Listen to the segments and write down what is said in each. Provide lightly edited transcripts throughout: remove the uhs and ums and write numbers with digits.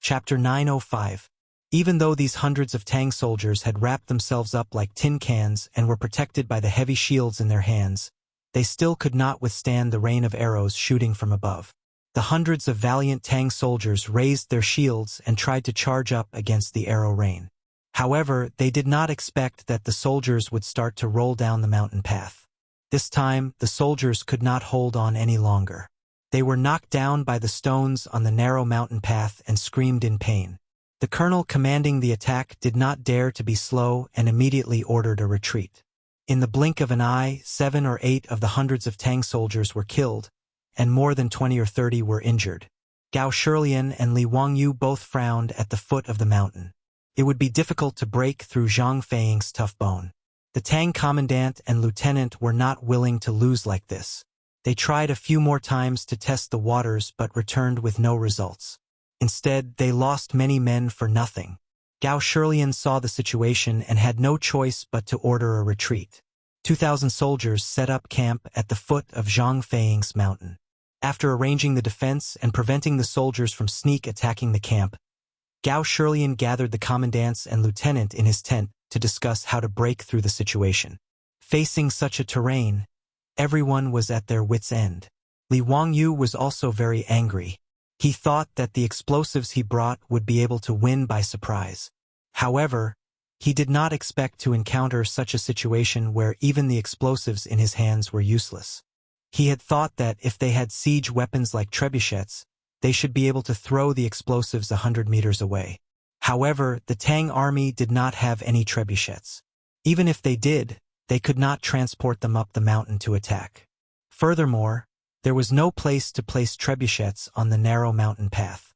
Chapter 905. Even though these hundreds of Tang soldiers had wrapped themselves up like tin cans and were protected by the heavy shields in their hands, they still could not withstand the rain of arrows shooting from above. The hundreds of valiant Tang soldiers raised their shields and tried to charge up against the arrow rain. However, they did not expect that the soldiers would start to roll down the mountain path. This time, the soldiers could not hold on any longer. They were knocked down by the stones on the narrow mountain path and screamed in pain. The colonel commanding the attack did not dare to be slow and immediately ordered a retreat. In the blink of an eye, 7 or 8 of the hundreds of Tang soldiers were killed, and more than 20 or 30 were injured. Gao Shilian and Li Wangyu both frowned at the foot of the mountain. It would be difficult to break through Zhang Feiying's tough bone. The Tang commandant and lieutenant were not willing to lose like this. They tried a few more times to test the waters but returned with no results. Instead, they lost many men for nothing. Gao Shilian saw the situation and had no choice but to order a retreat. 2,000 soldiers set up camp at the foot of Zhang Feiying's mountain. After arranging the defense and preventing the soldiers from sneak attacking the camp, Gao Shilian gathered the commandants and lieutenant in his tent to discuss how to break through the situation. Facing such a terrain, everyone was at their wits' end. Li Wangyu was also very angry. He thought that the explosives he brought would be able to win by surprise. However, he did not expect to encounter such a situation where even the explosives in his hands were useless. He had thought that if they had siege weapons like trebuchets, they should be able to throw the explosives 100 meters away. However, the Tang army did not have any trebuchets. Even if they did, they could not transport them up the mountain to attack. Furthermore, there was no place to place trebuchets on the narrow mountain path.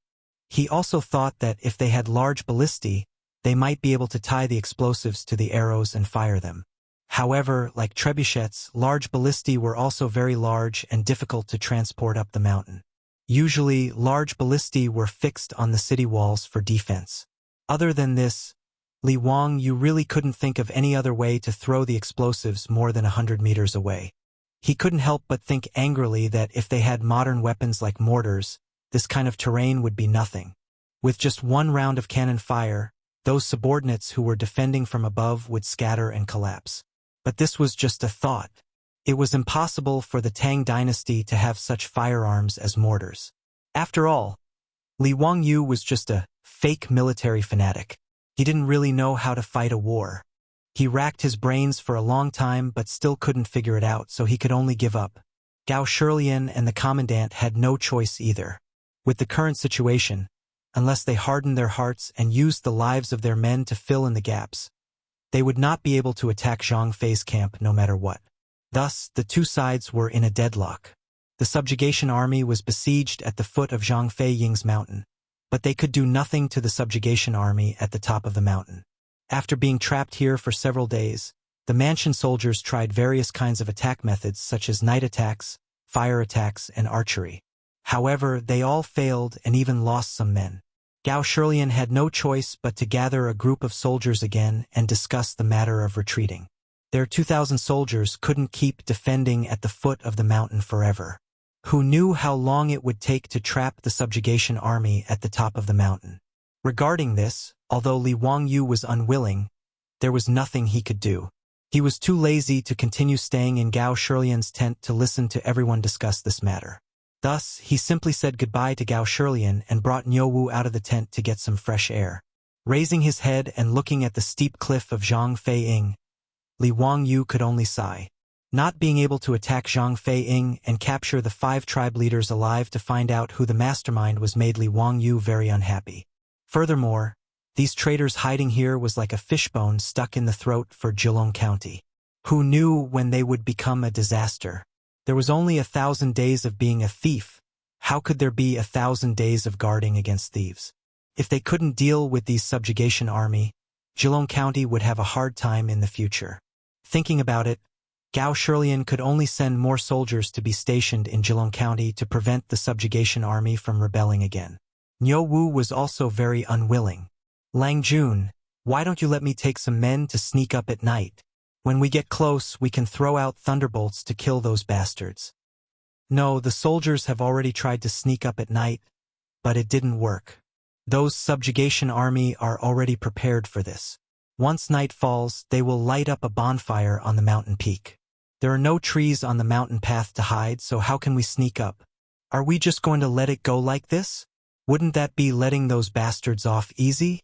He also thought that if they had large ballistae, they might be able to tie the explosives to the arrows and fire them. However, like trebuchets, large ballistae were also very large and difficult to transport up the mountain. Usually, large ballistae were fixed on the city walls for defense. Other than this, Li Wangyu really couldn't think of any other way to throw the explosives more than 100 meters away. He couldn't help but think angrily that if they had modern weapons like mortars, this kind of terrain would be nothing. With just one round of cannon fire, those subordinates who were defending from above would scatter and collapse. But this was just a thought. It was impossible for the Tang dynasty to have such firearms as mortars. After all, Li Wangyu was just a fake military fanatic. He didn't really know how to fight a war. He racked his brains for a long time but still couldn't figure it out, so he could only give up. Gao Shilian and the commandant had no choice either. With the current situation, unless they hardened their hearts and used the lives of their men to fill in the gaps, they would not be able to attack Zhang Fei's camp no matter what. Thus, the two sides were in a deadlock. The subjugation army was besieged at the foot of Zhang Feiying's mountain, but they could do nothing to the subjugation army at the top of the mountain. After being trapped here for several days, the Mansion soldiers tried various kinds of attack methods such as night attacks, fire attacks, and archery. However, they all failed and even lost some men. Gao Shilian had no choice but to gather a group of soldiers again and discuss the matter of retreating. Their 2,000 soldiers couldn't keep defending at the foot of the mountain forever. Who knew how long it would take to trap the subjugation army at the top of the mountain? Regarding this, although Li Wangyu was unwilling, there was nothing he could do. He was too lazy to continue staying in Gao Shilian's tent to listen to everyone discuss this matter. Thus, he simply said goodbye to Gao Shilian and brought Niuwu out of the tent to get some fresh air. Raising his head and looking at the steep cliff of Zhang Feiying, Li Wangyu could only sigh. Not being able to attack Zhang Feiying and capture the 5 tribe leaders alive to find out who the mastermind was made Li Wangyu very unhappy. Furthermore, these traitors hiding here was like a fishbone stuck in the throat for Jilong County. Who knew when they would become a disaster? There was only 1,000 days of being a thief. How could there be 1,000 days of guarding against thieves? If they couldn't deal with these subjugation army, Jilong County would have a hard time in the future. Thinking about it, Gao Shilian could only send more soldiers to be stationed in Jilong County to prevent the subjugation army from rebelling again. Niuwu was also very unwilling. Lang Jun, why don't you let me take some men to sneak up at night? When we get close, we can throw out thunderbolts to kill those bastards. No, the soldiers have already tried to sneak up at night, but it didn't work. Those subjugation army are already prepared for this. Once night falls, they will light up a bonfire on the mountain peak. There are no trees on the mountain path to hide, so how can we sneak up? Are we just going to let it go like this? Wouldn't that be letting those bastards off easy?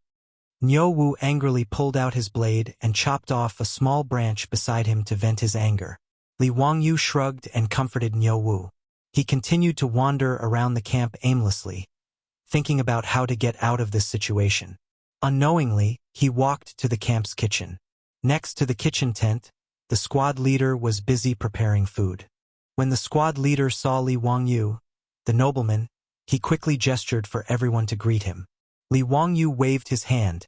Niu Wu angrily pulled out his blade and chopped off a small branch beside him to vent his anger. Li Wangyu shrugged and comforted Niu Wu. He continued to wander around the camp aimlessly, thinking about how to get out of this situation. Unknowingly, he walked to the camp's kitchen. Next to the kitchen tent, the squad leader was busy preparing food. When the squad leader saw Li Wangyu, the nobleman, he quickly gestured for everyone to greet him. Li Wangyu waved his hand,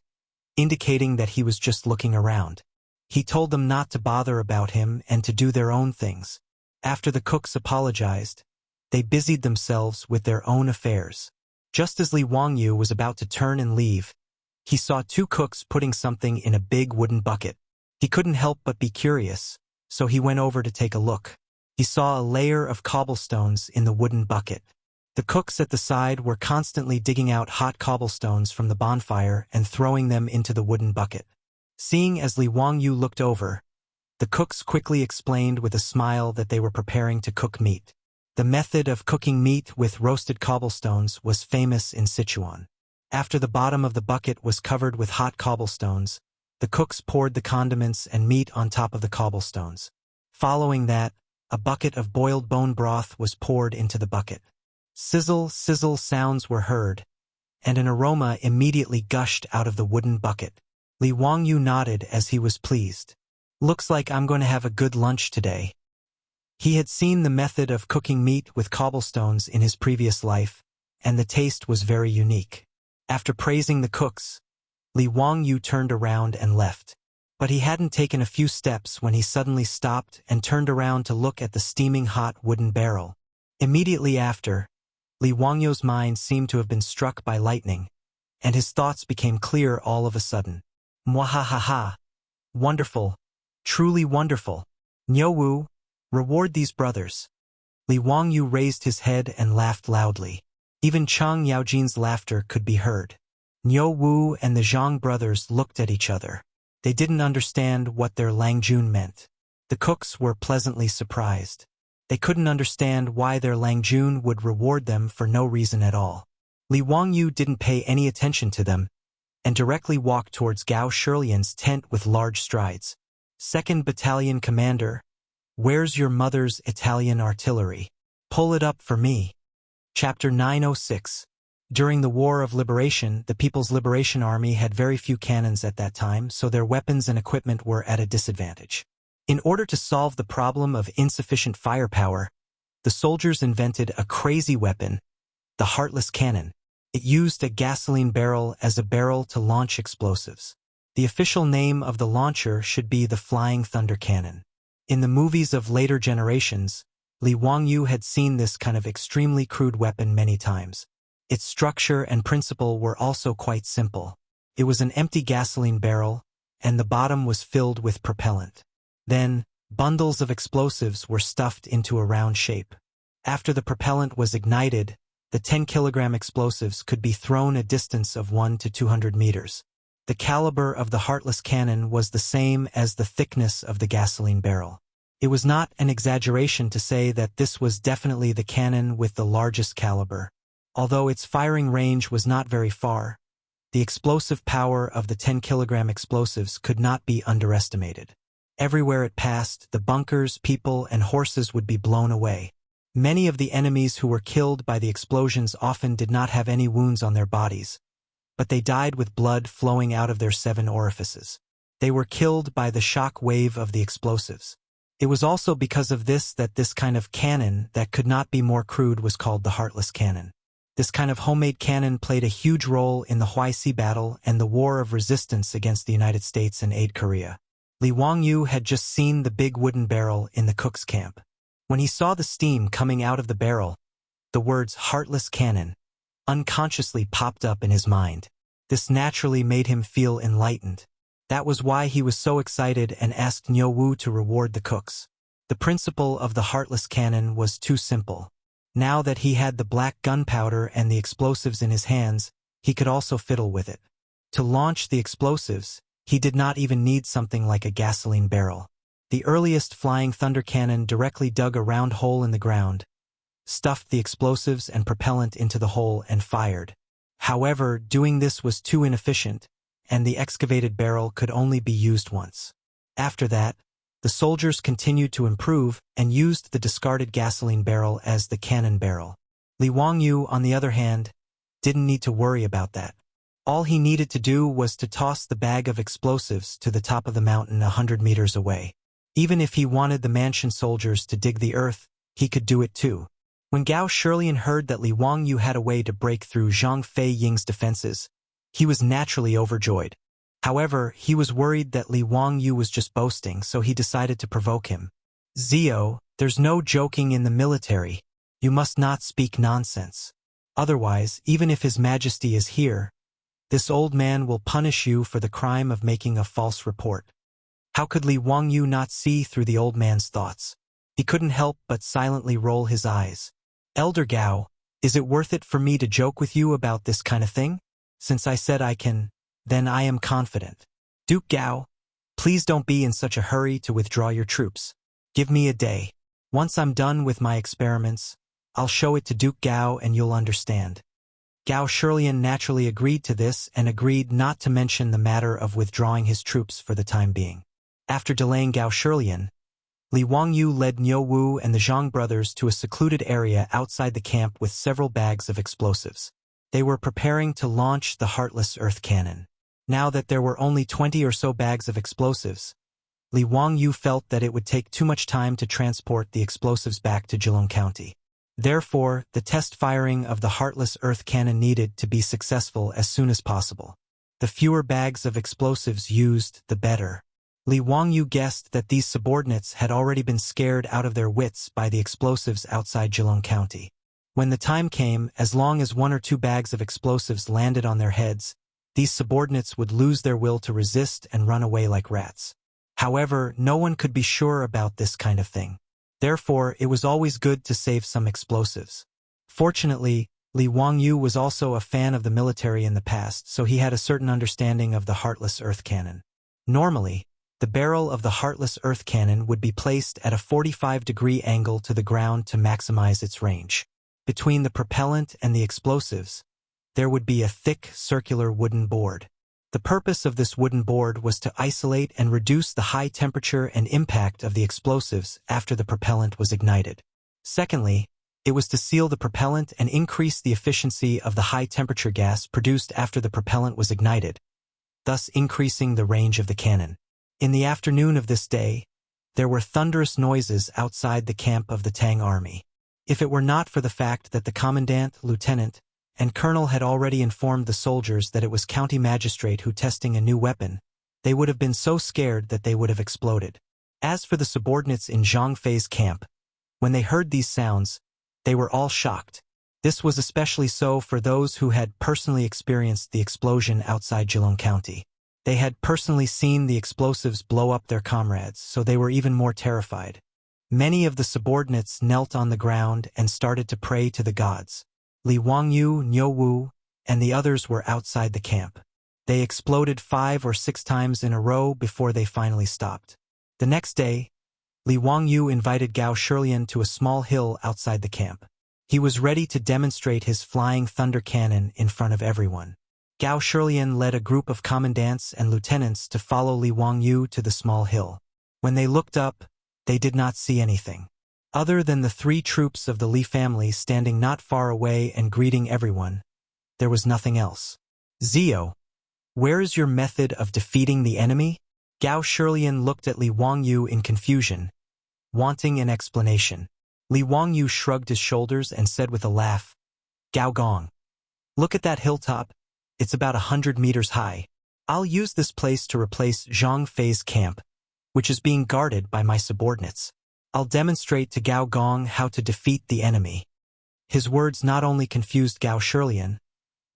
indicating that he was just looking around. He told them not to bother about him and to do their own things. After the cooks apologized, they busied themselves with their own affairs. Just as Li Wangyu was about to turn and leave, he saw two cooks putting something in a big wooden bucket. He couldn't help but be curious, so he went over to take a look. He saw a layer of cobblestones in the wooden bucket. The cooks at the side were constantly digging out hot cobblestones from the bonfire and throwing them into the wooden bucket. Seeing as Li Wangyu looked over, the cooks quickly explained with a smile that they were preparing to cook meat. The method of cooking meat with roasted cobblestones was famous in Sichuan. After the bottom of the bucket was covered with hot cobblestones, the cooks poured the condiments and meat on top of the cobblestones. Following that, a bucket of boiled bone broth was poured into the bucket. Sizzle, sizzle sounds were heard, and an aroma immediately gushed out of the wooden bucket. Li Wangyu nodded as he was pleased. Looks like I'm going to have a good lunch today. He had seen the method of cooking meat with cobblestones in his previous life, and the taste was very unique. After praising the cooks, Li Wangyu turned around and left. But he hadn't taken a few steps when he suddenly stopped and turned around to look at the steaming hot wooden barrel. Immediately after, Li Wangyu's mind seemed to have been struck by lightning, and his thoughts became clear all of a sudden. Mwahaha! Wonderful! Truly wonderful! Niu Wu, reward these brothers. Li Wangyu raised his head and laughed loudly. Even Chang Yaojin's laughter could be heard. Niu Wu and the Zhang brothers looked at each other. They didn't understand what their Langjun meant. The cooks were pleasantly surprised. They couldn't understand why their Langjun would reward them for no reason at all. Li Wangyu didn't pay any attention to them, and directly walked towards Gao Shilian's tent with large strides. 2nd Battalion Commander, where's your mother's Italian artillery? Pull it up for me. Chapter 906. During the War of Liberation, the People's Liberation Army had very few cannons at that time, so their weapons and equipment were at a disadvantage. In order to solve the problem of insufficient firepower, the soldiers invented a crazy weapon, the Heartless Cannon. It used a gasoline barrel as a barrel to launch explosives. The official name of the launcher should be the Flying Thunder Cannon. In the movies of later generations, Li Wangyu had seen this kind of extremely crude weapon many times. Its structure and principle were also quite simple. It was an empty gasoline barrel, and the bottom was filled with propellant. Then, bundles of explosives were stuffed into a round shape. After the propellant was ignited, the 10-kilogram explosives could be thrown a distance of 1 to 200 meters. The caliber of the Heartless Cannon was the same as the thickness of the gasoline barrel. It was not an exaggeration to say that this was definitely the cannon with the largest caliber. Although its firing range was not very far, the explosive power of the 10-kilogram explosives could not be underestimated. Everywhere it passed, the bunkers, people, and horses would be blown away. Many of the enemies who were killed by the explosions often did not have any wounds on their bodies, but they died with blood flowing out of their 7 orifices. They were killed by the shock wave of the explosives. It was also because of this that this kind of cannon that could not be more crude was called the Heartless Cannon. This kind of homemade cannon played a huge role in the Huaixi battle and the war of resistance against the United States and aid Korea. Li Wangyu had just seen the big wooden barrel in the cook's camp. When he saw the steam coming out of the barrel, the words Heartless Cannon unconsciously popped up in his mind. This naturally made him feel enlightened. That was why he was so excited and asked Niu Wu to reward the cooks. The principle of the Heartless Cannon was too simple. Now that he had the black gunpowder and the explosives in his hands, he could also fiddle with it. To launch the explosives, he did not even need something like a gasoline barrel. The earliest flying thunder cannon directly dug a round hole in the ground, stuffed the explosives and propellant into the hole and fired. However, doing this was too inefficient, and the excavated barrel could only be used once. After that, the soldiers continued to improve and used the discarded gasoline barrel as the cannon barrel. Li Wangyu, on the other hand, didn't need to worry about that. All he needed to do was to toss the bag of explosives to the top of the mountain 100 meters away. Even if he wanted the mansion soldiers to dig the earth, he could do it too. When Gao Shirlian heard that Li Wangyu had a way to break through Zhang Fei Ying's defenses, he was naturally overjoyed. However, he was worried that Li Wangyu was just boasting, so he decided to provoke him. "Zio, there's no joking in the military. You must not speak nonsense. Otherwise, even if His Majesty is here, this old man will punish you for the crime of making a false report." How could Li Wangyu not see through the old man's thoughts? He couldn't help but silently roll his eyes. "Elder Gao, is it worth it for me to joke with you about this kind of thing? Since I said I can, then I am confident. Duke Gao, please don't be in such a hurry to withdraw your troops. Give me a day. Once I'm done with my experiments, I'll show it to Duke Gao and you'll understand." Gao Shirlian naturally agreed to this and agreed not to mention the matter of withdrawing his troops for the time being. After delaying Gao Shirlian, Li Wangyu led Niu Wu and the Zhang brothers to a secluded area outside the camp with several bags of explosives. They were preparing to launch the Heartless Earth Cannon. Now that there were only 20 or so bags of explosives, Li Wangyu felt that it would take too much time to transport the explosives back to Zhejiang County. Therefore, the test firing of the Heartless Earth Cannon needed to be successful as soon as possible. The fewer bags of explosives used, the better. Li Wangyu guessed that these subordinates had already been scared out of their wits by the explosives outside Zhejiang County. When the time came, as long as 1 or 2 bags of explosives landed on their heads, these subordinates would lose their will to resist and run away like rats. However, no one could be sure about this kind of thing. Therefore, it was always good to save some explosives. Fortunately, Li Wangyu was also a fan of the military in the past, so he had a certain understanding of the Heartless Earth Cannon. Normally, the barrel of the Heartless Earth Cannon would be placed at a 45-degree angle to the ground to maximize its range. Between the propellant and the explosives, there would be a thick, circular wooden board. The purpose of this wooden board was to isolate and reduce the high temperature and impact of the explosives after the propellant was ignited. Secondly, it was to seal the propellant and increase the efficiency of the high-temperature gas produced after the propellant was ignited, thus increasing the range of the cannon. In the afternoon of this day, there were thunderous noises outside the camp of the Tang army. If it were not for the fact that the commandant, lieutenant, and colonel had already informed the soldiers that it was county magistrate who testing a new weapon, they would have been so scared that they would have exploded. As for the subordinates in Zhang Fei's camp, when they heard these sounds, they were all shocked. This was especially so for those who had personally experienced the explosion outside Zhejiang County. They had personally seen the explosives blow up their comrades, so they were even more terrified. Many of the subordinates knelt on the ground and started to pray to the gods. Li Wangyu, Niu Wu, and the others were outside the camp. They exploded 5 or 6 times in a row before they finally stopped. The next day, Li Wangyu invited Gao Shirlian to a small hill outside the camp. He was ready to demonstrate his flying thunder cannon in front of everyone. Gao Shirlian led a group of commandants and lieutenants to follow Li Wangyu to the small hill. When they looked up, they did not see anything. Other than the 3 troops of the Li family standing not far away and greeting everyone, there was nothing else. "Zio, where is your method of defeating the enemy?" Gao Shirlian looked at Li Wangyu in confusion, wanting an explanation. Li Wangyu shrugged his shoulders and said with a laugh, "Gao Gong, look at that hilltop. It's about 100 meters high. I'll use this place to replace Zhang Fei's camp, which is being guarded by my subordinates. I'll demonstrate to Gao Gong how to defeat the enemy." His words not only confused Gao Shirlian,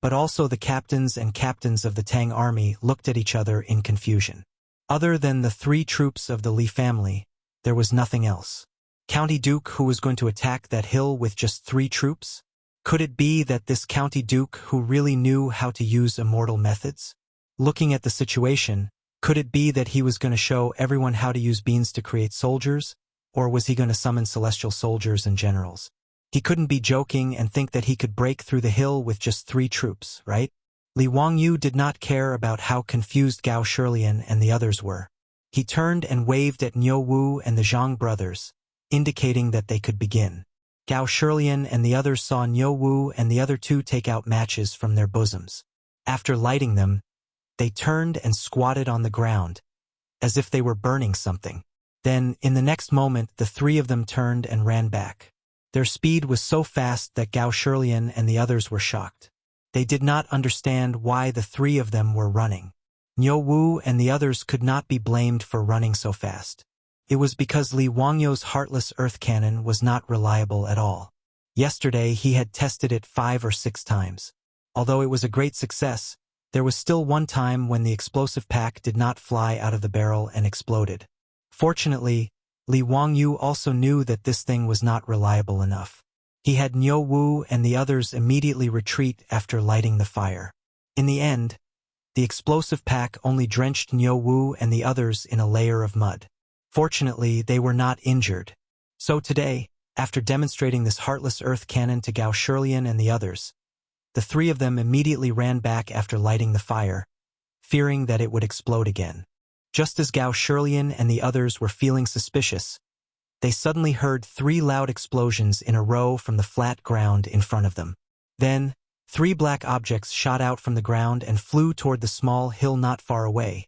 but also the captains of the Tang army looked at each other in confusion. Other than the 3 troops of the Li family, there was nothing else. County Duke who was going to attack that hill with just 3 troops? Could it be that this county duke who really knew how to use immortal methods? Looking at the situation, could it be that he was going to show everyone how to use beans to create soldiers, or was he going to summon celestial soldiers and generals? He couldn't be joking and think that he could break through the hill with just 3 troops, right? Li Wangyu did not care about how confused Gao Shilian and the others were. He turned and waved at Niu Wu and the Zhang brothers, indicating that they could begin. Gao Shilian and the others saw Niu Wu and the other 2 take out matches from their bosoms. After lighting them, they turned and squatted on the ground, as if they were burning something. Then, in the next moment, the 3 of them turned and ran back. Their speed was so fast that Gao Shilian and the others were shocked. They did not understand why the 3 of them were running. Niu Wu and the others could not be blamed for running so fast. It was because Li Wangyu's heartless earth cannon was not reliable at all. Yesterday he had tested it 5 or 6 times. Although it was a great success, there was still one time when the explosive pack did not fly out of the barrel and exploded. Fortunately, Li Wangyu also knew that this thing was not reliable enough. He had Niu Wu and the others immediately retreat after lighting the fire. In the end, the explosive pack only drenched Niu Wu and the others in a layer of mud. Fortunately, they were not injured. So today, after demonstrating this heartless earth cannon to Gao Shilian and the others, the 3 of them immediately ran back after lighting the fire, fearing that it would explode again. Just as Gao Shilian and the others were feeling suspicious, they suddenly heard 3 loud explosions in a row from the flat ground in front of them. Then, 3 black objects shot out from the ground and flew toward the small hill not far away.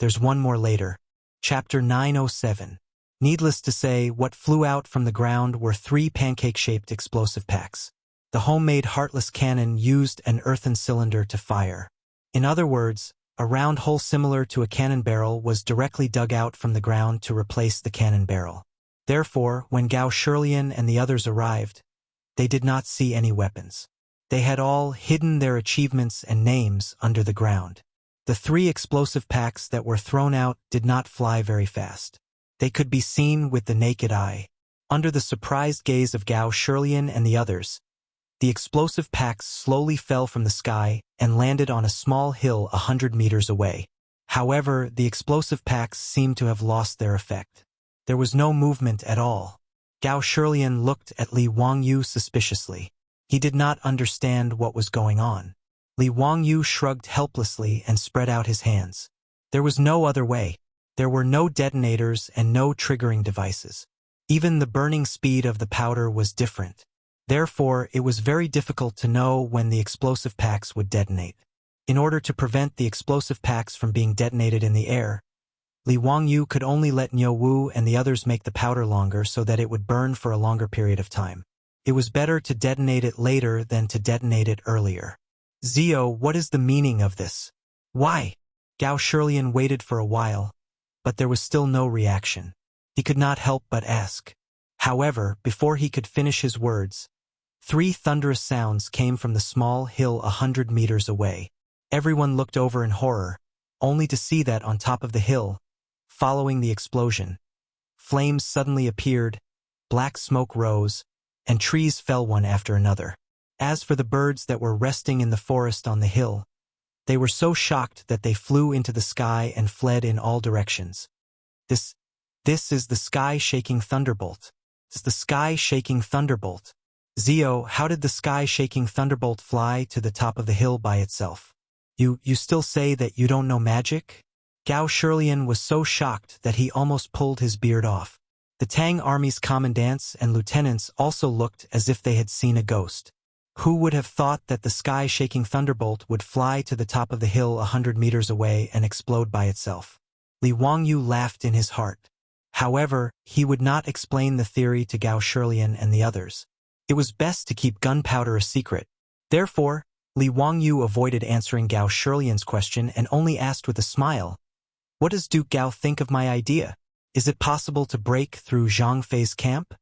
There's one more later. Chapter 907. Needless to say, what flew out from the ground were 3 pancake-shaped explosive packs. The homemade heartless cannon used an earthen cylinder to fire. In other words, a round hole similar to a cannon barrel was directly dug out from the ground to replace the cannon barrel. Therefore, when Gao Shilian and the others arrived, they did not see any weapons. They had all hidden their achievements and names under the ground. The 3 explosive packs that were thrown out did not fly very fast. They could be seen with the naked eye. Under the surprised gaze of Gao Shilian and the others, the explosive packs slowly fell from the sky and landed on a small hill 100 meters away. However, the explosive packs seemed to have lost their effect. There was no movement at all. Gao Shilian looked at Li Wangyu suspiciously. He did not understand what was going on. Li Wangyu shrugged helplessly and spread out his hands. There was no other way. There were no detonators and no triggering devices. Even the burning speed of the powder was different. Therefore, it was very difficult to know when the explosive packs would detonate. In order to prevent the explosive packs from being detonated in the air, Li Wangyu could only let Niu Wu and the others make the powder longer so that it would burn for a longer period of time. It was better to detonate it later than to detonate it earlier. Zio, what is the meaning of this? Why? Gao Shilian waited for a while, but there was still no reaction. He could not help but ask. However, before he could finish his words, 3 thunderous sounds came from the small hill 100 meters away. Everyone looked over in horror, only to see that on top of the hill, following the explosion, flames suddenly appeared, black smoke rose, and trees fell one after another. As for the birds that were resting in the forest on the hill, they were so shocked that they flew into the sky and fled in all directions. This is the sky-shaking thunderbolt. It's the sky-shaking thunderbolt. Zio, how did the sky-shaking thunderbolt fly to the top of the hill by itself? You still say that you don't know magic? Gao Shilian was so shocked that he almost pulled his beard off. The Tang army's commandants and lieutenants also looked as if they had seen a ghost. Who would have thought that the sky-shaking thunderbolt would fly to the top of the hill 100 meters away and explode by itself? Li Wangyu laughed in his heart. However, he would not explain the theory to Gao Shilian and the others. It was best to keep gunpowder a secret. Therefore, Li Wangyu avoided answering Gao Shilian's question and only asked with a smile, "What does Duke Gao think of my idea? Is it possible to break through Zhang Fei's camp?"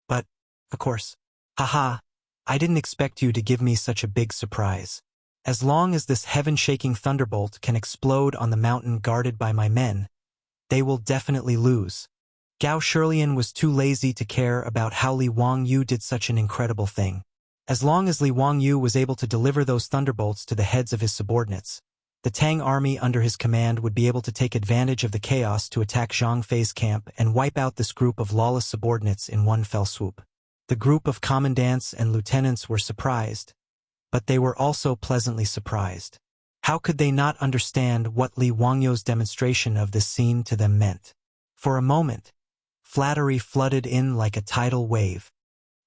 But, of course. Haha, I didn't expect you to give me such a big surprise. As long as this heaven-shaking thunderbolt can explode on the mountain guarded by my men, they will definitely lose. Gao Shilian was too lazy to care about how Li Wangyu did such an incredible thing. As long as Li Wangyu was able to deliver those thunderbolts to the heads of his subordinates, the Tang army under his command would be able to take advantage of the chaos to attack Zhang Fei's camp and wipe out this group of lawless subordinates in one fell swoop. The group of commandants and lieutenants were surprised, but they were also pleasantly surprised. How could they not understand what Li Wangyu's demonstration of this scene to them meant? For a moment, flattery flooded in like a tidal wave.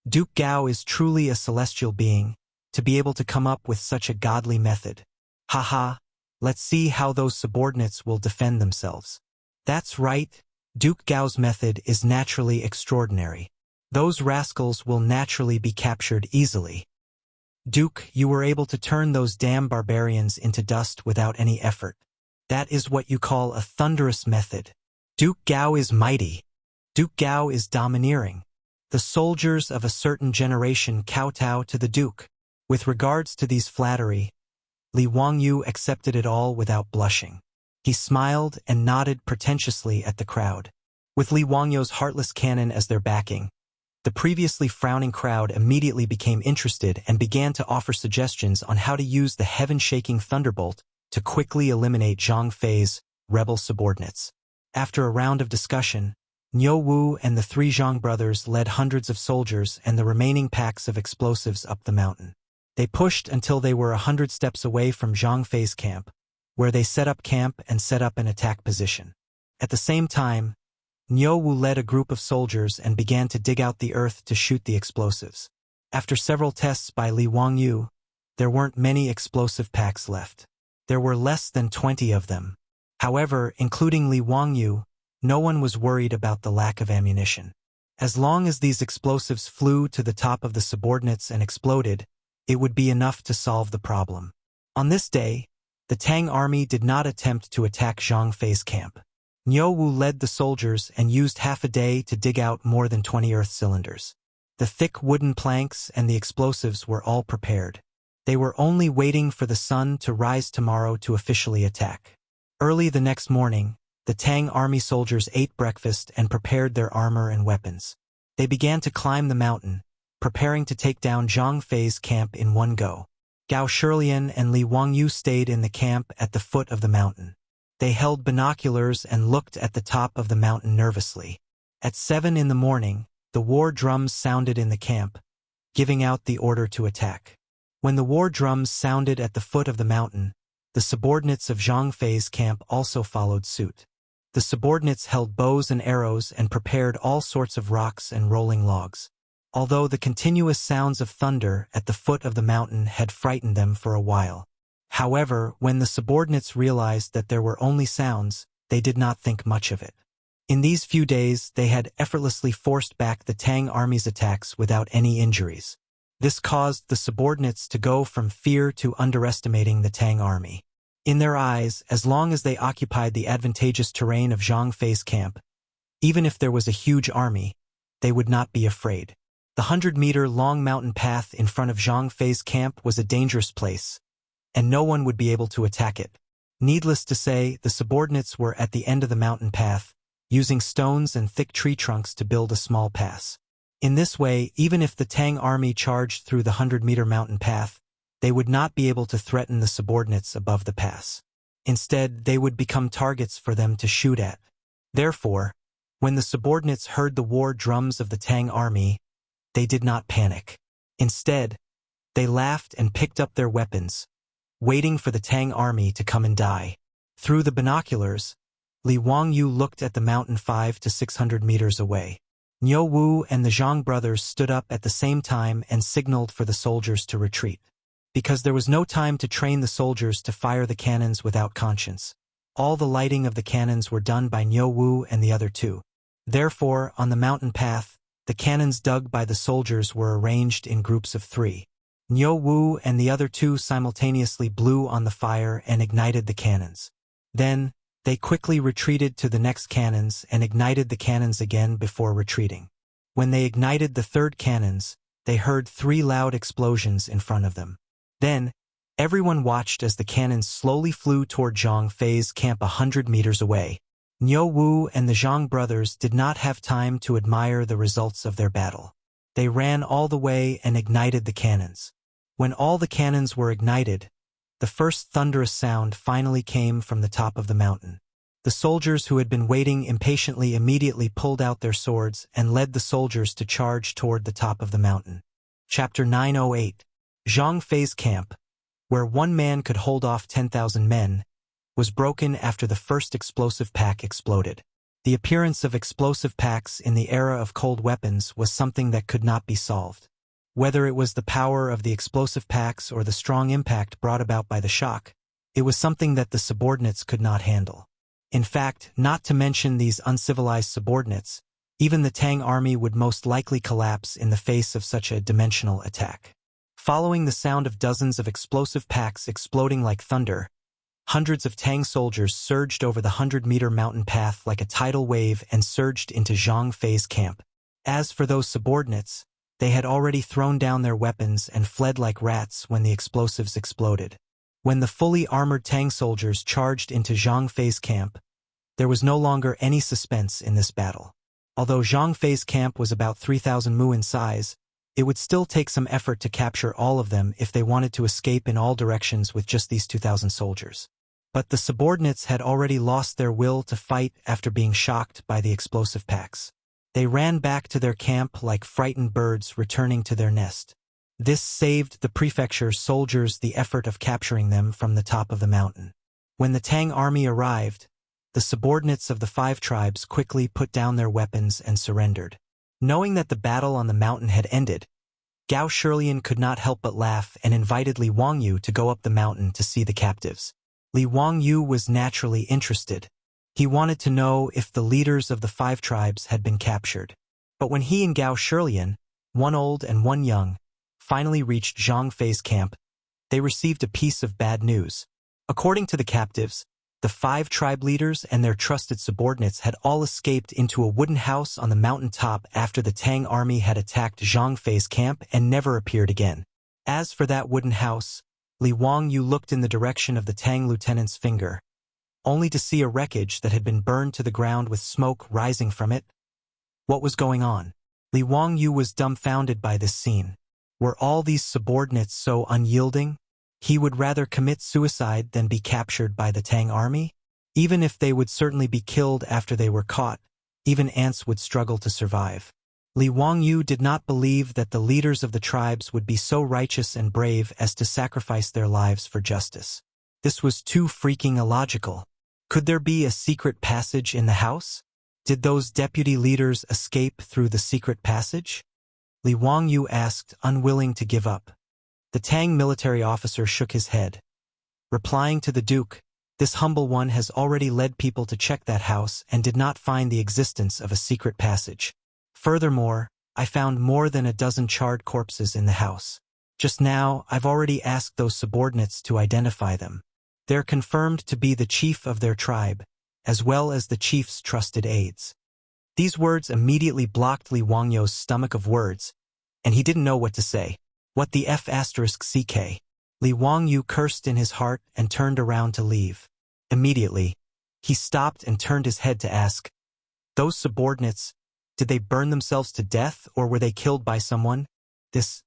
Duke Gao is truly a celestial being, to be able to come up with such a godly method. Haha, let's see how those subordinates will defend themselves. That's right, Duke Gao's method is naturally extraordinary. Those rascals will naturally be captured easily. Duke, you were able to turn those damn barbarians into dust without any effort. That is what you call a thunderous method. Duke Gao is mighty. Duke Gao is domineering. The soldiers of a certain generation kowtow to the Duke. With regards to these flattery, Li Wangyu accepted it all without blushing. He smiled and nodded pretentiously at the crowd. With Li Wangyu's heartless cannon as their backing, the previously frowning crowd immediately became interested and began to offer suggestions on how to use the heaven-shaking thunderbolt to quickly eliminate Zhang Fei's rebel subordinates. After a round of discussion, Niu Wu and the three Zhang brothers led hundreds of soldiers and the remaining packs of explosives up the mountain. They pushed until they were 100 steps away from Zhang Fei's camp, where they set up camp and set up an attack position. At the same time, Niu Wu led a group of soldiers and began to dig out the earth to shoot the explosives. After several tests by Li Wangyu, there weren't many explosive packs left. There were less than 20 of them. However, including Li Wangyu, no one was worried about the lack of ammunition. As long as these explosives flew to the top of the subordinates and exploded, it would be enough to solve the problem. On this day, the Tang army did not attempt to attack Zhang Fei's camp. Niu Wu led the soldiers and used half a day to dig out more than 20 earth cylinders. The thick wooden planks and the explosives were all prepared. They were only waiting for the sun to rise tomorrow to officially attack. Early the next morning, the Tang army soldiers ate breakfast and prepared their armor and weapons. They began to climb the mountain, preparing to take down Zhang Fei's camp in one go. Gao Shilian and Li Wangyu stayed in the camp at the foot of the mountain. They held binoculars and looked at the top of the mountain nervously. At 7 in the morning, the war drums sounded in the camp, giving out the order to attack. When the war drums sounded at the foot of the mountain, the subordinates of Zhang Fei's camp also followed suit. The subordinates held bows and arrows and prepared all sorts of rocks and rolling logs. Although the continuous sounds of thunder at the foot of the mountain had frightened them for a while. However, when the subordinates realized that there were only sounds, they did not think much of it. In these few days, they had effortlessly forced back the Tang army's attacks without any injuries. This caused the subordinates to go from fear to underestimating the Tang army. In their eyes, as long as they occupied the advantageous terrain of Zhang Fei's camp, even if there was a huge army, they would not be afraid. The 100-meter-long mountain path in front of Zhang Fei's camp was a dangerous place, and no one would be able to attack it. Needless to say, the subordinates were at the end of the mountain path, using stones and thick tree trunks to build a small pass. In this way, even if the Tang army charged through the 100-meter mountain path, they would not be able to threaten the subordinates above the pass. Instead, they would become targets for them to shoot at. Therefore, when the subordinates heard the war drums of the Tang army, they did not panic. Instead, they laughed and picked up their weapons, waiting for the Tang army to come and die. Through the binoculars, Li Wangyu looked at the mountain 500 to 600 meters away. Niu Wu and the Zhang brothers stood up at the same time and signaled for the soldiers to retreat. Because there was no time to train the soldiers to fire the cannons without conscience, all the lighting of the cannons were done by Niu Wu and the other two. Therefore, on the mountain path, the cannons dug by the soldiers were arranged in groups of 3. Niu Wu and the other two simultaneously blew on the fire and ignited the cannons. Then, they quickly retreated to the next cannons and ignited the cannons again before retreating. When they ignited the third cannons, they heard 3 loud explosions in front of them. Then, everyone watched as the cannons slowly flew toward Zhang Fei's camp 100 meters away. Niu Wu and the Zhang brothers did not have time to admire the results of their battle. They ran all the way and ignited the cannons. When all the cannons were ignited, the first thunderous sound finally came from the top of the mountain. The soldiers who had been waiting impatiently immediately pulled out their swords and led the soldiers to charge toward the top of the mountain. Chapter 908. Zhang Fei's camp, where one man could hold off 10,000 men, was broken after the first explosive pack exploded. The appearance of explosive packs in the era of cold weapons was something that could not be solved. Whether it was the power of the explosive packs or the strong impact brought about by the shock, it was something that the subordinates could not handle. In fact, not to mention these uncivilized subordinates, even the Tang army would most likely collapse in the face of such a dimensional attack. Following the sound of dozens of explosive packs exploding like thunder, hundreds of Tang soldiers surged over the 100-meter mountain path like a tidal wave and surged into Zhang Fei's camp. As for those subordinates, they had already thrown down their weapons and fled like rats when the explosives exploded. When the fully armored Tang soldiers charged into Zhang Fei's camp, there was no longer any suspense in this battle. Although Zhang Fei's camp was about 3,000 mu in size, it would still take some effort to capture all of them if they wanted to escape in all directions with just these 2,000 soldiers. But the subordinates had already lost their will to fight after being shocked by the explosive packs. They ran back to their camp like frightened birds returning to their nest. This saved the prefecture's soldiers the effort of capturing them from the top of the mountain. When the Tang army arrived, the subordinates of the 5 tribes quickly put down their weapons and surrendered. Knowing that the battle on the mountain had ended, Gao Shirlian could not help but laugh and invited Li Wangyu to go up the mountain to see the captives. Li Wangyu was naturally interested. He wanted to know if the leaders of the 5 tribes had been captured. But when he and Gao Shirlian, one old and one young, finally reached Zhang Fei's camp, they received a piece of bad news. According to the captives, the 5 tribe leaders and their trusted subordinates had all escaped into a wooden house on the mountain top after the Tang army had attacked Zhang Fei's camp and never appeared again. As for that wooden house, Li Wangyu looked in the direction of the Tang lieutenant's finger, only to see a wreckage that had been burned to the ground with smoke rising from it. What was going on? Li Wangyu was dumbfounded by this scene. Were all these subordinates so unyielding? He would rather commit suicide than be captured by the Tang army? Even if they would certainly be killed after they were caught, even ants would struggle to survive. Li Wangyu did not believe that the leaders of the tribes would be so righteous and brave as to sacrifice their lives for justice. This was too freaking illogical. Could there be a secret passage in the house? Did those deputy leaders escape through the secret passage? Li Wangyu asked, unwilling to give up. The Tang military officer shook his head. Replying to the Duke, "This humble one has already led people to check that house and did not find the existence of a secret passage. Furthermore, I found more than a dozen charred corpses in the house. Just now, I've already asked those subordinates to identify them. They're confirmed to be the chief of their tribe, as well as the chief's trusted aides." These words immediately blocked Li Wangyu's stomach of words, and he didn't know what to say. What the F***ck? Li Wangyu cursed in his heart and turned around to leave. Immediately, he stopped and turned his head to ask, "Those subordinates, did they burn themselves to death or were they killed by someone? This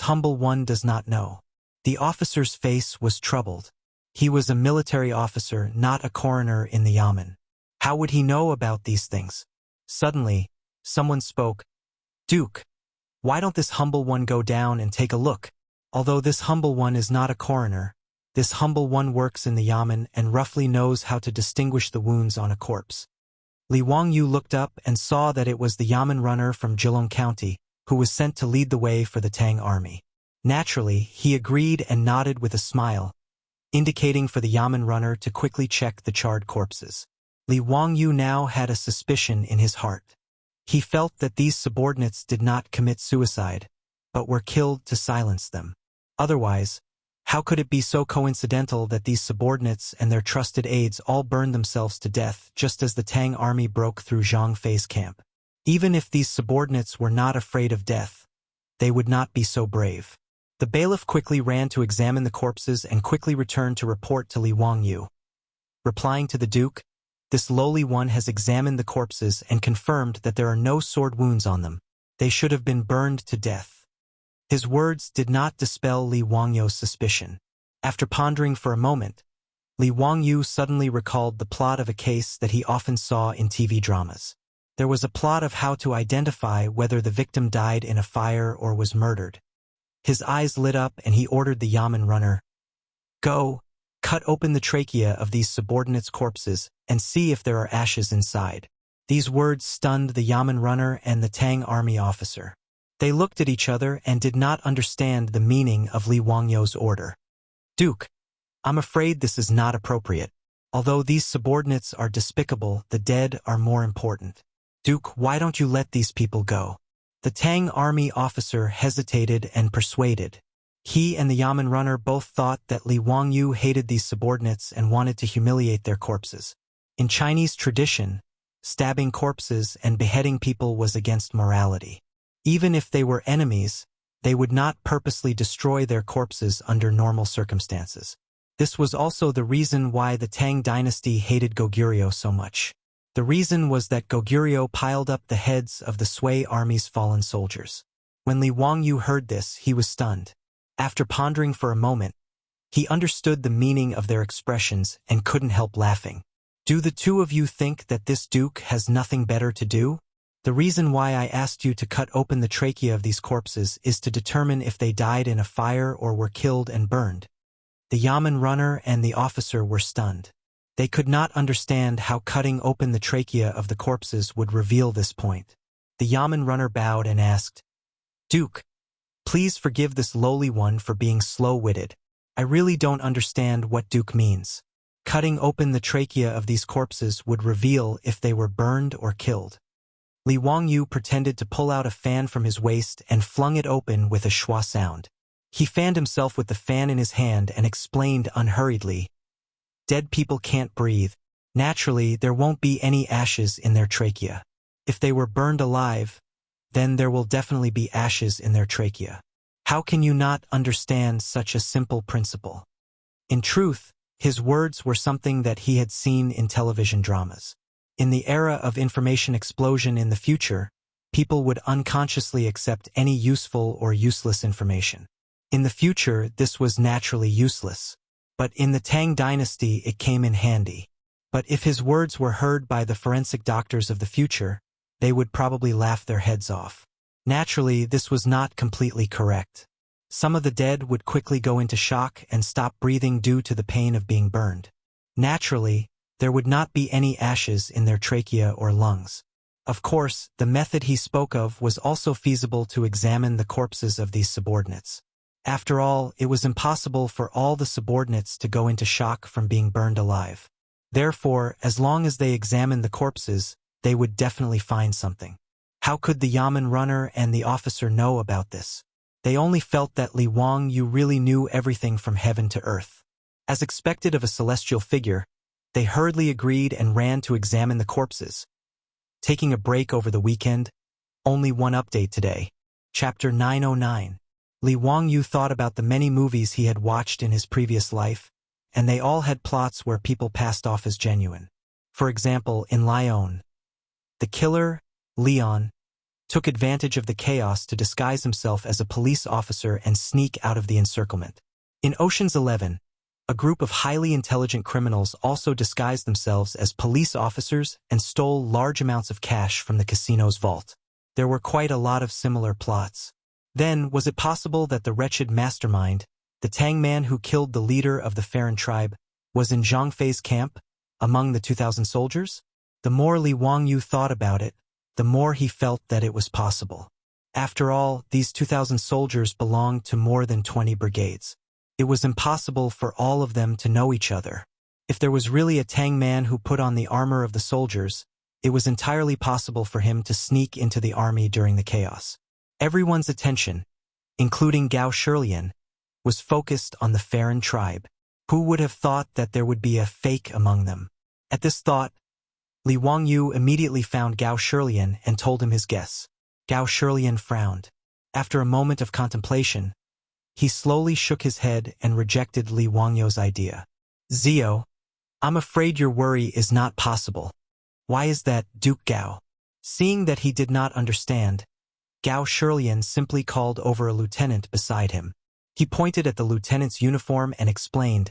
humble one does not know." The officer's face was troubled. He was a military officer, not a coroner in the yamen. How would he know about these things? Suddenly, someone spoke. "Duke, why don't this humble one go down and take a look? Although this humble one is not a coroner, this humble one works in the yamen and roughly knows how to distinguish the wounds on a corpse." Li Wangyu looked up and saw that it was the yamen runner from Jilong County, who was sent to lead the way for the Tang army. Naturally, he agreed and nodded with a smile, indicating for the yamen runner to quickly check the charred corpses. Li Wangyu now had a suspicion in his heart. He felt that these subordinates did not commit suicide, but were killed to silence them. Otherwise, how could it be so coincidental that these subordinates and their trusted aides all burned themselves to death just as the Tang army broke through Zhang Fei's camp? Even if these subordinates were not afraid of death, they would not be so brave. The bailiff quickly ran to examine the corpses and quickly returned to report to Li Wangyu. Replying to the Duke, "This lowly one has examined the corpses and confirmed that there are no sword wounds on them. They should have been burned to death. His words did not dispel Li Wangyu's suspicion. After pondering for a moment, Li Wangyu suddenly recalled the plot of a case that he often saw in TV dramas. There was a plot of how to identify whether the victim died in a fire or was murdered. His eyes lit up and he ordered the Yamen runner, "Go, cut open the trachea of these subordinates' corpses and see if there are ashes inside." These words stunned the Yamen runner and the Tang army officer. They looked at each other and did not understand the meaning of Li Wangyu's order. "Duke, I'm afraid this is not appropriate. Although these subordinates are despicable, the dead are more important. Duke, why don't you let these people go?" The Tang army officer hesitated and persuaded. He and the Yamen runner both thought that Li Wangyu hated these subordinates and wanted to humiliate their corpses. In Chinese tradition, stabbing corpses and beheading people was against morality. Even if they were enemies, they would not purposely destroy their corpses under normal circumstances. This was also the reason why the Tang dynasty hated Goguryeo so much. The reason was that Goguryeo piled up the heads of the Sui army's fallen soldiers. When Li Wangyu heard this, he was stunned. After pondering for a moment, he understood the meaning of their expressions and couldn't help laughing. "Do the two of you think that this duke has nothing better to do? The reason why I asked you to cut open the trachea of these corpses is to determine if they died in a fire or were killed and burned." The Yamen runner and the officer were stunned. They could not understand how cutting open the trachea of the corpses would reveal this point. The Yamen runner bowed and asked, "Duke, please forgive this lowly one for being slow-witted. I really don't understand what Duke means. Cutting open the trachea of these corpses would reveal if they were burned or killed." Li Wangyu pretended to pull out a fan from his waist and flung it open with a schwa sound. He fanned himself with the fan in his hand and explained unhurriedly, "Dead people can't breathe. Naturally, there won't be any ashes in their trachea. If they were burned alive, then there will definitely be ashes in their trachea. How can you not understand such a simple principle?" In truth, his words were something that he had seen in television dramas. In the era of information explosion in the future, people would unconsciously accept any useful or useless information. In the future, this was naturally useless. But in the Tang dynasty, it came in handy. But if his words were heard by the forensic doctors of the future, they would probably laugh their heads off. Naturally, this was not completely correct. Some of the dead would quickly go into shock and stop breathing due to the pain of being burned. Naturally, there would not be any ashes in their trachea or lungs. Of course, the method he spoke of was also feasible to examine the corpses of these subordinates. After all, it was impossible for all the subordinates to go into shock from being burned alive. Therefore, as long as they examined the corpses, they would definitely find something. How could the Yamen runner and the officer know about this? They only felt that Li Wangyu really knew everything from heaven to earth. As expected of a celestial figure, they hurriedly agreed and ran to examine the corpses. Taking a break over the weekend, only one update today. Chapter 909. Li Wangyu thought about the many movies he had watched in his previous life, and they all had plots where people passed off as genuine. For example, in Lyon, the killer, Leon, took advantage of the chaos to disguise himself as a police officer and sneak out of the encirclement. In Ocean's 11, a group of highly intelligent criminals also disguised themselves as police officers and stole large amounts of cash from the casino's vault. There were quite a lot of similar plots. Then, was it possible that the wretched mastermind, the Tang man who killed the leader of the Farron tribe, was in Zhang Fei's camp, among the 2,000 soldiers? The more Li Wangyu thought about it, the more he felt that it was possible. After all, these 2,000 soldiers belonged to more than 20 brigades. It was impossible for all of them to know each other. If there was really a Tang man who put on the armor of the soldiers, it was entirely possible for him to sneak into the army during the chaos. Everyone's attention, including Gao Shirlian, was focused on the Farron tribe. Who would have thought that there would be a fake among them? At this thought, Li Wangyu immediately found Gao Shirlian and told him his guess. Gao Shirlian frowned. After a moment of contemplation, he slowly shook his head and rejected Li Wangyu's idea. "Zio, I'm afraid your worry is not possible." "Why is that, Duke Gao?" Seeing that he did not understand, Gao Shilian simply called over a lieutenant beside him. He pointed at the lieutenant's uniform and explained,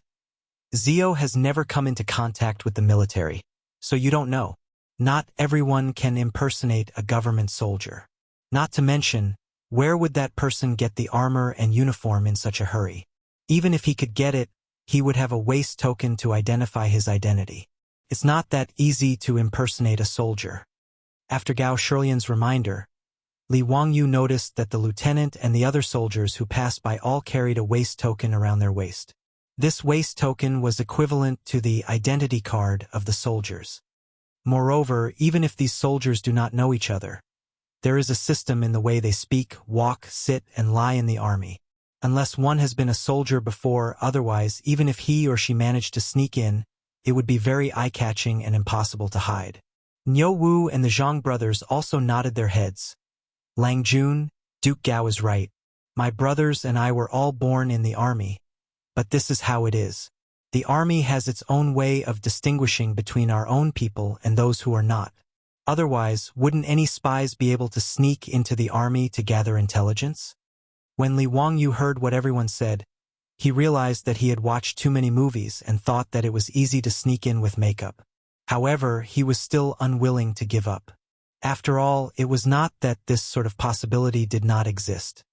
"Zio has never come into contact with the military, so you don't know. Not everyone can impersonate a government soldier. Not to mention, where would that person get the armor and uniform in such a hurry? Even if he could get it, he would have a waist token to identify his identity. It's not that easy to impersonate a soldier." After Gao Shilian's reminder, Li Wangyu noticed that the lieutenant and the other soldiers who passed by all carried a waist token around their waist. This waist token was equivalent to the identity card of the soldiers. Moreover, even if these soldiers do not know each other, there is a system in the way they speak, walk, sit, and lie in the army. Unless one has been a soldier before, otherwise, even if he or she managed to sneak in, it would be very eye-catching and impossible to hide. Niu Wu and the Zhang brothers also nodded their heads. "Lang Jun, Duke Gao is right. My brothers and I were all born in the army. But this is how it is. The army has its own way of distinguishing between our own people and those who are not. Otherwise, wouldn't any spies be able to sneak into the army to gather intelligence?" When Li Wangyu heard what everyone said, he realized that he had watched too many movies and thought that it was easy to sneak in with makeup. However, he was still unwilling to give up. After all, it was not that this sort of possibility did not exist.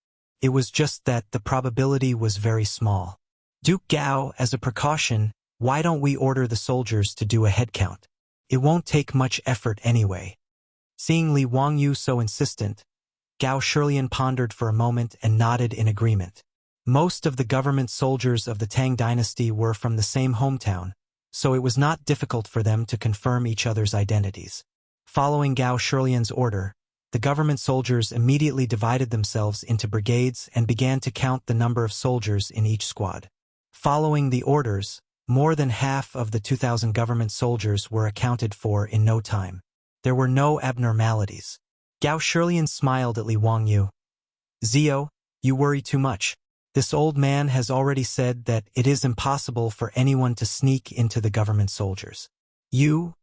It was just that the probability was very small. "Duke Gao, as a precaution, why don't we order the soldiers to do a head count? It won't take much effort anyway." Seeing Li Wangyu so insistent, Gao Shilian pondered for a moment and nodded in agreement. Most of the government soldiers of the Tang dynasty were from the same hometown, so it was not difficult for them to confirm each other's identities. Following Gao Shilian's order, the government soldiers immediately divided themselves into brigades and began to count the number of soldiers in each squad. Following the orders, more than half of the 2,000 government soldiers were accounted for in no time. There were no abnormalities. Gao Shilian smiled at Li Wangyu. "Zio, you worry too much. This old man has already said that it is impossible for anyone to sneak into the government soldiers. You—"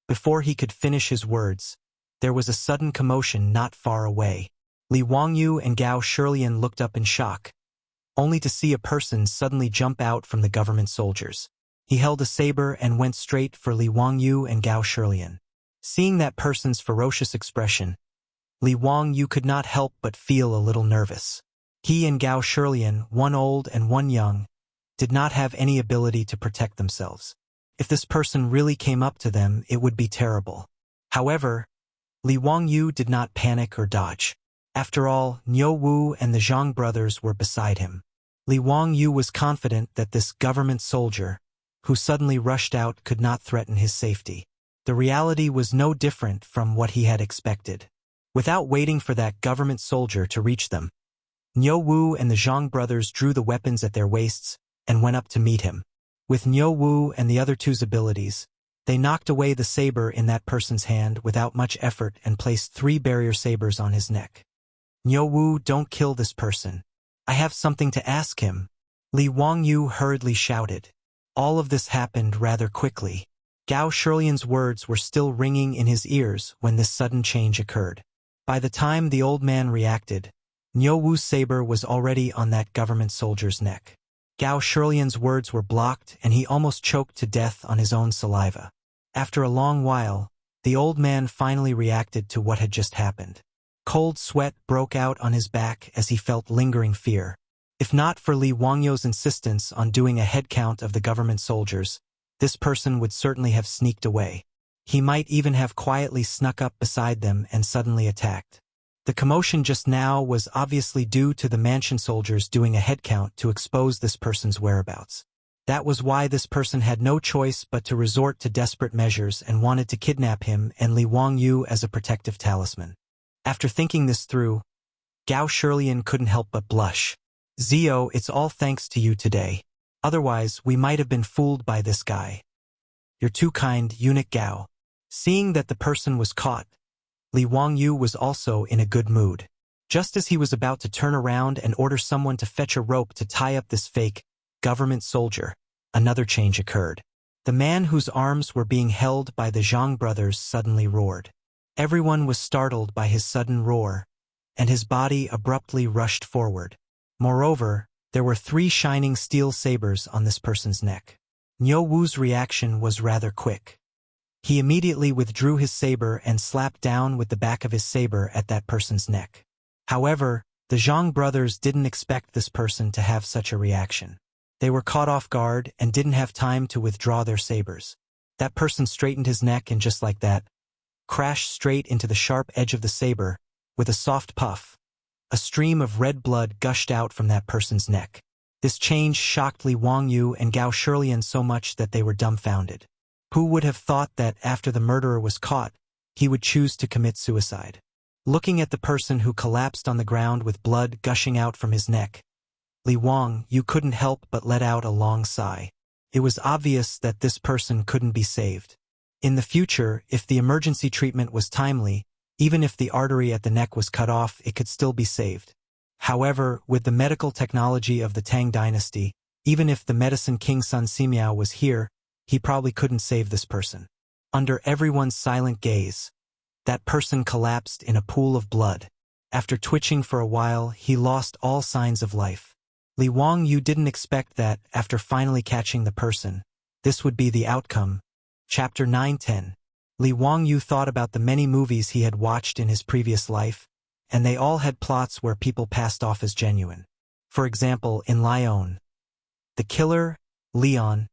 Before he could finish his words, there was a sudden commotion not far away. Li Wangyu and Gao Shilian looked up in shock, only to see a person suddenly jump out from the government soldiers. He held a saber and went straight for Li Wangyu and Gao Shilian. Seeing that person's ferocious expression, Li Wangyu could not help but feel a little nervous. He and Gao Shilian, one old and one young, did not have any ability to protect themselves. If this person really came up to them, it would be terrible. However, Li Wangyu did not panic or dodge. After all, Niu Wu and the Zhang brothers were beside him. Li Wangyu was confident that this government soldier, who suddenly rushed out, could not threaten his safety. The reality was no different from what he had expected. Without waiting for that government soldier to reach them, Niu Wu and the Zhang brothers drew the weapons at their waists and went up to meet him. With Niu Wu and the other two's abilities, they knocked away the saber in that person's hand without much effort and placed 3 barrier sabers on his neck. "Niu Wu, don't kill this person. I have something to ask him," Li Wangyu hurriedly shouted. All of this happened rather quickly. Gao Shilian's words were still ringing in his ears when this sudden change occurred. By the time the old man reacted, Niu Wu's saber was already on that government soldier's neck. Gao Shilian's words were blocked and he almost choked to death on his own saliva. After a long while, the old man finally reacted to what had just happened. Cold sweat broke out on his back as he felt lingering fear. If not for Li Wangyu's insistence on doing a head count of the government soldiers, this person would certainly have sneaked away. He might even have quietly snuck up beside them and suddenly attacked. The commotion just now was obviously due to the mansion soldiers doing a head count to expose this person's whereabouts. That was why this person had no choice but to resort to desperate measures and wanted to kidnap him and Li Wangyu as a protective talisman. After thinking this through, Gao Shilian couldn't help but blush. "Zio, it's all thanks to you today. Otherwise, we might have been fooled by this guy. You're too kind, eunuch Gao." Seeing that the person was caught, Li Wangyu was also in a good mood. Just as he was about to turn around and order someone to fetch a rope to tie up this fake government soldier, another change occurred. The man whose arms were being held by the Zhang brothers suddenly roared. Everyone was startled by his sudden roar, and his body abruptly rushed forward. Moreover, there were 3 shining steel sabers on this person's neck. Niu Wu's reaction was rather quick. He immediately withdrew his saber and slapped down with the back of his saber at that person's neck. However, the Zhang brothers didn't expect this person to have such a reaction. They were caught off guard and didn't have time to withdraw their sabers. That person straightened his neck and just like that, crashed straight into the sharp edge of the saber. With a soft puff, a stream of red blood gushed out from that person's neck. This change shocked Li Wangyu and Gao Shilian so much that they were dumbfounded. Who would have thought that after the murderer was caught, he would choose to commit suicide? Looking at the person who collapsed on the ground with blood gushing out from his neck, Li Wangyu couldn't help but let out a long sigh. It was obvious that this person couldn't be saved. In the future, if the emergency treatment was timely, even if the artery at the neck was cut off, it could still be saved. However, with the medical technology of the Tang dynasty, even if the medicine king Sun Simiao was here, he probably couldn't save this person. Under everyone's silent gaze, that person collapsed in a pool of blood. After twitching for a while, he lost all signs of life. Li Wangyu didn't expect that, after finally catching the person, this would be the outcome. Chapter 9-10. Li Wangyu thought about the many movies he had watched in his previous life, and they all had plots where people passed off as genuine. For example, in Lion, the killer, Leon,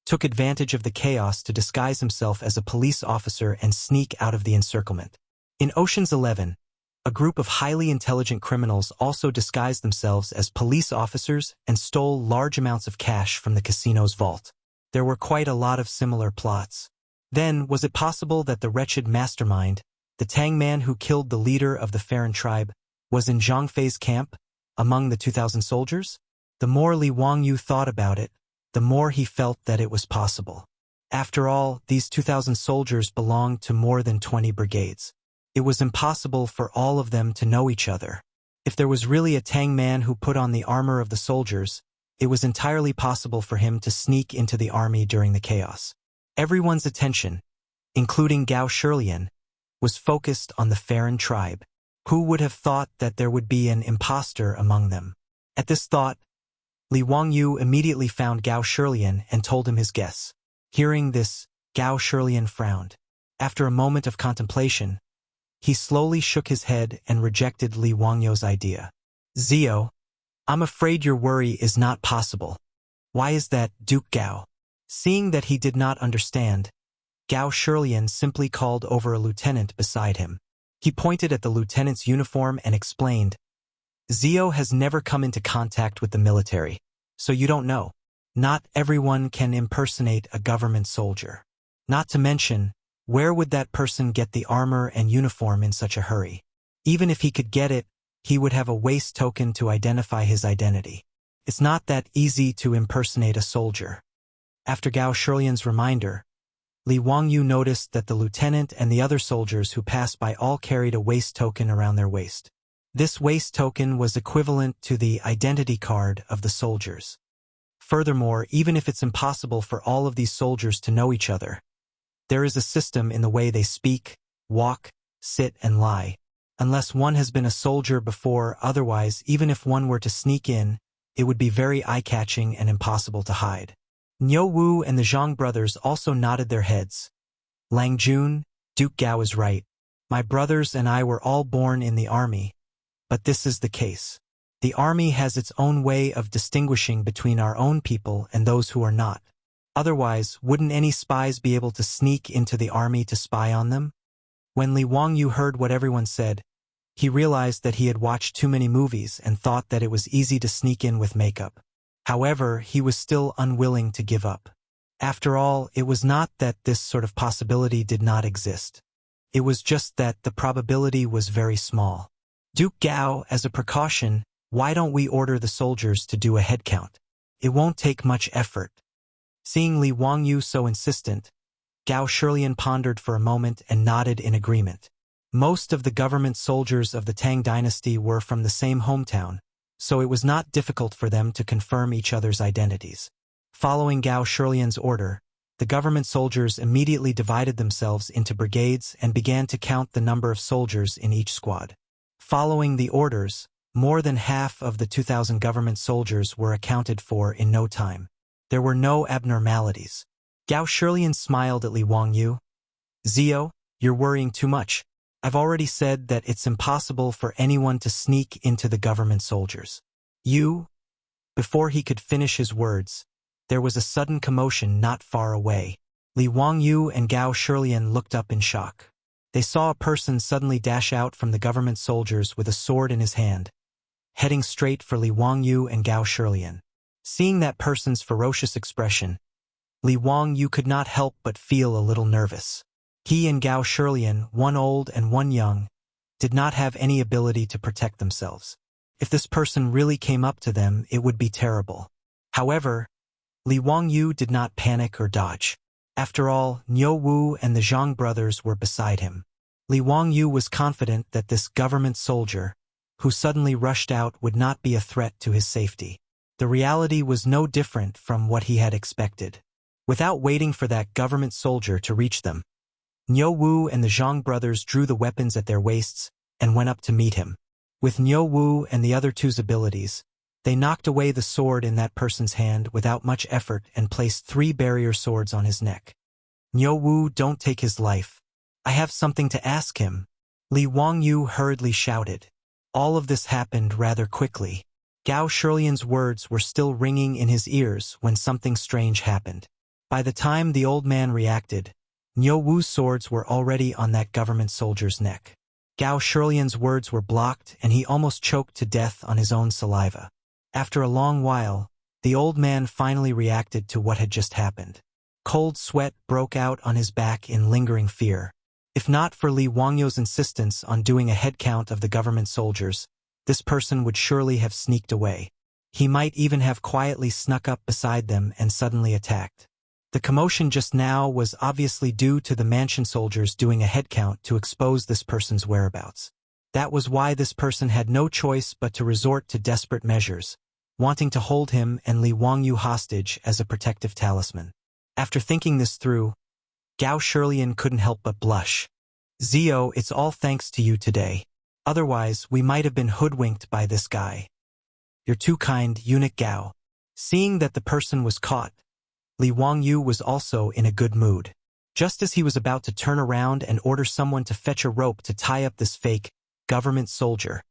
took advantage of the chaos to disguise himself as a police officer and sneak out of the encirclement. In Ocean's 11, a group of highly intelligent criminals also disguised themselves as police officers and stole large amounts of cash from the casino's vault. There were quite a lot of similar plots. Then, was it possible that the wretched mastermind, the Tang man who killed the leader of the Farron tribe, was in Zhang Fei's camp, among the 2,000 soldiers? The more Li Wangyu thought about it, the more he felt that it was possible. After all, these 2,000 soldiers belonged to more than 20 brigades. It was impossible for all of them to know each other. If there was really a Tang man who put on the armor of the soldiers, it was entirely possible for him to sneak into the army during the chaos. Everyone's attention, including Gao Shilian, was focused on the Farron tribe. Who would have thought that there would be an imposter among them? At this thought, Li Wangyu immediately found Gao Shilian and told him his guess. Hearing this, Gao Shilian frowned. After a moment of contemplation, he slowly shook his head and rejected Li Wangyu's idea. Zio, I'm afraid your worry is not possible. Why is that, Duke Gao? Seeing that he did not understand, Gao Shilian simply called over a lieutenant beside him. He pointed at the lieutenant's uniform and explained, Zio has never come into contact with the military, so you don't know. Not everyone can impersonate a government soldier. Not to mention, where would that person get the armor and uniform in such a hurry? Even if he could get it, he would have a waist token to identify his identity. It's not that easy to impersonate a soldier. After Gao Shilian's reminder, Li Wangyu noticed that the lieutenant and the other soldiers who passed by all carried a waist token around their waist. This waist token was equivalent to the identity card of the soldiers. Furthermore, even if it's impossible for all of these soldiers to know each other, there is a system in the way they speak, walk, sit, and lie. Unless one has been a soldier before, otherwise, even if one were to sneak in, it would be very eye-catching and impossible to hide. Niu Wu and the Zhang brothers also nodded their heads. Lang Jun, Duke Gao is right. My brothers and I were all born in the army, but this is the case. The army has its own way of distinguishing between our own people and those who are not. Otherwise, wouldn't any spies be able to sneak into the army to spy on them? When Li Wangyu heard what everyone said, he realized that he had watched too many movies and thought that it was easy to sneak in with makeup. However, he was still unwilling to give up. After all, it was not that this sort of possibility did not exist. It was just that the probability was very small. Duke Gao, as a precaution, why don't we order the soldiers to do a head count? It won't take much effort. Seeing Li Wangyu so insistent, Gao Shilian pondered for a moment and nodded in agreement. Most of the government soldiers of the Tang dynasty were from the same hometown, so it was not difficult for them to confirm each other's identities. Following Gao Shilian's order, the government soldiers immediately divided themselves into brigades and began to count the number of soldiers in each squad. Following the orders, more than half of the 2,000 government soldiers were accounted for in no time. There were no abnormalities. Gao Shilian smiled at Li Wangyu. Zio, you're worrying too much. I've already said that it's impossible for anyone to sneak into the government soldiers. Before he could finish his words, there was a sudden commotion not far away. Li Wangyu and Gao Shilian looked up in shock. They saw a person suddenly dash out from the government soldiers with a sword in his hand, heading straight for Li Wangyu and Gao Shilian. Seeing that person's ferocious expression, Li Wangyu could not help but feel a little nervous. He and Gao Shilian, one old and one young, did not have any ability to protect themselves. If this person really came up to them, it would be terrible. However, Li Wangyu did not panic or dodge. After all, Niu Wu and the Zhang brothers were beside him. Li Wangyu was confident that this government soldier, who suddenly rushed out, would not be a threat to his safety. The reality was no different from what he had expected. Without waiting for that government soldier to reach them, Niu Wu and the Zhang brothers drew the weapons at their waists and went up to meet him. With Niu Wu and the other two's abilities, they knocked away the sword in that person's hand without much effort and placed 3 barrier swords on his neck. Niu Wu, don't take his life. I have something to ask him. Li Wangyu hurriedly shouted. All of this happened rather quickly. Gao Shilian's words were still ringing in his ears when something strange happened. By the time the old man reacted, Niu Wu's swords were already on that government soldier's neck. Gao Shilian's words were blocked and he almost choked to death on his own saliva. After a long while, the old man finally reacted to what had just happened. Cold sweat broke out on his back in lingering fear. If not for Li Wangyu's insistence on doing a head count of the government soldiers, this person would surely have sneaked away. He might even have quietly snuck up beside them and suddenly attacked. The commotion just now was obviously due to the mansion soldiers doing a head count to expose this person's whereabouts. That was why this person had no choice but to resort to desperate measures, wanting to hold him and Li Wangyu hostage as a protective talisman. After thinking this through, Gao Shilian couldn't help but blush. Zio, it's all thanks to you today. Otherwise, we might have been hoodwinked by this guy. You're too kind, eunuch Gao. Seeing that the person was caught, Li Wangyu was also in a good mood. Just as he was about to turn around and order someone to fetch a rope to tie up this fake government soldier,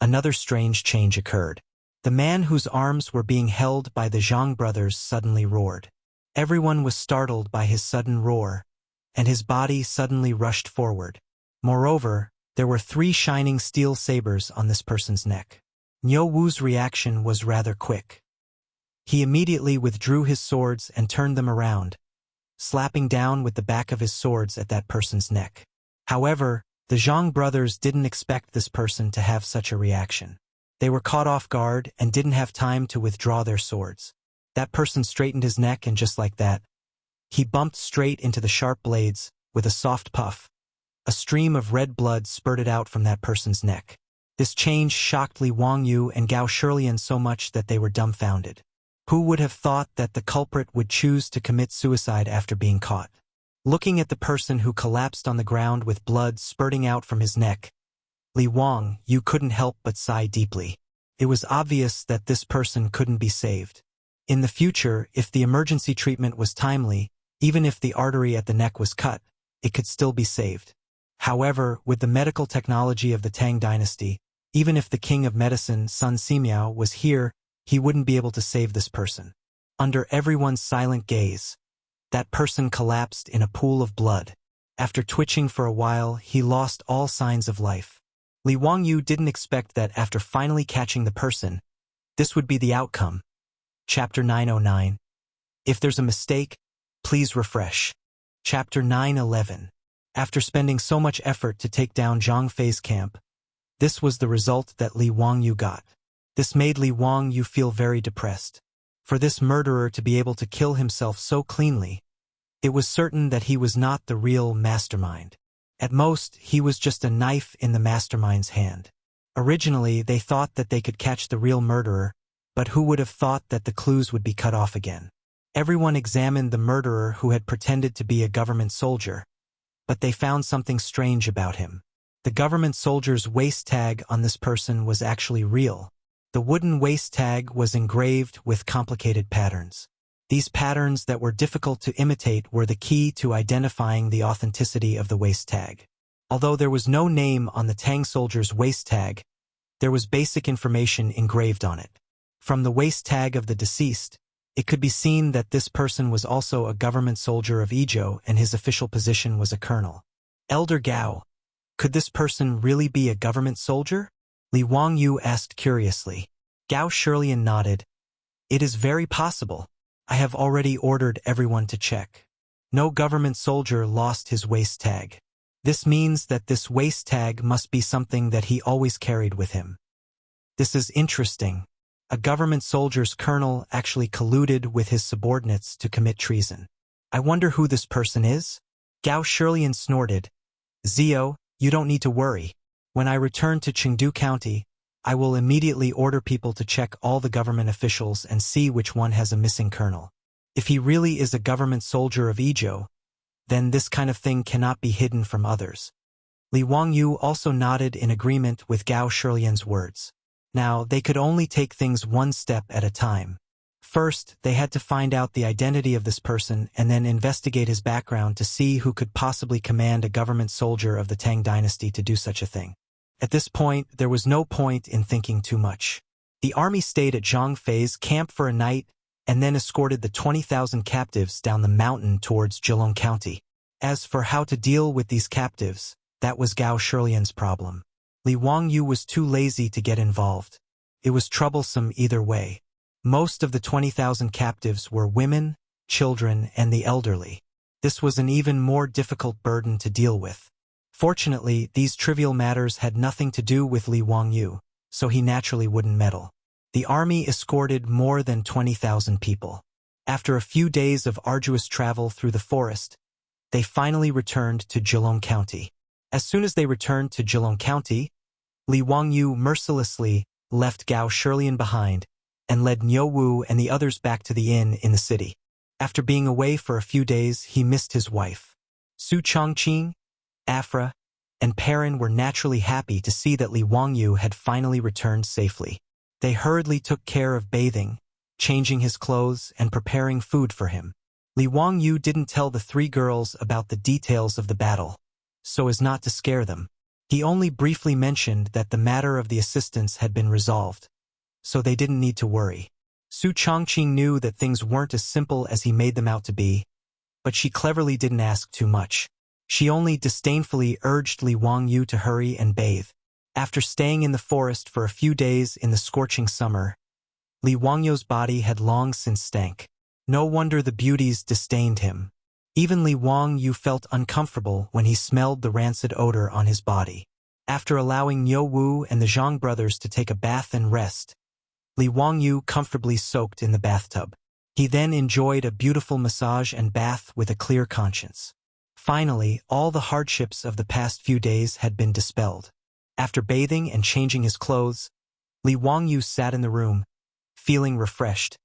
another strange change occurred. The man whose arms were being held by the Zhang brothers suddenly roared. Everyone was startled by his sudden roar, and his body suddenly rushed forward. Moreover, there were 3 shining steel sabers on this person's neck. Niu Wu's reaction was rather quick. He immediately withdrew his swords and turned them around, slapping down with the back of his swords at that person's neck. However, the Zhang brothers didn't expect this person to have such a reaction. They were caught off guard and didn't have time to withdraw their swords. That person straightened his neck and just like that, he bumped straight into the sharp blades with a soft puff. A stream of red blood spurted out from that person's neck. This change shocked Li Wangyu and Gao Shilian so much that they were dumbfounded. Who would have thought that the culprit would choose to commit suicide after being caught? Looking at the person who collapsed on the ground with blood spurting out from his neck, Li Wangyu couldn't help but sigh deeply. It was obvious that this person couldn't be saved. In the future, if the emergency treatment was timely, even if the artery at the neck was cut, it could still be saved. However, with the medical technology of the Tang dynasty, even if the king of medicine, Sun Simiao, was here, he wouldn't be able to save this person. Under everyone's silent gaze, that person collapsed in a pool of blood. After twitching for a while, he lost all signs of life. Li Wangyu didn't expect that after finally catching the person, this would be the outcome. Chapter 909. If there's a mistake, please refresh. Chapter 911. After spending so much effort to take down Zhang Fei's camp, this was the result that Li Wangyu got. This made Li Wangyu feel very depressed. For this murderer to be able to kill himself so cleanly, it was certain that he was not the real mastermind. At most, he was just a knife in the mastermind's hand. Originally, they thought that they could catch the real murderer, but who would have thought that the clues would be cut off again? Everyone examined the murderer who had pretended to be a government soldier, but they found something strange about him. The government soldier's waist tag on this person was actually real. The wooden waist tag was engraved with complicated patterns. These patterns that were difficult to imitate were the key to identifying the authenticity of the waist tag. Although there was no name on the Tang soldier's waist tag, there was basic information engraved on it. From the waist tag of the deceased, it could be seen that this person was also a government soldier of Izhou and his official position was a colonel. Elder Gao, could this person really be a government soldier? Li Wangyu asked curiously. Gao Shirlian nodded. It is very possible. I have already ordered everyone to check. No government soldier lost his waist tag. This means that this waist tag must be something that he always carried with him. This is interesting. A government soldier's colonel actually colluded with his subordinates to commit treason. I wonder who this person is? Gao Shirlian snorted. Zio, you don't need to worry. When I return to Chengdu County, I will immediately order people to check all the government officials and see which one has a missing colonel. If he really is a government soldier of Izhou, then this kind of thing cannot be hidden from others. Li Wangyu also nodded in agreement with Gao Shirlian's words. Now, they could only take things one step at a time. First, they had to find out the identity of this person and then investigate his background to see who could possibly command a government soldier of the Tang dynasty to do such a thing. At this point, there was no point in thinking too much. The army stayed at Zhang Fei's camp for a night and then escorted the 20,000 captives down the mountain towards Zhejiang County. As for how to deal with these captives, that was Gao Shirlian's problem. Li Wangyu was too lazy to get involved. It was troublesome either way. Most of the 20,000 captives were women, children, and the elderly. This was an even more difficult burden to deal with. Fortunately, these trivial matters had nothing to do with Li Wangyu, so he naturally wouldn't meddle. The army escorted more than 20,000 people. After a few days of arduous travel through the forest, they finally returned to Zhejiang County. As soon as they returned to Zhejiang County, Li Wangyu mercilessly left Gao Shirlian behind and led Niu Wu and the others back to the inn in the city. After being away for a few days, he missed his wife. Su Chongqing, Afra, and Perrin were naturally happy to see that Li Wangyu had finally returned safely. They hurriedly took care of bathing, changing his clothes, and preparing food for him. Li Wangyu didn't tell the three girls about the details of the battle, so as not to scare them. He only briefly mentioned that the matter of the assistants had been resolved, so they didn't need to worry. Su Chongqing knew that things weren't as simple as he made them out to be, but she cleverly didn't ask too much. She only disdainfully urged Li Wangyu to hurry and bathe. After staying in the forest for a few days in the scorching summer, Li Wangyu's body had long since stank. No wonder the beauties disdained him. Even Li Wangyu felt uncomfortable when he smelled the rancid odor on his body. After allowing Niu Wu and the Zhang brothers to take a bath and rest, Li Wangyu comfortably soaked in the bathtub. He then enjoyed a beautiful massage and bath with a clear conscience. Finally, all the hardships of the past few days had been dispelled. After bathing and changing his clothes, Li Wangyu sat in the room, feeling refreshed,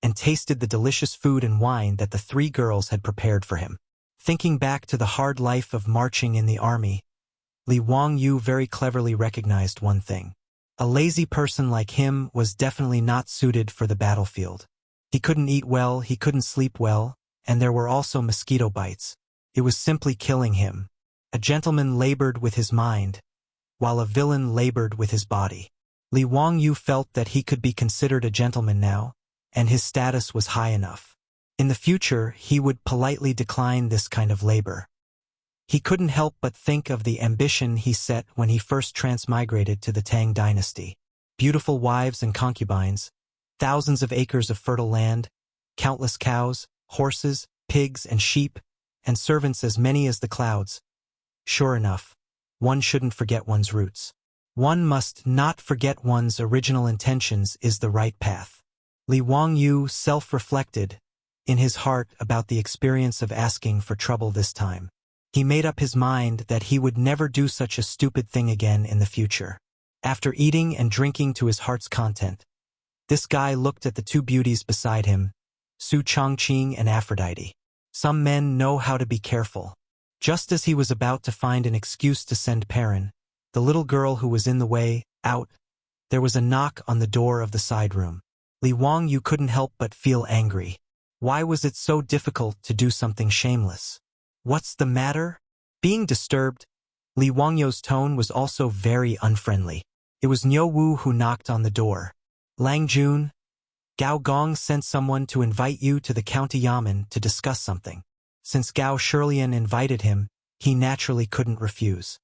and tasted the delicious food and wine that the three girls had prepared for him. Thinking back to the hard life of marching in the army, Li Wangyu very cleverly recognized one thing. A lazy person like him was definitely not suited for the battlefield. He couldn't eat well, he couldn't sleep well, and there were also mosquito bites. It was simply killing him. A gentleman labored with his mind, while a villain labored with his body. Li Wangyu felt that he could be considered a gentleman now, and his status was high enough. In the future, he would politely decline this kind of labor. He couldn't help but think of the ambition he set when he first transmigrated to the Tang dynasty. Beautiful wives and concubines, thousands of acres of fertile land, countless cows, horses, pigs, and sheep, and servants as many as the clouds. Sure enough, one shouldn't forget one's roots. One must not forget one's original intentions is the right path. Li Wangyu self-reflected in his heart about the experience of asking for trouble this time. He made up his mind that he would never do such a stupid thing again in the future. After eating and drinking to his heart's content, this guy looked at the two beauties beside him, Su Chongqing and Aphrodite. Some men know how to be careful. Just as he was about to find an excuse to send Perrin, the little girl who was in the way, out. There was a knock on the door of the side room. Li Wangyu couldn't help but feel angry. Why was it so difficult to do something shameless? What's the matter? Being disturbed, Li Wangyu's tone was also very unfriendly. It was Niu Wu who knocked on the door. Lang Jun, Gao Gong sent someone to invite you to the county yamen to discuss something. Since Gao Shilian invited him, he naturally couldn't refuse.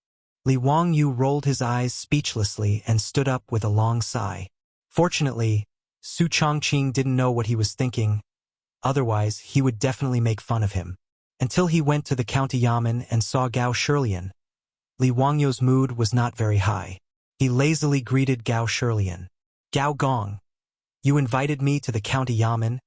Li Wangyu rolled his eyes speechlessly and stood up with a long sigh. Fortunately, Su Chongqing didn't know what he was thinking. Otherwise, he would definitely make fun of him. Until he went to the county yamen and saw Gao Shilian, Li Wangyu's mood was not very high. He lazily greeted Gao Shilian. Gao Gong, you invited me to the county yamen.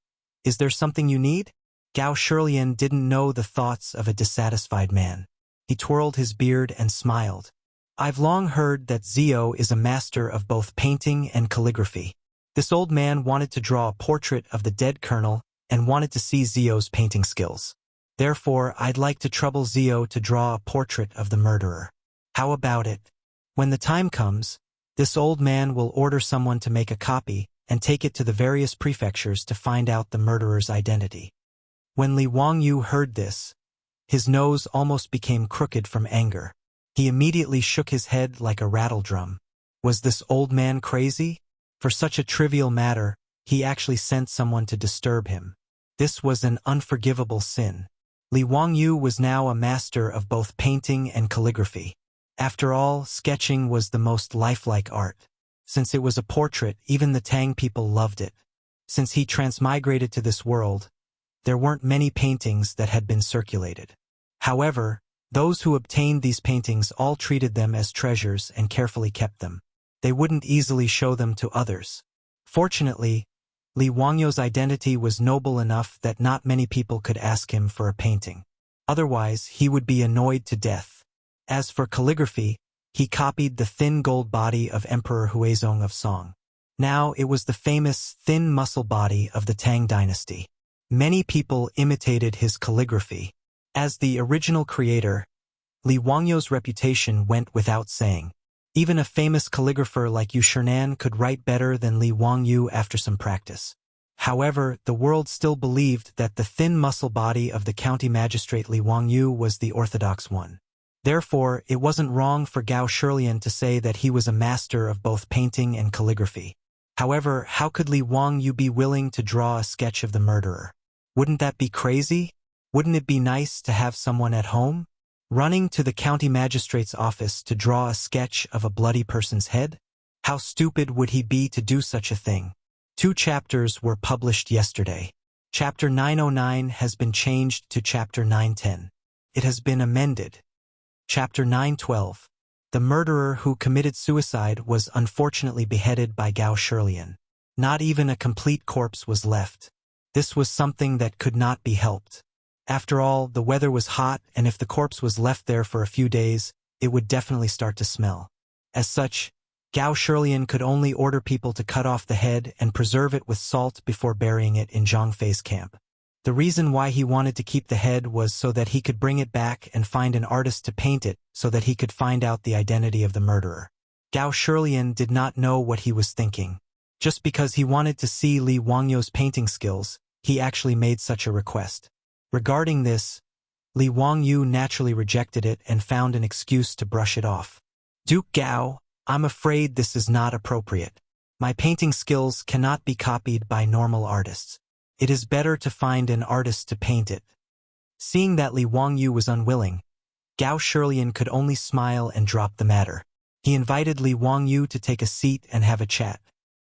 Is there something you need? Gao Shilian didn't know the thoughts of a dissatisfied man. He twirled his beard and smiled. I've long heard that Zio is a master of both painting and calligraphy. This old man wanted to draw a portrait of the dead colonel and wanted to see Zio's painting skills. Therefore, I'd like to trouble Zio to draw a portrait of the murderer. How about it? When the time comes, this old man will order someone to make a copy and take it to the various prefectures to find out the murderer's identity. When Li Wangyu heard this, his nose almost became crooked from anger. He immediately shook his head like a rattledrum. Was this old man crazy? For such a trivial matter, he actually sent someone to disturb him. This was an unforgivable sin. Li Wangyu was now a master of both painting and calligraphy. After all, sketching was the most lifelike art. Since it was a portrait, even the Tang people loved it. Since he transmigrated to this world, there weren't many paintings that had been circulated. However, those who obtained these paintings all treated them as treasures and carefully kept them. They wouldn't easily show them to others. Fortunately, Li Wangyu's identity was noble enough that not many people could ask him for a painting. Otherwise, he would be annoyed to death. As for calligraphy, he copied the thin gold body of Emperor Huizong of Song. Now it was the famous thin muscle body of the Tang dynasty. Many people imitated his calligraphy. As the original creator, Li Wangyu's reputation went without saying. Even a famous calligrapher like Yu Shernan could write better than Li Wangyu after some practice. However, the world still believed that the thin muscle body of the county magistrate Li Wangyu was the orthodox one. Therefore, it wasn't wrong for Gao Shilian to say that he was a master of both painting and calligraphy. However, how could Li Wangyu be willing to draw a sketch of the murderer? Wouldn't that be crazy? Wouldn't it be nice to have someone at home? Running to the county magistrate's office to draw a sketch of a bloody person's head? How stupid would he be to do such a thing? 2 chapters were published yesterday. Chapter 909 has been changed to Chapter 910. It has been amended. Chapter 912. The murderer who committed suicide was unfortunately beheaded by Gao Shilian. Not even a complete corpse was left. This was something that could not be helped. After all, the weather was hot, and if the corpse was left there for a few days, it would definitely start to smell. As such, Gao Shilian could only order people to cut off the head and preserve it with salt before burying it in Zhang Fei's camp. The reason why he wanted to keep the head was so that he could bring it back and find an artist to paint it so that he could find out the identity of the murderer. Gao Shilian did not know what he was thinking. Just because he wanted to see Li Wangyu's painting skills, he actually made such a request. Regarding this, Li Wangyu naturally rejected it and found an excuse to brush it off. Duke Gao, I'm afraid this is not appropriate. My painting skills cannot be copied by normal artists. It is better to find an artist to paint it. Seeing that Li Wangyu was unwilling, Gao Shilian could only smile and drop the matter. He invited Li Wangyu to take a seat and have a chat.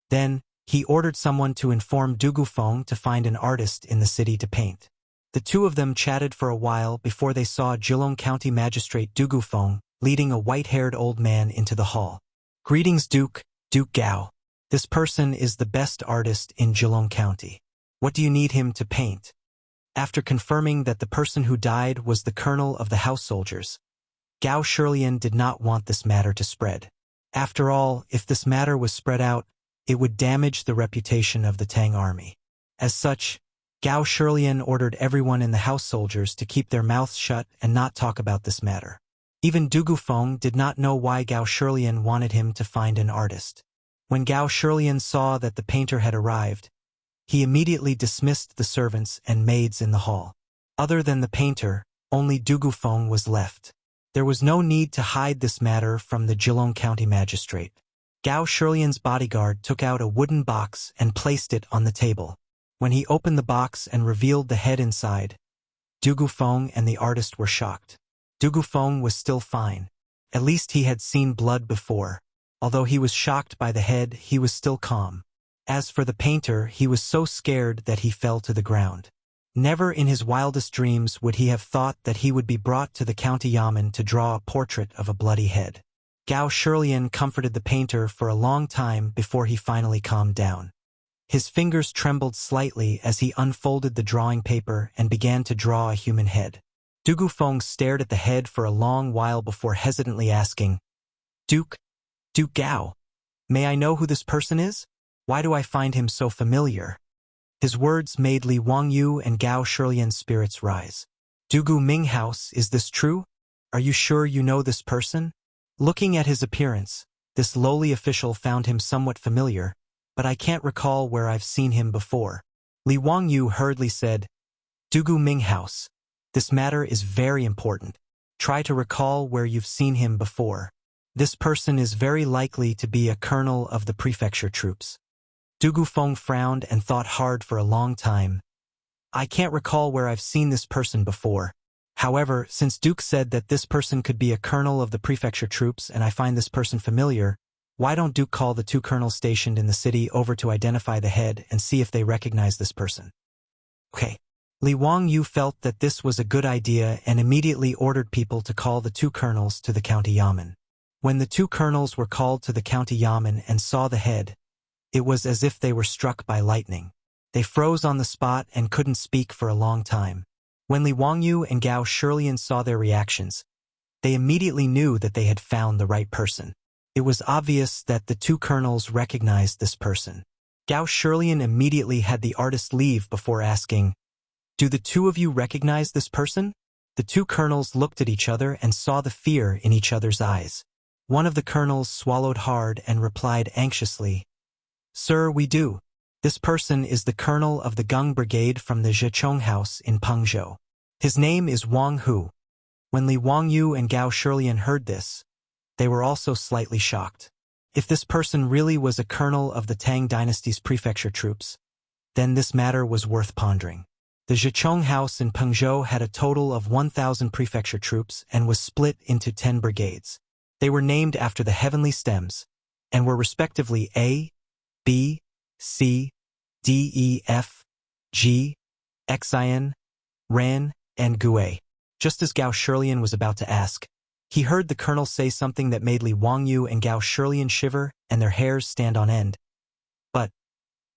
Then, he ordered someone to inform Du Gufeng to find an artist in the city to paint. The two of them chatted for a while before they saw Jilong County Magistrate Du Gufeng leading a white-haired old man into the hall. Greetings, Duke Gao. This person is the best artist in Jilong County. What do you need him to paint? After confirming that the person who died was the colonel of the house soldiers, Gao Shilian did not want this matter to spread. After all, if this matter was spread out, it would damage the reputation of the Tang army. As such, Gao Shilian ordered everyone in the house soldiers to keep their mouths shut and not talk about this matter. Even Du Gufeng did not know why Gao Shilian wanted him to find an artist. When Gao Shilian saw that the painter had arrived, he immediately dismissed the servants and maids in the hall. Other than the painter, only Du Gufeng was left. There was no need to hide this matter from the Jilong County magistrate. Gao Shilian's bodyguard took out a wooden box and placed it on the table. When he opened the box and revealed the head inside, Du Gufeng and the artist were shocked. Du Gufeng was still fine. At least he had seen blood before. Although he was shocked by the head, he was still calm. As for the painter, he was so scared that he fell to the ground. Never in his wildest dreams would he have thought that he would be brought to the county yamen to draw a portrait of a bloody head. Gao Shilian comforted the painter for a long time before he finally calmed down. His fingers trembled slightly as he unfolded the drawing paper and began to draw a human head. Du Gufeng stared at the head for a long while before hesitantly asking, Duke Gao, may I know who this person is? Why do I find him so familiar? His words made Li Wangyu and Gao Shilian's spirits rise. Dugu Minghouse, is this true? Are you sure you know this person? Looking at his appearance, this lowly official found him somewhat familiar, but I can't recall where I've seen him before. Li Wangyu hurriedly said, Dugu Minghouse, this matter is very important. Try to recall where you've seen him before. This person is very likely to be a colonel of the prefecture troops. Du Gufeng frowned and thought hard for a long time. I can't recall where I've seen this person before. However, since Duke said that this person could be a colonel of the prefecture troops and I find this person familiar, why don't Duke call the 2 colonels stationed in the city over to identify the head and see if they recognize this person? Okay. Li Wangyu felt that this was a good idea and immediately ordered people to call the 2 colonels to the county yamen. When the 2 colonels were called to the county yamen and saw the head, it was as if they were struck by lightning. They froze on the spot and couldn't speak for a long time. When Li Wangyu and Gao Shilian saw their reactions, they immediately knew that they had found the right person. It was obvious that the 2 colonels recognized this person. Gao Shilian immediately had the artist leave before asking, Do the 2 of you recognize this person? The 2 colonels looked at each other and saw the fear in each other's eyes. One of the colonels swallowed hard and replied anxiously, Sir, we do. This person is the colonel of the Gung Brigade from the Zhichong House in Pengzhou. His name is Wang Hu. When Li Wangyu and Gao Shilian heard this, they were also slightly shocked. If this person really was a colonel of the Tang dynasty's prefecture troops, then this matter was worth pondering. The Zhichong House in Pengzhou had a total of 1,000 prefecture troops and was split into 10 brigades. They were named after the heavenly stems, and were respectively A, B, C, D, E, F, G, Xian, Ran, and Gue. Just as Gao Shilian was about to ask, he heard the colonel say something that made Li Wangyu and Gao Shilian shiver and their hairs stand on end.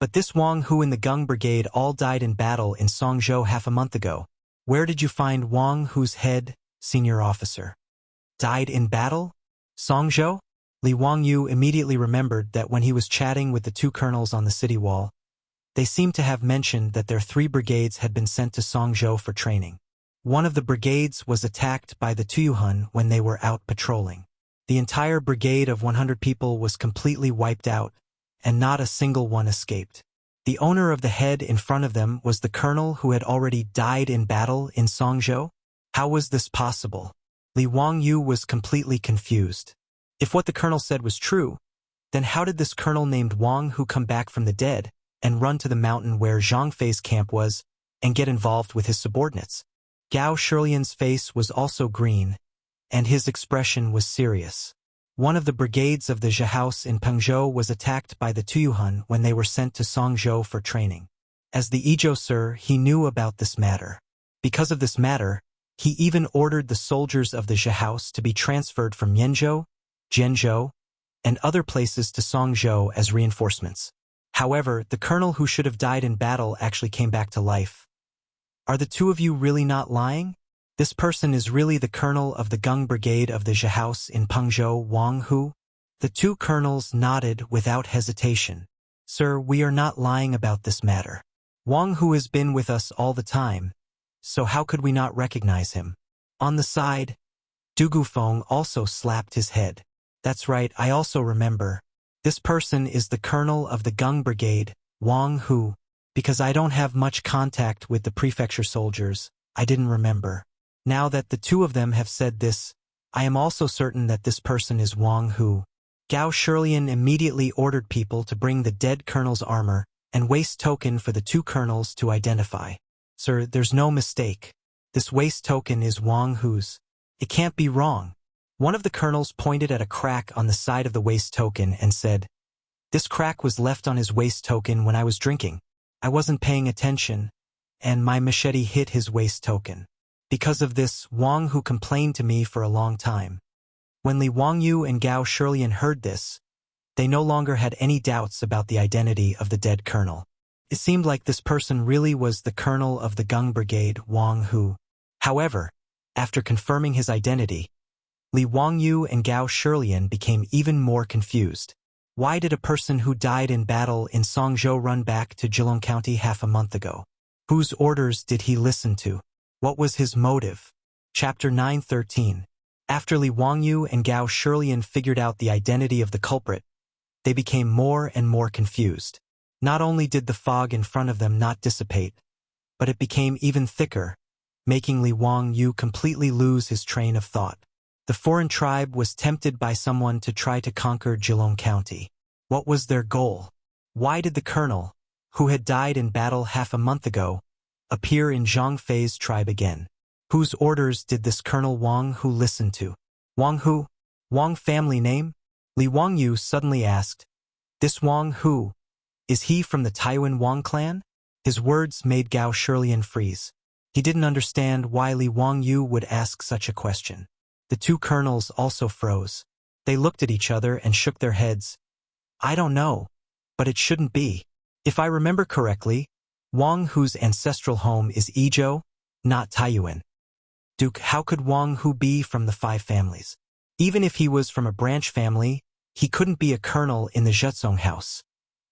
But this Wang Hu and the Gung Brigade all died in battle in Songzhou half a month ago. Where did you find Wang Hu's head, senior officer? Died in battle? Songzhou? Li Wangyu immediately remembered that when he was chatting with the 2 colonels on the city wall, they seemed to have mentioned that their 3 brigades had been sent to Songzhou for training. One of the brigades was attacked by the Tuyuhun when they were out patrolling. The entire brigade of 100 people was completely wiped out, and not a single one escaped. The owner of the head in front of them was the colonel who had already died in battle in Songzhou? How was this possible? Li Wangyu was completely confused. If what the colonel said was true, then how did this colonel named Wang Hu come back from the dead and run to the mountain where Zhang Fei's camp was and get involved with his subordinates? Gao Shilian's face was also green, and his expression was serious. One of the brigades of the Zhe House in Pengzhou was attacked by the Tuyuhun when they were sent to Songzhou for training. As the Izhou Sir, he knew about this matter. Because of this matter, he even ordered the soldiers of the Zhe House to be transferred from Yanzhou, Zhenzhou, and other places to Songzhou as reinforcements. However, the colonel who should have died in battle actually came back to life. Are the 2 of you really not lying? This person is really the colonel of the Gung Brigade of the Zhe House in Pengzhou, Wang Hu? The 2 colonels nodded without hesitation. Sir, we are not lying about this matter. Wang Hu has been with us all the time, so how could we not recognize him? On the side, Du Gufeng also slapped his head. That's right, I also remember. This person is the colonel of the Gung Brigade, Wang Hu. Because I don't have much contact with the prefecture soldiers, I didn't remember. Now that the two of them have said this, I am also certain that this person is Wang Hu. Gao Shilian immediately ordered people to bring the dead colonel's armor and waist token for the two colonels to identify. Sir, there's no mistake. This waist token is Wang Hu's. It can't be wrong. One of the colonels pointed at a crack on the side of the waist token and said, "This crack was left on his waist token when I was drinking. I wasn't paying attention, and my machete hit his waist token. Because of this, Wang Hu complained to me for a long time." When Li Wangyu and Gao Shilian heard this, they no longer had any doubts about the identity of the dead colonel. It seemed like this person really was the colonel of the Gung Brigade, Wang Hu. However, after confirming his identity, Li Wangyu and Gao Shilian became even more confused. Why did a person who died in battle in Songzhou run back to Jilong County half a month ago? Whose orders did he listen to? What was his motive? Chapter 9:13. After Li Wangyu and Gao Shilian figured out the identity of the culprit, they became more and more confused. Not only did the fog in front of them not dissipate, but it became even thicker, making Li Wangyu completely lose his train of thought. The foreign tribe was tempted by someone to try to conquer Jilong County. What was their goal? Why did the colonel, who had died in battle half a month ago, appear in Zhang Fei's tribe again? Whose orders did this Colonel Wang Hu listen to? Wang Hu? Wang family name? Li Wangyu suddenly asked. This Wang Hu, is he from the Taiwan Wang clan? His words made Gao Shilian freeze. He didn't understand why Li Wangyu would ask such a question. The two colonels also froze. They looked at each other and shook their heads. I don't know, but it shouldn't be. If I remember correctly, Wang Hu's ancestral home is Izhou, not Taiyuan. Duke, how could Wang Hu be from the five families? Even if he was from a branch family, he couldn't be a colonel in the Zhezong house.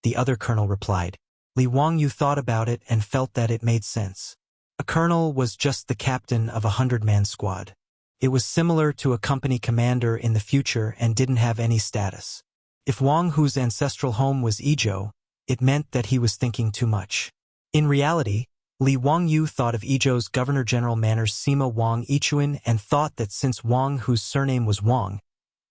The other colonel replied. Li Wangyu thought about it and felt that it made sense. A colonel was just the captain of a 100-man squad. It was similar to a company commander in the future and didn't have any status. If Wang Hu's ancestral home was Izhou, it meant that he was thinking too much. In reality, Li Wangyu thought of Izhou's Governor-General Manners Sima Wang Ichuan and thought that since Wang Hu's surname was Wang,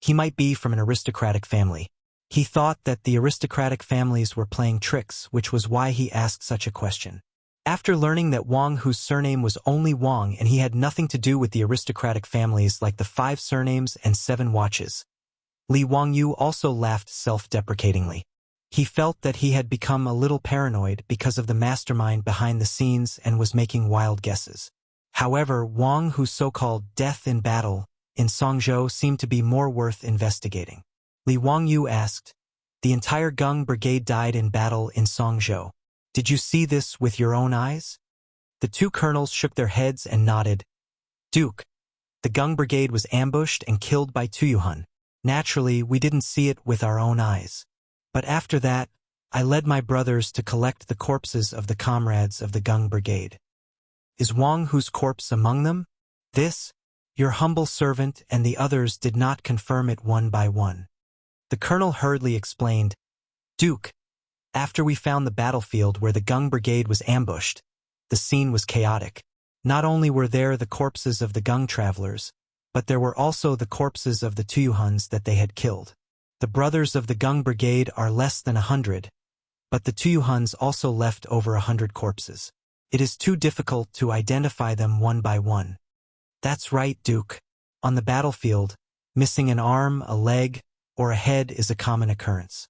he might be from an aristocratic family. He thought that the aristocratic families were playing tricks, which was why he asked such a question. After learning that Wang Hu's surname was only Wang and he had nothing to do with the aristocratic families like the 5 surnames and 7 watches, Li Wangyu also laughed self-deprecatingly. He felt that he had become a little paranoid because of the mastermind behind the scenes and was making wild guesses. However, Wang Hu's so-called death in battle in Songzhou seemed to be more worth investigating. Li Wangyu asked, "The entire Gung Brigade died in battle in Songzhou. Did you see this with your own eyes?" The two colonels shook their heads and nodded. Duke, the Gung Brigade was ambushed and killed by Tuyuhun. Naturally, we didn't see it with our own eyes. But after that, I led my brothers to collect the corpses of the comrades of the Gung Brigade. Is Wang Hu's corpse among them? This, your humble servant and the others did not confirm it one by one. The colonel hurriedly explained, Duke, after we found the battlefield where the Gung Brigade was ambushed, the scene was chaotic. Not only were there the corpses of the Gung travelers, but there were also the corpses of the Tuyuhuns that they had killed. The brothers of the Gung Brigade are less than 100, but the Tuyuhuns also left over 100 corpses. It is too difficult to identify them one by one. That's right, Duke. On the battlefield, missing an arm, a leg, or a head is a common occurrence.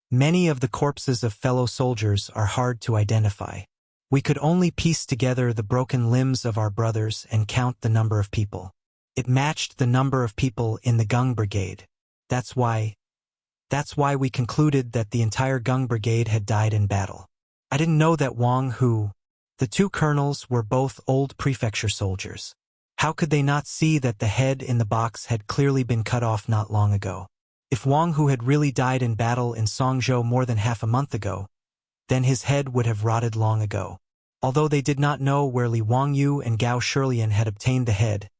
Many of the corpses of fellow soldiers are hard to identify. We could only piece together the broken limbs of our brothers and count the number of people. It matched the number of people in the Gung Brigade. That's why we concluded that the entire Gung Brigade had died in battle. I didn't know that Wang Hu, the two colonels, were both old prefecture soldiers. How could they not see that the head in the box had clearly been cut off not long ago? If Wang Hu had really died in battle in Songzhou more than half a month ago, then his head would have rotted long ago. Although they did not know where Li Wangyu and Gao Shilian had obtained the head,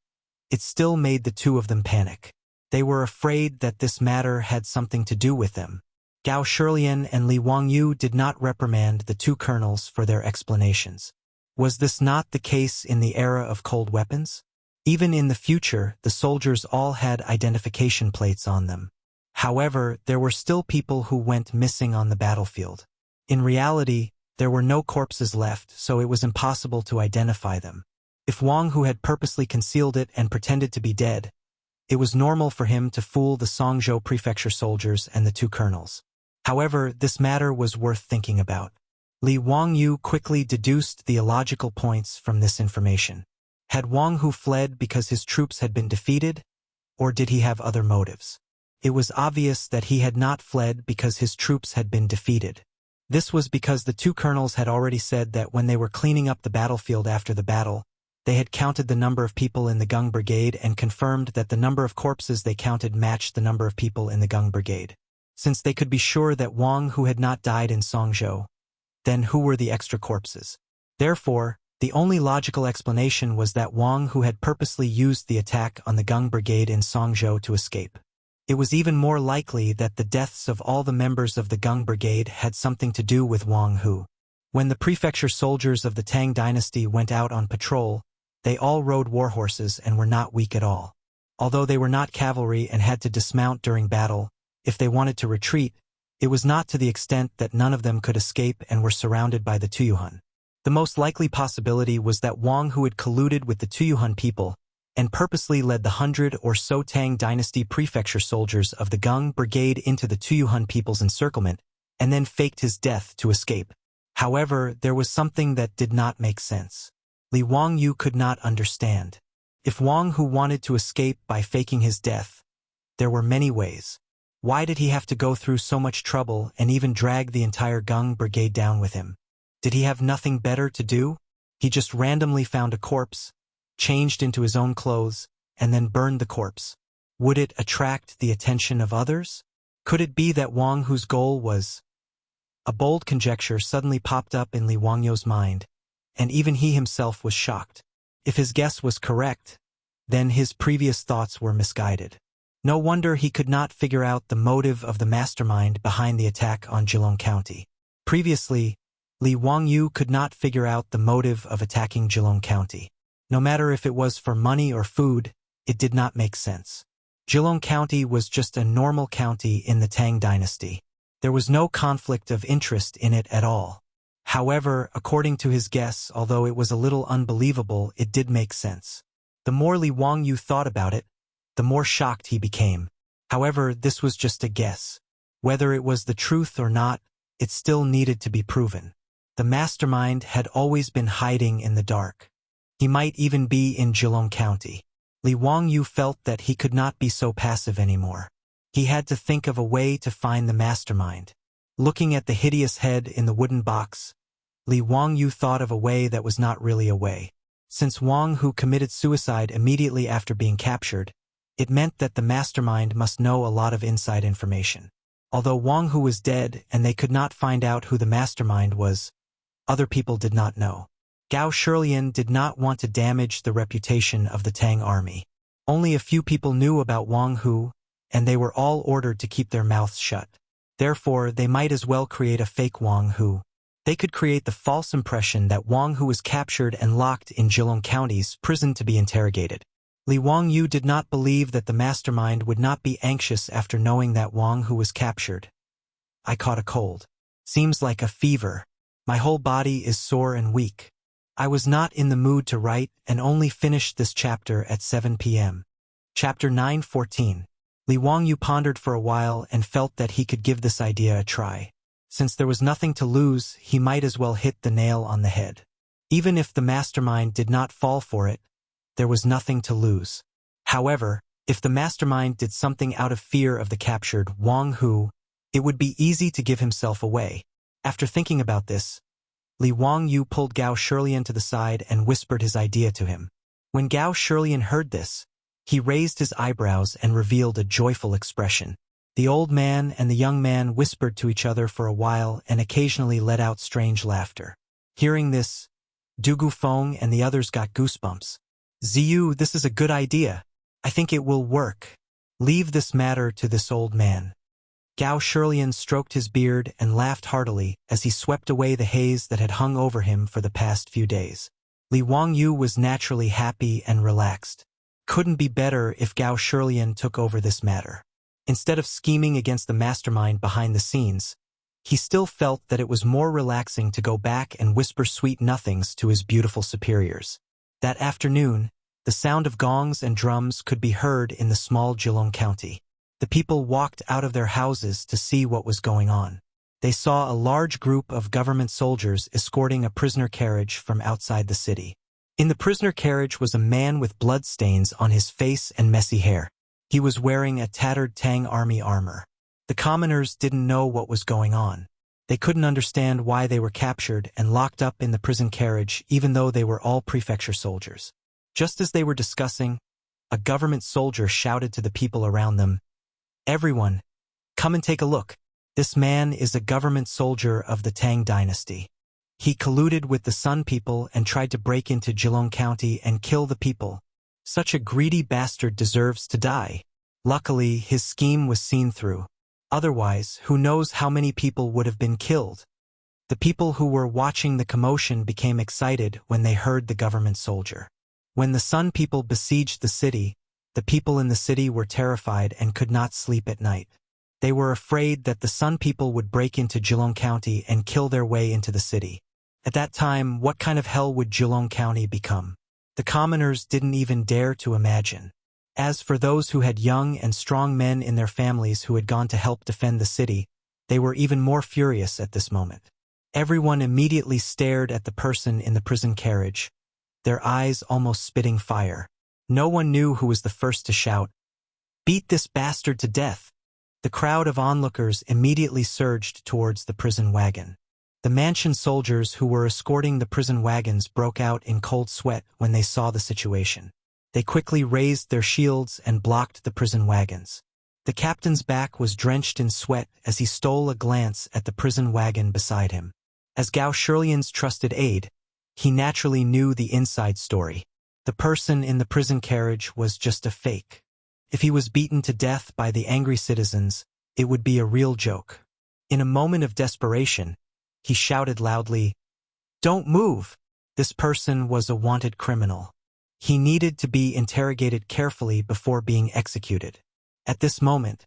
it still made the two of them panic. They were afraid that this matter had something to do with them. Gao Shilian and Li Wangyu did not reprimand the two colonels for their explanations. Was this not the case in the era of cold weapons? Even in the future, the soldiers all had identification plates on them. However, there were still people who went missing on the battlefield. In reality, there were no corpses left, so it was impossible to identify them. If Wang Hu had purposely concealed it and pretended to be dead, it was normal for him to fool the Songzhou prefecture soldiers and the two colonels. However, this matter was worth thinking about. Li Wangyu quickly deduced the illogical points from this information. Had Wang Hu fled because his troops had been defeated, or did he have other motives? It was obvious that he had not fled because his troops had been defeated. This was because the two colonels had already said that when they were cleaning up the battlefield after the battle, they had counted the number of people in the Gung Brigade and confirmed that the number of corpses they counted matched the number of people in the Gung Brigade. Since they could be sure that Wang Hu had not died in Songzhou, then who were the extra corpses? Therefore, the only logical explanation was that Wang Hu had purposely used the attack on the Gung Brigade in Songzhou to escape. It was even more likely that the deaths of all the members of the Gung Brigade had something to do with Wang Hu. When the prefecture soldiers of the Tang dynasty went out on patrol, they all rode warhorses and were not weak at all. Although they were not cavalry and had to dismount during battle, if they wanted to retreat, it was not to the extent that none of them could escape and were surrounded by the Tuyuhun. The most likely possibility was that Wang Hu had colluded with the Tuyuhun people and purposely led the 100 or so Tang dynasty prefecture soldiers of the Gung Brigade into the Tuyuhun people's encirclement and then faked his death to escape. However, there was something that did not make sense. Li Wangyu could not understand. If Wang Hu wanted to escape by faking his death, there were many ways. Why did he have to go through so much trouble and even drag the entire Gung Brigade down with him? Did he have nothing better to do? He just randomly found a corpse, changed into his own clothes, and then burned the corpse. Would it attract the attention of others? Could it be that Wang Hu's goal was? A bold conjecture suddenly popped up in Li Wangyu's mind, and even he himself was shocked. If his guess was correct, then his previous thoughts were misguided. No wonder he could not figure out the motive of the mastermind behind the attack on Jilong County. Previously, Li Wangyu could not figure out the motive of attacking Jilong County. No matter if it was for money or food, it did not make sense. Jilong County was just a normal county in the Tang dynasty. There was no conflict of interest in it at all. However, according to his guess, although it was a little unbelievable, it did make sense. The more Li Wangyu thought about it, the more shocked he became. However, this was just a guess. Whether it was the truth or not, it still needed to be proven. The mastermind had always been hiding in the dark. He might even be in Jilong County. Li Wangyu felt that he could not be so passive anymore. He had to think of a way to find the mastermind. Looking at the hideous head in the wooden box, Li Wangyu thought of a way that was not really a way. Since Wang Hu committed suicide immediately after being captured, it meant that the mastermind must know a lot of inside information. Although Wang Hu was dead and they could not find out who the mastermind was, other people did not know. Gao Shilian did not want to damage the reputation of the Tang army. Only a few people knew about Wang Hu, and they were all ordered to keep their mouths shut. Therefore, they might as well create a fake Wang Hu. They could create the false impression that Wang Hu was captured and locked in Jilong County's prison to be interrogated. Li Wangyu did not believe that the mastermind would not be anxious after knowing that Wang Hu was captured. I caught a cold. Seems like a fever. My whole body is sore and weak. I was not in the mood to write and only finished this chapter at 7 p.m. Chapter 9:14. Li Wangyu pondered for a while and felt that he could give this idea a try. Since there was nothing to lose, he might as well hit the nail on the head. Even if the mastermind did not fall for it, there was nothing to lose. However, if the mastermind did something out of fear of the captured Wang Hu, it would be easy to give himself away. After thinking about this, Li Wangyu pulled Gao Shilian to the side and whispered his idea to him. When Gao Shilian heard this, he raised his eyebrows and revealed a joyful expression. The old man and the young man whispered to each other for a while and occasionally let out strange laughter. Hearing this, Du Gufeng and the others got goosebumps. Ziyu, this is a good idea. I think it will work. Leave this matter to this old man. Gao Shirlian stroked his beard and laughed heartily as he swept away the haze that had hung over him for the past few days. Li Wangyu was naturally happy and relaxed. Couldn't be better if Gao Shirlian took over this matter. Instead of scheming against the mastermind behind the scenes, he still felt that it was more relaxing to go back and whisper sweet nothings to his beautiful superiors. That afternoon, the sound of gongs and drums could be heard in the small Jilong County. The people walked out of their houses to see what was going on. They saw a large group of government soldiers escorting a prisoner carriage from outside the city. In the prisoner carriage was a man with bloodstains on his face and messy hair. He was wearing a tattered Tang army armor. The commoners didn't know what was going on. They couldn't understand why they were captured and locked up in the prison carriage even though they were all prefecture soldiers. Just as they were discussing, a government soldier shouted to the people around them, "Everyone, come and take a look. This man is a government soldier of the Tang dynasty. He colluded with the Sun people and tried to break into Jilong County and kill the people. Such a greedy bastard deserves to die." Luckily, his scheme was seen through. Otherwise, who knows how many people would have been killed. The people who were watching the commotion became excited when they heard the government soldier. When the Sun people besieged the city, the people in the city were terrified and could not sleep at night. They were afraid that the Sun people would break into Jilong County and kill their way into the city. At that time, what kind of hell would Jilong County become? The commoners didn't even dare to imagine. As for those who had young and strong men in their families who had gone to help defend the city, they were even more furious at this moment. Everyone immediately stared at the person in the prison carriage, their eyes almost spitting fire. No one knew who was the first to shout, "Beat this bastard to death!" The crowd of onlookers immediately surged towards the prison wagon. The mansion soldiers who were escorting the prison wagons broke out in cold sweat when they saw the situation. They quickly raised their shields and blocked the prison wagons. The captain's back was drenched in sweat as he stole a glance at the prison wagon beside him. As Gao Shirlian's trusted aide, he naturally knew the inside story. The person in the prison carriage was just a fake. If he was beaten to death by the angry citizens, it would be a real joke. In a moment of desperation, he shouted loudly, "Don't move!" This person was a wanted criminal. He needed to be interrogated carefully before being executed. At this moment,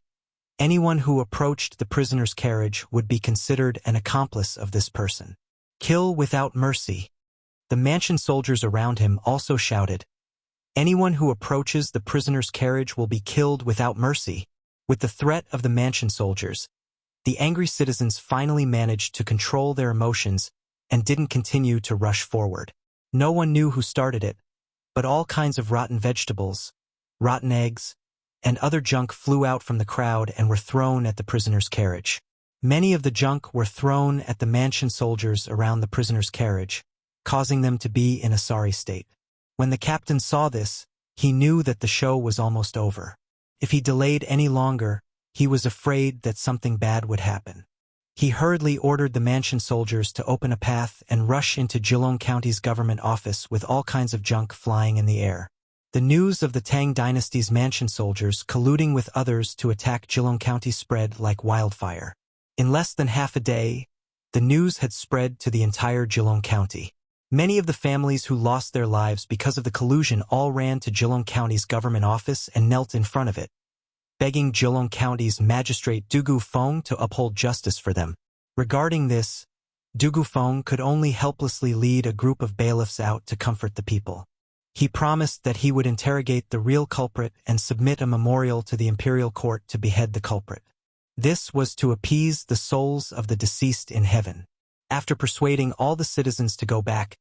anyone who approached the prisoner's carriage would be considered an accomplice of this person. Kill without mercy. The mansion soldiers around him also shouted, "Anyone who approaches the prisoner's carriage will be killed without mercy." With the threat of the mansion soldiers, the angry citizens finally managed to control their emotions and didn't continue to rush forward. No one knew who started it, but all kinds of rotten vegetables, rotten eggs, and other junk flew out from the crowd and were thrown at the prisoner's carriage. Many of the junk were thrown at the mansion soldiers around the prisoner's carriage, causing them to be in a sorry state. When the captain saw this, he knew that the show was almost over. If he delayed any longer, he was afraid that something bad would happen. He hurriedly ordered the mansion soldiers to open a path and rush into Jilong County's government office with all kinds of junk flying in the air. The news of the Tang dynasty's mansion soldiers colluding with others to attack Jilong County spread like wildfire. In less than half a day, the news had spread to the entire Jilong County. Many of the families who lost their lives because of the collusion all ran to Jilong County's government office and knelt in front of it, begging Jilong County's magistrate Dugu Feng to uphold justice for them. Regarding this, Dugu Feng could only helplessly lead a group of bailiffs out to comfort the people. He promised that he would interrogate the real culprit and submit a memorial to the imperial court to behead the culprit. This was to appease the souls of the deceased in heaven. After persuading all the citizens to go back,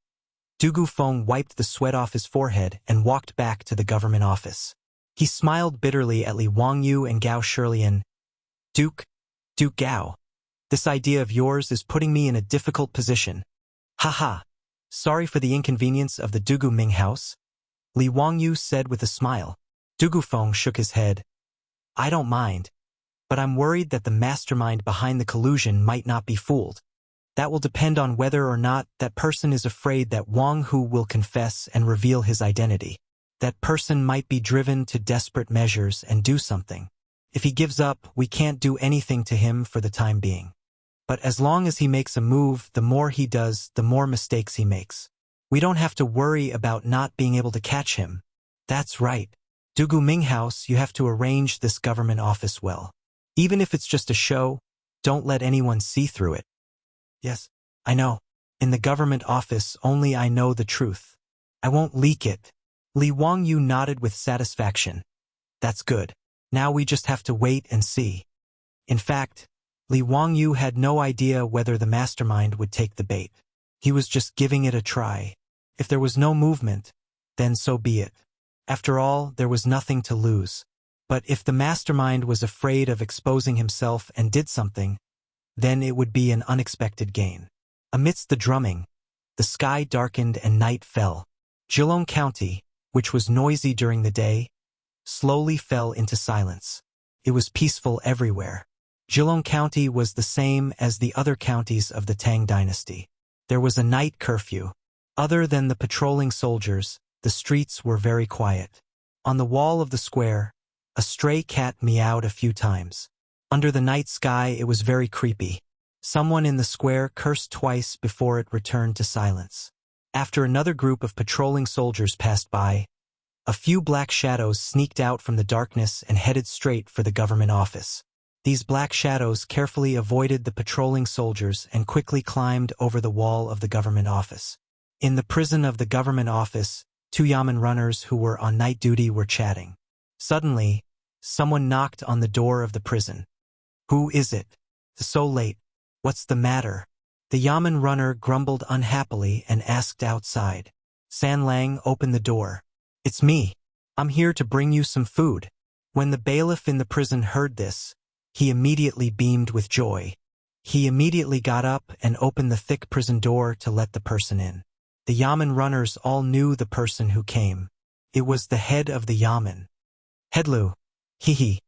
Dugu Feng wiped the sweat off his forehead and walked back to the government office. He smiled bitterly at Li Wangyu and Gao Shirlian. Duke Gao, this idea of yours is putting me in a difficult position. Haha. Sorry for the inconvenience of the Dugu Ming house, Li Wangyu said with a smile. Dugu Feng shook his head. I don't mind, but I'm worried that the mastermind behind the collusion might not be fooled. That will depend on whether or not that person is afraid that Wang Hu will confess and reveal his identity. That person might be driven to desperate measures and do something. If he gives up, we can't do anything to him for the time being. But as long as he makes a move, the more he does, the more mistakes he makes. We don't have to worry about not being able to catch him. That's right. Dugu Minghouse, you have to arrange this government office well. Even if it's just a show, don't let anyone see through it. Yes, I know. In the government office, only I know the truth. I won't leak it. Li Wangyu nodded with satisfaction. That's good. Now we just have to wait and see. In fact, Li Wangyu had no idea whether the mastermind would take the bait. He was just giving it a try. If there was no movement, then so be it. After all, there was nothing to lose. But if the mastermind was afraid of exposing himself and did something, then it would be an unexpected gain. Amidst the drumming, the sky darkened and night fell. Jilong County, which was noisy during the day, slowly fell into silence. It was peaceful everywhere. Jilong County was the same as the other counties of the Tang dynasty. There was a night curfew. Other than the patrolling soldiers, the streets were very quiet. On the wall of the square, a stray cat meowed a few times. Under the night sky, it was very creepy. Someone in the square cursed twice before it returned to silence. After another group of patrolling soldiers passed by, a few black shadows sneaked out from the darkness and headed straight for the government office. These black shadows carefully avoided the patrolling soldiers and quickly climbed over the wall of the government office. In the prison of the government office, 2 yamen runners who were on night duty were chatting. Suddenly, someone knocked on the door of the prison. Who is it? So late. What's the matter? The yamen runner grumbled unhappily and asked outside. San Lang opened the door. It's me. I'm here to bring you some food. When the bailiff in the prison heard this, he immediately beamed with joy. He immediately got up and opened the thick prison door to let the person in. The yamen runners all knew the person who came. It was the head of the yamen. Headlu. Hee.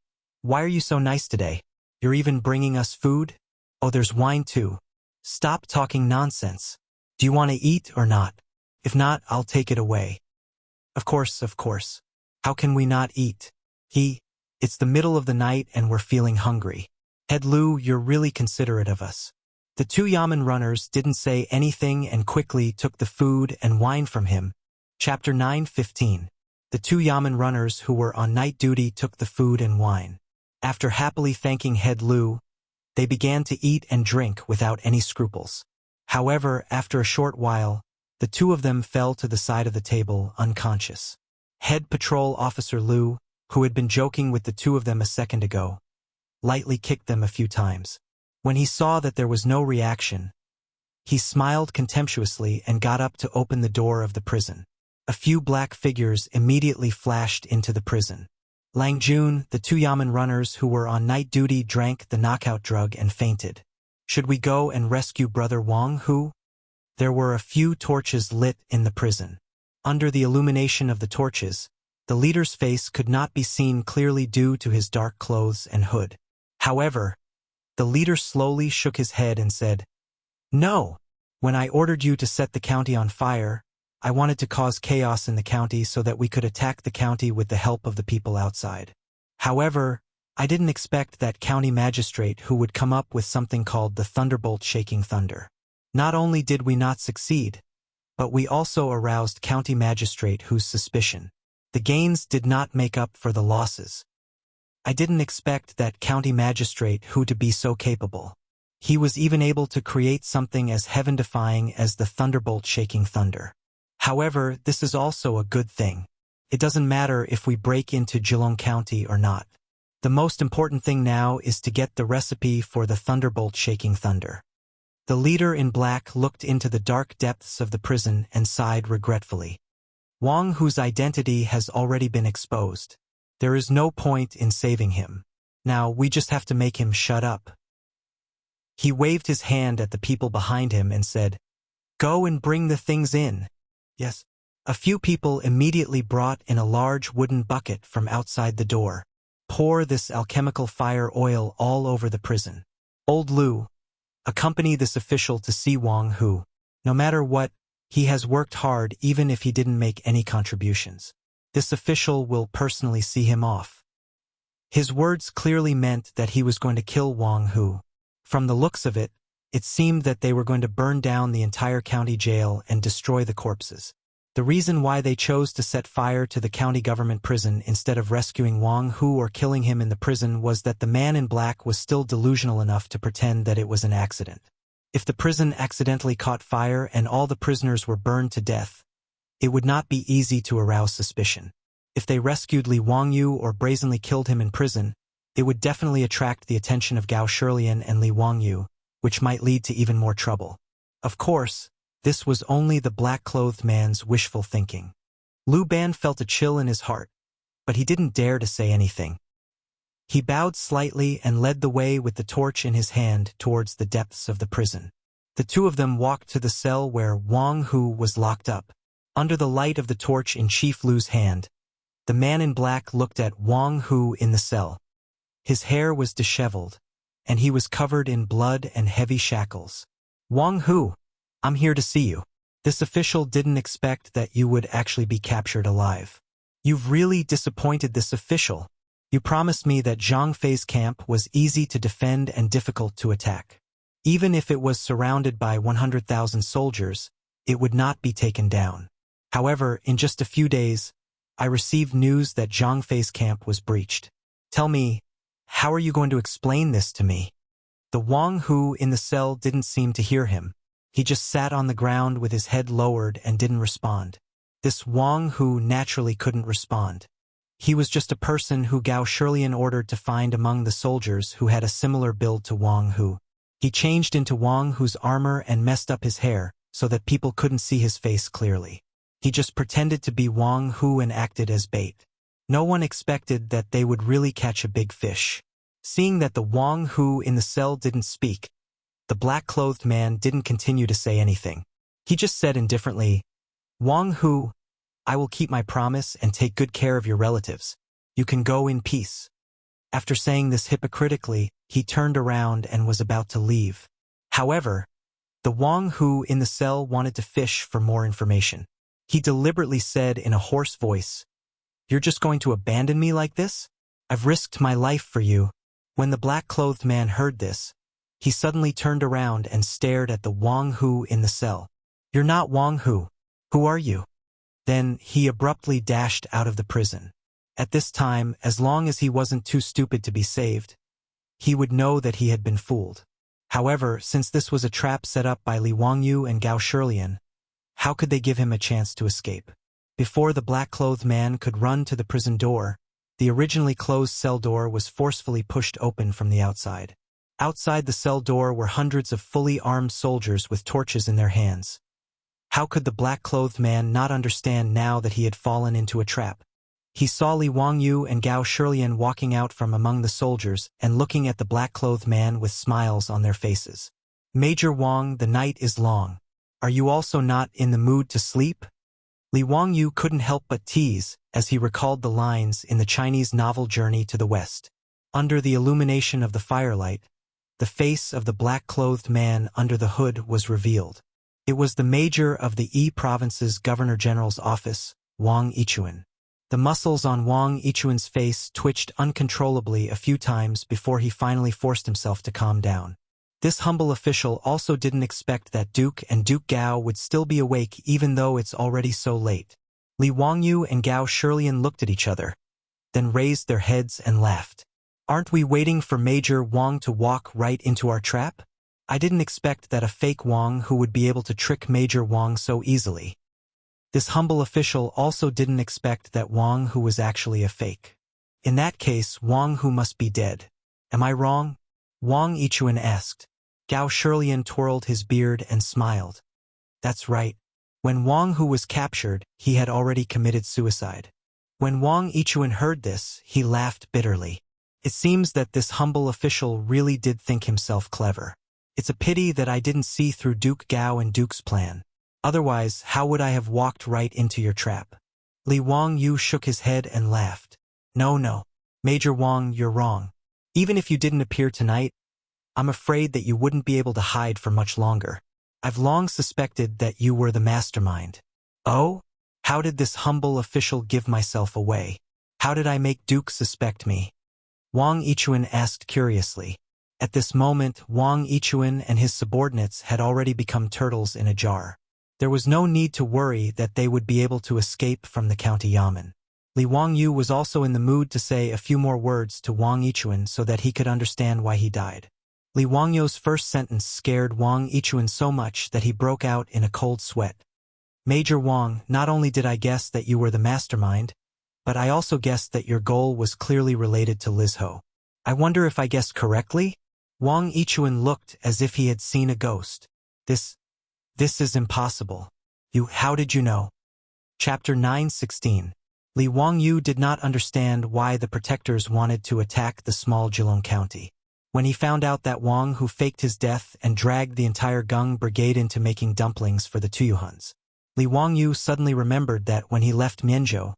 Why are you so nice today? You're even bringing us food? Oh, there's wine too. Stop talking nonsense. Do you want to eat or not? If not, I'll take it away. Of course. How can we not eat? It's the middle of the night and we're feeling hungry. Headlu, you're really considerate of us. The 2 yamen runners didn't say anything and quickly took the food and wine from him. Chapter 9:15. The 2 yamen runners who were on night duty took the food and wine. After happily thanking Headlu, they began to eat and drink without any scruples. However, after a short while, the 2 of them fell to the side of the table, unconscious. Head Patrol Officer Lu, who had been joking with the 2 of them a second ago, lightly kicked them a few times. When he saw that there was no reaction, he smiled contemptuously and got up to open the door of the prison. A few black figures immediately flashed into the prison. Lang Jun, the 2 yamen runners who were on night duty, drank the knockout drug and fainted. Should we go and rescue Brother Wang Hu? There were a few torches lit in the prison. Under the illumination of the torches, the leader's face could not be seen clearly due to his dark clothes and hood. However, the leader slowly shook his head and said, "No! When I ordered you to set the county on fire, I wanted to cause chaos in the county so that we could attack the county with the help of the people outside. However, I didn't expect that county magistrate who would come up with something called the thunderbolt shaking thunder. Not only did we not succeed, but we also aroused county magistrate Hu's suspicion. The gains did not make up for the losses. I didn't expect that county magistrate Hu to be so capable. He was even able to create something as heaven-defying as the thunderbolt shaking thunder. However, this is also a good thing. It doesn't matter if we break into Jilong County or not. The most important thing now is to get the recipe for the thunderbolt shaking thunder." The leader in black looked into the dark depths of the prison and sighed regretfully. Wang Hu's identity has already been exposed. There is no point in saving him. Now we just have to make him shut up. He waved his hand at the people behind him and said, "Go and bring the things in." Yes. A few people immediately brought in a large wooden bucket from outside the door. Pour this alchemical fire oil all over the prison. Old Lu, accompany this official to see Wang Hu. No matter what, he has worked hard even if he didn't make any contributions. This official will personally see him off. His words clearly meant that he was going to kill Wang Hu. From the looks of it, it seemed that they were going to burn down the entire county jail and destroy the corpses. The reason why they chose to set fire to the county government prison instead of rescuing Wang Hu or killing him in the prison was that the man in black was still delusional enough to pretend that it was an accident. If the prison accidentally caught fire and all the prisoners were burned to death, it would not be easy to arouse suspicion. If they rescued Li Wangyu or brazenly killed him in prison, it would definitely attract the attention of Gao Shilian and Li Wangyu, which might lead to even more trouble. Of course, this was only the black-clothed man's wishful thinking. Lu Ban felt a chill in his heart, but he didn't dare to say anything. He bowed slightly and led the way with the torch in his hand towards the depths of the prison. The two of them walked to the cell where Wang Hu was locked up. Under the light of the torch in Chief Lu's hand, the man in black looked at Wang Hu in the cell. His hair was disheveled, and he was covered in blood and heavy shackles. Wang Hu, I'm here to see you. This official didn't expect that you would actually be captured alive. You've really disappointed this official. You promised me that Zhang Fei's camp was easy to defend and difficult to attack. Even if it was surrounded by 100,000 soldiers, it would not be taken down. However, in just a few days, I received news that Zhang Fei's camp was breached. Tell me, how are you going to explain this to me? The Wang Hu in the cell didn't seem to hear him. He just sat on the ground with his head lowered and didn't respond. This Wang Hu naturally couldn't respond. He was just a person who Gao Shilian ordered to find among the soldiers who had a similar build to Wang Hu. He changed into Wang Hu's armor and messed up his hair so that people couldn't see his face clearly. He just pretended to be Wang Hu and acted as bait. No one expected that they would really catch a big fish. Seeing that the Wang Hu in the cell didn't speak, the black-clothed man didn't continue to say anything. He just said indifferently, Wang Hu, I will keep my promise and take good care of your relatives. You can go in peace. After saying this hypocritically, he turned around and was about to leave. However, the Wang Hu in the cell wanted to fish for more information. He deliberately said in a hoarse voice, You're just going to abandon me like this? I've risked my life for you. When the black-clothed man heard this, he suddenly turned around and stared at the Wang Hu in the cell. You're not Wang Hu. Who are you? Then he abruptly dashed out of the prison. At this time, as long as he wasn't too stupid to be saved, he would know that he had been fooled. However, since this was a trap set up by Li Wangyu and Gao Shilian, how could they give him a chance to escape? Before the black-clothed man could run to the prison door, the originally closed cell door was forcefully pushed open from the outside. Outside the cell door were hundreds of fully armed soldiers with torches in their hands. How could the black-clothed man not understand now that he had fallen into a trap? He saw Li Wangyu and Gao Shilian walking out from among the soldiers and looking at the black-clothed man with smiles on their faces. Major Wang, the night is long. Are you also not in the mood to sleep? Li Wangyu couldn't help but tease as he recalled the lines in the Chinese novel Journey to the West. Under the illumination of the firelight, the face of the black-clothed man under the hood was revealed. It was the major of the Yi Province's Governor-General's office, Wang Yichuan. The muscles on Wang Yichuan's face twitched uncontrollably a few times before he finally forced himself to calm down. This humble official also didn't expect that Duke and Duke Gao would still be awake even though it's already so late. Li Wangyu and Gao Shilian looked at each other, then raised their heads and laughed. Aren't we waiting for Major Wang to walk right into our trap? I didn't expect that a fake Wang who would be able to trick Major Wang so easily. This humble official also didn't expect that Wang who was actually a fake. In that case, Wang who must be dead. Am I wrong? Wang Yichuan asked. Gao Shilian twirled his beard and smiled. That's right. When Wang Hu was captured, he had already committed suicide. When Wang Yichuan heard this, he laughed bitterly. It seems that this humble official really did think himself clever. It's a pity that I didn't see through Duke Gao and Duke's plan. Otherwise, how would I have walked right into your trap? Li Wangyu shook his head and laughed. No. Major Wang, you're wrong. Even if you didn't appear tonight, I'm afraid that you wouldn't be able to hide for much longer. I've long suspected that you were the mastermind. Oh? How did this humble official give myself away? How did I make Duke suspect me? Wang Yichuan asked curiously. At this moment, Wang Yichuan and his subordinates had already become turtles in a jar. There was no need to worry that they would be able to escape from the county yamen. Li Wangyu was also in the mood to say a few more words to Wang Yichuan so that he could understand why he died. Li Wangyu's first sentence scared Wang Yichuan so much that he broke out in a cold sweat. Major Wang, not only did I guess that you were the mastermind, but I also guessed that your goal was clearly related to Lizho. I wonder if I guessed correctly? Wang Yichuan looked as if he had seen a ghost. This is impossible. How did you know? Chapter 9:16. Li Wangyu did not understand why the protectors wanted to attack the small Jilong County. When he found out that Wang Hu faked his death and dragged the entire Gung brigade into making dumplings for the Tuyuhuns, Li Wangyu suddenly remembered that when he left Mianzhou,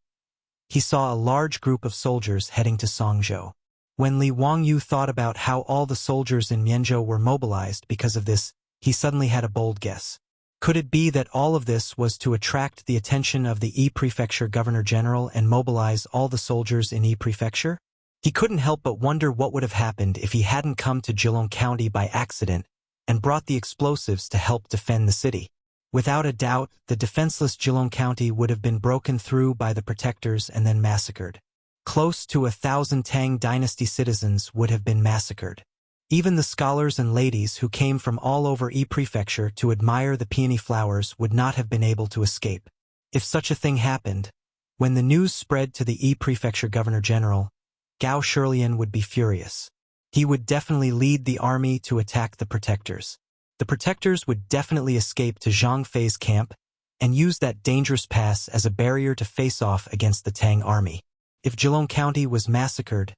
he saw a large group of soldiers heading to Songzhou. When Li Wangyu thought about how all the soldiers in Mianzhou were mobilized because of this, he suddenly had a bold guess. Could it be that all of this was to attract the attention of the Yi Prefecture Governor-General and mobilize all the soldiers in Yi Prefecture? He couldn't help but wonder what would have happened if he hadn't come to Jilong County by accident and brought the explosives to help defend the city. Without a doubt, the defenseless Jilong County would have been broken through by the protectors and then massacred. Close to 1,000 Tang Dynasty citizens would have been massacred. Even the scholars and ladies who came from all over Yi Prefecture to admire the peony flowers would not have been able to escape. If such a thing happened, when the news spread to the Yi Prefecture Governor-General, Gao Shirlian would be furious. He would definitely lead the army to attack the protectors. The protectors would definitely escape to Zhang Fei's camp and use that dangerous pass as a barrier to face off against the Tang army. If Jilong County was massacred,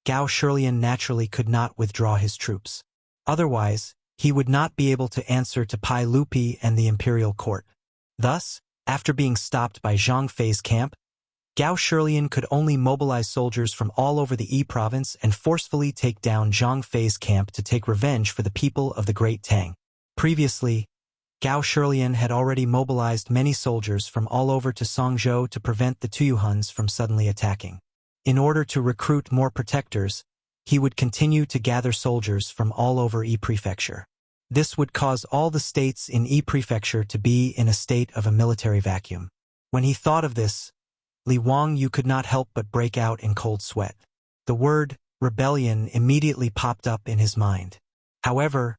Gao Shirlian naturally could not withdraw his troops. Otherwise, he would not be able to answer to Pai Lupi and the imperial court. Thus, after being stopped by Zhang Fei's camp, Gao Shirlian could only mobilize soldiers from all over the Yi province and forcefully take down Zhang Fei's camp to take revenge for the people of the Great Tang. Previously, Gao Shirlian had already mobilized many soldiers from all over to Songzhou to prevent the Tuyuhuns from suddenly attacking. In order to recruit more protectors, he would continue to gather soldiers from all over Yi Prefecture. This would cause all the states in Yi Prefecture to be in a state of a military vacuum. When he thought of this, Li Wangyu could not help but break out in cold sweat. The word rebellion immediately popped up in his mind. However,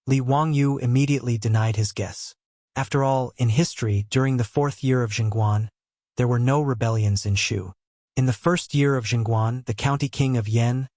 Li Wangyu immediately denied his guess. After all, in history, during the 4th year of Chang'an, there were no rebellions in Shu. In the 1st year of Chang'an, the county king of Yan,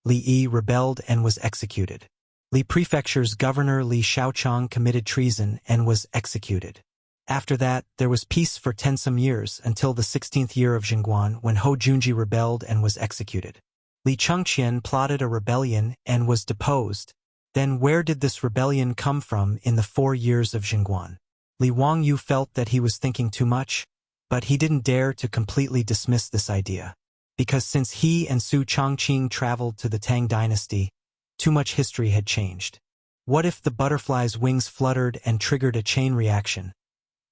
Li Yi, rebelled and was executed. Li Prefecture's governor Li Shaochang committed treason and was executed. After that, there was peace for 10 some years until the 16th year of Chang'an when Hou Junji rebelled and was executed. Li Chengqian plotted a rebellion and was deposed. Then where did this rebellion come from in the 4 years of Chang'an? Li Wangyu felt that he was thinking too much, but he didn't dare to completely dismiss this idea. Because since he and Su Chongqing traveled to the Tang Dynasty, too much history had changed. What if the butterfly's wings fluttered and triggered a chain reaction,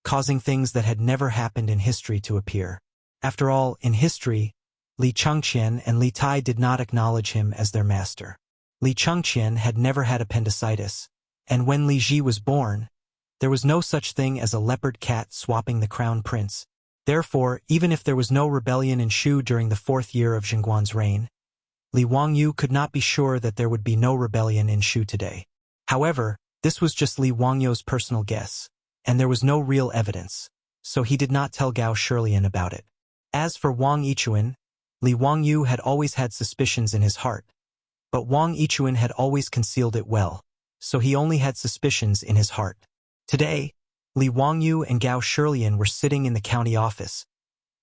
causing things that had never happened in history to appear? After all, in history, Li Chengqian and Li Tai did not acknowledge him as their master. Li Chengqian had never had appendicitis, and when Li Ji was born, there was no such thing as a leopard cat swapping the crown prince. Therefore, even if there was no rebellion in Shu during the 4th year of Zhengguan's reign, Li Wangyu could not be sure that there would be no rebellion in Shu today. However, this was just Li Wangyu's personal guess, and there was no real evidence, so he did not tell Gao Shirlian about it. As for Wang Yichuan, Li Wangyu had always had suspicions in his heart, but Wang Yichuan had always concealed it well, so he only had suspicions in his heart. Today, Li Wangyu and Gao Shirlian were sitting in the county office,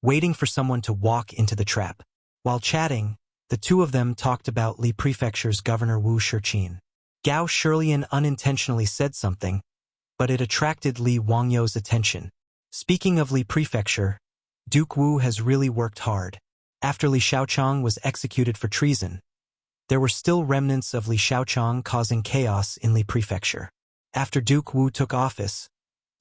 waiting for someone to walk into the trap. While chatting, the two of them talked about Li Prefecture's governor Wu Shiqin. Gao Shirlian unintentionally said something, but it attracted Li Wangyu's attention. Speaking of Li Prefecture, Duke Wu has really worked hard. After Li Shaochang was executed for treason, there were still remnants of Li Shaochang causing chaos in Li Prefecture. After Duke Wu took office,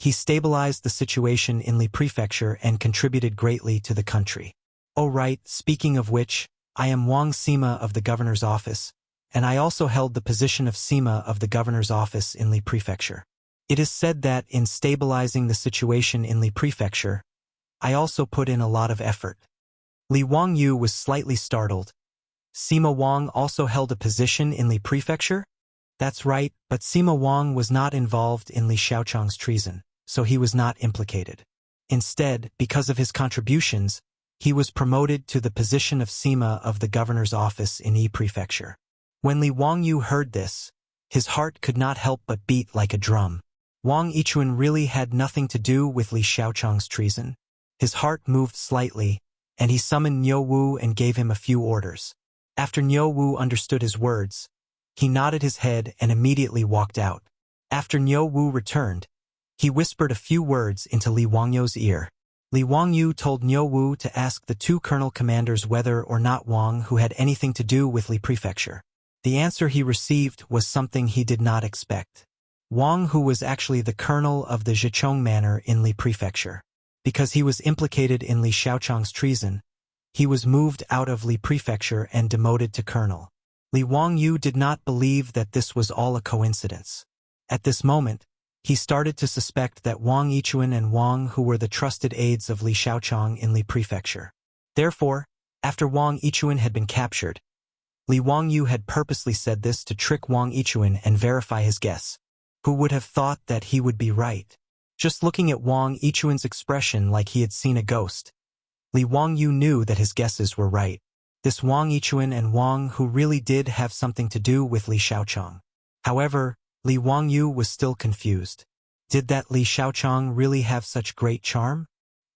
He stabilized the situation in Li Prefecture and contributed greatly to the country. Oh right, speaking of which, I am Wang Sima of the governor's office, and I also held the position of Sima of the governor's office in Li Prefecture. It is said that in stabilizing the situation in Li Prefecture, I also put in a lot of effort. Li Wangyu was slightly startled. Sima Wang also held a position in Li Prefecture? That's right, but Sima Wang was not involved in Li Xiaochang's treason, so he was not implicated. Instead, because of his contributions, he was promoted to the position of Sima of the governor's office in Yi Prefecture. When Li Wangyu heard this, his heart could not help but beat like a drum. Wang Yichuan really had nothing to do with Li Xiaochang's treason. His heart moved slightly, and he summoned Niu Wu and gave him a few orders. After Niu Wu understood his words, he nodded his head and immediately walked out. After Niu Wu returned, he whispered a few words into Li Wangyu's ear. Li Wangyu told Niu Wu to ask the two colonel commanders whether or not Wang Hu had anything to do with Li Prefecture. The answer he received was something he did not expect. Wang Hu was actually the colonel of the Zhichong Manor in Li Prefecture. Because he was implicated in Li Xiaochang's treason, he was moved out of Li Prefecture and demoted to colonel. Li Wangyu did not believe that this was all a coincidence. At this moment, he started to suspect that Wang Yichuan and Wang Hu were the trusted aides of Li Xiaochang in Li Prefecture. Therefore, after Wang Yichuan had been captured, Li Wangyu had purposely said this to trick Wang Yichuan and verify his guess. Who would have thought that he would be right? Just looking at Wang Yichuan's expression like he had seen a ghost, Li Wangyu knew that his guesses were right. This Wang Yichuan and Wang Hu really did have something to do with Li Xiaochang. However, Li Wangyu was still confused. Did that Li Xiaochang really have such great charm?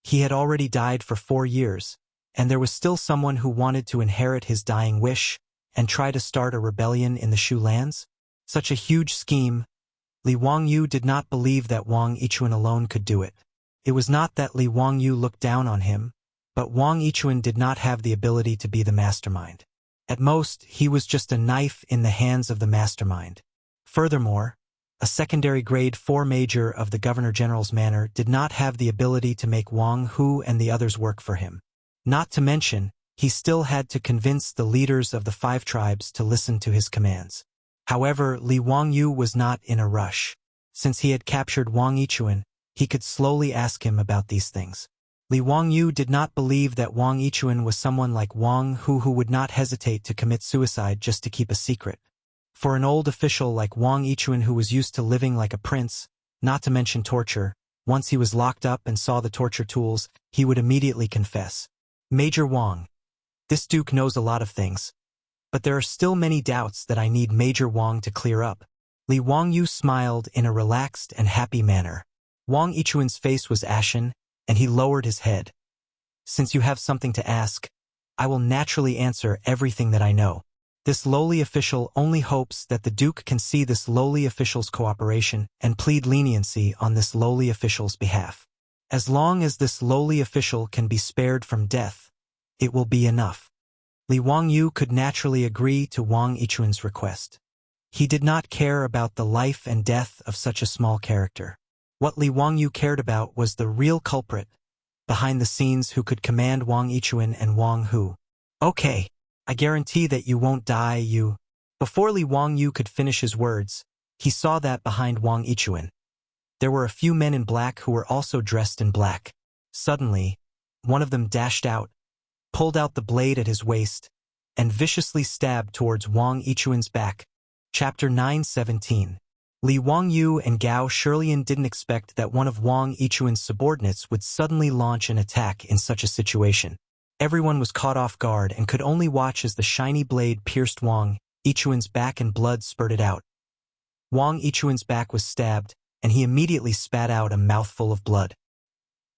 He had already died for 4 years, and there was still someone who wanted to inherit his dying wish and try to start a rebellion in the Shu lands? Such a huge scheme. Li Wangyu did not believe that Wang Yichuan alone could do it. It was not that Li Wangyu looked down on him, but Wang Yichuan did not have the ability to be the mastermind. At most, he was just a knife in the hands of the mastermind. Furthermore, a secondary grade 4 major of the Governor-General's manor did not have the ability to make Wang Hu and the others work for him. Not to mention, he still had to convince the leaders of the 5 tribes to listen to his commands. However, Li Wangyu was not in a rush. Since he had captured Wang Yichuan, he could slowly ask him about these things. Li Wangyu did not believe that Wang Yichuan was someone like Wang Hu who would not hesitate to commit suicide just to keep a secret. For an old official like Wang Yichuan who was used to living like a prince, not to mention torture, once he was locked up and saw the torture tools, he would immediately confess. Major Wang. This duke knows a lot of things. But there are still many doubts that I need Major Wang to clear up. Li Wangyu smiled in a relaxed and happy manner. Wang Yichuan's face was ashen, and he lowered his head. Since you have something to ask, I will naturally answer everything that I know. This lowly official only hopes that the Duke can see this lowly official's cooperation and plead leniency on this lowly official's behalf. As long as this lowly official can be spared from death, it will be enough. Li Wangyu could naturally agree to Wang Yichuan's request. He did not care about the life and death of such a small character. What Li Wangyu cared about was the real culprit behind the scenes who could command Wang Yichuan and Wang Hu. Okay, I guarantee that you won't die, you. Before Li Wangyu could finish his words, he saw that behind Wang Yichuan, there were a few men in black who were also dressed in black. Suddenly, one of them dashed out, pulled out the blade at his waist, and viciously stabbed towards Wang Yichuan's back. Chapter 9:17. Li Wangyu and Gao Shilian didn't expect that one of Wang Yichuan's subordinates would suddenly launch an attack in such a situation. Everyone was caught off guard and could only watch as the shiny blade pierced Wang Yichuan's back and blood spurted out. Wang Yichuan's back was stabbed, and he immediately spat out a mouthful of blood.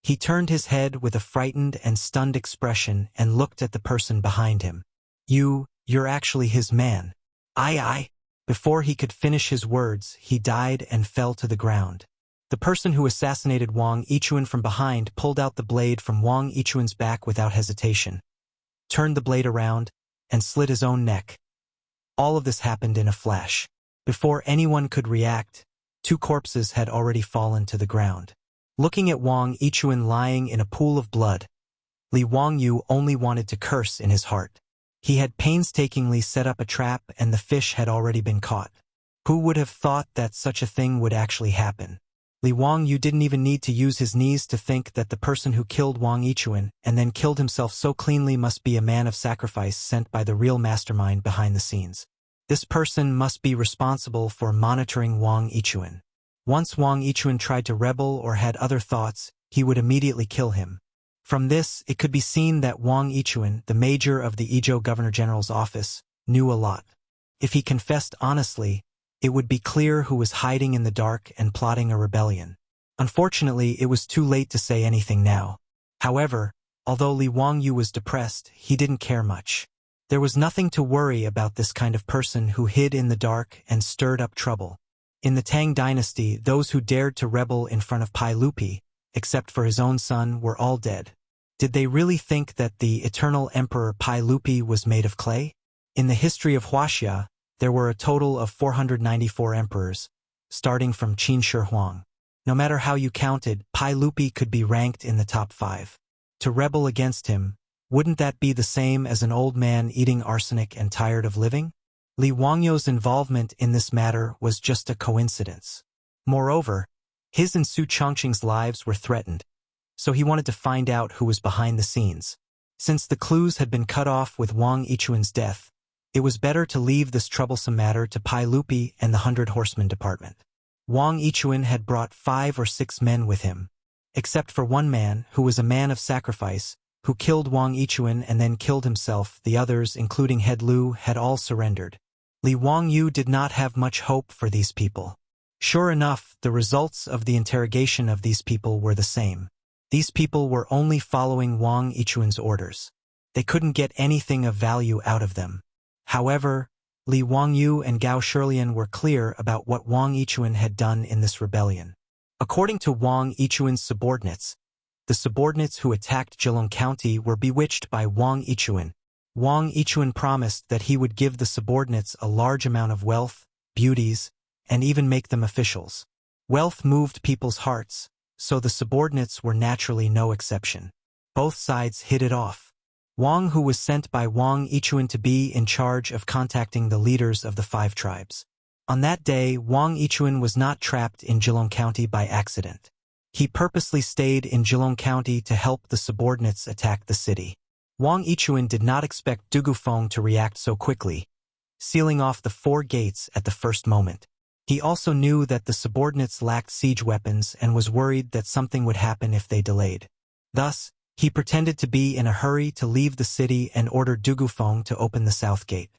He turned his head with a frightened and stunned expression and looked at the person behind him. You're actually his man. Aye. Before he could finish his words, he died and fell to the ground. The person who assassinated Wang Yichuan from behind pulled out the blade from Wang Yichuan's back without hesitation, turned the blade around, and slit his own neck. All of this happened in a flash. Before anyone could react, 2 corpses had already fallen to the ground. Looking at Wang Yichuan lying in a pool of blood, Li Wangyu only wanted to curse in his heart. He had painstakingly set up a trap and the fish had already been caught. Who would have thought that such a thing would actually happen? Li Wangyu didn't even need to use his knees to think that the person who killed Wang Yichuan and then killed himself so cleanly must be a man of sacrifice sent by the real mastermind behind the scenes. This person must be responsible for monitoring Wang Yichuan. Once Wang Yichuan tried to rebel or had other thoughts, he would immediately kill him. From this, it could be seen that Wang Yichuan, the major of the Izhou Governor-General's office, knew a lot. If he confessed honestly, it would be clear who was hiding in the dark and plotting a rebellion. Unfortunately, it was too late to say anything now. However, although Li Wangyu was depressed, he didn't care much. There was nothing to worry about this kind of person who hid in the dark and stirred up trouble. In the Tang dynasty, those who dared to rebel in front of Pai Lupi, except for his own son, were all dead. Did they really think that the eternal emperor Pai Lupi was made of clay? In the history of Wuxia, there were a total of 494 emperors, starting from Qin Shi Huang. No matter how you counted, Pai Lupi could be ranked in the top 5. To rebel against him, wouldn't that be the same as an old man eating arsenic and tired of living? Li Wangyu's involvement in this matter was just a coincidence. Moreover, his and Su Chongqing's lives were threatened, so he wanted to find out who was behind the scenes. Since the clues had been cut off with Wang Yichuan's death, it was better to leave this troublesome matter to Pai Lupi and the 100 Horsemen department. Wang Yichuan had brought 5 or 6 men with him, except for one man who was a man of sacrifice, who killed Wang Yichuan and then killed himself. The others, including Head Lu, had all surrendered. Li Wangyu did not have much hope for these people. Sure enough, the results of the interrogation of these people were the same. These people were only following Wang Yichuan's orders. They couldn't get anything of value out of them. However, Li Wangyu and Gao Shilian were clear about what Wang Yichuan had done in this rebellion. According to Wang Yichuan's subordinates, the subordinates who attacked Jilong County were bewitched by Wang Yichuan. Wang Yichuan promised that he would give the subordinates a large amount of wealth, beauties, and even make them officials. Wealth moved people's hearts, so the subordinates were naturally no exception. Both sides hit it off. Wang, who was sent by Wang Yichuan to be in charge of contacting the leaders of the 5 tribes. On that day, Wang Yichuan was not trapped in Jilong County by accident. He purposely stayed in Jilong County to help the subordinates attack the city. Wang Yichuan did not expect Dugufeng to react so quickly, sealing off the 4 gates at the first moment. He also knew that the subordinates lacked siege weapons and was worried that something would happen if they delayed. Thus, he pretended to be in a hurry to leave the city and ordered Dugufeng to open the south gate.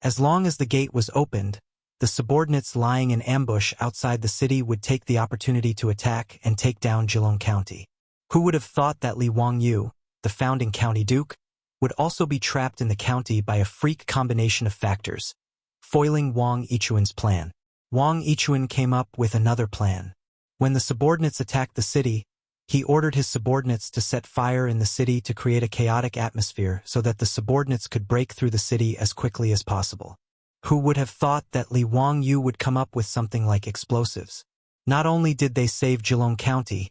As long as the gate was opened, the subordinates lying in ambush outside the city would take the opportunity to attack and take down Jilong County. Who would have thought that Li Wangyu, the founding county duke, would also be trapped in the county by a freak combination of factors, foiling Wang Yichuan's plan. Wang Yichuan came up with another plan. When the subordinates attacked the city, he ordered his subordinates to set fire in the city to create a chaotic atmosphere so that the subordinates could break through the city as quickly as possible. Who would have thought that Li Wangyu would come up with something like explosives? Not only did they save Jilong County,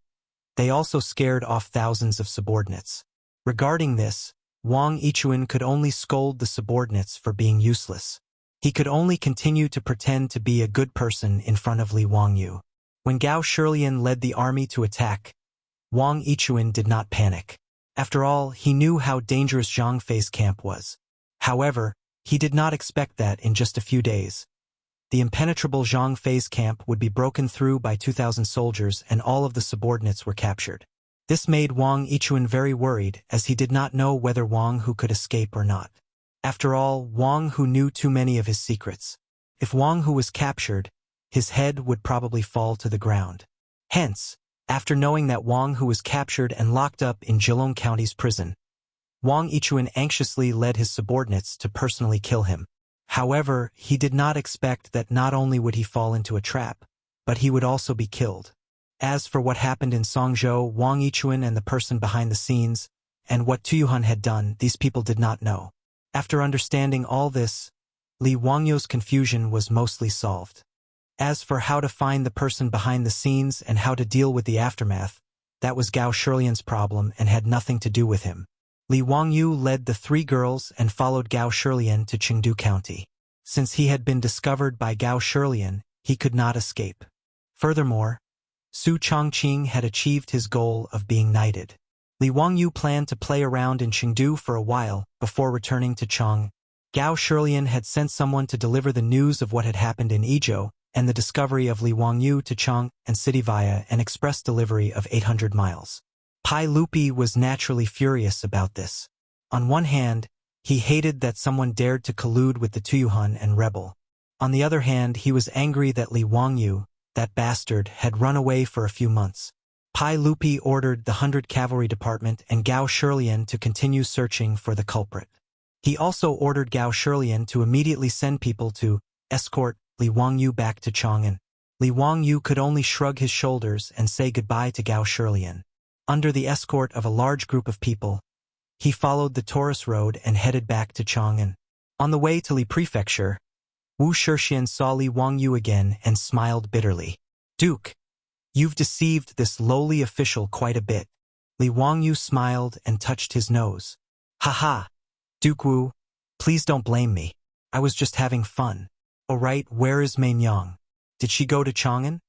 they also scared off thousands of subordinates. Regarding this, Wang Yichuan could only scold the subordinates for being useless. He could only continue to pretend to be a good person in front of Li Wangyu. When Gao Shilian led the army to attack, Wang Yichuan did not panic. After all, he knew how dangerous Zhang Fei's camp was. However, he did not expect that in just a few days, the impenetrable Zhang Fei's camp would be broken through by 2,000 soldiers and all of the subordinates were captured. This made Wang Yichuan very worried, as he did not know whether Wang Hu could escape or not. After all, Wang Hu knew too many of his secrets. If Wang Hu was captured, his head would probably fall to the ground. Hence, after knowing that Wang Hu was captured and locked up in Jilong County's prison, Wang Yichuan anxiously led his subordinates to personally kill him. However, he did not expect that not only would he fall into a trap, but he would also be killed. As for what happened in Songzhou, Wang Yichuan and the person behind the scenes, and what Tuyuhan had done, these people did not know. After understanding all this, Li Wangyu's confusion was mostly solved. As for how to find the person behind the scenes and how to deal with the aftermath, that was Gao Shilian's problem and had nothing to do with him. Li Wangyu led the 3 girls and followed Gao Shilian to Chengdu County. Since he had been discovered by Gao Shilian, he could not escape. Furthermore, Su Chongqing had achieved his goal of being knighted. Li Wangyu planned to play around in Chengdu for a while before returning to Chang'an. Gao Shilian had sent someone to deliver the news of what had happened in Izhou and the discovery of Li Wangyu to Chang'an and city via an express delivery of 800 miles. Pai Lupi was naturally furious about this. On one hand, he hated that someone dared to collude with the Tuyuhun and rebel. On the other hand, he was angry that Li Wangyu, that bastard, had run away for a few months. Pai Lupi ordered the 100 Cavalry Department and Gao Shilian to continue searching for the culprit. He also ordered Gao Shilian to immediately send people to escort Li Wangyu back to Chang'an. Li Wangyu could only shrug his shoulders and say goodbye to Gao Shilian. Under the escort of a large group of people, he followed the Taurus Road and headed back to Chang'an. On the way to Li Prefecture, Wu Shixian saw Li Wangyu again and smiled bitterly. "Duke, you've deceived this lowly official quite a bit." Li Wangyu smiled and touched his nose. "Ha, Duke Wu, please don't blame me. I was just having fun." "Oh right, where is Mainyang? Did she go to Chang'an?"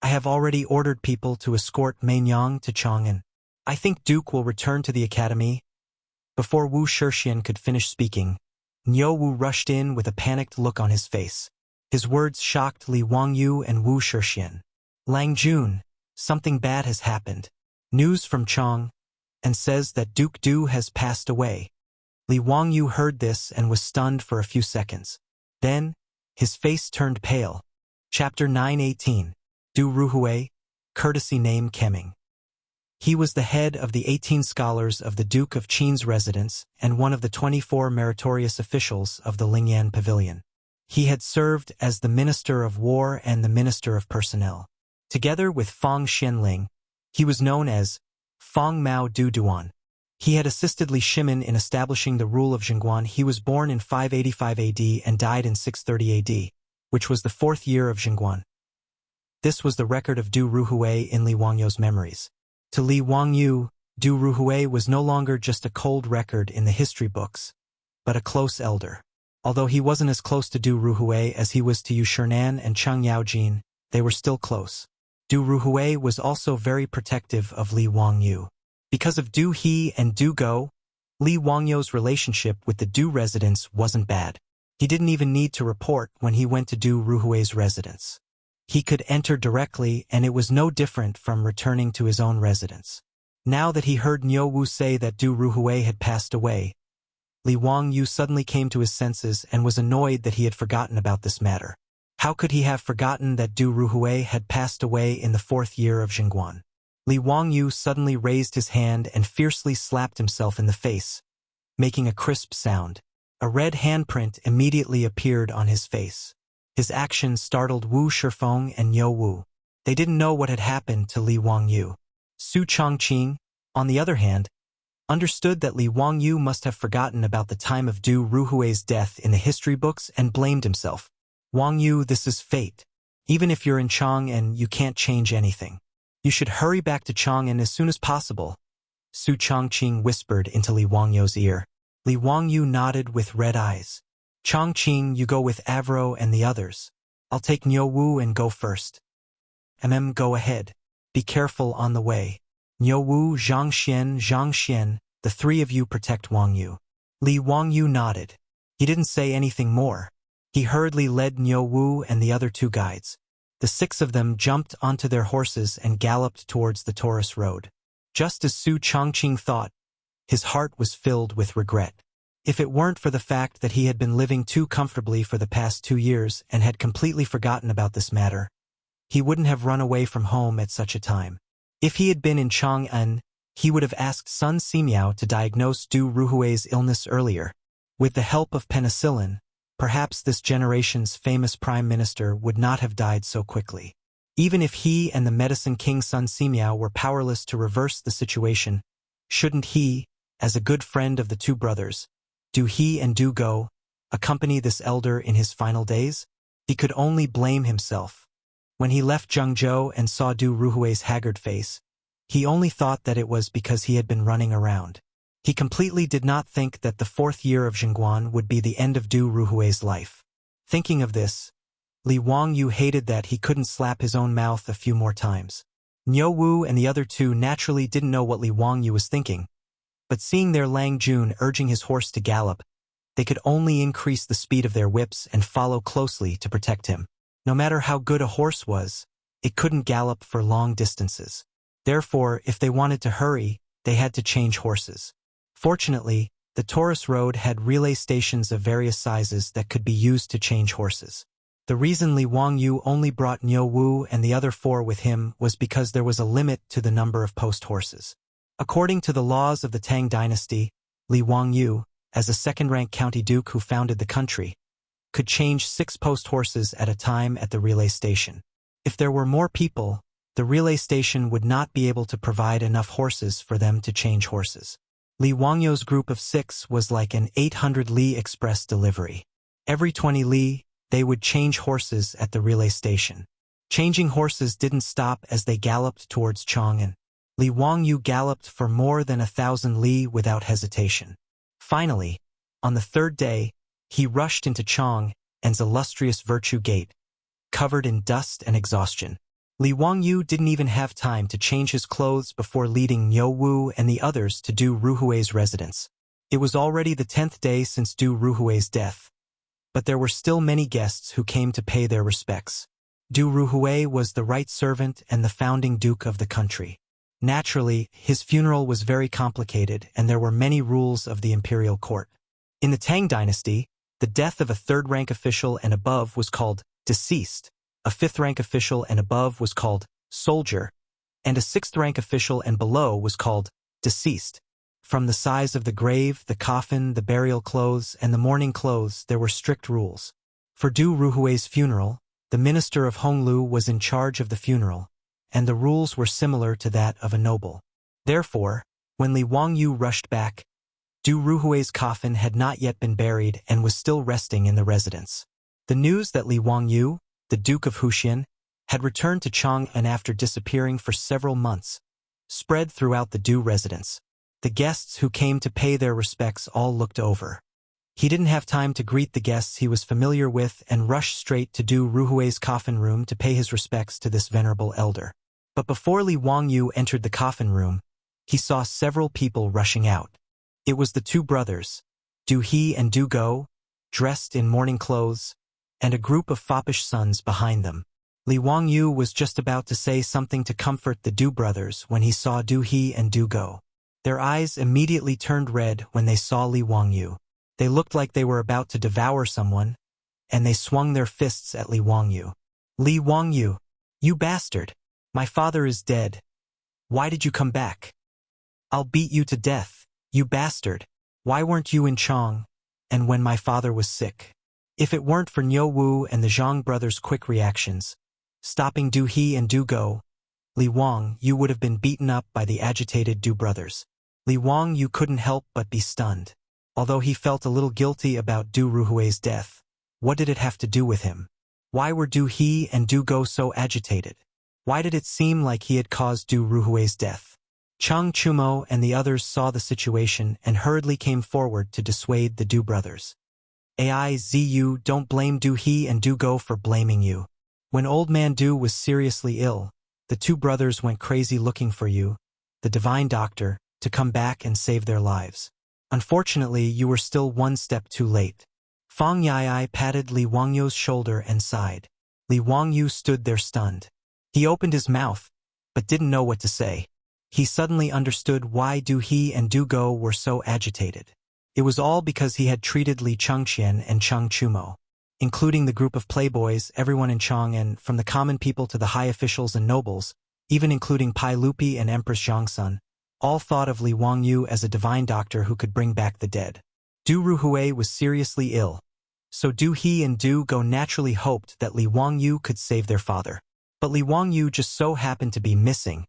"I have already ordered people to escort Mainyang to Chang'an. I think Duke will return to the academy." Before Wu Shixian could finish speaking, Niu Wu rushed in with a panicked look on his face. His words shocked Li Wangyu and Wu Shixian. "Lang Jun, something bad has happened. News from Chang'an, and says that Duke Du has passed away." Li Wangyu heard this and was stunned for a few seconds. Then, his face turned pale. Chapter 918. Du Ruhui, courtesy name Kemming. He was the head of the 18 scholars of the Duke of Qin's residence and one of the 24 meritorious officials of the Lingyan Pavilion. He had served as the Minister of War and the Minister of Personnel. Together with Fang Xianling, he was known as Fang Mao Du Duan. He had assisted Li Shimin in establishing the rule of Zhengguan. He was born in 585 AD and died in 630 AD, which was the 4th year of Zhengguan. This was the record of Du Ruhui in Li Wangyu's memories. To Li Wangyu, Du Ruhui was no longer just a cold record in the history books, but a close elder. Although he wasn't as close to Du Ruhui as he was to Yu Shinan and Cheng Yaojin, they were still close. Du Ruhui was also very protective of Li Wangyu. Because of Du He and Du Go, Li Wangyu's relationship with the Du residents wasn't bad. He didn't even need to report when he went to Du Ruhui's residence. He could enter directly, and it was no different from returning to his own residence. Now that he heard Niu Wu say that Du Ruhui had passed away, Li Wangyu suddenly came to his senses and was annoyed that he had forgotten about this matter. How could he have forgotten that Du Ruhui had passed away in the 4th year of Zhengguan? Li Wangyu suddenly raised his hand and fiercely slapped himself in the face, making a crisp sound. A red handprint immediately appeared on his face. His action startled Wu Shifeng and Niu Wu. They didn't know what had happened to Li Wangyu. Su Chongqing, on the other hand, understood that Li Wangyu must have forgotten about the time of Du Ruhui's death in the history books and blamed himself. "Wangyu, this is fate. Even if you're in Chang'an, you can't change anything. You should hurry back to Chang'an as soon as possible," Su Chongqing whispered into Li Wangyu's ear. Li Wangyu nodded with red eyes. "Chongqing, you go with Avro and the others. I'll take Niu Wu and go first." Go ahead. Be careful on the way. Niu Wu, Zhang Xian, the 3 of you protect Wangyu." Li Wangyu nodded. He didn't say anything more. He hurriedly led Niu Wu and the other 2 guides. The 6 of them jumped onto their horses and galloped towards the Taurus Road. Just as Su Chongqing thought, his heart was filled with regret. If it weren't for the fact that he had been living too comfortably for the past 2 years and had completely forgotten about this matter, he wouldn't have run away from home at such a time. If he had been in Chang'an, he would have asked Sun Simiao to diagnose Du Ruhui's illness earlier. With the help of penicillin, perhaps this generation's famous prime minister would not have died so quickly. Even if he and the medicine king Sun Simiao were powerless to reverse the situation, shouldn't he, as a good friend of the 2 brothers, Du He and Du Go, accompany this elder in his final days? He could only blame himself. When he left Zhengzhou and saw Du Ruhui's haggard face, he only thought that it was because he had been running around. He completely did not think that the 4th year of Chang'an would be the end of Du Ruhui's life. Thinking of this, Li Wangyu hated that he couldn't slap his own mouth a few more times. Niu Wu and the other two naturally didn't know what Li Wangyu was thinking, but seeing their Lang Jun urging his horse to gallop, they could only increase the speed of their whips and follow closely to protect him. No matter how good a horse was, it couldn't gallop for long distances. Therefore, if they wanted to hurry, they had to change horses. Fortunately, the Taurus Road had relay stations of various sizes that could be used to change horses. The reason Li Wangyu only brought Niu Wu and the other 4 with him was because there was a limit to the number of post horses. According to the laws of the Tang dynasty, Li Wangyu, as a second-rank county duke who founded the country, could change 6 post horses at a time at the relay station. If there were more people, the relay station would not be able to provide enough horses for them to change horses. Li Wangyu's group of 6 was like an 800 li express delivery. Every 20 li, they would change horses at the relay station. Changing horses didn't stop as they galloped towards Chang'an. Li Wangyu galloped for more than 1,000 li without hesitation. Finally, on the 3rd day, he rushed into Chang'an's illustrious Virtue Gate, covered in dust and exhaustion. Li Wangyu didn't even have time to change his clothes before leading Niu Wu and the others to Du Ruhui's residence. It was already the 10th day since Du Ruhui's death, but there were still many guests who came to pay their respects. Du Ruhui was the right servant and the founding duke of the country. Naturally, his funeral was very complicated and there were many rules of the imperial court. In the Tang dynasty, the death of a 3rd-rank official and above was called deceased. A 5th-rank official and above was called soldier, and a 6th-rank official and below was called deceased. From the size of the grave, the coffin, the burial clothes, and the mourning clothes, there were strict rules. For Du Ruhui's funeral, the minister of Honglu was in charge of the funeral, and the rules were similar to that of a noble. Therefore, when Li Wangyu rushed back, Du Ruhui's coffin had not yet been buried and was still resting in the residence. The news that Li Wangyu, the Duke of Wuxia, had returned to Chang'an after disappearing for several months, spread throughout the Du residence. The guests who came to pay their respects all looked over. He didn't have time to greet the guests he was familiar with and rushed straight to Du Ruhui's coffin room to pay his respects to this venerable elder. But before Li Wangyu entered the coffin room, he saw several people rushing out. It was the 2 brothers, Du He and Du Go, dressed in mourning clothes, and a group of foppish sons behind them. Li Wangyu was just about to say something to comfort the Du brothers when he saw Du He and Du Go. Their eyes immediately turned red when they saw Li Wangyu. They looked like they were about to devour someone, and they swung their fists at Li Wangyu. Li Wangyu, you bastard! My father is dead. Why did you come back? I'll beat you to death, you bastard! Why weren't you in Chang'an, and when my father was sick? If it weren't for Niu Wu and the Zhang brothers' quick reactions, stopping Du He and Du Go, Li Wangyu would have been beaten up by the agitated Du brothers. Li Wangyu couldn't help but be stunned. Although he felt a little guilty about Du Ruhui's death, what did it have to do with him? Why were Du He and Du Go so agitated? Why did it seem like he had caused Du Ruhui's death? Chang Chumo and the others saw the situation and hurriedly came forward to dissuade the Du brothers. Aizu, don't blame Du He and Du Go for blaming you. When old man Du was seriously ill, the 2 brothers went crazy looking for you, the divine doctor, to come back and save their lives. Unfortunately, you were still 1 step too late. Fang Yai patted Li Wangyu's shoulder and sighed. Li Wangyu stood there stunned. He opened his mouth, but didn't know what to say. He suddenly understood why Du He and Du Go were so agitated. It was all because he had treated Li Chengqian and Chang Chumo, including the group of playboys, everyone in Chang'an, from the common people to the high officials and nobles, even including Pai Lupi and Empress Zhangsun, all thought of Li Wangyu as a divine doctor who could bring back the dead. Du Ruhui was seriously ill, so Du He and Du Go naturally hoped that Li Wangyu could save their father. But Li Wangyu just so happened to be missing,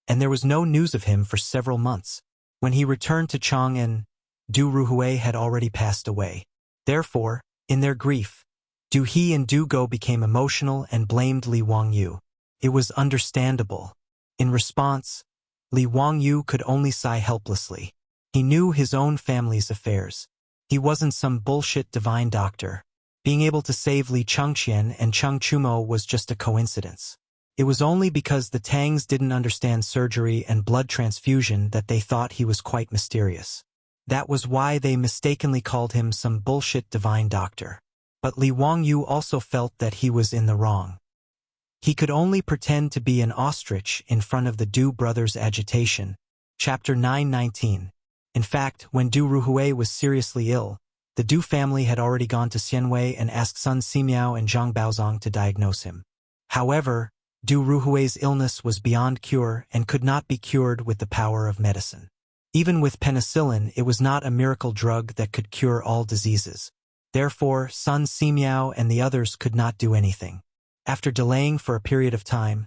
and there was no news of him for several months. When he returned to Chang'an, Du Ruhui had already passed away. Therefore, in their grief, Du He and Du Go became emotional and blamed Li Wangyu. It was understandable. In response, Li Wangyu could only sigh helplessly. He knew his own family's affairs. He wasn't some bullshit divine doctor. Being able to save Li Chengqian and Cheng Chumo was just a coincidence. It was only because the Tangs didn't understand surgery and blood transfusion that they thought he was quite mysterious. That was why they mistakenly called him some bullshit divine doctor. But Li Wangyu also felt that he was in the wrong. He could only pretend to be an ostrich in front of the Du brothers' agitation. Chapter 919. In fact, when Du Ruhui was seriously ill, the Du family had already gone to Xianwei and asked Sun Simiao and Zhang Baozong to diagnose him. However, Du Ruhui's illness was beyond cure and could not be cured with the power of medicine. Even with penicillin, it was not a miracle drug that could cure all diseases. Therefore, Sun Simiao and the others could not do anything. After delaying for a period of time,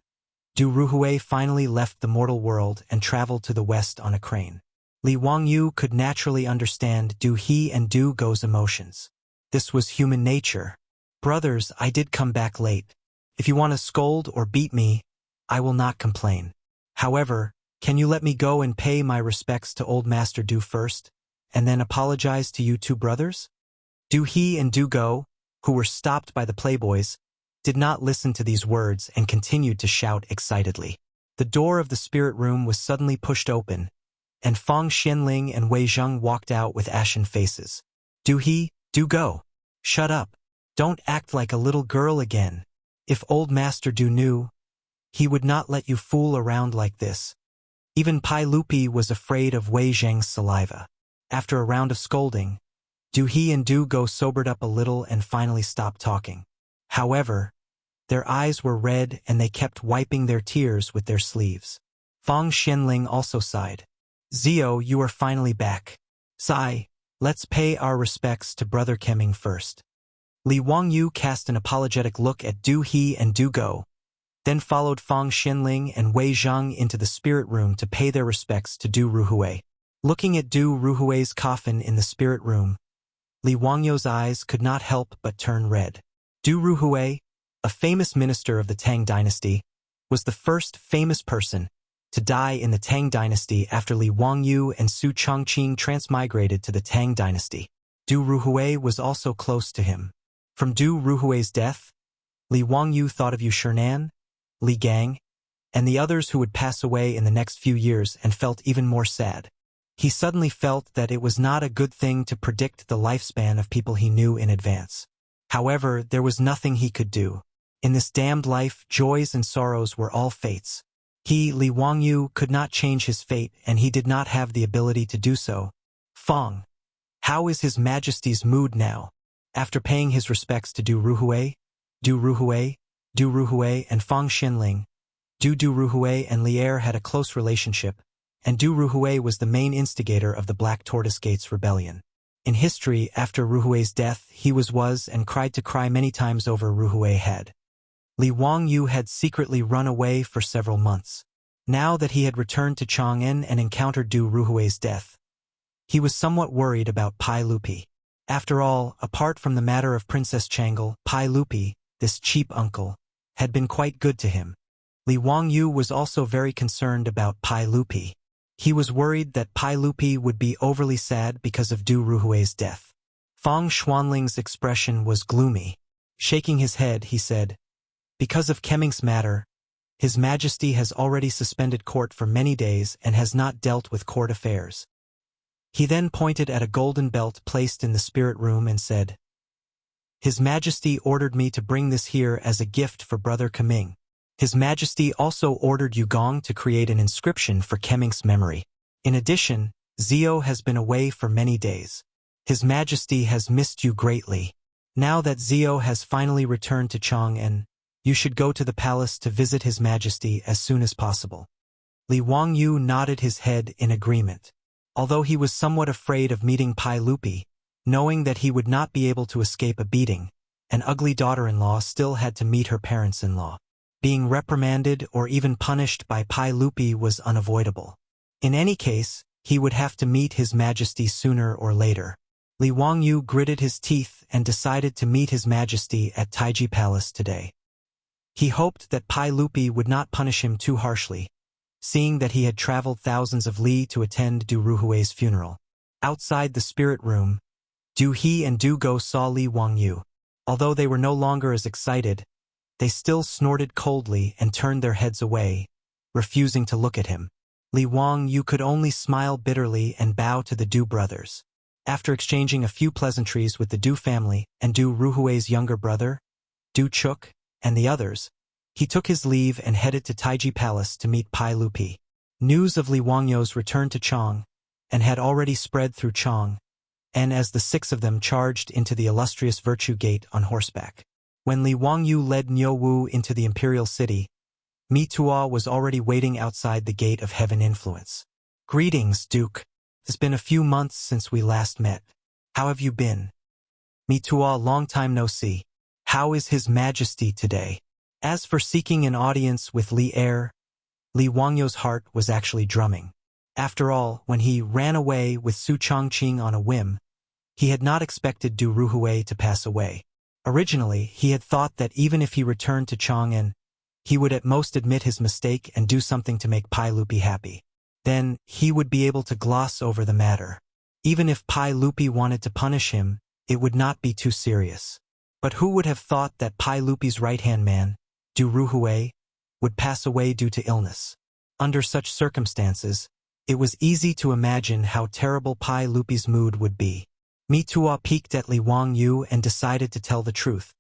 Du Ruhui finally left the mortal world and traveled to the west on a crane. Li Wangyu could naturally understand Du He and Du Go's emotions. This was human nature. Brothers, I did come back late. If you want to scold or beat me, I will not complain. However, can you let me go and pay my respects to old Master Du first, and then apologize to you two brothers? Du He and Du Go, who were stopped by the playboys, did not listen to these words and continued to shout excitedly. The door of the spirit room was suddenly pushed open, and Fang Xianling and Wei Zheng walked out with ashen faces. Du He, Du Go, shut up. Don't act like a little girl again. If old Master Du knew, he would not let you fool around like this. Even Pai Lupi was afraid of Wei Zheng's saliva. After a round of scolding, Du He and Du Go sobered up a little and finally stopped talking. However, their eyes were red and they kept wiping their tears with their sleeves. Fang Xianling also sighed. Zio, you are finally back. Sigh, let's pay our respects to Brother Kemming first. Li Wangyu cast an apologetic look at Du He and Du Go, then followed Fang Xianling and Wei Zheng into the spirit room to pay their respects to Du Ruhui. Looking at Du Ruhui's coffin in the spirit room, Li Wangyu's eyes could not help but turn red. Du Ruhui, a famous minister of the Tang dynasty, was the first famous person to die in the Tang dynasty after Li Wangyu and Su Chongqing transmigrated to the Tang dynasty. Du Ruhui was also close to him. From Du Ruhui's death, Li Wangyu thought of Yu Shernan, Li Gang, and the others who would pass away in the next few years and felt even more sad. He suddenly felt that it was not a good thing to predict the lifespan of people he knew in advance. However, there was nothing he could do. In this damned life, joys and sorrows were all fates. He, Li Wangyu, could not change his fate, and he did not have the ability to do so. Fang, how is His Majesty's mood now? After paying his respects to Du Ruhui, and Fang Xianling, Du Ruhui and Li Er had a close relationship, and Du Ruhui was the main instigator of the Black Tortoise Gates rebellion. In history, after Ruhui's death, he was and cried to cry many times over Ruhui head. Li Wangyu had secretly run away for several months. Now that he had returned to Chang'an and encountered Du Ruhui's death, he was somewhat worried about Pai Lupi. After all, apart from the matter of Princess Chang'an, Pai Lupi, this cheap uncle, had been quite good to him. Li Wangyu was also very concerned about Pai Lupi. He was worried that Pai Lupi would be overly sad because of Du Ruhui's death. Fang Xuanling's expression was gloomy. Shaking his head, he said, "Because of Kemming's matter, His Majesty has already suspended court for many days and has not dealt with court affairs." He then pointed at a golden belt placed in the spirit room and said, "His Majesty ordered me to bring this here as a gift for Brother Kemming. His Majesty also ordered Yugong to create an inscription for Kemming's memory. In addition, Zio has been away for many days. His Majesty has missed you greatly. Now that Zio has finally returned to Chang'an, you should go to the palace to visit His Majesty as soon as possible." Li Wangyu nodded his head in agreement. Although he was somewhat afraid of meeting Pai Lupi, knowing that he would not be able to escape a beating, an ugly daughter-in-law still had to meet her parents-in-law. Being reprimanded or even punished by Pai Lupi was unavoidable. In any case, he would have to meet His Majesty sooner or later. Li Wangyu gritted his teeth and decided to meet His Majesty at Taiji Palace today. He hoped that Pai Lupi would not punish him too harshly, seeing that he had traveled thousands of li to attend Du Ruhui's funeral. Outside the spirit room, Du He and Du Go saw Li Wangyu. Although they were no longer as excited, they still snorted coldly and turned their heads away, refusing to look at him. Li Wangyu could only smile bitterly and bow to the Du brothers. After exchanging a few pleasantries with the Du family and Du Ruhui's younger brother, Du Chuk, and the others, he took his leave and headed to Taiji Palace to meet Pai Lupi. News of Li Wangyu's return to Chang'an had already spread through Chang'an, and as the 6 of them charged into the illustrious Virtue Gate on horseback. When Li Wangyu led Niu Wu into the imperial city, Mi Tuo was already waiting outside the Gate of Heaven Influence. "Greetings, Duke. It's been a few months since we last met. How have you been?" "Mi Tuo, long time no see. How is His Majesty today?" As for seeking an audience with Li Wangyu's heart was actually drumming. After all, when he ran away with Su Chongqing on a whim, he had not expected Du Ruhui to pass away. Originally, he had thought that even if he returned to Chang'an, he would at most admit his mistake and do something to make Pai Lupi happy. Then, he would be able to gloss over the matter. Even if Pai Lupi wanted to punish him, it would not be too serious. But who would have thought that Pai Lupi's right-hand man, Du Ruhui, would pass away due to illness? Under such circumstances, it was easy to imagine how terrible Pai Lupi's mood would be. Mi Tuo peeked at Li Wangyu and decided to tell the truth.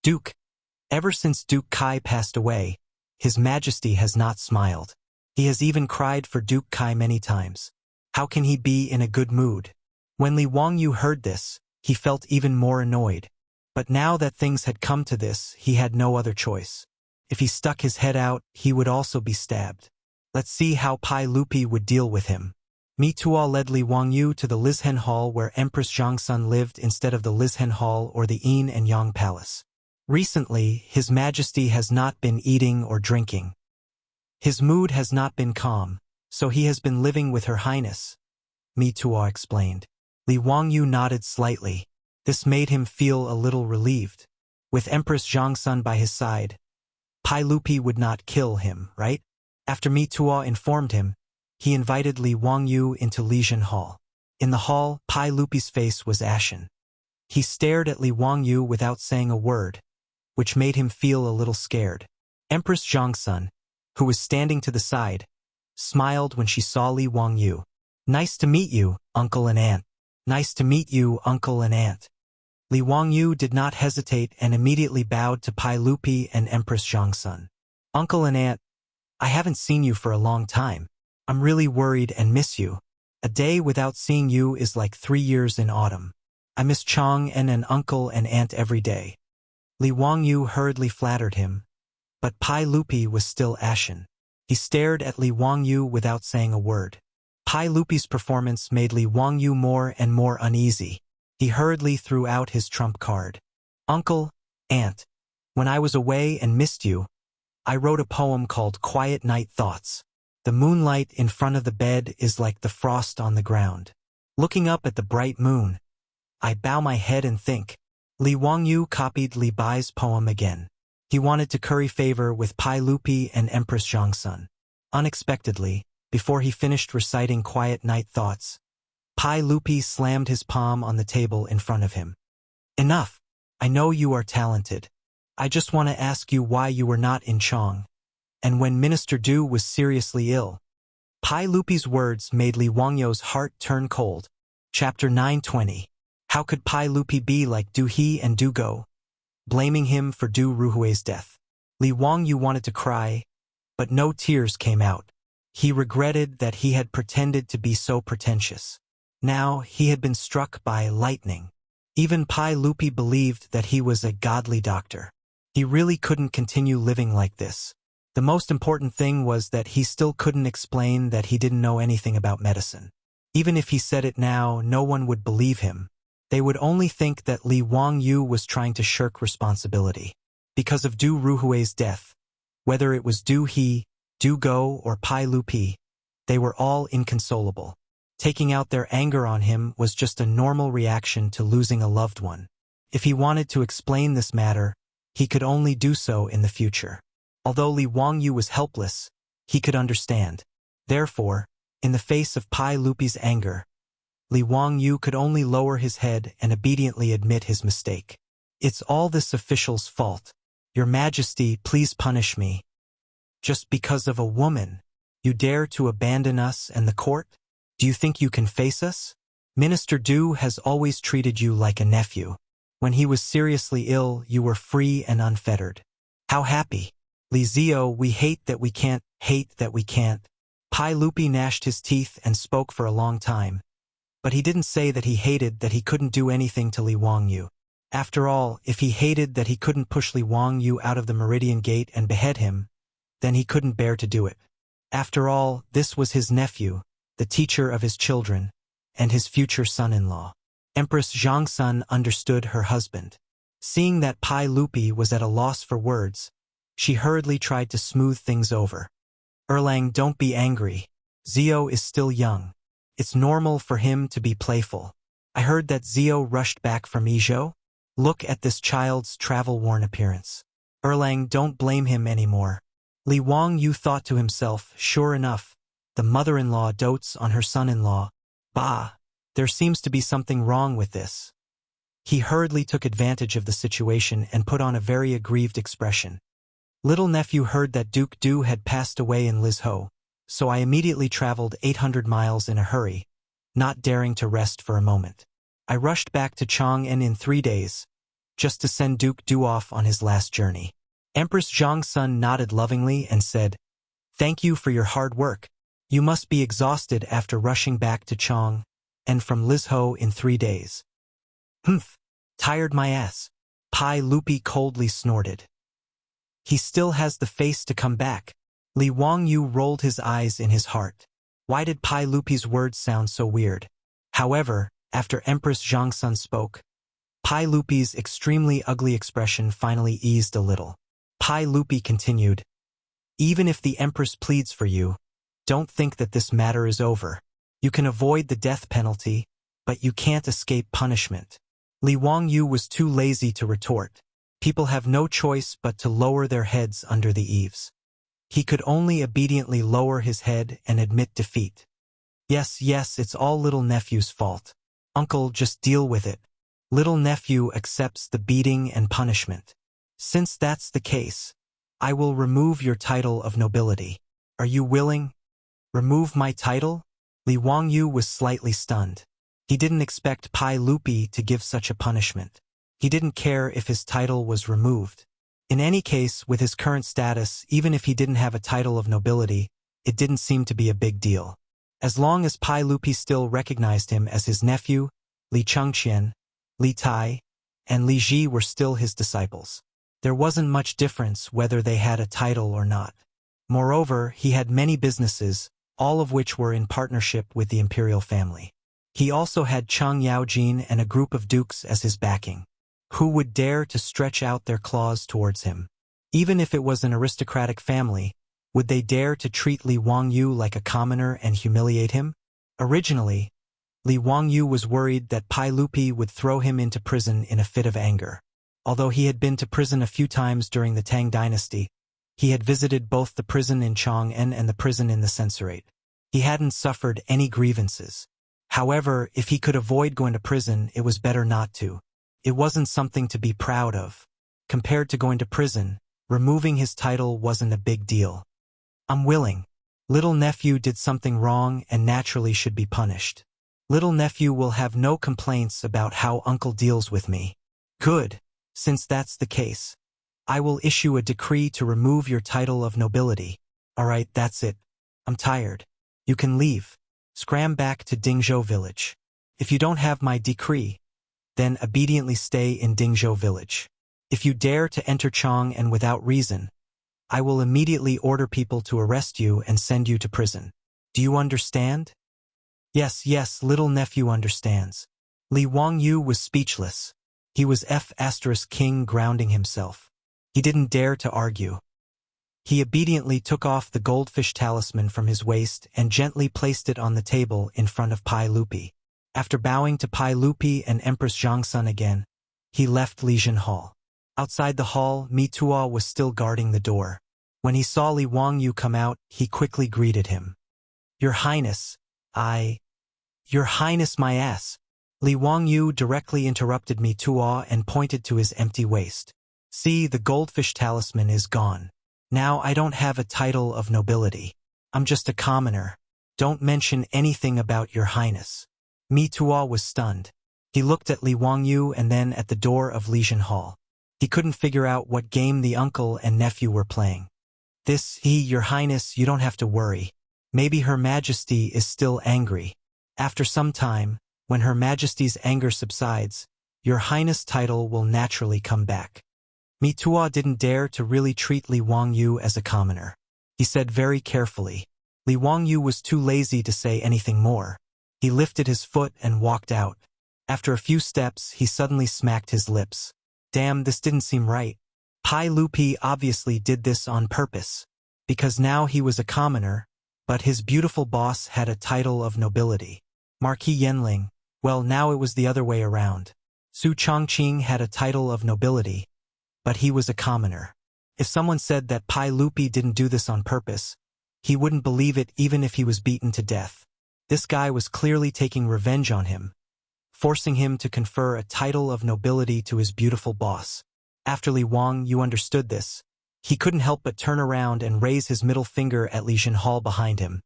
"Duke, ever since Duke Kai passed away, His Majesty has not smiled. He has even cried for Duke Kai many times. How can he be in a good mood?" When Li Wangyu heard this, he felt even more annoyed. But now that things had come to this, he had no other choice. If he stuck his head out, he would also be stabbed. Let's see how Pai Lupi would deal with him. Mi Tuo led Li Wangyu to the Lizhen Hall where Empress Zhongsun lived instead of the Lizhen Hall or the Yin and Yang Palace. Recently, His Majesty has not been eating or drinking. His mood has not been calm, so he has been living with Her Highness, Mi Tuo explained. Li Wangyu nodded slightly. This made him feel a little relieved. With Empress Zhongsun by his side, Pai Lupi would not kill him, right? After Mi Tuo informed him, he invited Li Wangyu into Lizhen Hall. In the hall, Pai Lupi's face was ashen. He stared at Li Wangyu without saying a word, which made him feel a little scared. Empress Zhongsun, who was standing to the side, smiled when she saw Li Wangyu. "Nice to meet you, uncle and aunt." "Nice to meet you, uncle and aunt." Li Wangyu did not hesitate and immediately bowed to Pai Lupi and Empress Zhongsun. "Uncle and aunt, I haven't seen you for a long time. I'm really worried and miss you. A day without seeing you is like 3 years in autumn. I miss Chang'an and uncle and aunt every day." Li Wangyu hurriedly flattered him, but Pai Lupi was still ashen. He stared at Li Wangyu without saying a word. Pai Lupi's performance made Li Wangyu more and more uneasy. He hurriedly threw out his trump card. "Uncle, aunt, when I was away and missed you, I wrote a poem called Quiet Night Thoughts. The moonlight in front of the bed is like the frost on the ground. Looking up at the bright moon, I bow my head and think." Li Wangyu copied Li Bai's poem again. He wanted to curry favor with Pai Lupi and Empress Zhongsun. Unexpectedly, before he finished reciting Quiet Night Thoughts, Pai Lupi slammed his palm on the table in front of him. "Enough! I know you are talented. I just want to ask you why you were not in Chang'an, and when Minister Du was seriously ill." Pai Lupi's words made Li Wangyu's heart turn cold. Chapter 920. How could Pai Lupi be like Du He and Du Go, blaming him for Du Ruhui's death? Li Wangyu wanted to cry, but no tears came out. He regretted that he had pretended to be so pretentious. Now he had been struck by lightning. Even Pai Lupi believed that he was a godly doctor. He really couldn't continue living like this. The most important thing was that he still couldn't explain that he didn't know anything about medicine. Even if he said it now, no one would believe him. They would only think that Li Wangyu was trying to shirk responsibility. Because of Du Ruhui's death, whether it was Du He, Du Go, or Pai Lupi, they were all inconsolable. Taking out their anger on him was just a normal reaction to losing a loved one. If he wanted to explain this matter, he could only do so in the future. Although Li Wangyu was helpless, he could understand. Therefore, in the face of Pai Lupi's anger, Li Wangyu could only lower his head and obediently admit his mistake. It's all this official's fault. Your Majesty, please punish me. Just because of a woman, you dare to abandon us and the court? Do you think you can face us? Minister Du has always treated you like a nephew. When he was seriously ill, you were free and unfettered. How happy. Li Zio, we hate that we can't. Pai Lupi gnashed his teeth and spoke for a long time. But he didn't say that he hated that he couldn't do anything to Li Wangyu. After all, if he hated that he couldn't push Li Wangyu out of the Meridian Gate and behead him, then he couldn't bear to do it. After all, this was his nephew, the teacher of his children, and his future son-in-law. Empress Zhangsun understood her husband. Seeing that Pai Lupi was at a loss for words, she hurriedly tried to smooth things over. Erlang, don't be angry. Zio is still young. It's normal for him to be playful. I heard that Zio rushed back from Izhou. Look at this child's travel-worn appearance. Erlang, don't blame him anymore. Li Wangyu thought to himself, sure enough, the mother-in-law dotes on her son-in-law. Bah, there seems to be something wrong with this. He hurriedly took advantage of the situation and put on a very aggrieved expression. Little nephew heard that Duke Du had passed away in Lizhou, so I immediately traveled 800 miles in a hurry, not daring to rest for a moment. I rushed back to Chang'an in 3 days, just to send Duke Du off on his last journey. Empress Zhangsun nodded lovingly and said, "Thank you for your hard work. You must be exhausted after rushing back to Chang'an and from Lizhou in 3 days." "Humph, tired my ass," Pai Lupi coldly snorted. "He still has the face to come back." Li Wangyu rolled his eyes in his heart. Why did Pai Lupi's words sound so weird? However, after Empress Zhangsun spoke, Pai Lupi's extremely ugly expression finally eased a little. Pai Lupi continued, "Even if the Empress pleads for you, don't think that this matter is over. You can avoid the death penalty, but you can't escape punishment." Li Wangyu was too lazy to retort. People have no choice but to lower their heads under the eaves. He could only obediently lower his head and admit defeat. Yes, it's all little nephew's fault. Uncle, just deal with it. Little nephew accepts the beating and punishment. Since that's the case, I will remove your title of nobility. Are you willing? Remove my title? Li Wangyu was slightly stunned. He didn't expect Pai Lupi to give such a punishment. He didn't care if his title was removed. In any case, with his current status, even if he didn't have a title of nobility, it didn't seem to be a big deal. As long as Pai Lupi still recognized him as his nephew, Li Chengqian, Li Tai, and Li Ji were still his disciples. There wasn't much difference whether they had a title or not. Moreover, he had many businesses, all of which were in partnership with the imperial family. He also had Cheng Yaojin and a group of dukes as his backing. Who would dare to stretch out their claws towards him? Even if it was an aristocratic family, would they dare to treat Li Wangyu like a commoner and humiliate him? Originally, Li Wangyu was worried that Pai Lupi would throw him into prison in a fit of anger. Although he had been to prison a few times during the Tang dynasty, he had visited both the prison in Chang'an and the prison in the censorate. He hadn't suffered any grievances. However, if he could avoid going to prison, it was better not to. It wasn't something to be proud of. Compared to going to prison, removing his title wasn't a big deal. I'm willing. Little nephew did something wrong and naturally should be punished. Little nephew will have no complaints about how uncle deals with me. Good. Since that's the case, I will issue a decree to remove your title of nobility. Alright, that's it. I'm tired. You can leave. Scram back to Dingzhou village. If you don't have my decree, then obediently stay in Dingzhou village. If you dare to enter Chang'an without reason, I will immediately order people to arrest you and send you to prison. Do you understand? Yes, little nephew understands. Li Wangyu was speechless. He was King grounding himself. He didn't dare to argue. He obediently took off the goldfish talisman from his waist and gently placed it on the table in front of Pai Lupi. After bowing to Pai Lupi and Empress Zhangsun again, he left Lijin Hall. Outside the hall, Mi Tuo was still guarding the door. When he saw Li Wangyu come out, he quickly greeted him. "Your Highness, Your Highness, my ass." Li Wangyu directly interrupted Mi Tuo and pointed to his empty waist. "See, the goldfish talisman is gone. Now I don't have a title of nobility. I'm just a commoner. Don't mention anything about your highness." Mi Tuo was stunned. He looked at Li Wangyu and then at the door of Lijin Hall. He couldn't figure out what game the uncle and nephew were playing. Your highness, you don't have to worry. Maybe Her Majesty is still angry. After some time, when Her Majesty's anger subsides, your highness title will naturally come back. Mi Tuo didn't dare to really treat Li Wangyu as a commoner. He said very carefully. Li Wangyu was too lazy to say anything more. He lifted his foot and walked out. After a few steps, he suddenly smacked his lips. Damn, this didn't seem right. Pai Lupi obviously did this on purpose. Because now he was a commoner, but his beautiful boss had a title of nobility. Marquis Yanling, well, now it was the other way around. Su Chongqing had a title of nobility, but he was a commoner. If someone said that Pai Lupi didn't do this on purpose, he wouldn't believe it even if he was beaten to death. This guy was clearly taking revenge on him, forcing him to confer a title of nobility to his beautiful boss. After Li Wangyu understood this, he couldn't help but turn around and raise his middle finger at Lijin Hall behind him.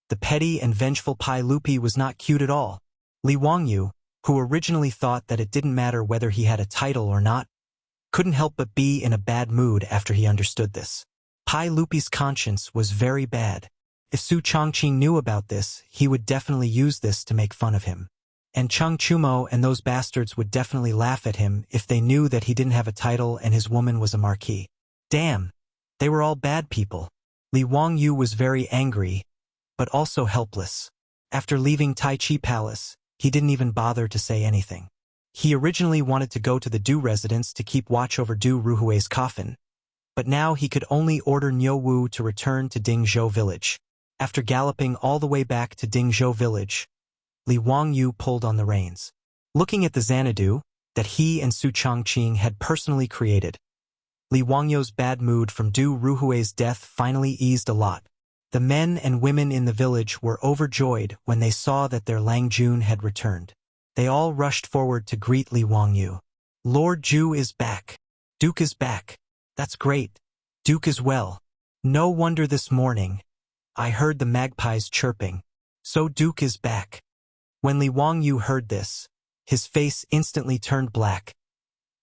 The petty and vengeful Pai Lupi was not cute at all. Li Wangyu, who originally thought that it didn't matter whether he had a title or not, couldn't help but be in a bad mood after he understood this. Pai Lupi's conscience was very bad. If Su Chongqing knew about this, he would definitely use this to make fun of him. And Cheng Chumo and those bastards would definitely laugh at him if they knew that he didn't have a title and his woman was a marquis. Damn, they were all bad people. Li Wangyu was very angry, but also helpless. After leaving Tai Chi Palace, he didn't even bother to say anything. He originally wanted to go to the Du residence to keep watch over Du Ruhui's coffin, but now he could only order Niu Wu to return to Dingzhou village. After galloping all the way back to Dingzhou village, Li Wangyu pulled on the reins. Looking at the Xanadu that he and Su Chongqing had personally created, Li Wangyu's bad mood from Du Ruhui's death finally eased a lot. The men and women in the village were overjoyed when they saw that their Lang Jun had returned. They all rushed forward to greet Li Wangyu. "Lord Ju is back. Duke is back. That's great. Duke is well. No wonder this morning I heard the magpies chirping. So Duke is back." When Li Wangyu heard this, his face instantly turned black.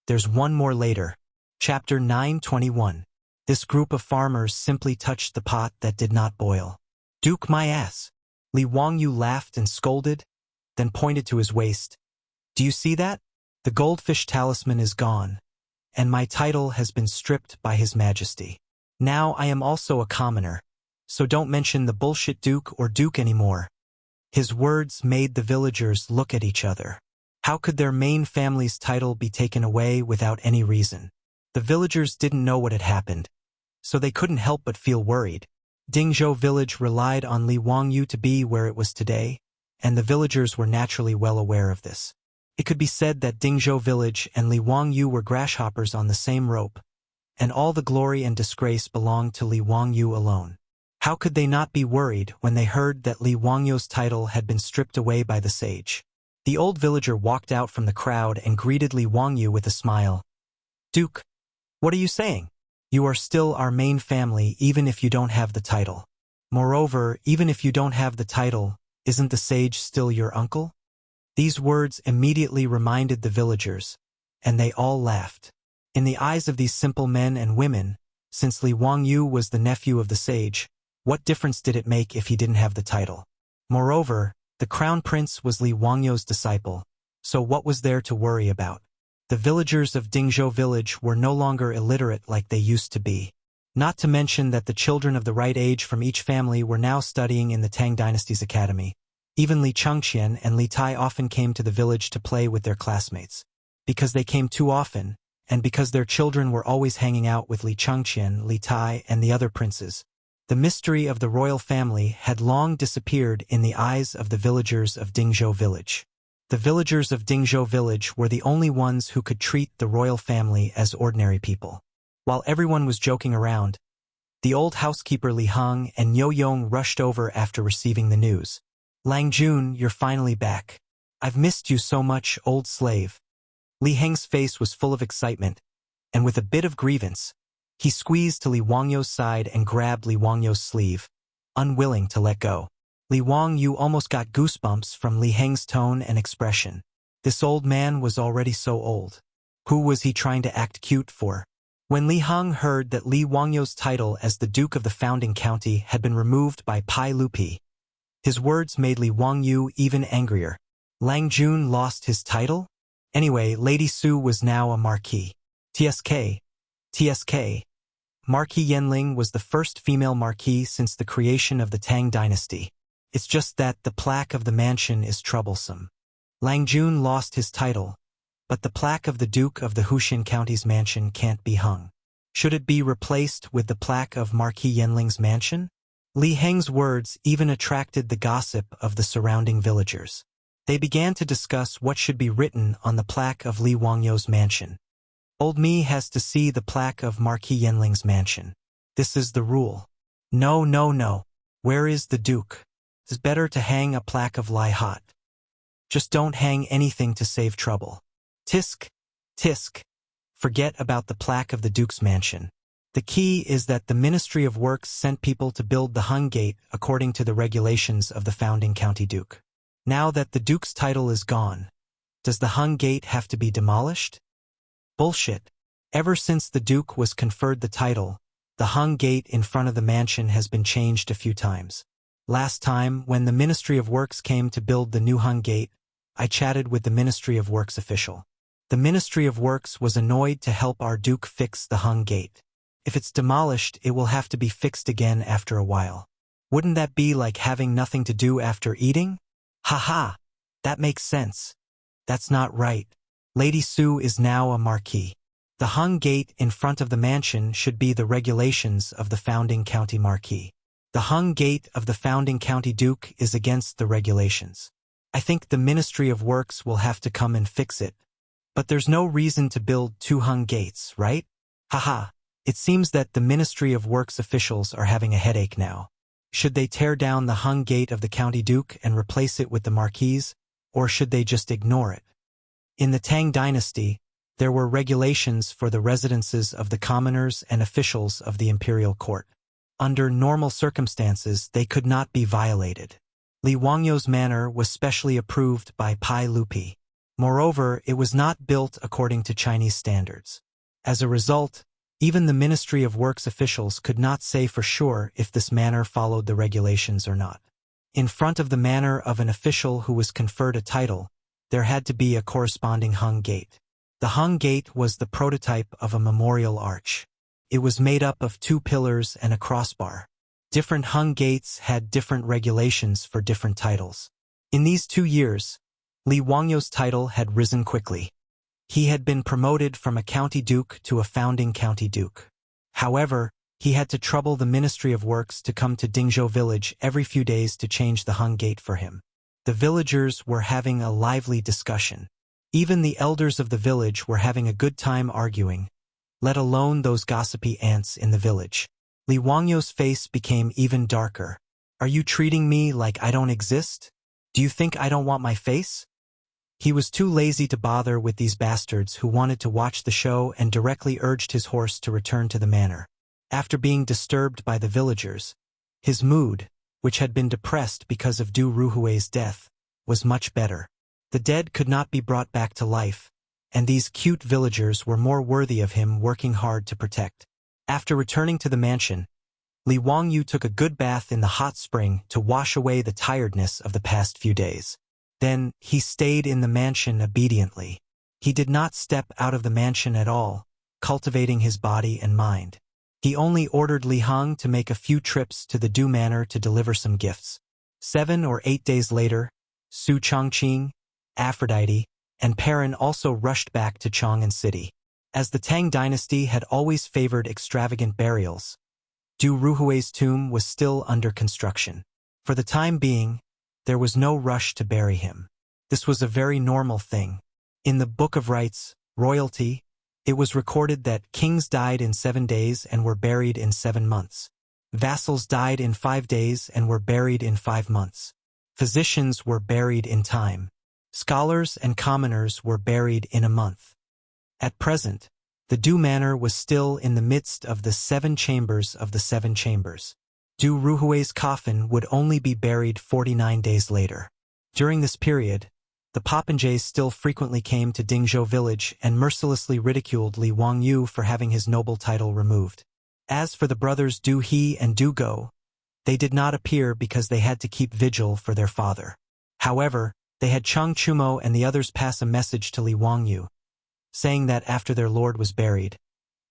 There's one more later. Chapter 921. This group of farmers simply touched the pot that did not boil. "Duke my ass." Li Wangyu laughed and scolded, then pointed to his waist. "Do you see that? The goldfish talisman is gone, and my title has been stripped by His Majesty. Now I am also a commoner, so don't mention the bullshit Duke or Duke anymore." His words made the villagers look at each other. How could their main family's title be taken away without any reason? The villagers didn't know what had happened, so they couldn't help but feel worried. Dingzhou village relied on Li Wangyu to be where it was today, and the villagers were naturally well aware of this. It could be said that Dingzhou village and Li Wangyu were grasshoppers on the same rope, and all the glory and disgrace belonged to Li Wangyu alone. How could they not be worried when they heard that Li Wangyu's title had been stripped away by the sage? The old villager walked out from the crowd and greeted Li Wangyu with a smile. "Duke, what are you saying? You are still our main family even if you don't have the title. Moreover, even if you don't have the title, isn't the sage still your uncle?" These words immediately reminded the villagers, and they all laughed. In the eyes of these simple men and women, since Li Wangyu was the nephew of the sage, what difference did it make if he didn't have the title? Moreover, the crown prince was Li Wangyu's disciple, so what was there to worry about? The villagers of Dingzhou village were no longer illiterate like they used to be. Not to mention that the children of the right age from each family were now studying in the Tang dynasty's academy. Even Li Chengqian and Li Tai often came to the village to play with their classmates. Because they came too often, and because their children were always hanging out with Li Chengqian, Li Tai, and the other princes, the mystery of the royal family had long disappeared in the eyes of the villagers of Dingzhou village. The villagers of Dingzhou village were the only ones who could treat the royal family as ordinary people. While everyone was joking around, the old housekeeper Li Heng and Yo Yong rushed over after receiving the news. Lang Jun, you're finally back. I've missed you so much, old slave. Li Heng's face was full of excitement, and with a bit of grievance, he squeezed to Li Wangyo's side and grabbed Li Wangyo's sleeve, unwilling to let go. Li Wangyu almost got goosebumps from Li Heng's tone and expression. This old man was already so old. Who was he trying to act cute for? When Li Heng heard that Li Wangyo's title as the Duke of the founding county had been removed by Pai Lupi, his words made Li Wangyu even angrier. Lang Jun lost his title? Anyway, Lady Su was now a marquis. TSK. Marquis Yanling was the first female marquis since the creation of the Tang dynasty. It's just that the plaque of the mansion is troublesome. Lang Jun lost his title, but the plaque of the Duke of the Huxian County's mansion can't be hung. Should it be replaced with the plaque of Marquis Yanling's mansion? Li Heng's words even attracted the gossip of the surrounding villagers. They began to discuss what should be written on the plaque of Li Wangyo's mansion. Old me has to see the plaque of Marquis Yanling's mansion. This is the rule. No. Where is the Duke? It's better to hang a plaque of Lai Hot. Just don't hang anything to save trouble. Tisk. Forget about the plaque of the Duke's mansion. The key is that the Ministry of Works sent people to build the Hung Gate according to the regulations of the founding county duke. Now that the Duke's title is gone, does the Hung Gate have to be demolished? Bullshit. Ever since the Duke was conferred the title, the Hung Gate in front of the mansion has been changed a few times. Last time, when the Ministry of Works came to build the new Hung Gate, I chatted with the Ministry of Works official. The Ministry of Works was annoyed to help our Duke fix the Hung Gate. If it's demolished, it will have to be fixed again after a while. Wouldn't that be like having nothing to do after eating? Haha, that makes sense. That's not right. Lady Su is now a marquis. The Hung Gate in front of the mansion should be the regulations of the founding county marquis. The Hung Gate of the founding county duke is against the regulations. I think the Ministry of Works will have to come and fix it. But there's no reason to build two Hung Gates, right? Haha, it seems that the Ministry of Works officials are having a headache now. Should they tear down the Hung Gate of the county duke and replace it with the marquis, or should they just ignore it? In the Tang dynasty, there were regulations for the residences of the commoners and officials of the imperial court. Under normal circumstances, they could not be violated. Li Wangyo's manor was specially approved by Pai Lupi. Moreover, it was not built according to Chinese standards. As a result, even the Ministry of Works officials could not say for sure if this manor followed the regulations or not. In front of the manor of an official who was conferred a title, there had to be a corresponding Hung Gate. The Hung Gate was the prototype of a memorial arch. It was made up of 2 pillars and a crossbar. Different Hung Gates had different regulations for different titles. In these 2 years, Li Wangyo's title had risen quickly. He had been promoted from a county duke to a founding county duke. However, he had to trouble the Ministry of Works to come to Dingzhou village every few days to change the Hung Gate for him. The villagers were having a lively discussion. Even the elders of the village were having a good time arguing, let alone those gossipy ants in the village. Li Wangyo's face became even darker. Are you treating me like I don't exist? Do you think I don't want my face? He was too lazy to bother with these bastards who wanted to watch the show and directly urged his horse to return to the manor. After being disturbed by the villagers, his mood, which had been depressed because of Du Ruhui's death, was much better. The dead could not be brought back to life, and these cute villagers were more worthy of him working hard to protect. After returning to the mansion, Li Wangyu took a good bath in the hot spring to wash away the tiredness of the past few days. Then, he stayed in the mansion obediently. He did not step out of the mansion at all, cultivating his body and mind. He only ordered Li Heng to make a few trips to the Du Manor to deliver some gifts. 7 or 8 days later, Su Chongqing, Aphrodite, and Perrin also rushed back to Chang'an City. As the Tang dynasty had always favored extravagant burials, Du Ruhui's tomb was still under construction. For the time being, there was no rush to bury him. This was a very normal thing. In the Book of Rights, royalty, it was recorded that kings died in 7 days and were buried in 7 months. Vassals died in 5 days and were buried in 5 months. Physicians were buried in time. Scholars and commoners were buried in a month. At present, the Du Manor was still in the midst of the 7 chambers of the 7 chambers. Du Ruhui's coffin would only be buried 49 days later. During this period, the popinjays still frequently came to Dingzhou village and mercilessly ridiculed Li Wangyu for having his noble title removed. As for the brothers Du He and Du Go, they did not appear because they had to keep vigil for their father. However, they had Cheng Chumo and the others pass a message to Li Wangyu, saying that after their lord was buried,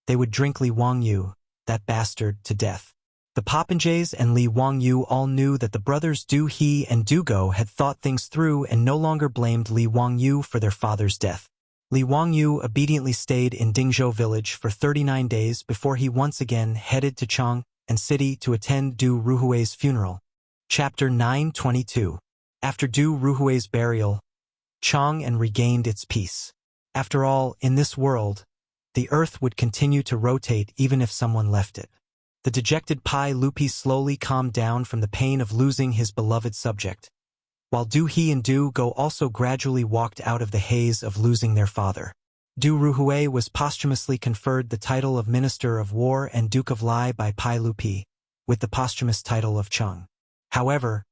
they would drink Li Wangyu, that bastard, to death. The popinjays and Li Wangyu all knew that the brothers Du He and Du Go had thought things through and no longer blamed Li Wangyu for their father's death. Li Wangyu obediently stayed in Dingzhou village for 39 days before he once again headed to Chang'an city to attend Du Ruhui's funeral. Chapter 9:22. After Du Ruhui's burial, Chang'an regained its peace. After all, in this world, the earth would continue to rotate even if someone left it. The dejected Pai Lupi slowly calmed down from the pain of losing his beloved subject, while Du He and Du Go also gradually walked out of the haze of losing their father. Du Ruhui was posthumously conferred the title of Minister of War and Duke of Lai by Pai Lupi, with the posthumous title of Cheng. However,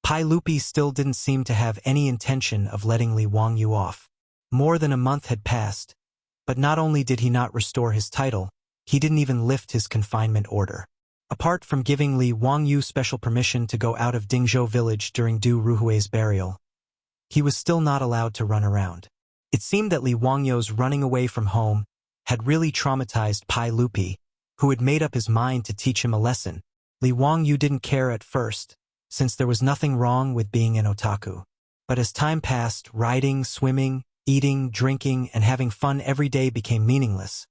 Pai Lupi still didn't seem to have any intention of letting Li Wangyu off. More than a month had passed, but not only did he not restore his title, he didn't even lift his confinement order. Apart from giving Li Wangyu special permission to go out of Dingzhou village during Du Ruhui's burial, he was still not allowed to run around. It seemed that Li Wangyu's running away from home had really traumatized Pai Lupi, who had made up his mind to teach him a lesson. Li Wangyu didn't care at first, since there was nothing wrong with being an otaku. But as time passed, riding, swimming, eating, drinking, and having fun every day became meaningless,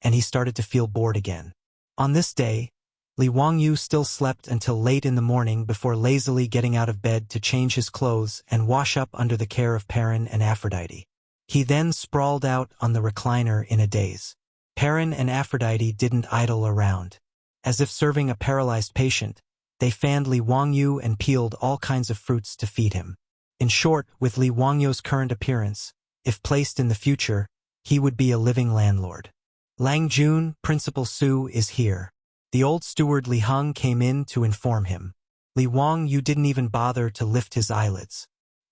and he started to feel bored again. On this day, Li Wangyu still slept until late in the morning before lazily getting out of bed to change his clothes and wash up under the care of Perrin and Aphrodite. He then sprawled out on the recliner in a daze. Perrin and Aphrodite didn't idle around. As if serving a paralyzed patient, they fanned Li Wangyu and peeled all kinds of fruits to feed him. In short, with Li Wangyu's current appearance, if placed in the future, he would be a living landlord. Lang Jun, Principal Su, is here. The old steward Li Heng came in to inform him. Li Wangyu didn't even bother to lift his eyelids.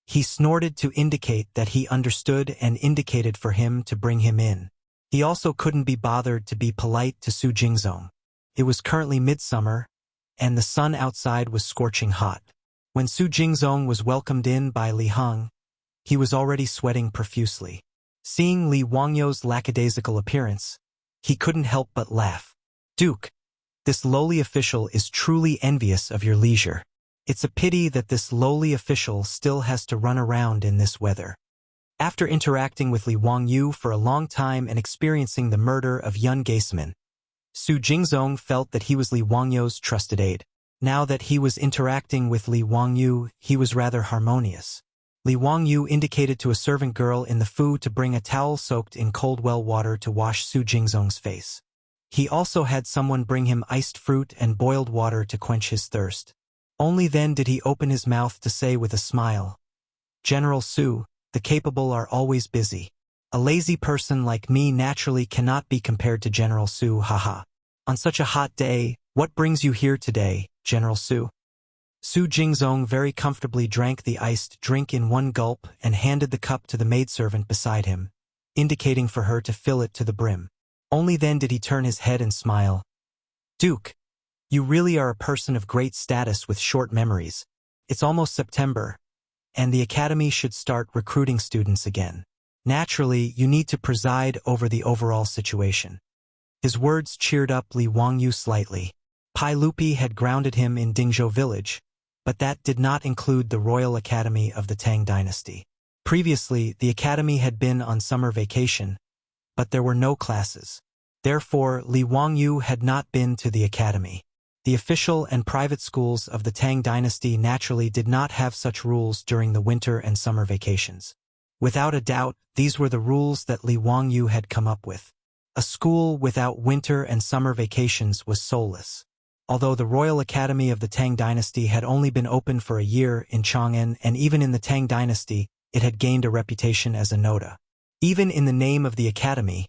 He snorted to indicate that he understood and indicated for him to bring him in. He also couldn't be bothered to be polite to Su Jingzong. It was currently midsummer, and the sun outside was scorching hot. When Su Jingzong was welcomed in by Li Heng, he was already sweating profusely. Seeing Li Wangyu's lackadaisical appearance, he couldn't help but laugh. "Duke, this lowly official is truly envious of your leisure. It's a pity that this lowly official still has to run around in this weather." After interacting with Li Wangyu for a long time and experiencing the murder of Yun Gaisman, Su Jingzong felt that he was Li Wangyu's trusted aide. Now that he was interacting with Li Wangyu, he was rather harmonious. Li Wangyu indicated to a servant girl in the Fu to bring a towel soaked in cold well water to wash Su Jingzong's face. He also had someone bring him iced fruit and boiled water to quench his thirst. Only then did he open his mouth to say with a smile, "General Su, the capable are always busy. A lazy person like me naturally cannot be compared to General Su, haha. On such a hot day, what brings you here today, General Su?" Su Jingzong very comfortably drank the iced drink in one gulp and handed the cup to the maidservant beside him, indicating for her to fill it to the brim. Only then did he turn his head and smile. "Duke, you really are a person of great status with short memories. It's almost September, and the academy should start recruiting students again. Naturally, you need to preside over the overall situation." His words cheered up Li Wangyu slightly. Pai Lupi had grounded him in Dingzhou village, but that did not include the Royal Academy of the Tang Dynasty. Previously, the academy had been on summer vacation, but there were no classes. Therefore, Li Wangyu had not been to the academy. The official and private schools of the Tang dynasty naturally did not have such rules during the winter and summer vacations. Without a doubt, these were the rules that Li Wangyu had come up with. A school without winter and summer vacations was soulless. Although the Royal Academy of the Tang dynasty had only been open for a year in Chang'an, and even in the Tang dynasty, it had gained a reputation as a nota. Even in the name of the academy,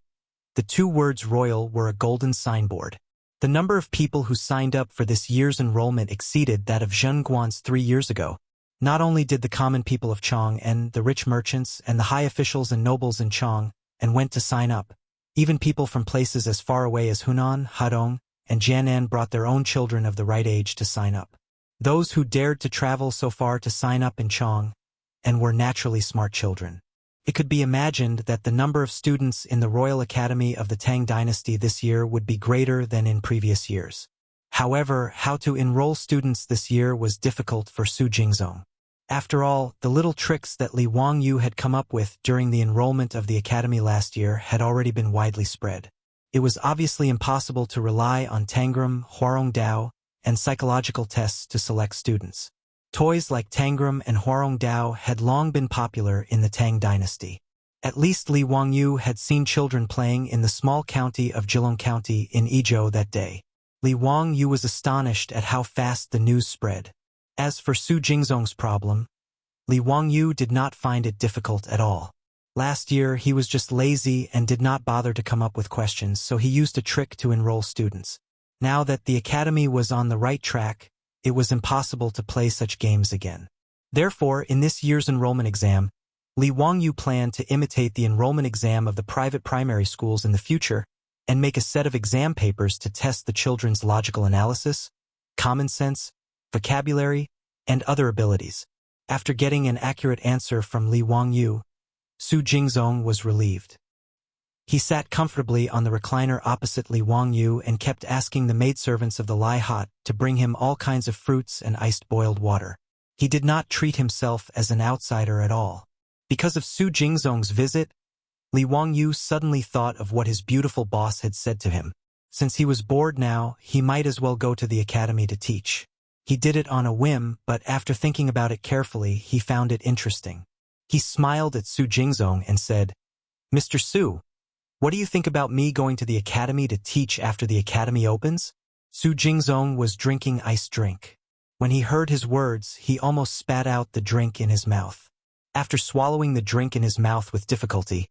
the two words royal were a golden signboard. The number of people who signed up for this year's enrollment exceeded that of Zhenguan's 3 years ago. Not only did the common people of Chang'an, the rich merchants, and the high officials and nobles in Chang'an went to sign up, even people from places as far away as Hunan, Hadong, and Jianan brought their own children of the right age to sign up. Those who dared to travel so far to sign up in Chang'an were naturally smart children. It could be imagined that the number of students in the Royal Academy of the Tang dynasty this year would be greater than in previous years. However, how to enroll students this year was difficult for Su Jingzong. After all, the little tricks that Li Wangyu had come up with during the enrollment of the academy last year had already been widely spread. It was obviously impossible to rely on Tangram, Huarongdao, and psychological tests to select students. Toys like Tangram and Huarongdao had long been popular in the Tang dynasty. At least Li Wangyu had seen children playing in the small county of Jilong County in Izhou that day. Li Wangyu was astonished at how fast the news spread. As for Su Jingzong's problem, Li Wangyu did not find it difficult at all. Last year, he was just lazy and did not bother to come up with questions, so he used a trick to enroll students. Now that the academy was on the right track, it was impossible to play such games again. Therefore, in this year's enrollment exam, Li Wangyu planned to imitate the enrollment exam of the private primary schools in the future and make a set of exam papers to test the children's logical analysis, common sense, vocabulary, and other abilities. After getting an accurate answer from Li Wangyu, Su Jingzong was relieved. He sat comfortably on the recliner opposite Li Wangyu and kept asking the maidservants of the Lai Hut to bring him all kinds of fruits and iced boiled water. He did not treat himself as an outsider at all. Because of Su Jingzong's visit, Li Wangyu suddenly thought of what his beautiful boss had said to him. Since he was bored now, he might as well go to the academy to teach. He did it on a whim, but after thinking about it carefully, he found it interesting. He smiled at Su Jingzong and said, "Mr. Su, what do you think about me going to the academy to teach after the academy opens?" Su Jingzong was drinking iced drink. When he heard his words, he almost spat out the drink in his mouth. After swallowing the drink in his mouth with difficulty,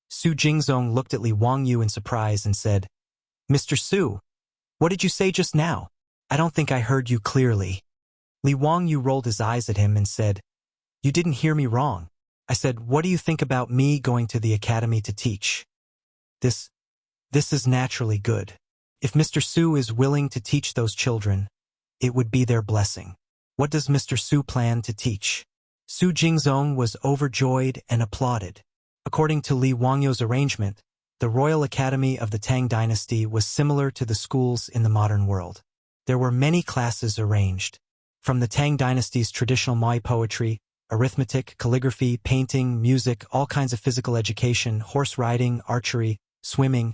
Su Jingzong looked at Li Wangyu in surprise and said, "Mr. Su, what did you say just now? I don't think I heard you clearly." Li Wangyu rolled his eyes at him and said, "You didn't hear me wrong. I said, what do you think about me going to the academy to teach? This is naturally good. If Mr. Su is willing to teach those children, it would be their blessing. What does Mr. Su plan to teach?" Su Jingzong was overjoyed and applauded. According to Li Wangyu's arrangement, the Royal Academy of the Tang dynasty was similar to the schools in the modern world. There were many classes arranged. From the Tang dynasty's traditional Moai poetry, arithmetic, calligraphy, painting, music, all kinds of physical education, horse riding, archery, swimming.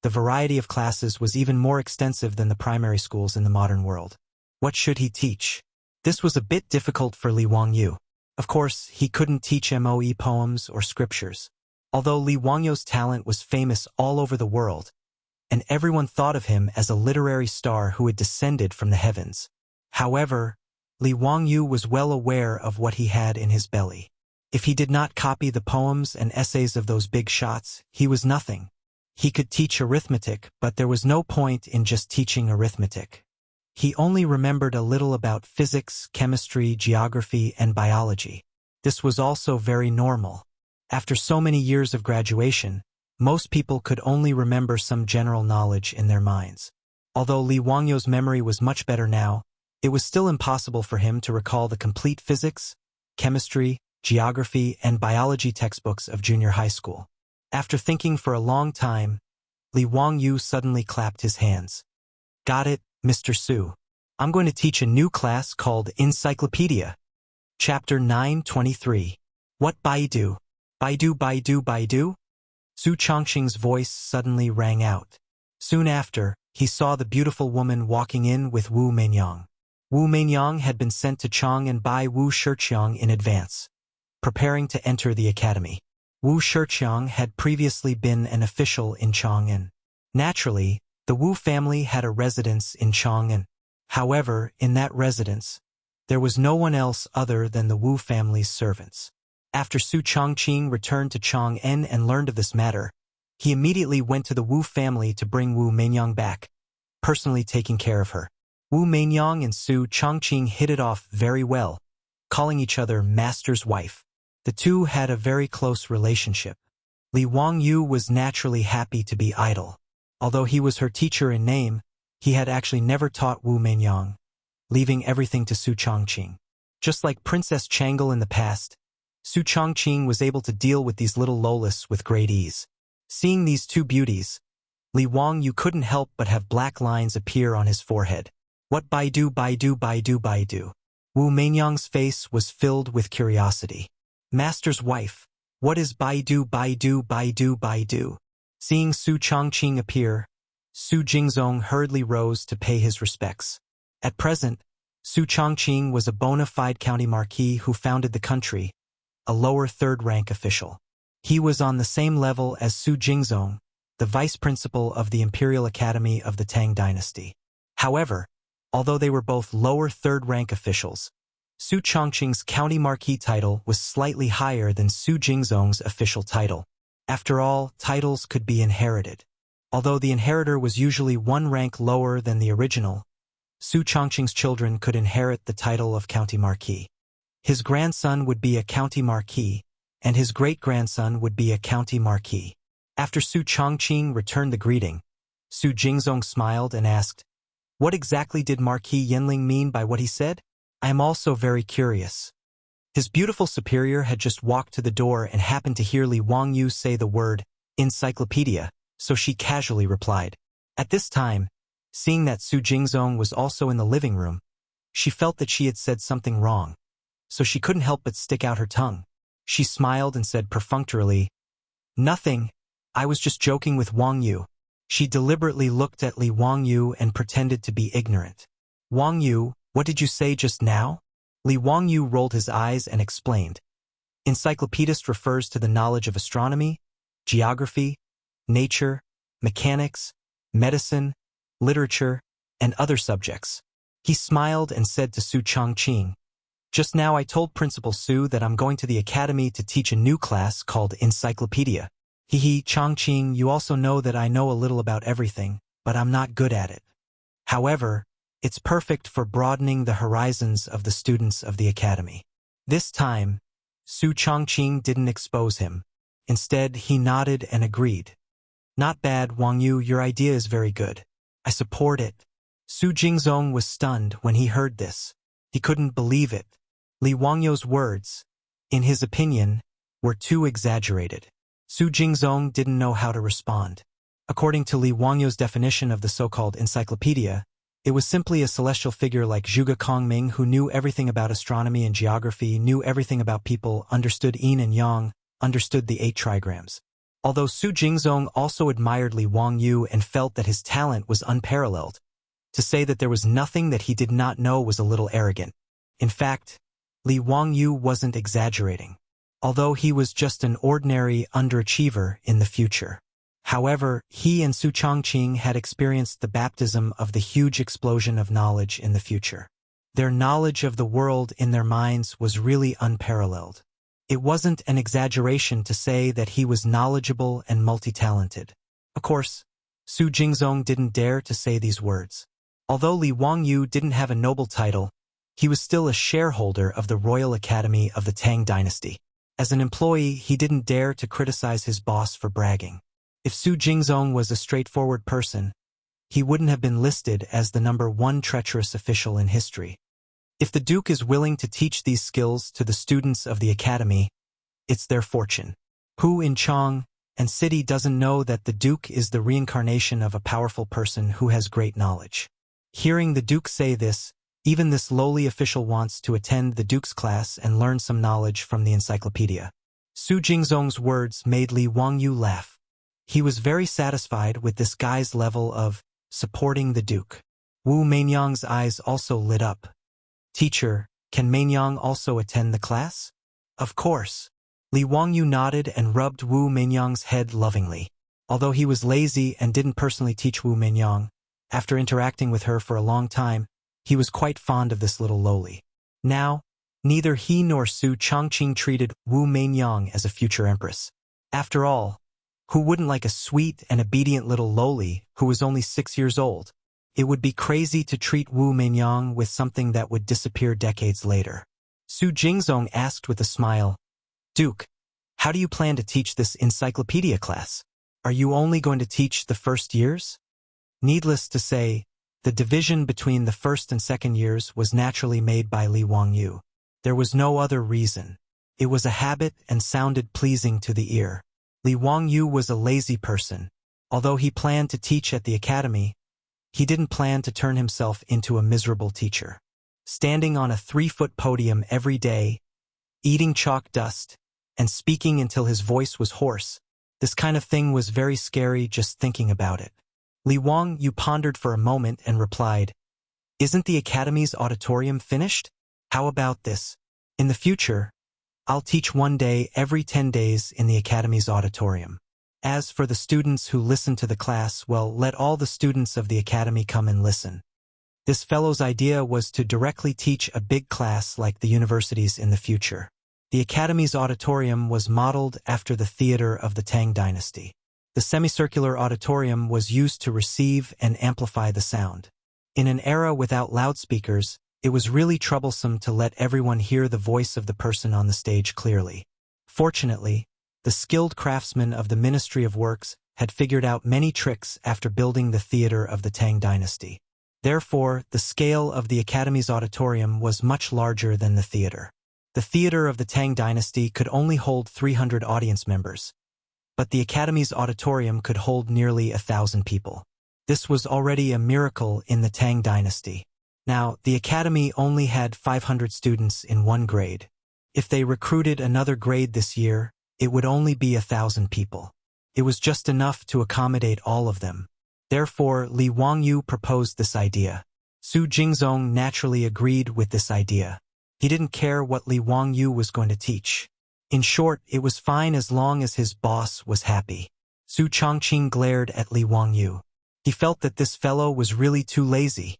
The variety of classes was even more extensive than the primary schools in the modern world. What should he teach? This was a bit difficult for Li Wangyu. Of course, he couldn't teach Moe poems or scriptures. Although Li Wangyu's talent was famous all over the world, and everyone thought of him as a literary star who had descended from the heavens. However, Li Wangyu was well aware of what he had in his belly. If he did not copy the poems and essays of those big shots, he was nothing. He could teach arithmetic, but there was no point in just teaching arithmetic. He only remembered a little about physics, chemistry, geography, and biology. This was also very normal. After so many years of graduation, most people could only remember some general knowledge in their minds. Although Li Wangyu's memory was much better now, it was still impossible for him to recall the complete physics, chemistry, geography, and biology textbooks of junior high school. After thinking for a long time, Li Wangyu suddenly clapped his hands. "Got it, Mr. Su. I'm going to teach a new class called Encyclopedia." Chapter 9:23. What Baidu? Baidu, Baidu, Baidu? Su Chongqing's voice suddenly rang out. Soon after, he saw the beautiful woman walking in with Wu Meinyang. Wu Meinyang had been sent to Chang'an by Wu Shiqiang in advance, preparing to enter the academy. Wu Shiqiang had previously been an official in Chang'an. Naturally, the Wu family had a residence in Chang'an. However, in that residence, there was no one else other than the Wu family's servants. After Su Changqing returned to Chang'an and learned of this matter, he immediately went to the Wu family to bring Wu Meinyang back, personally taking care of her. Wu Meinyang and Su Changqing hit it off very well, calling each other master's wife. The two had a very close relationship. Li Wangyu was naturally happy to be idle. Although he was her teacher in name, he had actually never taught Wu Meinyang, leaving everything to Su Changqing. Just like Princess Chang'an in the past, Su Changqing was able to deal with these little lolis with great ease. Seeing these two beauties, Li Wangyu couldn't help but have black lines appear on his forehead. What Baidu, Baidu, Baidu, Baidu? Wu Meinyang's face was filled with curiosity. Master's wife, what is Baidu, Baidu, Baidu, Baidu? Seeing Su Changqing appear, Su Jingzong hurriedly rose to pay his respects. At present, Su Changqing was a bona fide county marquis who founded the country, a lower third-rank official. He was on the same level as Su Jingzong, the vice principal of the Imperial Academy of the Tang Dynasty. However, although they were both lower third-rank officials, Su Changqing's county marquis title was slightly higher than Su Jingzong's official title. After all, titles could be inherited. Although the inheritor was usually one rank lower than the original, Su Changqing's children could inherit the title of county marquis. His grandson would be a county marquis, and his great-grandson would be a county marquis. After Su Changqing returned the greeting, Su Jingzong smiled and asked, "What exactly did Marquis Yanling mean by what he said? I am also very curious." His beautiful superior had just walked to the door and happened to hear Li Wangyu say the word, encyclopedia, so she casually replied. At this time, seeing that Su Jingzong was also in the living room, she felt that she had said something wrong, so she couldn't help but stick out her tongue. She smiled and said perfunctorily, "Nothing, I was just joking with Wangyu." She deliberately looked at Li Wangyu and pretended to be ignorant. "Wangyu, what did you say just now?" Li Wangyu rolled his eyes and explained. Encyclopedist refers to the knowledge of astronomy, geography, nature, mechanics, medicine, literature, and other subjects. He smiled and said to Su Changqing, "Just now I told Principal Su that I'm going to the academy to teach a new class called Encyclopedia. Changqing, you also know that I know a little about everything, but I'm not good at it. However, it's perfect for broadening the horizons of the students of the academy." This time, Su Changqing didn't expose him. Instead, he nodded and agreed. "Not bad, Wangyu, your idea is very good. I support it." Su Jingzong was stunned when he heard this. He couldn't believe it. Li Wangyu's words, in his opinion, were too exaggerated. Su Jingzong didn't know how to respond. According to Li Wangyu's definition of the so-called encyclopedia, it was simply a celestial figure like Zhuge Kongming who knew everything about astronomy and geography, knew everything about people, understood yin and yang, understood the 8 trigrams. Although Su Jingzong also admired Li Wangyu and felt that his talent was unparalleled, to say that there was nothing that he did not know was a little arrogant. In fact, Li Wangyu wasn't exaggerating, although he was just an ordinary underachiever in the future. However, he and Su Changqing had experienced the baptism of the huge explosion of knowledge in the future. Their knowledge of the world in their minds was really unparalleled. It wasn't an exaggeration to say that he was knowledgeable and multi-talented. Of course, Su Jingzong didn't dare to say these words. Although Li Wangyu didn't have a noble title, he was still a shareholder of the Royal Academy of the Tang Dynasty. As an employee, he didn't dare to criticize his boss for bragging. If Su Jingzong was a straightforward person, he wouldn't have been listed as the #1 treacherous official in history. If the Duke is willing to teach these skills to the students of the academy, it's their fortune. Who in Chang'an City doesn't know that the Duke is the reincarnation of a powerful person who has great knowledge? Hearing the Duke say this, even this lowly official wants to attend the Duke's class and learn some knowledge from the encyclopedia. Su Jingzong's words made Li Wangyu laugh. He was very satisfied with this guy's level of supporting the Duke. Wu Meinyang's eyes also lit up. Teacher, can Meinyang also attend the class? Of course. Li Wangyu nodded and rubbed Wu Meinyang's head lovingly. Although he was lazy and didn't personally teach Wu Meinyang, after interacting with her for a long time, he was quite fond of this little lowly. Now, neither he nor Su Changqing treated Wu Meinyang as a future empress. After all, who wouldn't like a sweet and obedient little lowly who was only 6 years old? It would be crazy to treat Wu Meinyang with something that would disappear decades later. Su Jingzong asked with a smile, Duke, how do you plan to teach this encyclopedia class? Are you only going to teach the first years? Needless to say, the division between the first and second years was naturally made by Li Wangyu. There was no other reason. It was a habit and sounded pleasing to the ear. Li Wangyu was a lazy person. Although he planned to teach at the academy, he didn't plan to turn himself into a miserable teacher. Standing on a 3-foot podium every day, eating chalk dust, and speaking until his voice was hoarse, this kind of thing was very scary just thinking about it. Li Wangyu pondered for a moment and replied, Isn't the academy's auditorium finished? How about this? In the future, I'll teach 1 day every 10 days in the academy's auditorium. As for the students who listen to the class, well, let all the students of the academy come and listen. This fellow's idea was to directly teach a big class like the universities in the future. The academy's auditorium was modeled after the theater of the Tang dynasty. The semicircular auditorium was used to receive and amplify the sound. In an era without loudspeakers, it was really troublesome to let everyone hear the voice of the person on the stage clearly. Fortunately, the skilled craftsmen of the Ministry of Works had figured out many tricks after building the theater of the Tang dynasty. Therefore, the scale of the academy's auditorium was much larger than the theater. The theater of the Tang dynasty could only hold 300 audience members, but the academy's auditorium could hold nearly 1,000 people. This was already a miracle in the Tang dynasty. Now, the academy only had 500 students in one grade. If they recruited another grade this year, it would only be 1,000 people. It was just enough to accommodate all of them. Therefore, Li Wangyu proposed this idea. Su Jingzong naturally agreed with this idea. He didn't care what Li Wangyu was going to teach. In short, it was fine as long as his boss was happy. Su Changqing glared at Li Wangyu. He felt that this fellow was really too lazy.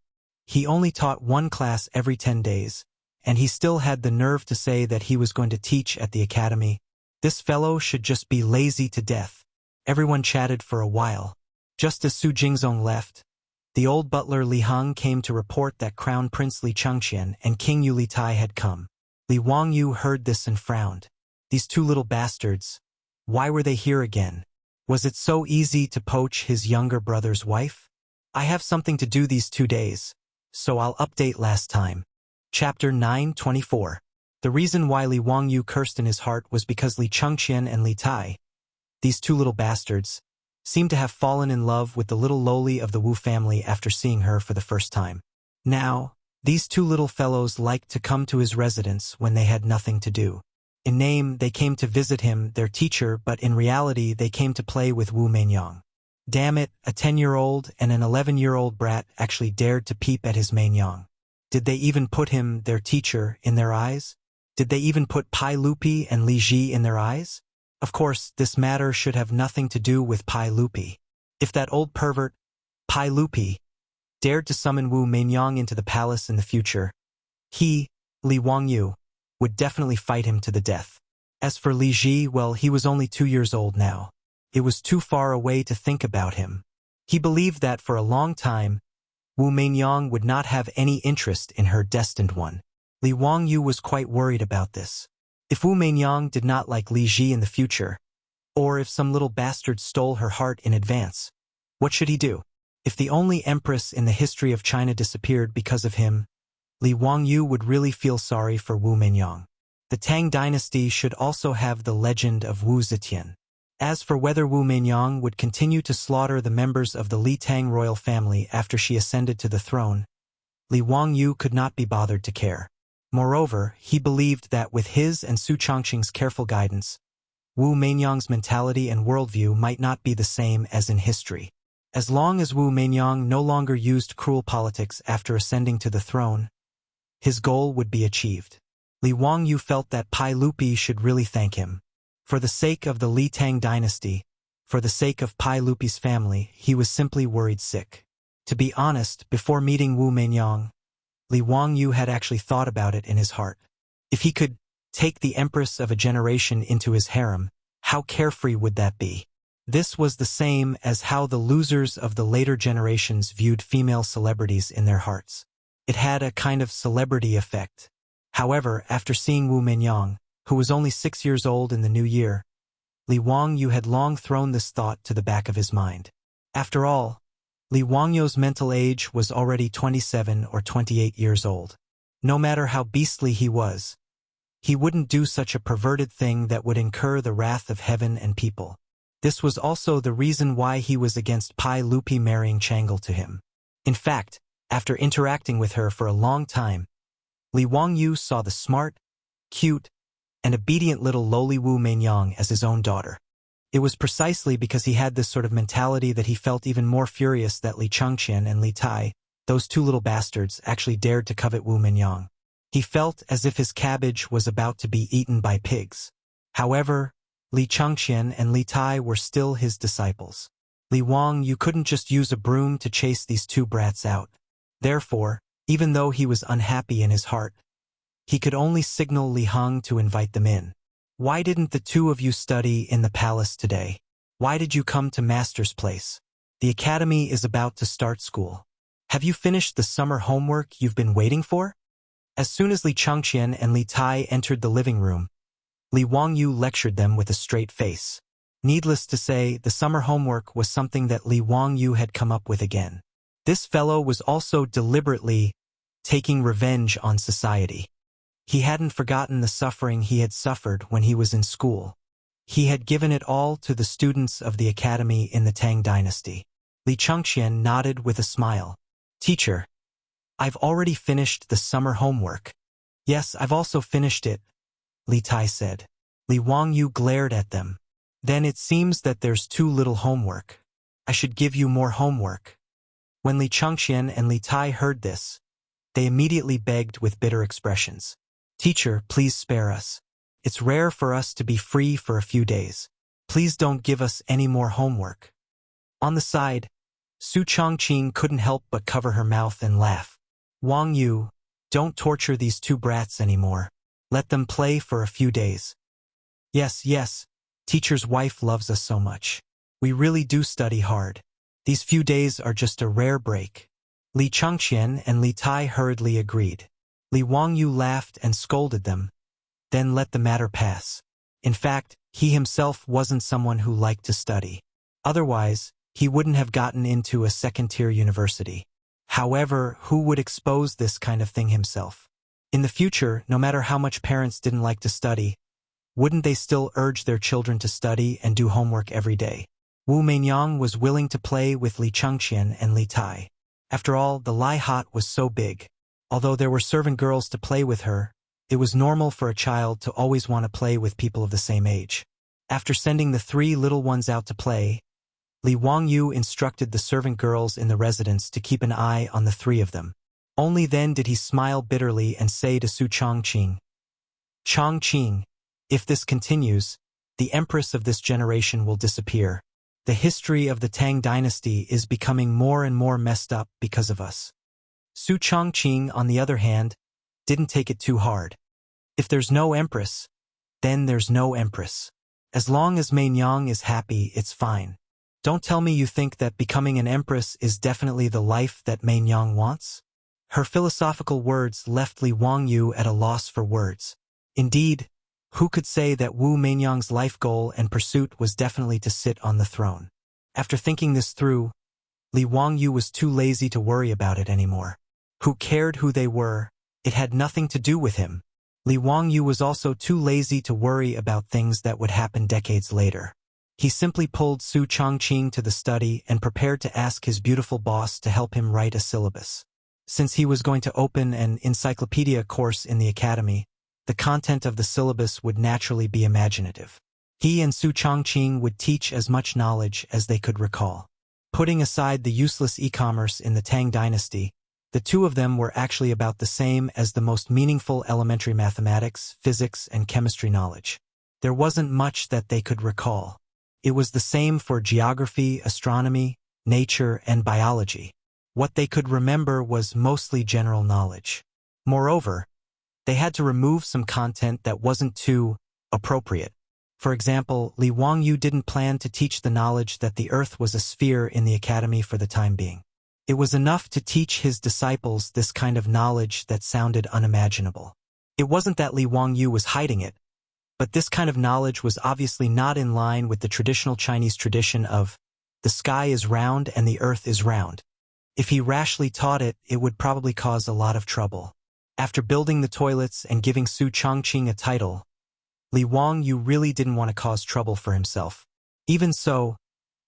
He only taught 1 class every 10 days, and he still had the nerve to say that he was going to teach at the academy. This fellow should just be lazy to death. Everyone chatted for a while. Just as Su Jingzong left, the old butler Li Heng came to report that Crown Prince Li Chengqian and King Yu Li Tai had come. Li Wangyu heard this and frowned. These 2 little bastards. Why were they here again? Was it so easy to poach his younger brother's wife? I have something to do these 2 days, so I'll update last time. Chapter 9:24. The reason why Li Wangyu cursed in his heart was because Li Chengqian and Li Tai, these 2 little bastards, seemed to have fallen in love with the little lowly of the Wu family after seeing her for the first time. Now, these 2 little fellows liked to come to his residence when they had nothing to do. In name, they came to visit him, their teacher, but in reality they came to play with Wu Meinyang. Damn it, a 10-year-old and an 11-year-old brat actually dared to peep at his Meinyang. Did they even put him, their teacher, in their eyes? Did they even put Pai Lupi and Li Ji in their eyes? Of course, this matter should have nothing to do with Pai Lupi. If that old pervert, Pai Lupi, dared to summon Wu Meinyang into the palace in the future, he, Li Wangyu, would definitely fight him to the death. As for Li Ji, well, he was only 2 years old now. It was too far away to think about him. He believed that for a long time, Wu Meinyang would not have any interest in her destined one. Li Wangyu was quite worried about this. If Wu Meinyang did not like Li Ji in the future, or if some little bastard stole her heart in advance, what should he do? If the only empress in the history of China disappeared because of him, Li Wangyu would really feel sorry for Wu Meinyang. The Tang dynasty should also have the legend of Wu Zetian. As for whether Wu Meinyang would continue to slaughter the members of the Li Tang royal family after she ascended to the throne, Li Wangyu could not be bothered to care. Moreover, he believed that with his and Su Changqing's careful guidance, Wu Meinyang's mentality and worldview might not be the same as in history. As long as Wu Meinyang no longer used cruel politics after ascending to the throne, his goal would be achieved. Li Wangyu felt that Pai Lupi should really thank him. For the sake of the Li Tang dynasty, for the sake of Pai Lupi's family, he was simply worried sick. To be honest, before meeting Wu Meinyang, Li Wangyu had actually thought about it in his heart. If he could take the empress of a generation into his harem, how carefree would that be? This was the same as how the losers of the later generations viewed female celebrities in their hearts. It had a kind of celebrity effect. However, after seeing Wu Meinyang, who was only 6 years old in the new year, Li Wangyu had long thrown this thought to the back of his mind. After all, Li Wangyu's mental age was already 27 or 28 years old. No matter how beastly he was, he wouldn't do such a perverted thing that would incur the wrath of heaven and people. This was also the reason why he was against Pai Lupi marrying Chang'an to him. In fact, after interacting with her for a long time, Li Wangyu saw the smart, cute, and obedient little lowly Wu Meinyang as his own daughter. It was precisely because he had this sort of mentality that he felt even more furious that Li Changqian and Li Tai, those two little bastards, actually dared to covet Wu Meinyang. He felt as if his cabbage was about to be eaten by pigs. However, Li Changqian and Li Tai were still his disciples. Li Wangyu couldn't just use a broom to chase these two brats out. Therefore, even though he was unhappy in his heart, he could only signal Li Heng to invite them in. Why didn't the two of you study in the palace today? Why did you come to Master's place? The academy is about to start school. Have you finished the summer homework you've been waiting for? As soon as Li Changqian and Li Tai entered the living room, Li Wangyu lectured them with a straight face. Needless to say, the summer homework was something that Li Wangyu had come up with again. This fellow was also deliberately taking revenge on society. He hadn't forgotten the suffering he had suffered when he was in school. He had given it all to the students of the academy in the Tang dynasty. Li Changqian nodded with a smile. Teacher, I've already finished the summer homework. Yes, I've also finished it, Li Tai said. Li Wangyu glared at them. Then it seems that there's too little homework. I should give you more homework. When Li Changqian and Li Tai heard this, they immediately begged with bitter expressions. Teacher, please spare us. It's rare for us to be free for a few days. Please don't give us any more homework. On the side, Su Chongqing couldn't help but cover her mouth and laugh. Wangyu, don't torture these two brats anymore. Let them play for a few days. Yes, yes, teacher's wife loves us so much. We really do study hard. These few days are just a rare break. Li Changqian and Li Tai hurriedly agreed. Li Wangyu laughed and scolded them, then let the matter pass. In fact, he himself wasn't someone who liked to study. Otherwise, he wouldn't have gotten into a second-tier university. However, who would expose this kind of thing himself? In the future, no matter how much parents didn't like to study, wouldn't they still urge their children to study and do homework every day? Wu Meinyang was willing to play with Li Changqian and Li Tai. After all, the Lai Hot was so big. Although there were servant girls to play with her, it was normal for a child to always want to play with people of the same age. After sending the three little ones out to play, Li Wangyu instructed the servant girls in the residence to keep an eye on the three of them. Only then did he smile bitterly and say to Su Chongqing, Chongqing, if this continues, the empress of this generation will disappear. The history of the Tang dynasty is becoming more and more messed up because of us. Su Chongqing, on the other hand, didn't take it too hard. If there's no empress, then there's no empress. As long as Meinyang is happy, it's fine. Don't tell me you think that becoming an empress is definitely the life that Meinyang wants? Her philosophical words left Li Wangyu at a loss for words. Indeed, who could say that Wu Meinyang's life goal and pursuit was definitely to sit on the throne? After thinking this through, Li Wangyu was too lazy to worry about it anymore. Who cared who they were? It had nothing to do with him. Li Wangyu was also too lazy to worry about things that would happen decades later. He simply pulled Su Chongqing to the study and prepared to ask his beautiful boss to help him write a syllabus. Since he was going to open an encyclopedia course in the academy, the content of the syllabus would naturally be imaginative. He and Su Chongqing would teach as much knowledge as they could recall. Putting aside the useless e-commerce in the Tang dynasty, the two of them were actually about the same as the most meaningful elementary mathematics, physics, and chemistry knowledge. There wasn't much that they could recall. It was the same for geography, astronomy, nature, and biology. What they could remember was mostly general knowledge. Moreover, they had to remove some content that wasn't too appropriate. For example, Li Wangyu didn't plan to teach the knowledge that the Earth was a sphere in the academy for the time being. It was enough to teach his disciples this kind of knowledge that sounded unimaginable. It wasn't that Li Wangyu was hiding it, but this kind of knowledge was obviously not in line with the traditional Chinese tradition of the sky is round and the earth is round. If he rashly taught it, it would probably cause a lot of trouble. After building the toilets and giving Su Chongqing a title, Li Wangyu really didn't want to cause trouble for himself. Even so,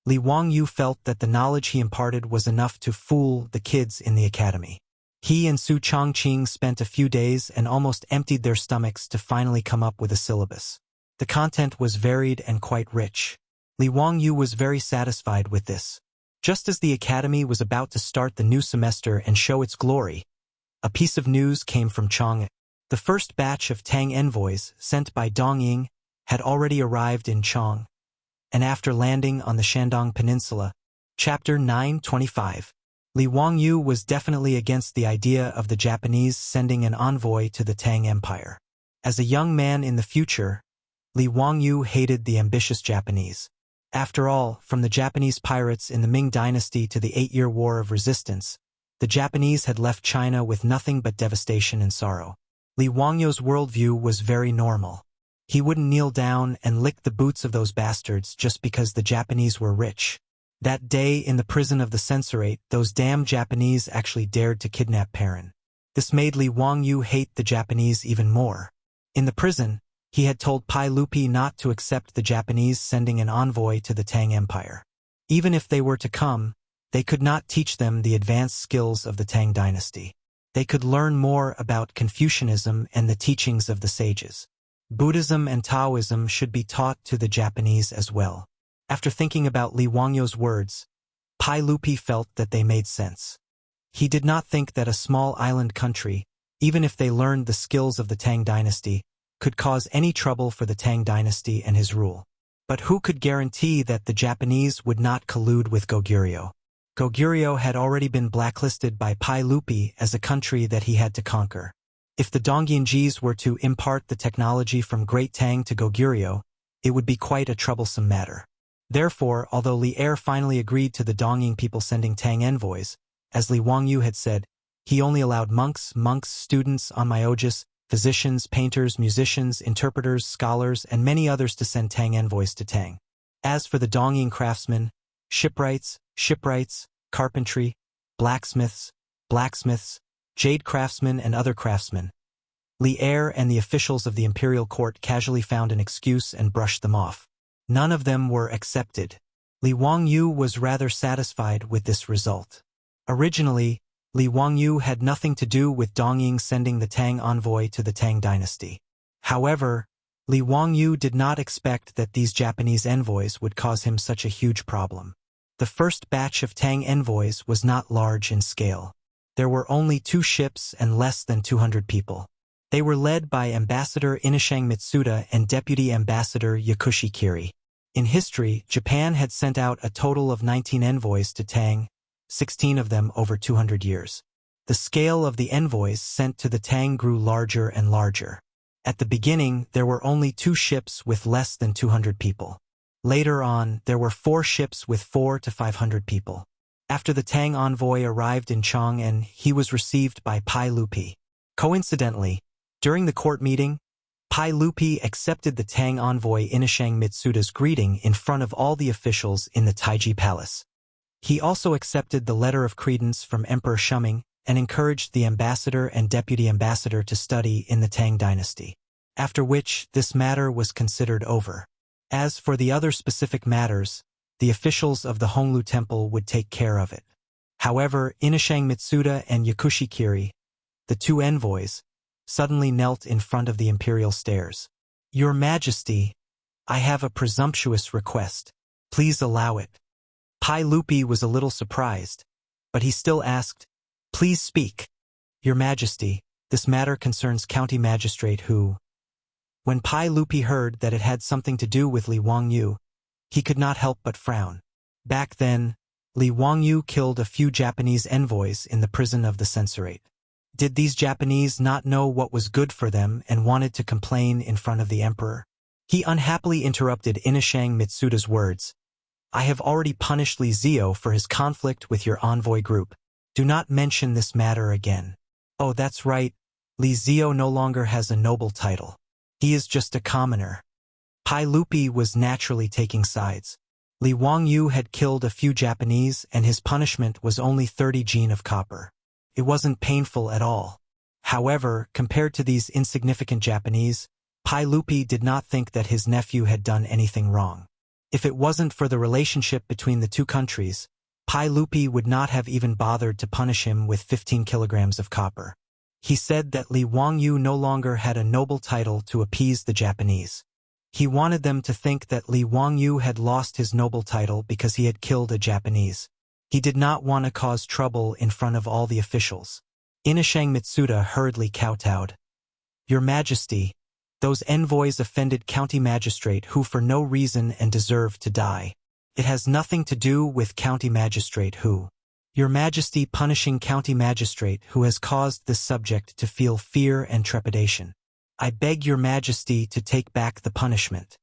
Li Wangyu felt that the knowledge he imparted was enough to fool the kids in the academy. He and Su Chongqing spent a few days and almost emptied their stomachs to finally come up with a syllabus. The content was varied and quite rich. Li Wangyu was very satisfied with this. Just as the academy was about to start the new semester and show its glory, a piece of news came from Chang'an. The first batch of Tang envoys, sent by Dongying, had already arrived in Chang'an, and after landing on the Shandong Peninsula, Chapter 925, Li Wangyu was definitely against the idea of the Japanese sending an envoy to the Tang Empire. As a young man in the future, Li Wangyu hated the ambitious Japanese. After all, from the Japanese pirates in the Ming Dynasty to the 8-year War of Resistance, the Japanese had left China with nothing but devastation and sorrow. Li Wangyu's worldview was very normal. He wouldn't kneel down and lick the boots of those bastards just because the Japanese were rich. That day in the prison of the censorate, those damn Japanese actually dared to kidnap Perrin. This made Li Wangyu hate the Japanese even more. In the prison, he had told Pai Lupi not to accept the Japanese sending an envoy to the Tang Empire. Even if they were to come, they could not teach them the advanced skills of the Tang dynasty. They could learn more about Confucianism and the teachings of the sages. Buddhism and Taoism should be taught to the Japanese as well. After thinking about Li Wangyu's words, Pai Lupi felt that they made sense. He did not think that a small island country, even if they learned the skills of the Tang dynasty, could cause any trouble for the Tang dynasty and his rule. But who could guarantee that the Japanese would not collude with Goguryeo? Goguryeo had already been blacklisted by Pai Lupi as a country that he had to conquer. If the Dongyinjis were to impart the technology from Great Tang to Goguryeo, it would be quite a troublesome matter. Therefore, although Li Er finally agreed to the Dongying people sending Tang envoys, as Li Wangyu had said, he only allowed monks, students, onmyologists, physicians, painters, musicians, interpreters, scholars, and many others to send Tang envoys to Tang. As for the Dongying craftsmen, shipwrights, carpentry, blacksmiths, jade craftsmen, and other craftsmen, Li Er and the officials of the imperial court casually found an excuse and brushed them off. None of them were accepted. Li Wangyu was rather satisfied with this result. Originally, Li Wangyu had nothing to do with Dongying sending the Tang envoy to the Tang dynasty. However, Li Wangyu did not expect that these Japanese envoys would cause him such a huge problem. The first batch of Tang envoys was not large in scale. There were only 2 ships and less than 200 people. They were led by Ambassador Inashang Mitsuda and Deputy Ambassador Yakushi Kiri. In history, Japan had sent out a total of 19 envoys to Tang, 16 of them over 200 years. The scale of the envoys sent to the Tang grew larger and larger. At the beginning, there were only 2 ships with less than 200 people. Later on, there were 4 ships with 400 to 500 people. After the Tang envoy arrived in Chang'an, he was received by Pai Lupi. Coincidentally, during the court meeting, Pai Lupi accepted the Tang envoy Inashang Mitsuda's greeting in front of all the officials in the Taiji Palace. He also accepted the letter of credence from Emperor Shuming and encouraged the ambassador and deputy ambassador to study in the Tang dynasty. After which, this matter was considered over. As for the other specific matters, the officials of the Honglu Temple would take care of it. However, Inashang Mitsuda and Yakushi Kiri, the 2 envoys, suddenly knelt in front of the imperial stairs. "Your Majesty, I have a presumptuous request. Please allow it." Pai Lupi was a little surprised, but he still asked, "Please speak." "Your Majesty, this matter concerns County Magistrate Hu." When Pai Lupi heard that it had something to do with Li Wangyu, he could not help but frown. Back then, Li Wangyu killed a few Japanese envoys in the prison of the censorate. Did these Japanese not know what was good for them and wanted to complain in front of the emperor? He unhappily interrupted Inashang Mitsuda's words. "I have already punished Li Zio for his conflict with your envoy group. Do not mention this matter again." "Oh, that's right. Li Zio no longer has a noble title. He is just a commoner." Pai Lupi was naturally taking sides. Li Wangyu had killed a few Japanese and his punishment was only 30 gene of copper. It wasn't painful at all. However, compared to these insignificant Japanese, Pai Lupi did not think that his nephew had done anything wrong. If it wasn't for the relationship between the two countries, Pai Lupi would not have even bothered to punish him with 15 kilograms of copper. He said that Li Wangyu no longer had a noble title to appease the Japanese. He wanted them to think that Li Wangyu had lost his noble title because he had killed a Japanese. He did not want to cause trouble in front of all the officials. Inashang Mitsuda hurriedly kowtowed. "Your Majesty, those envoys offended County Magistrate Hu for no reason and deserve to die. It has nothing to do with County Magistrate Hu. Your Majesty punishing County Magistrate Hu has caused this subject to feel fear and trepidation. I beg your Majesty to take back the punishment."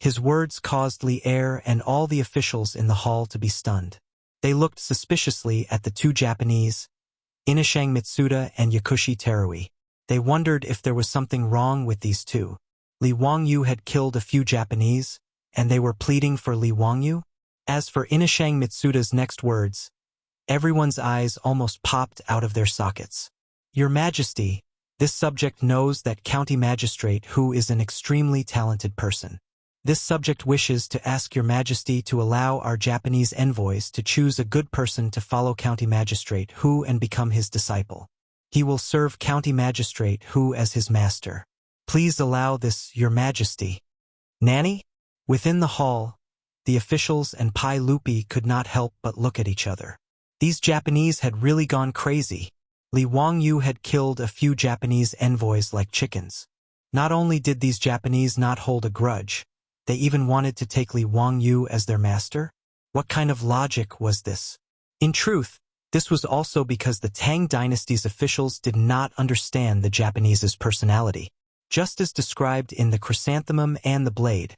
His words caused Li Er and all the officials in the hall to be stunned. They looked suspiciously at the two Japanese, Inashang Mitsuda and Yakushi Terui. They wondered if there was something wrong with these two. Li Wangyu had killed a few Japanese, and they were pleading for Li Wangyu? As for Inashang Mitsuda's next words, everyone's eyes almost popped out of their sockets. "Your Majesty, this subject knows that County Magistrate Hu is an extremely talented person. This subject wishes to ask your Majesty to allow our Japanese envoys to choose a good person to follow County Magistrate Hu and become his disciple. He will serve County Magistrate Hu as his master. Please allow this, your Majesty." "Nanny?" Within the hall, the officials and Pai Lupi could not help but look at each other. These Japanese had really gone crazy. Li Wangyu had killed a few Japanese envoys like chickens. Not only did these Japanese not hold a grudge, they even wanted to take Li Wangyu as their master? What kind of logic was this? In truth, this was also because the Tang dynasty's officials did not understand the Japanese's personality. Just as described in The Chrysanthemum and the Blade,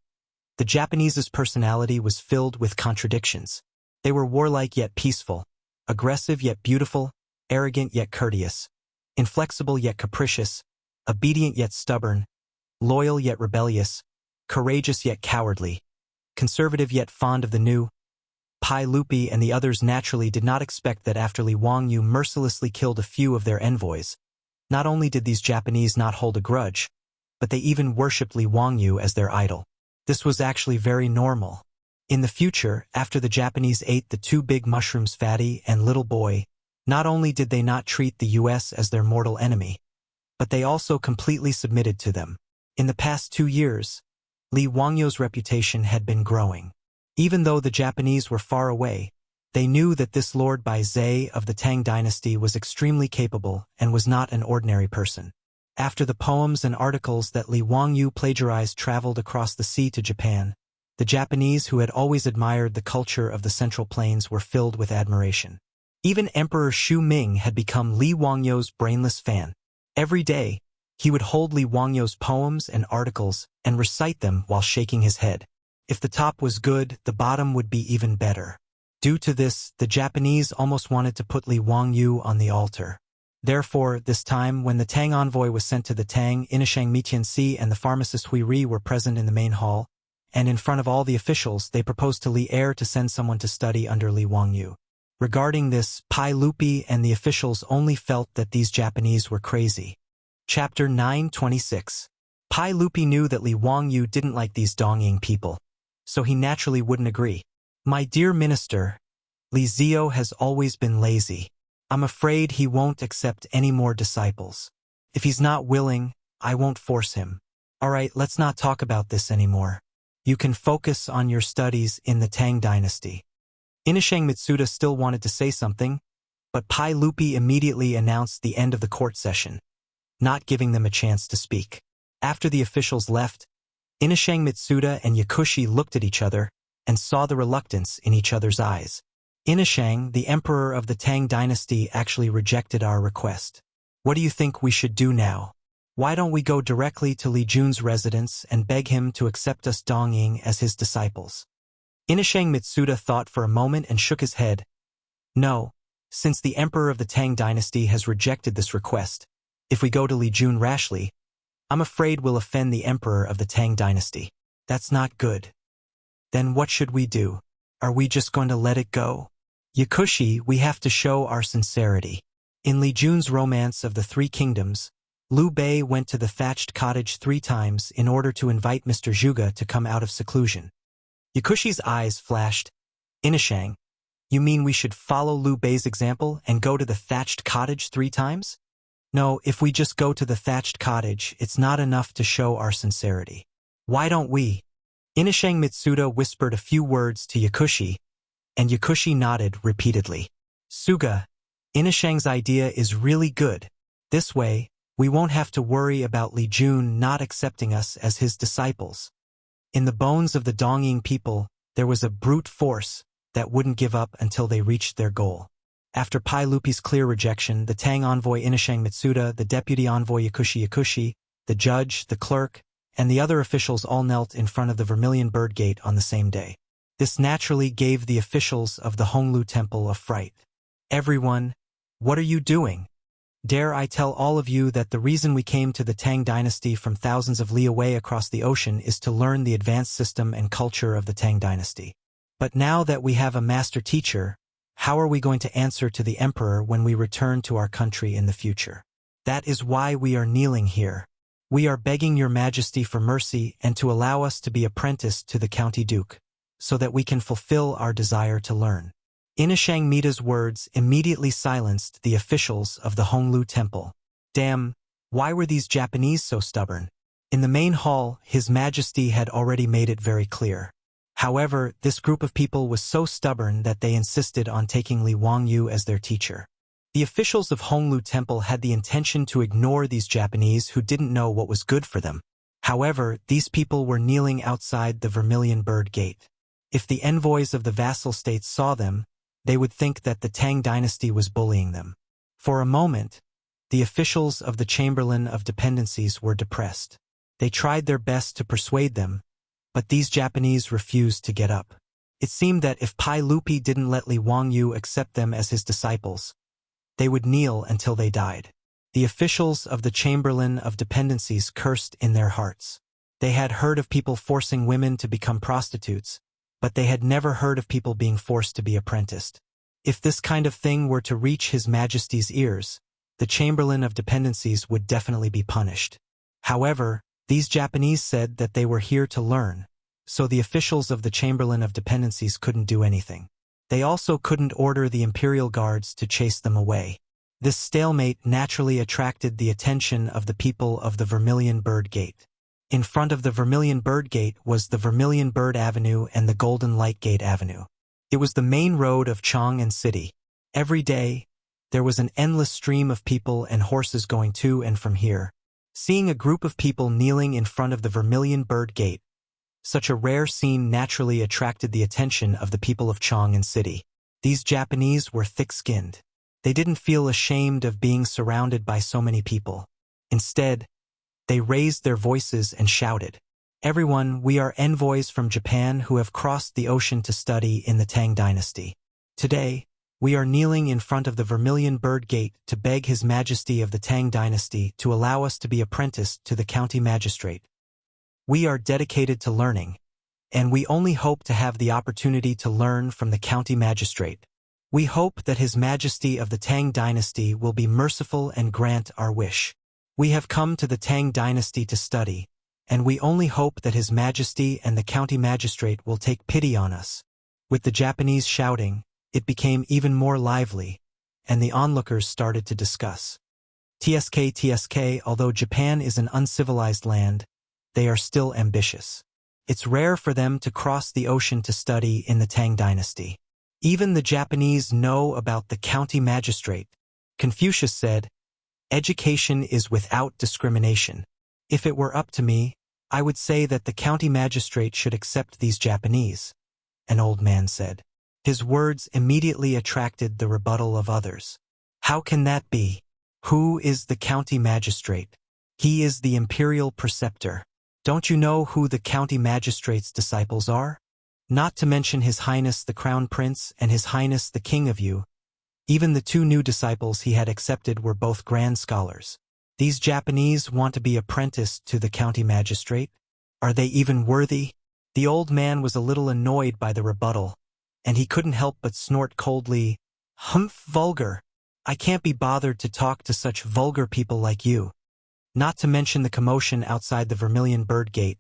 the Japanese's personality was filled with contradictions. They were warlike yet peaceful, aggressive yet beautiful, arrogant yet courteous, inflexible yet capricious, obedient yet stubborn, loyal yet rebellious, courageous yet cowardly, conservative yet fond of the new. Pai Lupi and the others naturally did not expect that after Li Wangyu mercilessly killed a few of their envoys, not only did these Japanese not hold a grudge, but they even worshipped Li Wangyu as their idol. This was actually very normal. In the future, after the Japanese ate the two big mushrooms Fatty and Little Boy, not only did they not treat the US as their mortal enemy, but they also completely submitted to them. In the past 2 years, Li Wangyu's reputation had been growing. Even though the Japanese were far away, they knew that this Lord Bai Zhe of the Tang dynasty was extremely capable and was not an ordinary person. After the poems and articles that Li Wangyu plagiarized traveled across the sea to Japan, the Japanese who had always admired the culture of the Central Plains were filled with admiration. Even Emperor Xu Ming had become Li Wangyu's brainless fan. Every day, he would hold Li Wangyu's poems and articles and recite them while shaking his head. If the top was good, the bottom would be even better. Due to this, the Japanese almost wanted to put Li Wangyu on the altar. Therefore, this time, when the Tang envoy was sent to the Tang, Inashang Mitianxi and the pharmacist Hui Ri were present in the main hall, and in front of all the officials, they proposed to Li Er to send someone to study under Li Wangyu. Regarding this, Pai Lupi and the officials only felt that these Japanese were crazy. Chapter 926. Pai Lupi knew that Li Wangyu didn't like these Dongying people, so he naturally wouldn't agree. "My dear minister, Li Zio has always been lazy. I'm afraid he won't accept any more disciples. If he's not willing, I won't force him. Alright, let's not talk about this anymore. You can focus on your studies in the Tang dynasty." Inashang Mitsuda still wanted to say something, but Pai Lupi immediately announced the end of the court session, not giving them a chance to speak. After the officials left, Inashang Mitsuda and Yakushi looked at each other and saw the reluctance in each other's eyes. Inashang, the emperor of the Tang dynasty, actually rejected our request. What do you think we should do now? Why don't we go directly to Li Jun's residence and beg him to accept us Dongying as his disciples? Inashang Mitsuda thought for a moment and shook his head. No, since the emperor of the Tang dynasty has rejected this request, if we go to Li Jun rashly, I'm afraid we'll offend the emperor of the Tang dynasty. That's not good. Then what should we do? Are we just going to let it go? Yakushi, we have to show our sincerity. In Li Jun's Romance of the Three Kingdoms, Liu Bei went to the thatched cottage 3 times in order to invite Mr. Zhuge to come out of seclusion. Yakushi's eyes flashed. Inashang, you mean we should follow Liu Bei's example and go to the thatched cottage 3 times? No, if we just go to the thatched cottage, it's not enough to show our sincerity. Why don't we? Inashang Mitsuda whispered a few words to Yakushi, and Yakushi nodded repeatedly. Suga, Inashang's idea is really good. This way, we won't have to worry about Li Jun not accepting us as his disciples. In the bones of the Dongying people, there was a brute force that wouldn't give up until they reached their goal. After Pai Lupi's clear rejection, the Tang envoy Inashang Mitsuda, the deputy envoy Yakushi, the judge, the clerk, and the other officials all knelt in front of the Vermilion Bird Gate on the same day. This naturally gave the officials of the Honglu Temple a fright. Everyone, what are you doing? Dare I tell all of you that the reason we came to the Tang dynasty from thousands of li away across the ocean is to learn the advanced system and culture of the Tang dynasty. But now that we have a master teacher, how are we going to answer to the emperor when we return to our country in the future? That is why we are kneeling here. We are begging your majesty for mercy and to allow us to be apprenticed to the county duke, so that we can fulfill our desire to learn. Inashang Mita's words immediately silenced the officials of the Honglu Temple. Damn, why were these Japanese so stubborn? In the main hall, His Majesty had already made it very clear. However, this group of people was so stubborn that they insisted on taking Li Wangyu as their teacher. The officials of Honglu Temple had the intention to ignore these Japanese who didn't know what was good for them. However, these people were kneeling outside the Vermilion Bird Gate. If the envoys of the vassal states saw them, they would think that the Tang dynasty was bullying them. For a moment, the officials of the Chamberlain of Dependencies were depressed. They tried their best to persuade them, but these Japanese refused to get up. It seemed that if Pai Lupi didn't let Li Wangyu accept them as his disciples, they would kneel until they died. The officials of the Chamberlain of Dependencies cursed in their hearts. They had heard of people forcing women to become prostitutes, but they had never heard of people being forced to be apprenticed. If this kind of thing were to reach His Majesty's ears, the Chamberlain of Dependencies would definitely be punished. However, these Japanese said that they were here to learn, so the officials of the Chamberlain of Dependencies couldn't do anything. They also couldn't order the imperial guards to chase them away. This stalemate naturally attracted the attention of the people of the Vermilion Bird Gate. In front of the Vermilion Bird Gate was the Vermilion Bird Avenue and the Golden Light Gate Avenue. It was the main road of Chang'an City. Every day, there was an endless stream of people and horses going to and from here. Seeing a group of people kneeling in front of the Vermilion Bird Gate, such a rare scene naturally attracted the attention of the people of Chang'an City. These Japanese were thick-skinned. They didn't feel ashamed of being surrounded by so many people. Instead, they raised their voices and shouted, "Everyone, we are envoys from Japan who have crossed the ocean to study in the Tang dynasty. Today, we are kneeling in front of the Vermilion Bird Gate to beg His Majesty of the Tang dynasty to allow us to be apprenticed to the county magistrate. We are dedicated to learning, and we only hope to have the opportunity to learn from the county magistrate. We hope that His Majesty of the Tang dynasty will be merciful and grant our wish. We have come to the Tang dynasty to study, and we only hope that His Majesty and the county magistrate will take pity on us." With the Japanese shouting, it became even more lively, and the onlookers started to discuss. TSK, although Japan is an uncivilized land, they are still ambitious. It's rare for them to cross the ocean to study in the Tang dynasty. Even the Japanese know about the county magistrate. Confucius said, "Education is without discrimination. If it were up to me, I would say that the county magistrate should accept these Japanese," an old man said. His words immediately attracted the rebuttal of others. "How can that be? Who is the county magistrate? He is the imperial preceptor. Don't you know who the county magistrate's disciples are? Not to mention His Highness the Crown Prince and His Highness the King of you. Even the two new disciples he had accepted were both grand scholars. These Japanese want to be apprenticed to the county magistrate? Are they even worthy?" The old man was a little annoyed by the rebuttal, and he couldn't help but snort coldly, "Humph, vulgar! I can't be bothered to talk to such vulgar people like you." Not to mention the commotion outside the Vermilion Bird Gate.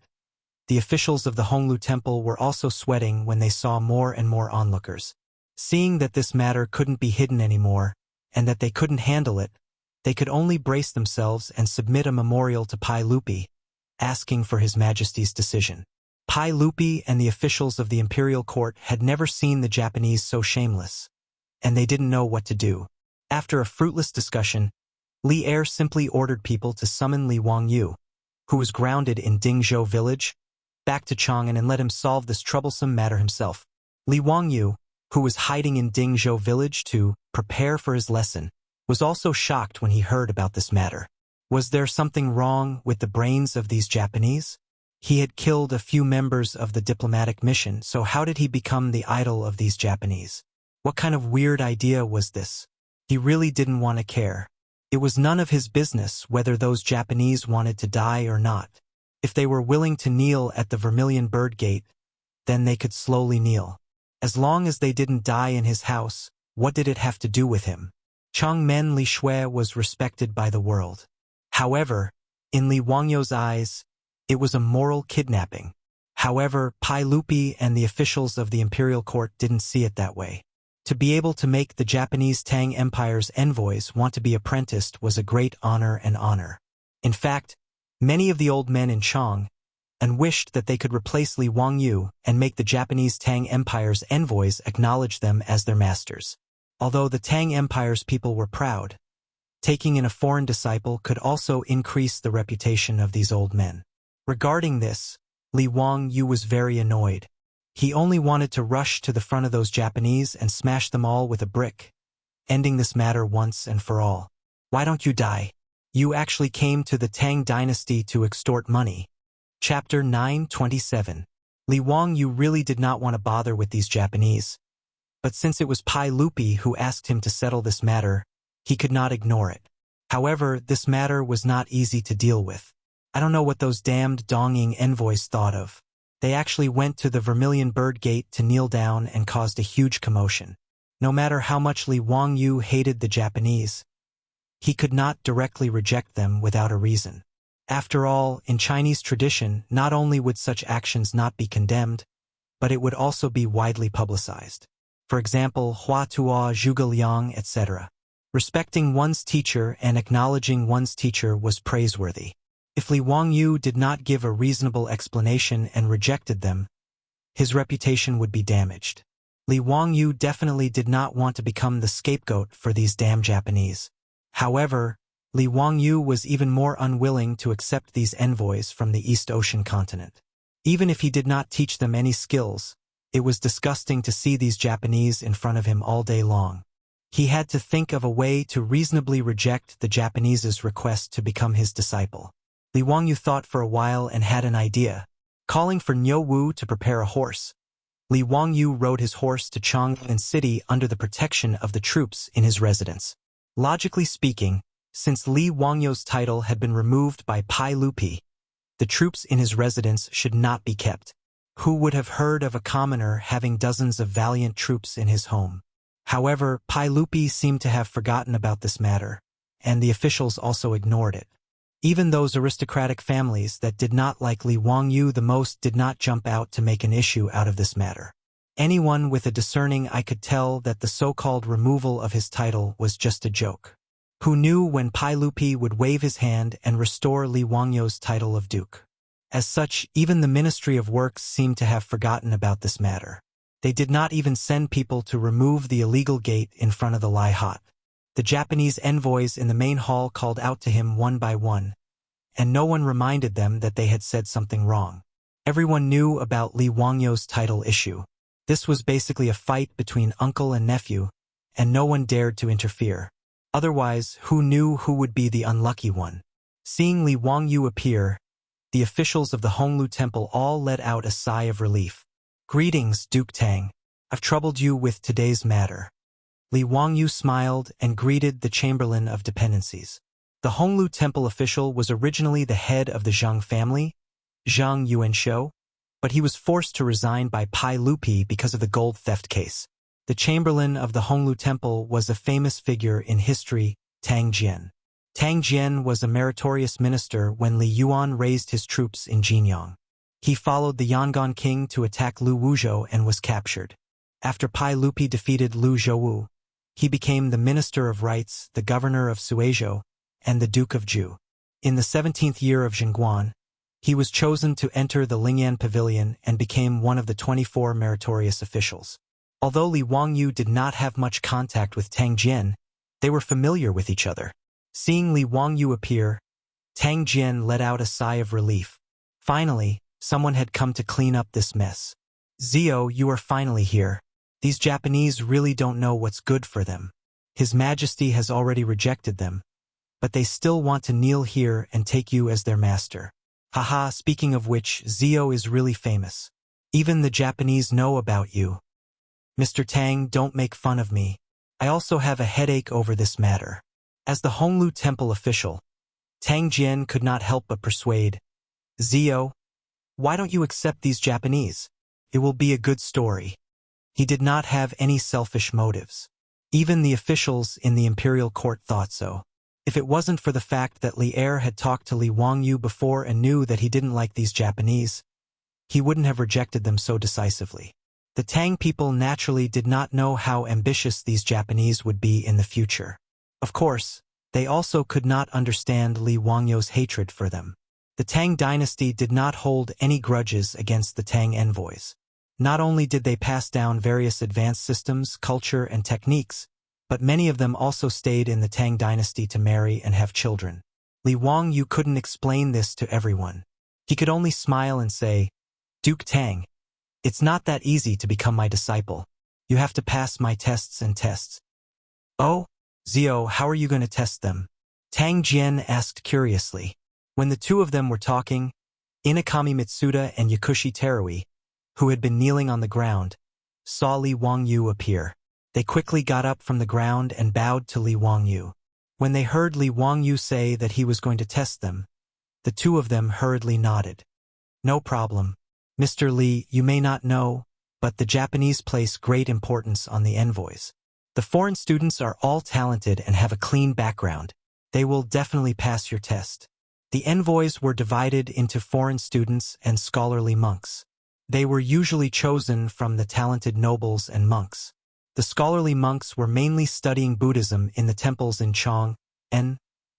The officials of the Honglu Temple were also sweating when they saw more and more onlookers. Seeing that this matter couldn't be hidden anymore, and that they couldn't handle it, they could only brace themselves and submit a memorial to Pai Lupi, asking for His Majesty's decision. Pai Lupi and the officials of the imperial court had never seen the Japanese so shameless, and they didn't know what to do. After a fruitless discussion, Li Er simply ordered people to summon Li Wangyu, who was grounded in Dingzhou village, back to Chang'an and let him solve this troublesome matter himself. Li Wangyu, who was hiding in Dingzhou village to prepare for his lesson, was also shocked when he heard about this matter. Was there something wrong with the brains of these Japanese? He had killed a few members of the diplomatic mission, so how did he become the idol of these Japanese? What kind of weird idea was this? He really didn't want to care. It was none of his business whether those Japanese wanted to die or not. If they were willing to kneel at the Vermilion Bird Gate, then they could slowly kneel. As long as they didn't die in his house, what did it have to do with him? Chang'an Li Shui was respected by the world. However, in Li Wangyu's eyes, it was a moral kidnapping. However, Pai Lupi and the officials of the imperial court didn't see it that way. To be able to make the Japanese Tang Empire's envoys want to be apprenticed was a great honor. In fact, many of the old men in Chang'an wished that they could replace Li Wangyu and make the Japanese Tang Empire's envoys acknowledge them as their masters. Although the Tang Empire's people were proud, taking in a foreign disciple could also increase the reputation of these old men. Regarding this, Li Wangyu was very annoyed. He only wanted to rush to the front of those Japanese and smash them all with a brick, ending this matter once and for all. "Why don't you die? You actually came to the Tang dynasty to extort money." Chapter 927. Li Wangyu really did not want to bother with these Japanese, but since it was Pai Lupi who asked him to settle this matter, he could not ignore it. However, this matter was not easy to deal with. I don't know what those damned Dongying envoys thought of. They actually went to the Vermilion Bird Gate to kneel down and caused a huge commotion. No matter how much Li Wangyu hated the Japanese, he could not directly reject them without a reason. After all, in Chinese tradition, not only would such actions not be condemned, but it would also be widely publicized. For example, Hua Tuo, Zhuge Liang, etc. Respecting one's teacher and acknowledging one's teacher was praiseworthy. If Li Wangyu did not give a reasonable explanation and rejected them, his reputation would be damaged. Li Wangyu definitely did not want to become the scapegoat for these damn Japanese. However, Li Wangyu was even more unwilling to accept these envoys from the East Ocean continent. Even if he did not teach them any skills, it was disgusting to see these Japanese in front of him all day long. He had to think of a way to reasonably reject the Japanese's request to become his disciple. Li Wangyu thought for a while and had an idea. Calling for Niu Wu to prepare a horse, Li Wangyu rode his horse to Chang'an City under the protection of the troops in his residence. Logically speaking, since Li Wangyu's title had been removed by Pai Lupi, the troops in his residence should not be kept. Who would have heard of a commoner having dozens of valiant troops in his home? However, Pai Lupi seemed to have forgotten about this matter, and the officials also ignored it. Even those aristocratic families that did not like Li Wangyu the most did not jump out to make an issue out of this matter. Anyone with a discerning eye could tell that the so-called removal of his title was just a joke. Who knew when Pai Lupi would wave his hand and restore Li Wangyu's title of duke? As such, even the Ministry of Works seemed to have forgotten about this matter. They did not even send people to remove the illegal gate in front of the Lai hut. The Japanese envoys in the main hall called out to him one by one, and no one reminded them that they had said something wrong. Everyone knew about Li Wangyu's title issue. This was basically a fight between uncle and nephew, and no one dared to interfere. Otherwise, who knew who would be the unlucky one? Seeing Li Wangyu appear, the officials of the Honglu Temple all let out a sigh of relief. "Greetings, Duke Tang. I've troubled you with today's matter." Li Wangyu smiled and greeted the Chamberlain of Dependencies. The Honglu Temple official was originally the head of the Zhang family, Zhang Yuanshou, but he was forced to resign by Pai Lupi because of the gold theft case. The Chamberlain of the Honglu Temple was a famous figure in history, Tang Jian. Tang Jian was a meritorious minister when Li Yuan raised his troops in Jinyang. He followed the Yangon king to attack Lu Wuzhou and was captured. After Pai Lupi defeated Lu Zhouwu, he became the Minister of Rights, the Governor of Suizhou, and the Duke of Zhu. In the 17th year of Zhengguan, he was chosen to enter the Lingyan Pavilion and became one of the 24 meritorious officials. Although Li Wangyu did not have much contact with Tang Jian, they were familiar with each other. Seeing Li Wangyu appear, Tang Jian let out a sigh of relief. Finally, someone had come to clean up this mess. "Zio, you are finally here. These Japanese really don't know what's good for them. His Majesty has already rejected them, but they still want to kneel here and take you as their master. Haha, speaking of which, Zio is really famous. Even the Japanese know about you. Mr. Tang, don't make fun of me. I also have a headache over this matter." As the Honglu Temple official, Tang Jian could not help but persuade, "Zio, why don't you accept these Japanese? It will be a good story." He did not have any selfish motives. Even the officials in the imperial court thought so. If it wasn't for the fact that Li Er had talked to Li Wangyu before and knew that he didn't like these Japanese, he wouldn't have rejected them so decisively. The Tang people naturally did not know how ambitious these Japanese would be in the future. Of course, they also could not understand Li Wangyu's hatred for them. The Tang dynasty did not hold any grudges against the Tang envoys. Not only did they pass down various advanced systems, culture, and techniques, but many of them also stayed in the Tang dynasty to marry and have children. Li Wangyu couldn't explain this to everyone. He could only smile and say, "Duke Tang, it's not that easy to become my disciple. You have to pass my tests and tests." "Oh, Zio, how are you going to test them?" Tang Jian asked curiously. When the two of them were talking, Inakami Mitsuda and Yakushi Terui, who had been kneeling on the ground, saw Li Wangyu appear. They quickly got up from the ground and bowed to Li Wangyu. When they heard Li Wangyu say that he was going to test them, the two of them hurriedly nodded. "No problem. Mr. Li, you may not know, but the Japanese place great importance on the envoys. The foreign students are all talented and have a clean background. They will definitely pass your test." The envoys were divided into foreign students and scholarly monks. They were usually chosen from the talented nobles and monks. The scholarly monks were mainly studying Buddhism in the temples in Chang'an,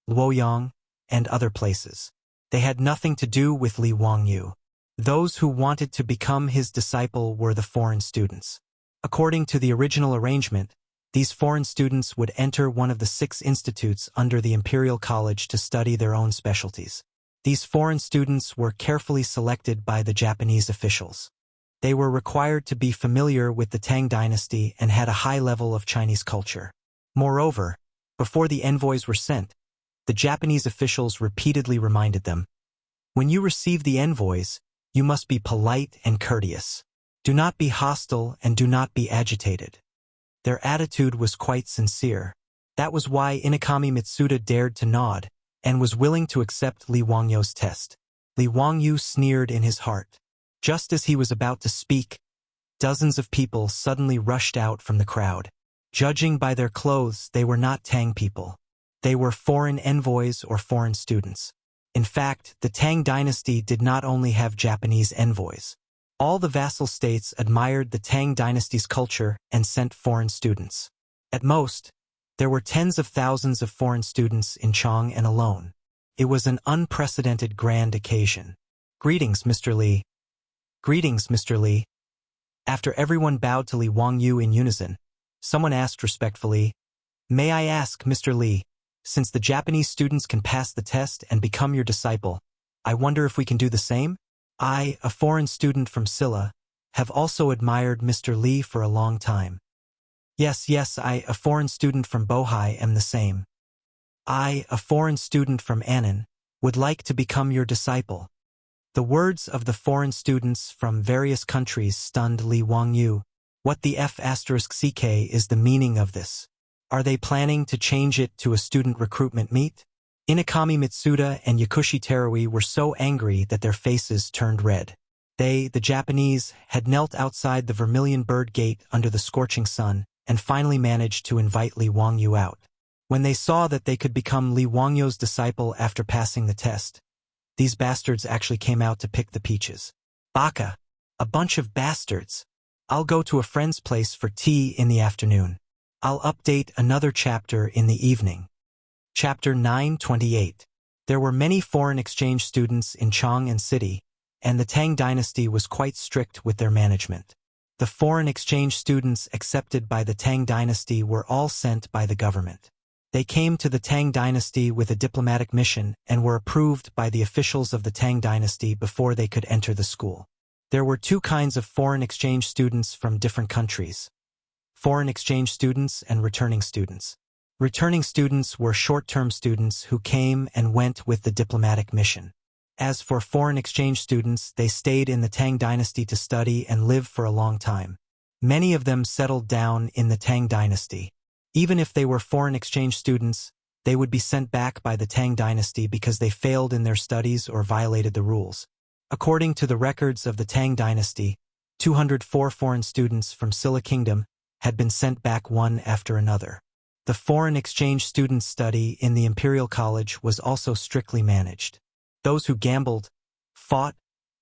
Luoyang, and other places. They had nothing to do with Li Wangyu. Those who wanted to become his disciple were the foreign students. According to the original arrangement, these foreign students would enter one of the 6 institutes under the Imperial College to study their own specialties. These foreign students were carefully selected by the Japanese officials. They were required to be familiar with the Tang dynasty and had a high level of Chinese culture. Moreover, before the envoys were sent, the Japanese officials repeatedly reminded them, "When you receive the envoys, you must be polite and courteous. Do not be hostile and do not be agitated." Their attitude was quite sincere. That was why Inakami Mitsuda dared to nod and was willing to accept Li Wangyu's test. Li Wangyu sneered in his heart. Just as he was about to speak, dozens of people suddenly rushed out from the crowd. Judging by their clothes, they were not Tang people. They were foreign envoys or foreign students. In fact, the Tang dynasty did not only have Japanese envoys. All the vassal states admired the Tang dynasty's culture and sent foreign students. At most, there were tens of thousands of foreign students in Chang'an alone. It was an unprecedented grand occasion. "Greetings, Mr. Li." "Greetings, Mr. Li." After everyone bowed to Li Wangyu in unison, someone asked respectfully, "May I ask, Mr. Li, since the Japanese students can pass the test and become your disciple, I wonder if we can do the same? I, a foreign student from Silla, have also admired Mr. Li for a long time. Yes, I, a foreign student from Bohai, am the same. I, a foreign student from Annan, would like to become your disciple." The words of the foreign students from various countries stunned Li Wangyu. What the F***ck is the meaning of this? Are they planning to change it to a student recruitment meet? Inakami Mitsuda and Yakushi Terui were so angry that their faces turned red. They, the Japanese, had knelt outside the Vermilion Bird Gate under the scorching sun and finally managed to invite Li Wangyu out. When they saw that they could become Li Wangyu's disciple after passing the test, these bastards actually came out to pick the peaches. Baka! A bunch of bastards! I'll go to a friend's place for tea in the afternoon. I'll update another chapter in the evening. Chapter 928. There were many foreign exchange students in Chang'an City, and the Tang dynasty was quite strict with their management. The foreign exchange students accepted by the Tang dynasty were all sent by the government. They came to the Tang dynasty with a diplomatic mission and were approved by the officials of the Tang dynasty before they could enter the school. There were two kinds of foreign exchange students from different countries: foreign exchange students and returning students. Returning students were short-term students who came and went with the diplomatic mission. As for foreign exchange students, they stayed in the Tang dynasty to study and live for a long time. Many of them settled down in the Tang dynasty. Even if they were foreign exchange students, they would be sent back by the Tang dynasty because they failed in their studies or violated the rules. According to the records of the Tang dynasty, 204 foreign students from Silla Kingdom had been sent back one after another. The foreign exchange students' study in the Imperial College was also strictly managed. Those who gambled, fought,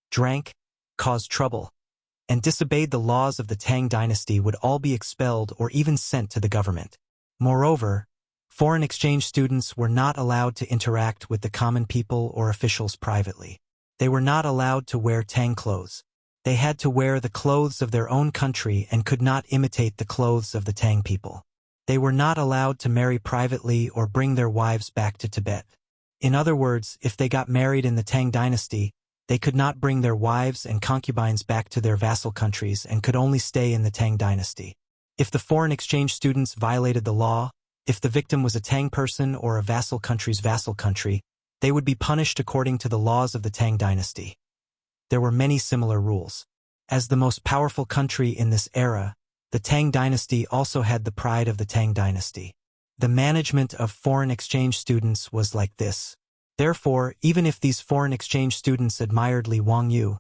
drank, caused trouble, and disobeyed the laws of the Tang dynasty would all be expelled or even sent to the government. Moreover, foreign exchange students were not allowed to interact with the common people or officials privately. They were not allowed to wear Tang clothes. They had to wear the clothes of their own country and could not imitate the clothes of the Tang people. They were not allowed to marry privately or bring their wives back to Tibet. In other words, if they got married in the Tang dynasty, they could not bring their wives and concubines back to their vassal countries and could only stay in the Tang dynasty. If the foreign exchange students violated the law, if the victim was a Tang person or a vassal country's vassal country, they would be punished according to the laws of the Tang dynasty. There were many similar rules. As the most powerful country in this era, the Tang dynasty also had the pride of the Tang dynasty. The management of foreign exchange students was like this. Therefore, even if these foreign exchange students admired Li Wangyu,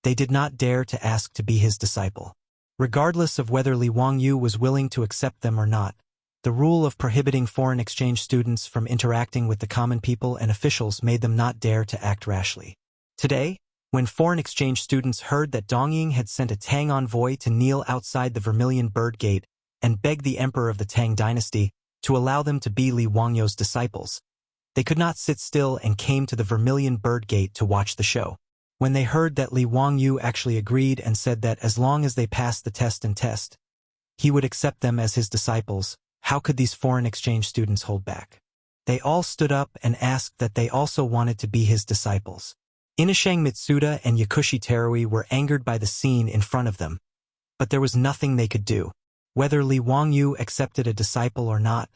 they did not dare to ask to be his disciple. Regardless of whether Li Wangyu was willing to accept them or not, the rule of prohibiting foreign exchange students from interacting with the common people and officials made them not dare to act rashly. Today, when foreign exchange students heard that Dongying had sent a Tang envoy to kneel outside the Vermilion Bird Gate and beg the emperor of the Tang dynasty to allow them to be Li Wangyu's disciples, they could not sit still and came to the Vermilion Bird Gate to watch the show. When they heard that Li Wangyu actually agreed and said that as long as they passed the test, he would accept them as his disciples, how could these foreign exchange students hold back? They all stood up and asked that they also wanted to be his disciples. Inashang Mitsuda and Yakushi Terui were angered by the scene in front of them, but there was nothing they could do. Whether Li Wangyu accepted a disciple or not,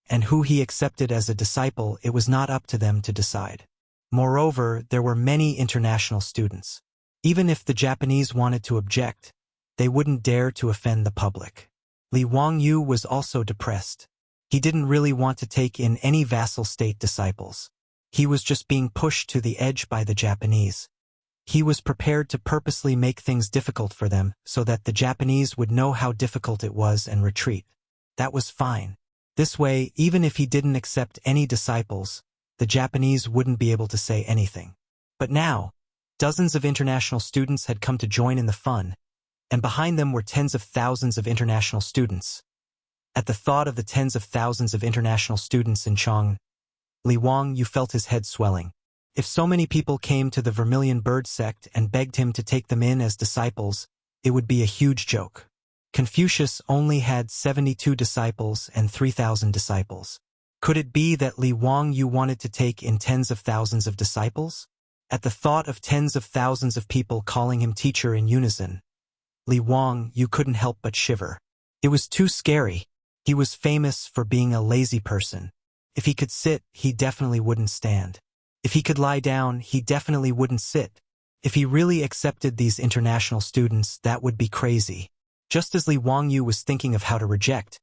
and who he accepted as a disciple, it was not up to them to decide. Moreover, there were many international students. Even if the Japanese wanted to object, they wouldn't dare to offend the public. Li Wangyu was also depressed. He didn't really want to take in any vassal state disciples. He was just being pushed to the edge by the Japanese. He was prepared to purposely make things difficult for them so that the Japanese would know how difficult it was and retreat. That was fine. This way, even if he didn't accept any disciples, the Japanese wouldn't be able to say anything. But now, dozens of international students had come to join in the fun, and behind them were tens of thousands of international students. At the thought of the tens of thousands of international students in Chang'an, Li Wangyu felt his head swelling. If so many people came to the Vermilion Bird sect and begged him to take them in as disciples, it would be a huge joke. Confucius only had 72 disciples and 3,000 disciples. Could it be that Li Wangyu wanted to take in tens of thousands of disciples? At the thought of tens of thousands of people calling him teacher in unison, Li Wangyu couldn't help but shiver. It was too scary. He was famous for being a lazy person. If he could sit, he definitely wouldn't stand. If he could lie down, he definitely wouldn't sit. If he really accepted these international students, that would be crazy. Just as Li Wangyu was thinking of how to reject,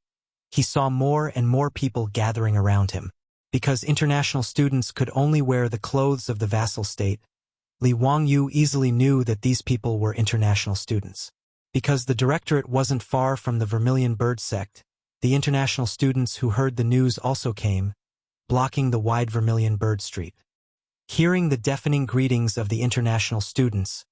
he saw more and more people gathering around him. Because international students could only wear the clothes of the vassal state, Li Wangyu easily knew that these people were international students. Because the directorate wasn't far from the Vermilion Bird sect, the international students who heard the news also came, blocking the wide Vermilion Bird Street. Hearing the deafening greetings of the international students,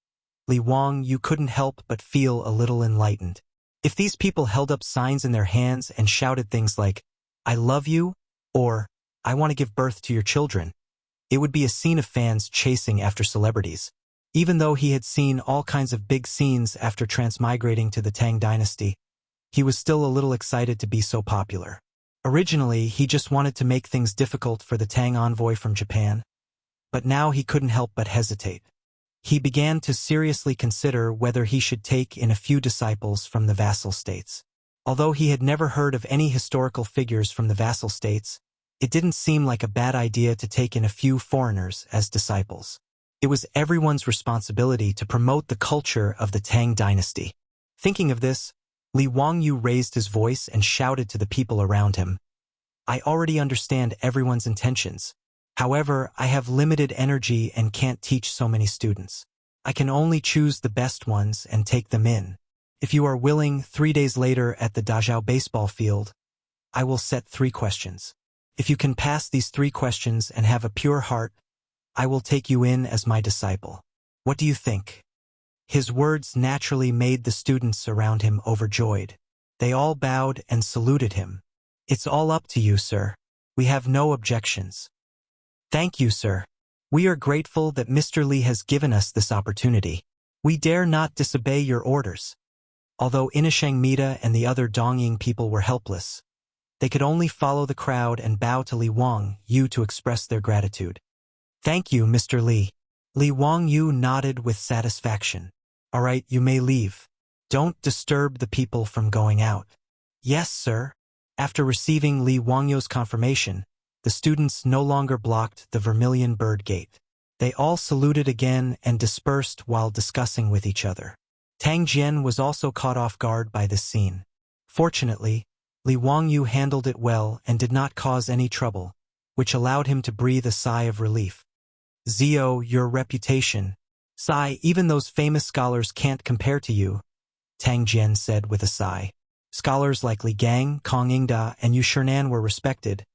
Li Wangyu couldn't help but feel a little enlightened. If these people held up signs in their hands and shouted things like, "I love you," or "I want to give birth to your children," it would be a scene of fans chasing after celebrities. Even though he had seen all kinds of big scenes after transmigrating to the Tang dynasty, he was still a little excited to be so popular. Originally, he just wanted to make things difficult for the Tang envoy from Japan, but now he couldn't help but hesitate. He began to seriously consider whether he should take in a few disciples from the vassal states. Although he had never heard of any historical figures from the vassal states, it didn't seem like a bad idea to take in a few foreigners as disciples. It was everyone's responsibility to promote the culture of the Tang dynasty. Thinking of this, Li Wangyu raised his voice and shouted to the people around him, "I already understand everyone's intentions. However, I have limited energy and can't teach so many students. I can only choose the best ones and take them in. If you are willing, 3 days later at the Dazhao baseball field, I will set 3 questions. If you can pass these 3 questions and have a pure heart, I will take you in as my disciple. What do you think?" His words naturally made the students around him overjoyed. They all bowed and saluted him. "It's all up to you, sir. We have no objections." "Thank you, sir. We are grateful that Mr. Li has given us this opportunity. We dare not disobey your orders." Although Inasheng Mida and the other Dongying people were helpless, they could only follow the crowd and bow to Li Wangyu to express their gratitude. "Thank you, Mr. Li." Li Wangyu nodded with satisfaction. "All right, you may leave. Don't disturb the people from going out." "Yes, sir." After receiving Li Wangyu's confirmation, the students no longer blocked the Vermilion Bird Gate. They all saluted again and dispersed while discussing with each other. Tang Jian was also caught off guard by this scene. Fortunately, Li Wangyu handled it well and did not cause any trouble, which allowed him to breathe a sigh of relief. "Zio, your reputation. Sigh, even those famous scholars can't compare to you," Tang Jian said with a sigh. Scholars like Li Gang, Kong Yingda, and Yu Shernan were respected,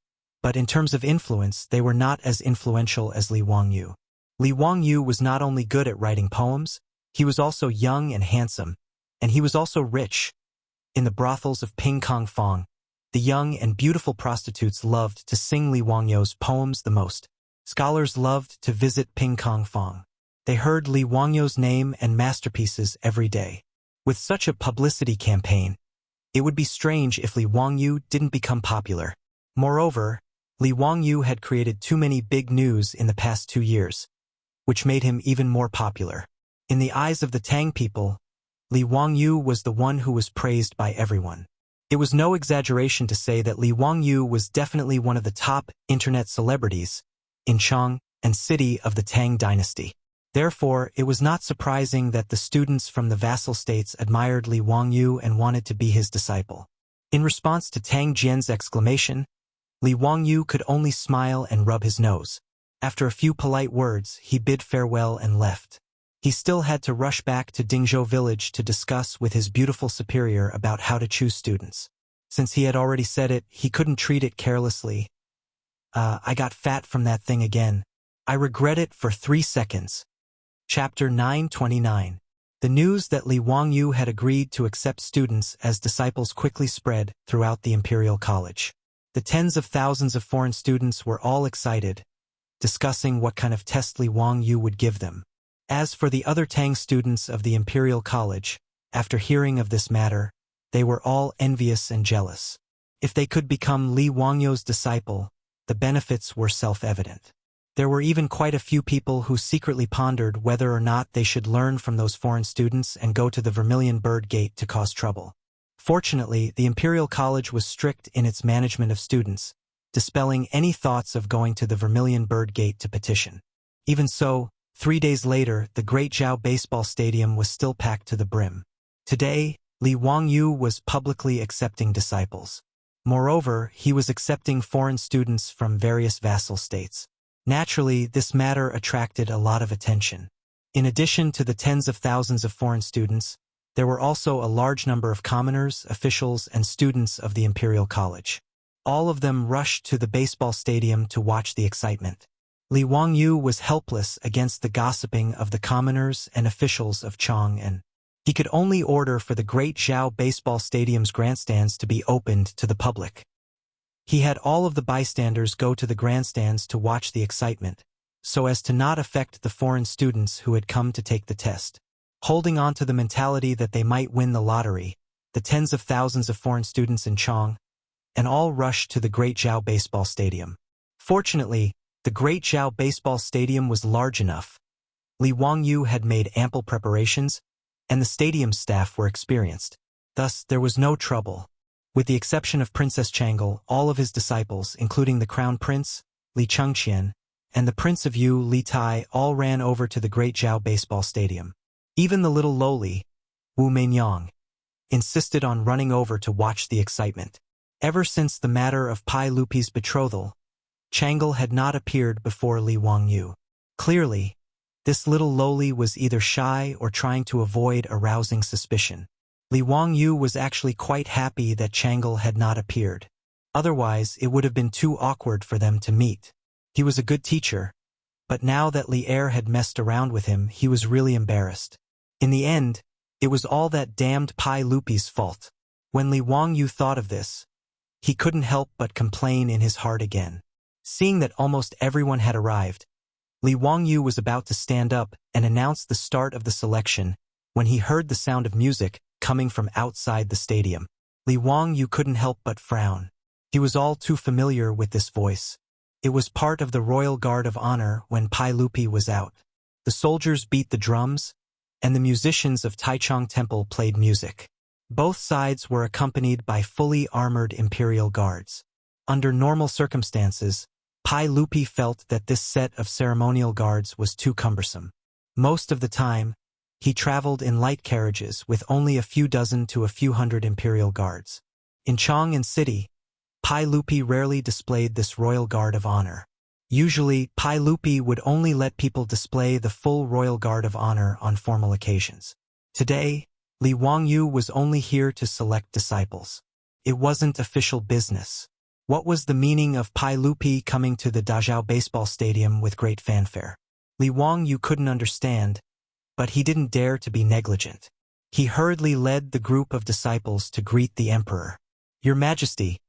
but in terms of influence, they were not as influential as Li Wangyu. Li Wangyu was not only good at writing poems, he was also young and handsome, and he was also rich. In the brothels of Ping Kong Fong, the young and beautiful prostitutes loved to sing Li Wangyu's poems the most. Scholars loved to visit Ping Kong Fong. They heard Li Wangyu's name and masterpieces every day. With such a publicity campaign, it would be strange if Li Wangyu didn't become popular. Moreover, Li Wangyu had created too many big news in the past 2 years, which made him even more popular. In the eyes of the Tang people, Li Wangyu was the one who was praised by everyone. It was no exaggeration to say that Li Wangyu was definitely one of the top internet celebrities in Chang'an city of the Tang dynasty. Therefore, it was not surprising that the students from the vassal states admired Li Wangyu and wanted to be his disciple. In response to Tang Jian's exclamation, Li Wangyu could only smile and rub his nose. After a few polite words, he bid farewell and left. He still had to rush back to Dingzhou village to discuss with his beautiful superior about how to choose students. Since he had already said it, he couldn't treat it carelessly. I got fat from that thing again. I regret it for 3 seconds. Chapter 929. The news that Li Wangyu had agreed to accept students as disciples quickly spread throughout the Imperial College. The tens of thousands of foreign students were all excited, discussing what kind of test Li Wangyu would give them. As for the other Tang students of the Imperial College, After hearing of this matter, they were all envious and jealous. If they could become Li Wangyou's disciple, the benefits were self-evident. There were even quite a few people who secretly pondered whether or not they should learn from those foreign students and go to the Vermilion Bird Gate to cause trouble. Fortunately, the Imperial College was strict in its management of students, dispelling any thoughts of going to the Vermilion Bird Gate to petition. Even so, 3 days later, the Great Zhao Baseball Stadium was still packed to the brim. Today, Li Wangyou was publicly accepting disciples. Moreover, he was accepting foreign students from various vassal states. Naturally, this matter attracted a lot of attention. In addition to the tens of thousands of foreign students, there were also a large number of commoners, officials, and students of the Imperial College. All of them rushed to the baseball stadium to watch the excitement. Li Wangyou was helpless against the gossiping of the commoners and officials of Chang'an. He could only order for the Great Zhao Baseball Stadium's grandstands to be opened to the public. He had all of the bystanders go to the grandstands to watch the excitement, so as to not affect the foreign students who had come to take the test. Holding on to the mentality that they might win the lottery, the tens of thousands of foreign students in Chang'an all rushed to the Great Zhao Baseball Stadium. Fortunately, the Great Zhao Baseball Stadium was large enough. Li Wangyou had made ample preparations, and the stadium's staff were experienced. Thus, there was no trouble. With the exception of Princess Chang'an, all of his disciples, including the Crown Prince, Li Chengqian, and the Prince of Yu, Li Tai, all ran over to the Great Zhao Baseball Stadium. Even the little lowly, Wu Meinyang, insisted on running over to watch the excitement. Ever since the matter of Pai Lupi's betrothal, Chang'an had not appeared before Li Wangyou. Clearly, this little lowly was either shy or trying to avoid arousing suspicion. Li Wangyou was actually quite happy that Chang'an had not appeared. Otherwise, it would have been too awkward for them to meet. He was a good teacher, but now that Li Er had messed around with him, he was really embarrassed. In the end, it was all that damned Pai Lupi's fault. When Li Wangyou thought of this, he couldn't help but complain in his heart again. Seeing that almost everyone had arrived, Li Wangyou was about to stand up and announce the start of the selection when he heard the sound of music coming from outside the stadium. Li Wangyou couldn't help but frown. He was all too familiar with this voice. It was part of the Royal Guard of Honor when Pai Lupi was out. The soldiers beat the drums, and the musicians of Taichung Temple played music. Both sides were accompanied by fully armored imperial guards. Under normal circumstances, Pai Lupi felt that this set of ceremonial guards was too cumbersome. Most of the time, he traveled in light carriages with only a few dozen to a few hundred imperial guards. In Chang'an City, Pai Lupi rarely displayed this royal guard of honor. Usually, Pai Lupi would only let people display the full royal guard of honor on formal occasions. Today, Li Wangyou was only here to select disciples. It wasn't official business. What was the meaning of Pai Lupi coming to the Dazhao Baseball Stadium with great fanfare? Li Wangyou couldn't understand, but he didn't dare to be negligent. He hurriedly led the group of disciples to greet the emperor. "Your Majesty,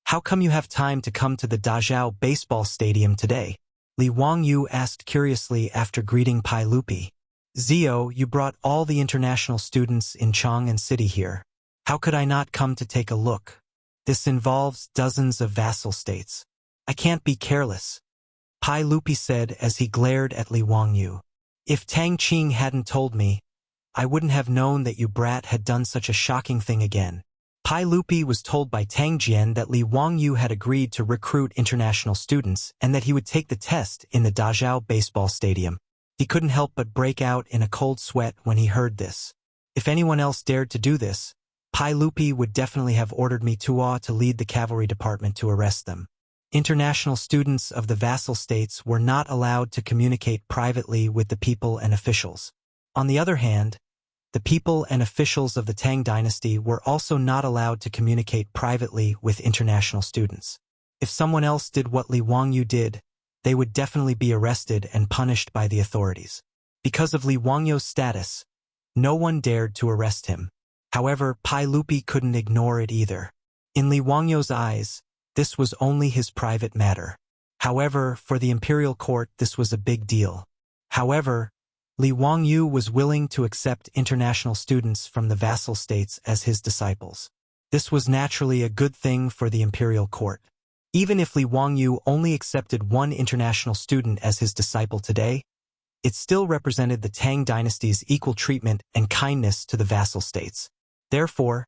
how come you have time to come to the Dazhao Baseball Stadium today?" Li Wangyou asked curiously after greeting Pai Lupi. "Zio, you brought all the international students in Chang'an City here. How could I not come to take a look? This involves dozens of vassal states. I can't be careless," Pai Lupi said as he glared at Li Wangyou. "If Tang Qing hadn't told me, I wouldn't have known that you brat had done such a shocking thing again." Pai Lupi was told by Tang Jian that Li Wangyou had agreed to recruit international students and that he would take the test in the Dazhao Baseball Stadium. He couldn't help but break out in a cold sweat when he heard this. If anyone else dared to do this, Pai Lupi would definitely have ordered Mi Tuo to lead the cavalry department to arrest them. International students of the vassal states were not allowed to communicate privately with the people and officials. On the other hand, the people and officials of the Tang dynasty were also not allowed to communicate privately with international students. If someone else did what Li Wangyou did, they would definitely be arrested and punished by the authorities. Because of Li Wangyou's status, no one dared to arrest him. However, Pai Lupi couldn't ignore it either. In Li Wangyou's eyes, this was only his private matter. However, for the imperial court, this was a big deal. However, Li Wangyu was willing to accept international students from the vassal states as his disciples. This was naturally a good thing for the imperial court. Even if Li Wangyu only accepted one international student as his disciple today, it still represented the Tang dynasty's equal treatment and kindness to the vassal states. Therefore,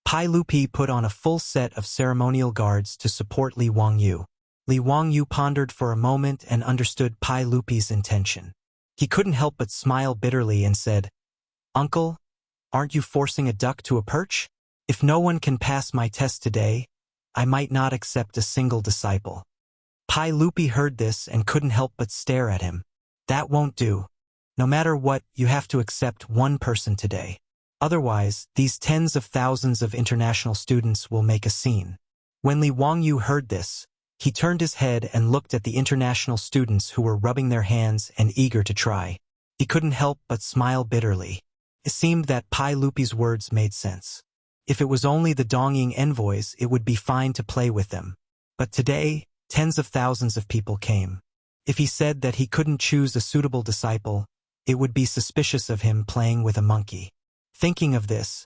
Pai Lupi put on a full set of ceremonial guards to support Li Wangyu. Li Wangyu pondered for a moment and understood Pai Lupi's intention. He couldn't help but smile bitterly and said, "Uncle, aren't you forcing a duck to a perch? If no one can pass my test today, I might not accept a single disciple." Pai Lupi heard this and couldn't help but stare at him. "That won't do. No matter what, you have to accept one person today. Otherwise, these tens of thousands of international students will make a scene." When Li Wangyu heard this, he turned his head and looked at the international students who were rubbing their hands and eager to try. He couldn't help but smile bitterly. It seemed that Pai Lupi's words made sense. If it was only the Dongying envoys, it would be fine to play with them. But today, tens of thousands of people came. If he said that he couldn't choose a suitable disciple, it would be suspicious of him playing with a monkey. Thinking of this,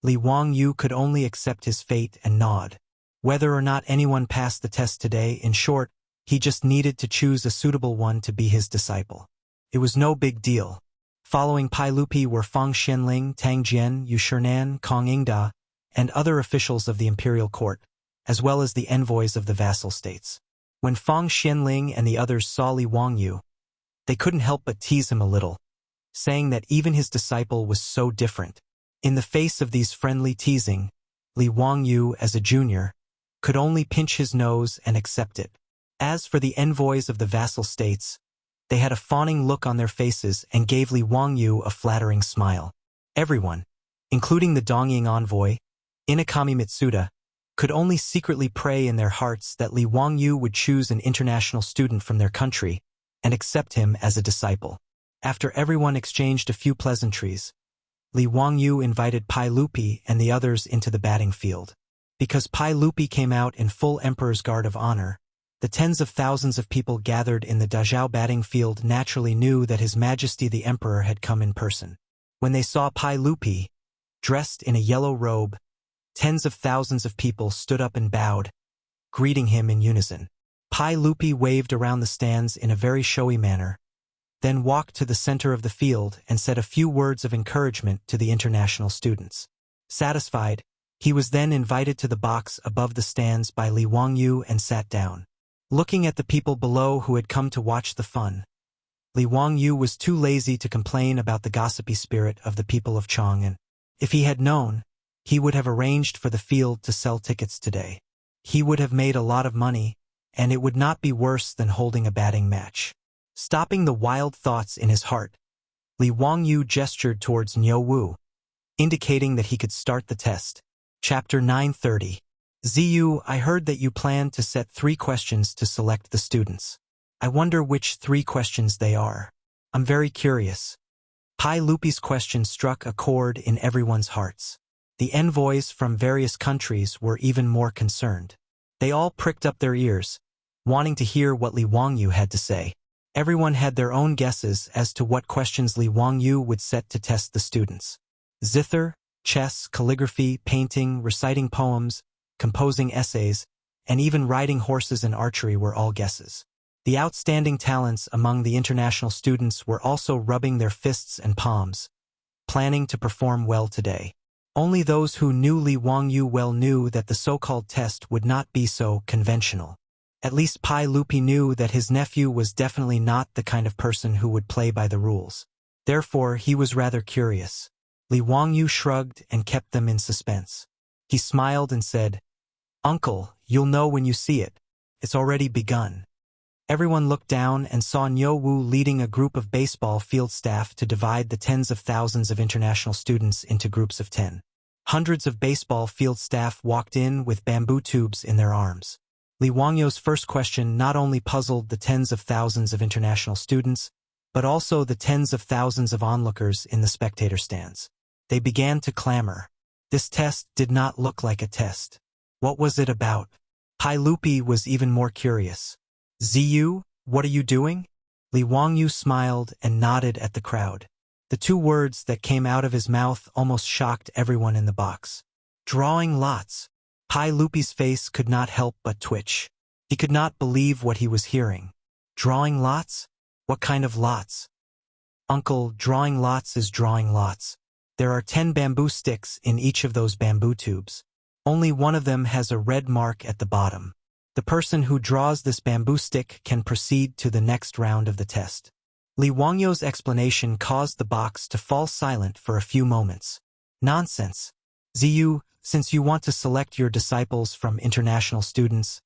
Li Wangyu could only accept his fate and nod. Whether or not anyone passed the test today, in short, he just needed to choose a suitable one to be his disciple. It was no big deal. Following Pai Lupi were Fang Xianling, Tang Jian, Yu Shinan, Kong Ingda, and other officials of the imperial court, as well as the envoys of the vassal states. When Fang Xianling and the others saw Li Wangyu, they couldn't help but tease him a little, saying that even his disciple was so different. In the face of these friendly teasing, Li Wangyu, as a junior, could only pinch his nose and accept it. As for the envoys of the vassal states, they had a fawning look on their faces and gave Li Wangyu a flattering smile. Everyone, including the Dongying envoy, Inakami Mitsuda, could only secretly pray in their hearts that Li Wangyu would choose an international student from their country and accept him as a disciple. After everyone exchanged a few pleasantries, Li Wangyu invited Pai Lupi and the others into the batting field. Because Pai Lupi came out in full Emperor's Guard of Honor, the tens of thousands of people gathered in the Dazhao batting field naturally knew that His Majesty the Emperor had come in person. When they saw Pai Lupi, dressed in a yellow robe, tens of thousands of people stood up and bowed, greeting him in unison. Pai Lupi waved around the stands in a very showy manner, then walked to the center of the field and said a few words of encouragement to the international students. Satisfied, he was then invited to the box above the stands by Li Wangyu and sat down. Looking at the people below who had come to watch the fun, Li Wangyu was too lazy to complain about the gossipy spirit of the people of Chang'an. If he had known, he would have arranged for the field to sell tickets today. He would have made a lot of money, and it would not be worse than holding a batting match. Stopping the wild thoughts in his heart, Li Wangyu gestured towards Niu Wu, indicating that he could start the test. Chapter 930. Ziyu, I heard that you planned to set 3 questions to select the students. I wonder which 3 questions they are. I'm very curious. Pai Lupi's question struck a chord in everyone's hearts. The envoys from various countries were even more concerned. They all pricked up their ears, wanting to hear what Li Wangyu had to say. Everyone had their own guesses as to what questions Li Wangyu would set to test the students. Zither, chess, calligraphy, painting, reciting poems, composing essays, and even riding horses and archery were all guesses. The outstanding talents among the international students were also rubbing their fists and palms, planning to perform well today. Only those who knew Li Wangyu well knew that the so-called test would not be so conventional. At least Pai Lupi knew that his nephew was definitely not the kind of person who would play by the rules. Therefore, he was rather curious. Li Wangyu shrugged and kept them in suspense. He smiled and said, "Uncle, you'll know when you see it. It's already begun." Everyone looked down and saw Niu Wu leading a group of baseball field staff to divide the tens of thousands of international students into groups of 10. Hundreds of baseball field staff walked in with bamboo tubes in their arms. Li Wangyu's first question not only puzzled the tens of thousands of international students, but also the tens of thousands of onlookers in the spectator stands. They began to clamor. This test did not look like a test. What was it about? Pai Lupi was even more curious. "Ziyu, what are you doing?" Li Wangyu smiled and nodded at the crowd. The two words that came out of his mouth almost shocked everyone in the box. Drawing lots. Pai Lupi's face could not help but twitch. He could not believe what he was hearing. Drawing lots? What kind of lots? Uncle, drawing lots is drawing lots. There are 10 bamboo sticks in each of those bamboo tubes. Only one of them has a red mark at the bottom. The person who draws this bamboo stick can proceed to the next round of the test. Li Wangyu's explanation caused the box to fall silent for a few moments. Nonsense. Ziyu, since you want to select your disciples from international students,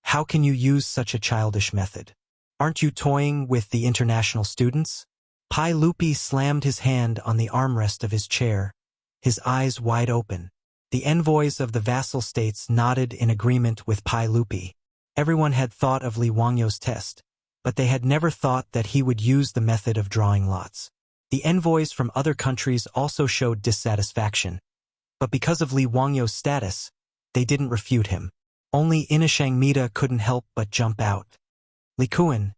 how can you use such a childish method? Aren't you toying with the international students? Pai Lupi slammed his hand on the armrest of his chair, his eyes wide open. The envoys of the vassal states nodded in agreement with Pai Lupi. Everyone had thought of Li Wangyu's test, but they had never thought that he would use the method of drawing lots. The envoys from other countries also showed dissatisfaction, but because of Li Wangyu's status, they didn't refute him. Only Chang'an couldn't help but jump out. Li Kuan,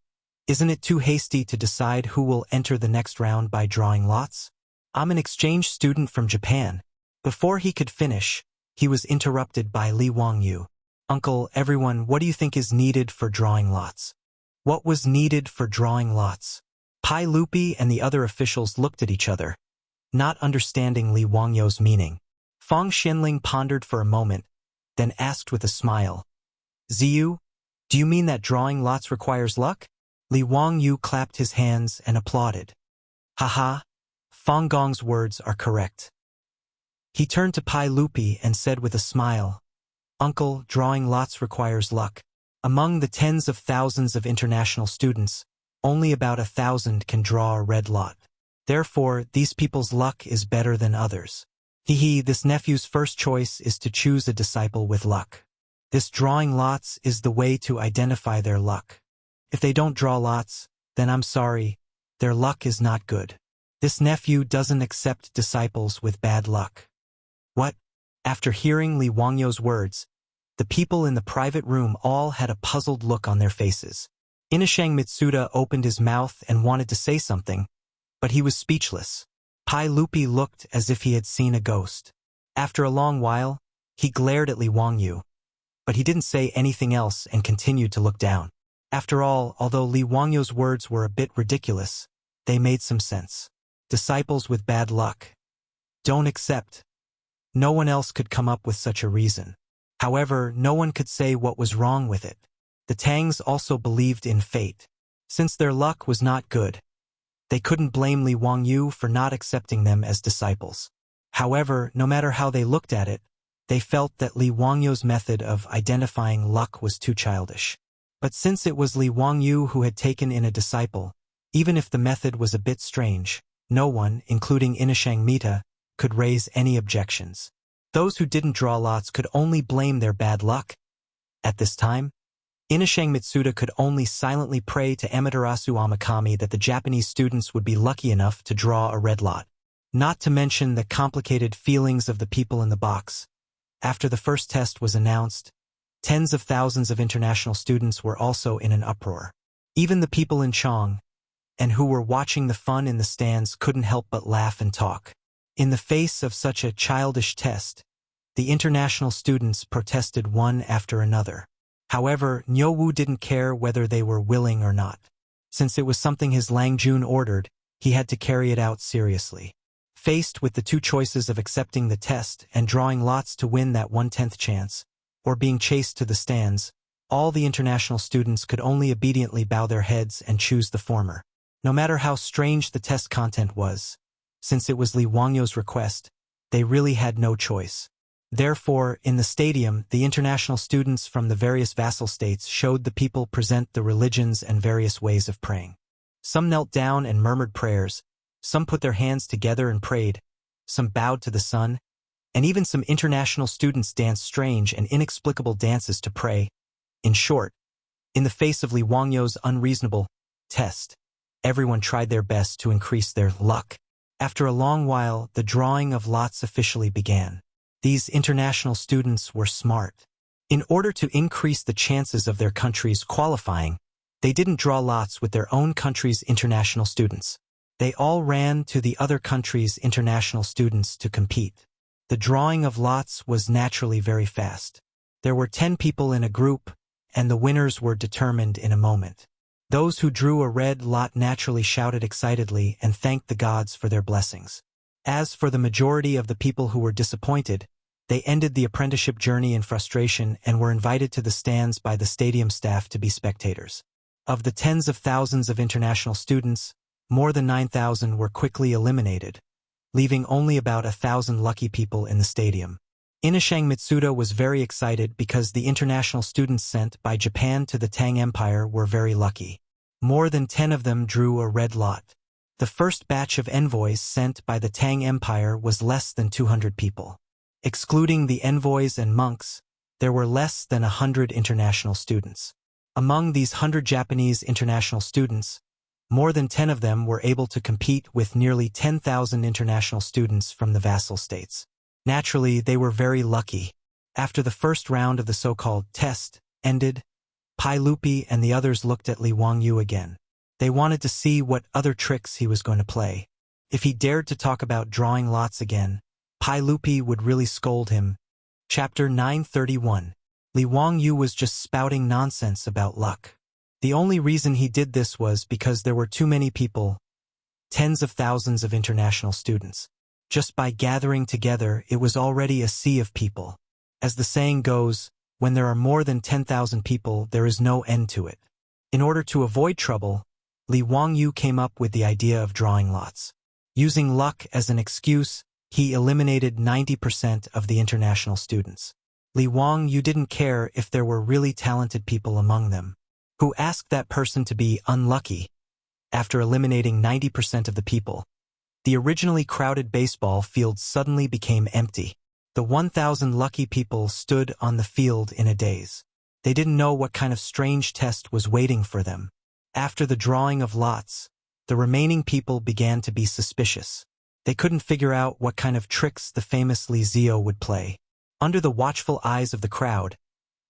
isn't it too hasty to decide who will enter the next round by drawing lots? I'm an exchange student from Japan. Before he could finish, he was interrupted by Li Wangyu. Uncle, everyone, what do you think is needed for drawing lots? What was needed for drawing lots? Pai Lupi and the other officials looked at each other, not understanding Li Wangyu's meaning. Fang Xianling pondered for a moment, then asked with a smile. Ziyu, do you mean that drawing lots requires luck? Li Wangyu clapped his hands and applauded. Haha, Fang Gong's words are correct. He turned to Pai Lupi and said with a smile, Uncle, drawing lots requires luck. Among the tens of thousands of international students, only about 1,000 can draw a red lot. Therefore, these people's luck is better than others. This nephew's first choice is to choose a disciple with luck. This drawing lots is the way to identify their luck. If they don't draw lots, then I'm sorry, their luck is not good. This nephew doesn't accept disciples with bad luck. What? After hearing Li Wangyu's words, the people in the private room all had a puzzled look on their faces. Inashang Mitsuda opened his mouth and wanted to say something, but he was speechless. Pai Lupi looked as if he had seen a ghost. After a long while, he glared at Li Wangyu, but he didn't say anything else and continued to look down. After all, although Li Wangyu's words were a bit ridiculous, they made some sense. Disciples with bad luck. Don't accept. No one else could come up with such a reason. However, no one could say what was wrong with it. The Tangs also believed in fate. Since their luck was not good, they couldn't blame Li Wangyu for not accepting them as disciples. However, no matter how they looked at it, they felt that Li Wangyu's method of identifying luck was too childish. But since it was Li Wangyu who had taken in a disciple, even if the method was a bit strange, no one, including Inashang Mita, could raise any objections. Those who didn't draw lots could only blame their bad luck. At this time, Inashang Mitsuda could only silently pray to Amaterasu Amakami that the Japanese students would be lucky enough to draw a red lot. Not to mention the complicated feelings of the people in the box. After the first test was announced, tens of thousands of international students were also in an uproar. Even the people in Chang'an, and who were watching the fun in the stands, couldn't help but laugh and talk. In the face of such a childish test, the international students protested one after another. However, Nyowu didn't care whether they were willing or not. Since it was something his Langjun ordered, he had to carry it out seriously. Faced with the two choices of accepting the test and drawing lots to win that 1/10 chance, or being chased to the stands, all the international students could only obediently bow their heads and choose the former. No matter how strange the test content was, since it was Li Wangyu's request, they really had no choice. Therefore, in the stadium, the international students from the various vassal states showed the people present the religions and various ways of praying. Some knelt down and murmured prayers, some put their hands together and prayed, some bowed to the sun, and even some international students danced strange and inexplicable dances to pray. In short, in the face of Li Wangyu's unreasonable test, everyone tried their best to increase their luck. After a long while, the drawing of lots officially began. These international students were smart. In order to increase the chances of their countries qualifying, They didn't draw lots with their own country's international students. They all ran to the other country's international students to compete. The drawing of lots was naturally very fast. There were 10 people in a group, and the winners were determined in a moment. Those who drew a red lot naturally shouted excitedly and thanked the gods for their blessings. As for the majority of the people who were disappointed, they ended the apprenticeship journey in frustration and were invited to the stands by the stadium staff to be spectators. Of the tens of thousands of international students, more than 9,000 were quickly eliminated, leaving only about 1,000 lucky people in the stadium. Inashang Mitsuda was very excited because the international students sent by Japan to the Tang Empire were very lucky. More than 10 of them drew a red lot. The first batch of envoys sent by the Tang Empire was less than 200 people. Excluding the envoys and monks, there were less than 100 international students. Among these 100 Japanese international students, more than 10 of them were able to compete with nearly 10,000 international students from the vassal states. Naturally, they were very lucky. After the first round of the so-called test ended, Pai Lupi and the others looked at Li Wangyu again. They wanted to see what other tricks he was going to play. If he dared to talk about drawing lots again, Pai Lupi would really scold him. Chapter 931. Li Wangyu was just spouting nonsense about luck. The only reason he did this was because there were too many people, tens of thousands of international students. Just by gathering together, it was already a sea of people. As the saying goes, when there are more than 10,000 people, there is no end to it. In order to avoid trouble, Li Wangyu came up with the idea of drawing lots. Using luck as an excuse, he eliminated 90% of the international students. Li Wangyu didn't care if there were really talented people among them. Who asked that person to be unlucky? After eliminating 90% of the people, the originally crowded baseball field suddenly became empty. The 1,000 lucky people stood on the field in a daze. They didn't know what kind of strange test was waiting for them. After the drawing of lots, the remaining people began to be suspicious. They couldn't figure out what kind of tricks the famous Li Zio would play. Under the watchful eyes of the crowd,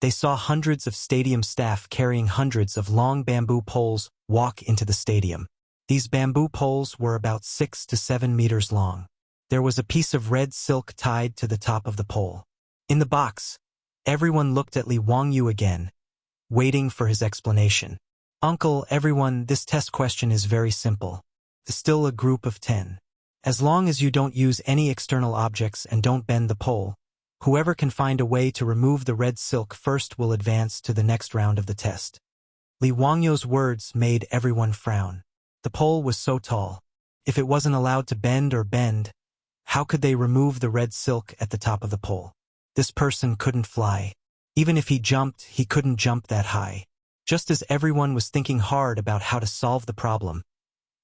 they saw hundreds of stadium staff carrying hundreds of long bamboo poles walk into the stadium. These bamboo poles were about 6 to 7 meters long. There was a piece of red silk tied to the top of the pole. In the box, everyone looked at Li Wangyu again, waiting for his explanation. Uncle, everyone, this test question is very simple. Still a group of 10. As long as you don't use any external objects and don't bend the pole, whoever can find a way to remove the red silk first will advance to the next round of the test. Li Wangyu's words made everyone frown. The pole was so tall. If it wasn't allowed to bend, how could they remove the red silk at the top of the pole? This person couldn't fly. Even if he jumped, he couldn't jump that high. Just as everyone was thinking hard about how to solve the problem,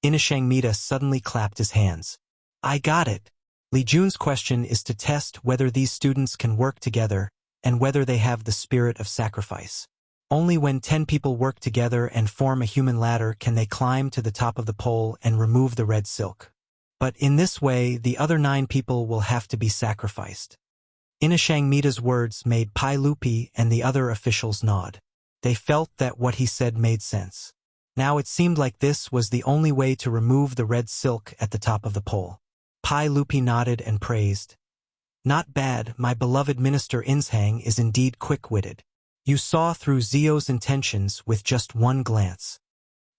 Inashang Mita suddenly clapped his hands. I got it. Li Jun's question is to test whether these students can work together and whether they have the spirit of sacrifice. Only when 10 people work together and form a human ladder can they climb to the top of the pole and remove the red silk. But in this way, the other 9 people will have to be sacrificed. Inashang Mita's words made Pai Lupi and the other officials nod. They felt that what he said made sense. Now it seemed like this was the only way to remove the red silk at the top of the pole. Pai Lupi nodded and praised. Not bad, my beloved Minister Inshang is indeed quick-witted. You saw through Zio's intentions with just one glance.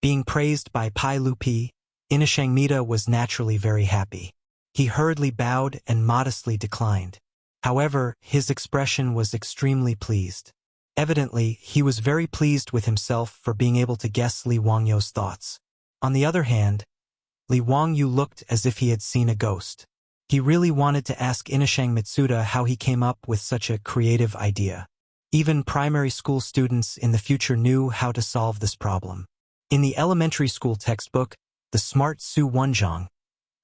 Being praised by Pai Lupi, Inashang Mita was naturally very happy. He hurriedly bowed and modestly declined. However, his expression was extremely pleased. Evidently, he was very pleased with himself for being able to guess Li Wangyu's thoughts. On the other hand, Li Wangyu looked as if he had seen a ghost. He really wanted to ask Inashang Mitsuda how he came up with such a creative idea. Even primary school students in the future knew how to solve this problem. In the elementary school textbook, The Smart Su Wenzhong,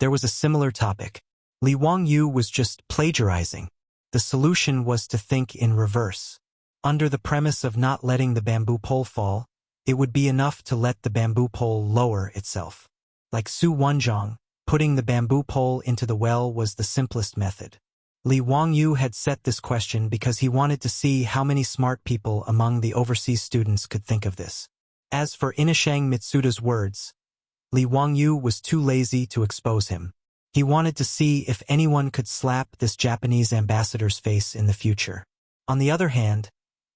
there was a similar topic. Li Wangyu was just plagiarizing. The solution was to think in reverse. Under the premise of not letting the bamboo pole fall, it would be enough to let the bamboo pole lower itself. Like Su Wenzhong, putting the bamboo pole into the well was the simplest method. Li Wangyu had set this question because he wanted to see how many smart people among the overseas students could think of this. As for Inashang Mitsuda's words, Li Wangyu was too lazy to expose him. He wanted to see if anyone could slap this Japanese ambassador's face in the future. On the other hand,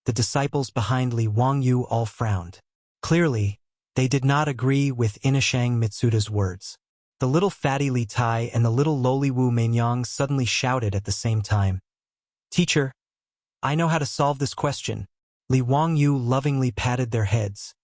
the disciples behind Li Wangyu all frowned. Clearly, they did not agree with Inashang Mitsuda's words. The little fatty Li Tai and the little lowly Wu Meinyang suddenly shouted at the same time. "Teacher, I know how to solve this question." Li Wangyu lovingly patted their heads,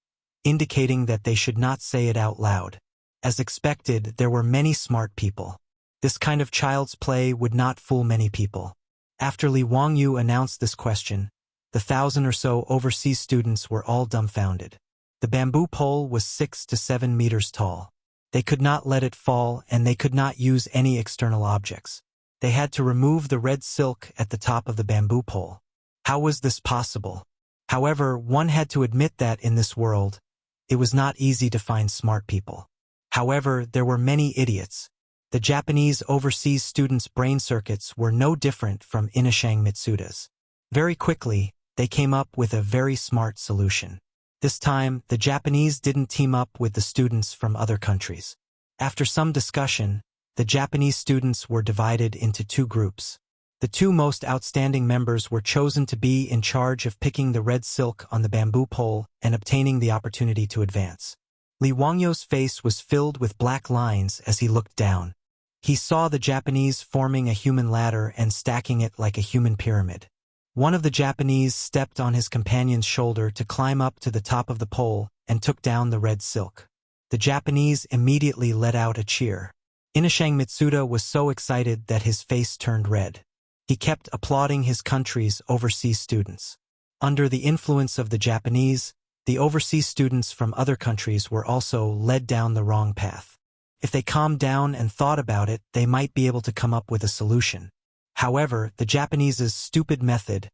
indicating that they should not say it out loud. As expected, there were many smart people. This kind of child's play would not fool many people. After Li Wangyu announced this question, the 1,000 or so overseas students were all dumbfounded. The bamboo pole was 6 to 7 meters tall. They could not let it fall, and they could not use any external objects. They had to remove the red silk at the top of the bamboo pole. How was this possible? However, one had to admit that in this world, it was not easy to find smart people. However, there were many idiots. The Japanese overseas students' brain circuits were no different from Inashang Mitsuda's. Very quickly, they came up with a very smart solution. This time, the Japanese didn't team up with the students from other countries. After some discussion, the Japanese students were divided into two groups. The two most outstanding members were chosen to be in charge of picking the red silk on the bamboo pole and obtaining the opportunity to advance. Li Wangyu's face was filled with black lines as he looked down. He saw the Japanese forming a human ladder and stacking it like a human pyramid. One of the Japanese stepped on his companion's shoulder to climb up to the top of the pole and took down the red silk. The Japanese immediately let out a cheer. Inashang Mitsuda was so excited that his face turned red. He kept applauding his country's overseas students. Under the influence of the Japanese, the overseas students from other countries were also led down the wrong path. If they calmed down and thought about it, they might be able to come up with a solution. However, the Japanese's stupid method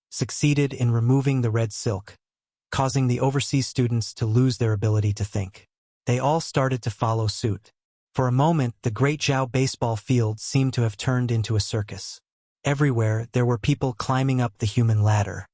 succeeded in removing the red silk, causing the overseas students to lose their ability to think. They all started to follow suit. For a moment, the Great Zhao baseball field seemed to have turned into a circus. Everywhere, there were people climbing up the human ladder.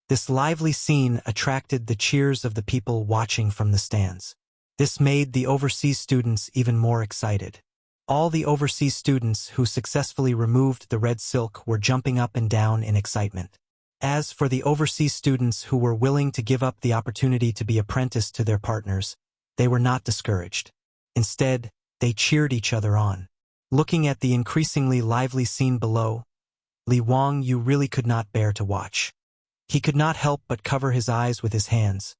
This lively scene attracted the cheers of the people watching from the stands. This made the overseas students even more excited. All the overseas students who successfully removed the red silk were jumping up and down in excitement. As for the overseas students who were willing to give up the opportunity to be apprenticed to their partners, they were not discouraged. Instead, they cheered each other on. Looking at the increasingly lively scene below, Li Wangyu really could not bear to watch. He could not help but cover his eyes with his hands,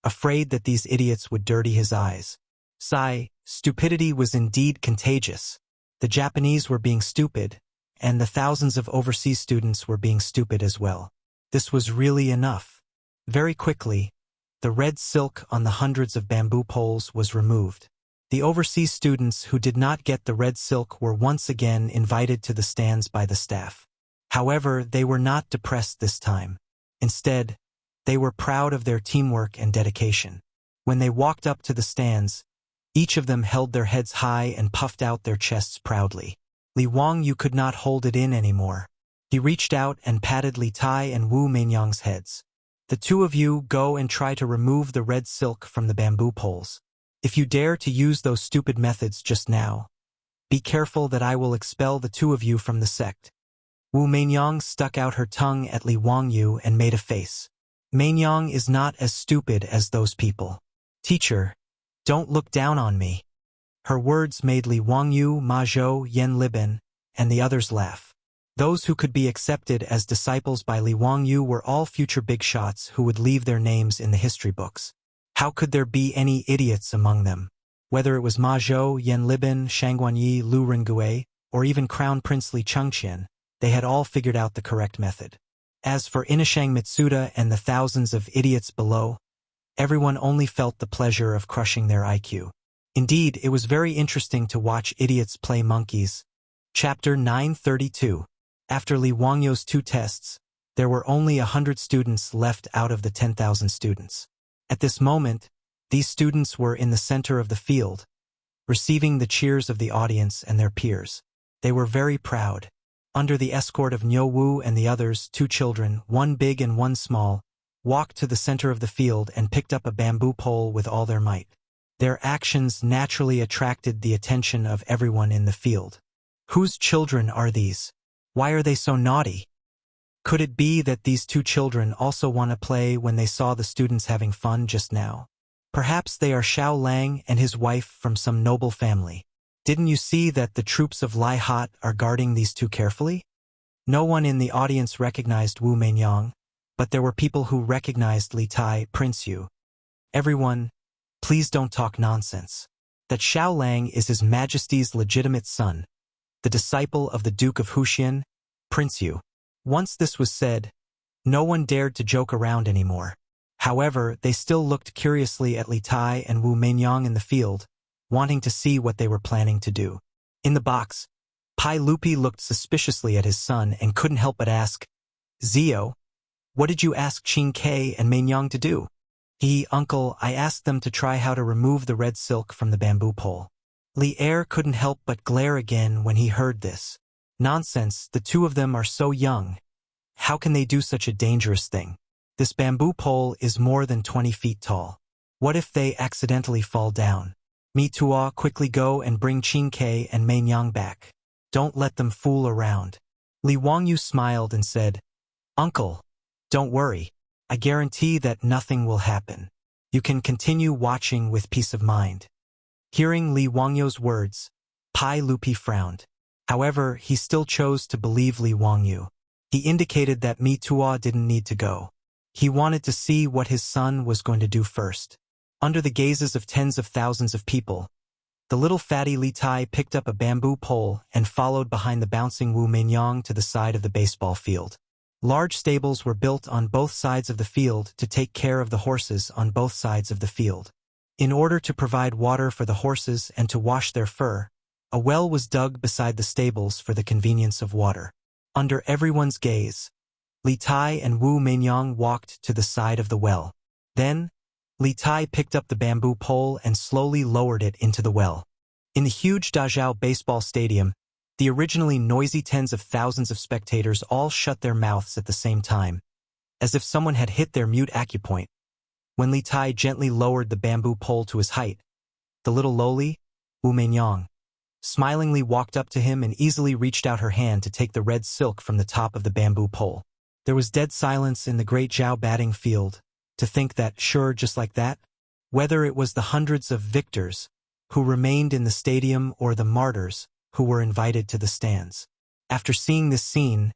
afraid that these idiots would dirty his eyes. Sigh, stupidity was indeed contagious. The Japanese were being stupid, and the thousands of overseas students were being stupid as well. This was really enough. Very quickly, the red silk on the hundreds of bamboo poles was removed. The overseas students who did not get the red silk were once again invited to the stands by the staff. However, they were not depressed this time. Instead, they were proud of their teamwork and dedication. When they walked up to the stands, each of them held their heads high and puffed out their chests proudly. Li Wangyu could not hold it in anymore. He reached out and patted Li Tai and Wu Meinyang's heads. "The two of you go and try to remove the red silk from the bamboo poles. If you dare to use those stupid methods just now, be careful that I will expel the two of you from the sect." Wu Meinyang stuck out her tongue at Li Wangyu and made a face. "Meinyang is not as stupid as those people. Teacher, don't look down on me." Her words made Li Wangyu, Ma Zhou, Yen Liben, and the others laugh. Those who could be accepted as disciples by Li Wangyu were all future big shots who would leave their names in the history books. How could there be any idiots among them? Whether it was Ma Zhou, Yen Liben, Shangguan Yi, Lu Rengue, or even Crown Prince Li Chengqian, they had all figured out the correct method. As for Inashang Mitsuda and the thousands of idiots below, everyone only felt the pleasure of crushing their IQ. Indeed, it was very interesting to watch idiots play monkeys. Chapter 932. After Li Wangyu's 2 tests, there were only 100 students left out of the 10,000 students. At this moment, these students were in the center of the field, receiving the cheers of the audience and their peers. They were very proud. Under the escort of Nyo Wu and the others, 2 children, one big and one small, walked to the center of the field and picked up a bamboo pole with all their might. Their actions naturally attracted the attention of everyone in the field. Whose children are these? Why are they so naughty? Could it be that these two children also want to play when they saw the students having fun just now? Perhaps they are Xiao Lang and his wife from some noble family. Didn't you see that the troops of Lai Hot are guarding these two carefully? No one in the audience recognized Wu Meinyang, but there were people who recognized Li Tai, Prince Yu. Everyone, please don't talk nonsense. That Xiao Lang is His Majesty's legitimate son, the disciple of the Duke of Huxian, Prince Yu. Once this was said, no one dared to joke around anymore. However, they still looked curiously at Li Tai and Wu Meinyang in the field, wanting to see what they were planning to do. In the box, Pai Lupi looked suspiciously at his son and couldn't help but ask, "Zio, what did you ask Qing Ke and Meinyang to do?" "Uncle, I asked them to try how to remove the red silk from the bamboo pole." Li Er couldn't help but glare again when he heard this. Nonsense, the two of them are so young. How can they do such a dangerous thing? This bamboo pole is more than 20 feet tall. What if they accidentally fall down? Mi Tua, quickly go and bring Qing Ke and Meinyang back. Don't let them fool around. Li Wangyu smiled and said, "Uncle, don't worry. I guarantee that nothing will happen. You can continue watching with peace of mind." Hearing Li Wangyu's words, Pai Lupi frowned. However, he still chose to believe Li Wangyu. He indicated that Mi Tua didn't need to go. He wanted to see what his son was going to do first. Under the gazes of tens of thousands of people, the little fatty Li Tai picked up a bamboo pole and followed behind the bouncing Wu Meinyang to the side of the baseball field. Large stables were built on both sides of the field to take care of the horses on both sides of the field. In order to provide water for the horses and to wash their fur, a well was dug beside the stables for the convenience of water. Under everyone's gaze, Li Tai and Wu Meinyang walked to the side of the well. Then, Li Tai picked up the bamboo pole and slowly lowered it into the well. In the huge Dazhao baseball stadium, the originally noisy tens of thousands of spectators all shut their mouths at the same time, as if someone had hit their mute acupoint. When Li Tai gently lowered the bamboo pole to his height, the little lowly, Wu Meinyang, smilingly walked up to him and easily reached out her hand to take the red silk from the top of the bamboo pole. There was dead silence in the great Zhao batting field, to think that, sure, just like that, whether it was the hundreds of victors who remained in the stadium or the martyrs who were invited to the stands. After seeing this scene,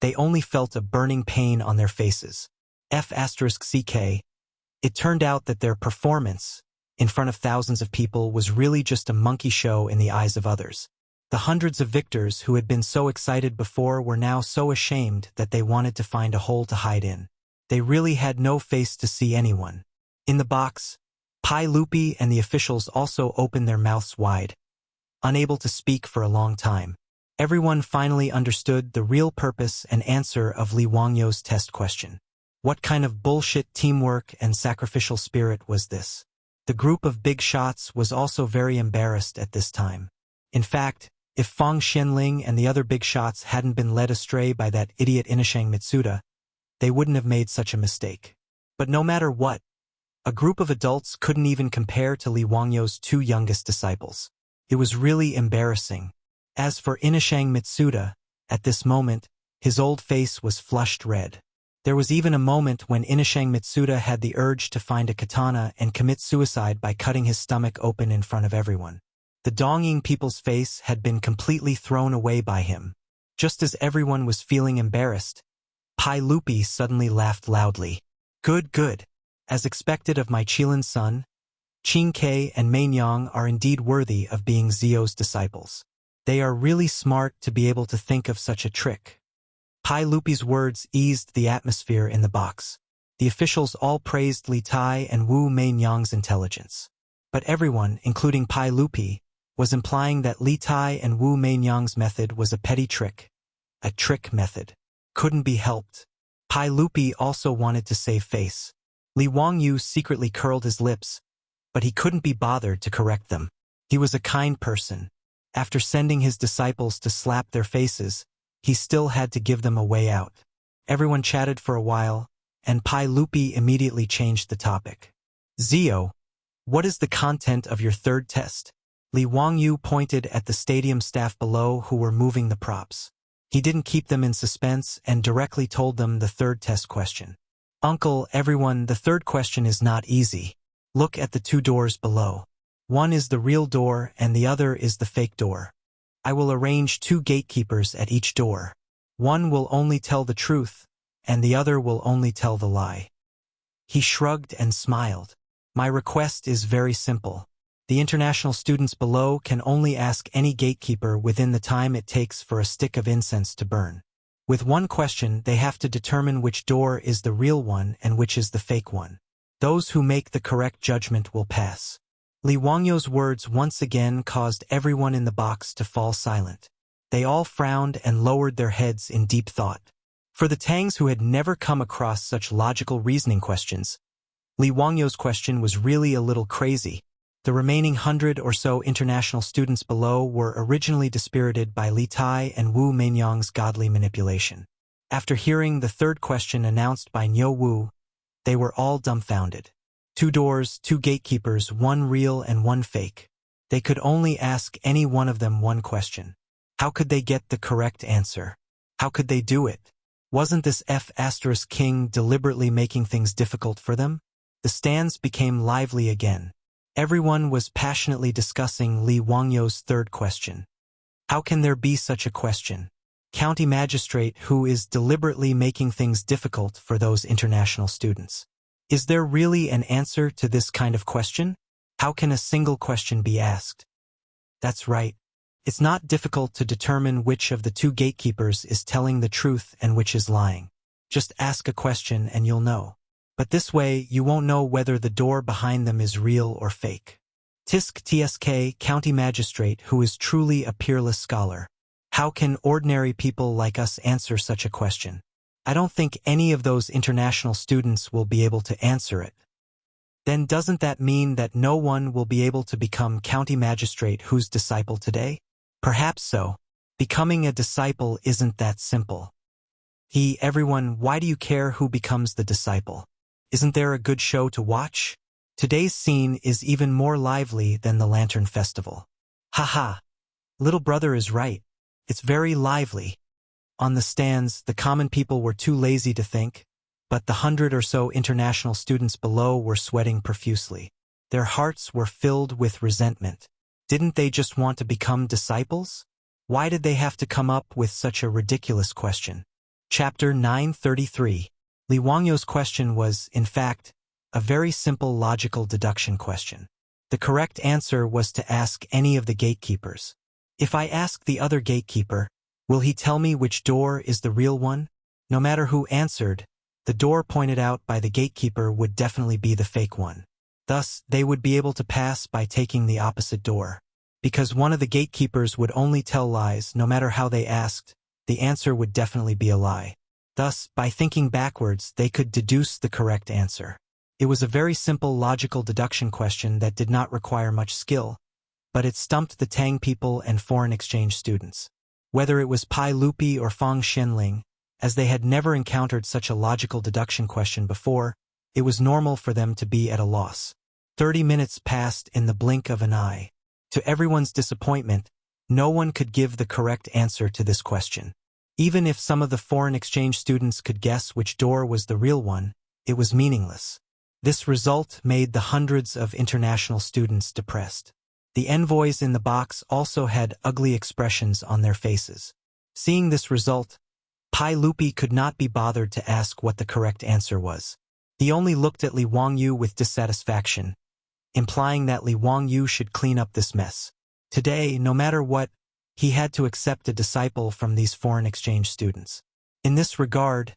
they only felt a burning pain on their faces. F***ck. It turned out that their performance, in front of thousands of people, was really just a monkey show in the eyes of others. The hundreds of victors who had been so excited before were now so ashamed that they wanted to find a hole to hide in. They really had no face to see anyone. In the box, Pai Lupi and the officials also opened their mouths wide, unable to speak for a long time. Everyone finally understood the real purpose and answer of Li Wangyu's test question. What kind of bullshit teamwork and sacrificial spirit was this? The group of big shots was also very embarrassed at this time. In fact, if Fang Xianling and the other big shots hadn't been led astray by that idiot Inishang Mitsuda, they wouldn't have made such a mistake. But no matter what, a group of adults couldn't even compare to Li Wangyu's two youngest disciples. It was really embarrassing. As for Inishang Mitsuda, at this moment, his old face was flushed red. There was even a moment when Inishang Mitsuda had the urge to find a katana and commit suicide by cutting his stomach open in front of everyone. The Dongying people's face had been completely thrown away by him. Just as everyone was feeling embarrassed, Pai Lupi suddenly laughed loudly. Good, good. As expected of my Qilin son, Qing Ke and Meinyang are indeed worthy of being Zio's disciples. They are really smart to be able to think of such a trick. Pai Lupi's words eased the atmosphere in the box. The officials all praised Li Tai and Wu Meinyang's intelligence. But everyone, including Pai Lupi, was implying that Li Tai and Wu Meinyang's method was a petty trick. A trick method. Couldn't be helped. Pai Lupi also wanted to save face. Li Wangyu secretly curled his lips, but he couldn't be bothered to correct them. He was a kind person. After sending his disciples to slap their faces, he still had to give them a way out. Everyone chatted for a while, and Pai Lupi immediately changed the topic. Zio, what is the content of your third test? Li Wangyu pointed at the stadium staff below who were moving the props. He didn't keep them in suspense and directly told them the third test question. Uncle, everyone, the third question is not easy. Look at the two doors below. One is the real door and the other is the fake door. I will arrange two gatekeepers at each door. One will only tell the truth, and the other will only tell the lie. He shrugged and smiled. My request is very simple. The international students below can only ask any gatekeeper within the time it takes for a stick of incense to burn. With one question, they have to determine which door is the real one and which is the fake one. Those who make the correct judgment will pass. Li Wangyu's words once again caused everyone in the box to fall silent. They all frowned and lowered their heads in deep thought. For the Tangs who had never come across such logical reasoning questions, Li Wangyu's question was really a little crazy. The remaining 100 or so international students below were originally dispirited by Li Tai and Wu Meinyang's godly manipulation. After hearing the third question announced by Niu Wu, they were all dumbfounded. Two doors, two gatekeepers, one real and one fake. They could only ask any one of them one question. How could they get the correct answer? How could they do it? Wasn't this King deliberately making things difficult for them? The stands became lively again. Everyone was passionately discussing Li Wangyu's third question. How can there be such a question? County magistrate who is deliberately making things difficult for those international students. Is there really an answer to this kind of question? How can a single question be asked? That's right. It's not difficult to determine which of the two gatekeepers is telling the truth and which is lying. Just ask a question and you'll know. But this way, you won't know whether the door behind them is real or fake. TSK, county magistrate who is truly a peerless scholar. How can ordinary people like us answer such a question? I don't think any of those international students will be able to answer it. Then doesn't that mean that no one will be able to become county magistrate whose disciple today? Perhaps so. Becoming a disciple isn't that simple. Everyone, why do you care who becomes the disciple? Isn't there a good show to watch? Today's scene is even more lively than the Lantern Festival. Haha. Little brother is right. It's very lively. On the stands, the common people were too lazy to think, but the 100 or so international students below were sweating profusely. Their hearts were filled with resentment. Didn't they just want to become disciples? Why did they have to come up with such a ridiculous question? Chapter 933. Li Wangyu's question was, in fact, a very simple logical deduction question. The correct answer was to ask any of the gatekeepers. If I ask the other gatekeeper, will he tell me which door is the real one? No matter who answered, the door pointed out by the gatekeeper would definitely be the fake one. Thus, they would be able to pass by taking the opposite door. Because one of the gatekeepers would only tell lies, no matter how they asked, the answer would definitely be a lie. Thus, by thinking backwards, they could deduce the correct answer. It was a very simple logical deduction question that did not require much skill, but it stumped the Tang people and foreign exchange students. Whether it was Pai Lupi or Fang Xianling, as they had never encountered such a logical deduction question before, it was normal for them to be at a loss. 30 minutes passed in the blink of an eye. To everyone's disappointment, no one could give the correct answer to this question. Even if some of the foreign exchange students could guess which door was the real one, it was meaningless. This result made the hundreds of international students depressed. The envoys in the box also had ugly expressions on their faces. Seeing this result, Pai Lupi could not be bothered to ask what the correct answer was. He only looked at Li Wangyu with dissatisfaction, implying that Li Wangyu should clean up this mess. Today, no matter what, he had to accept a disciple from these foreign exchange students. In this regard,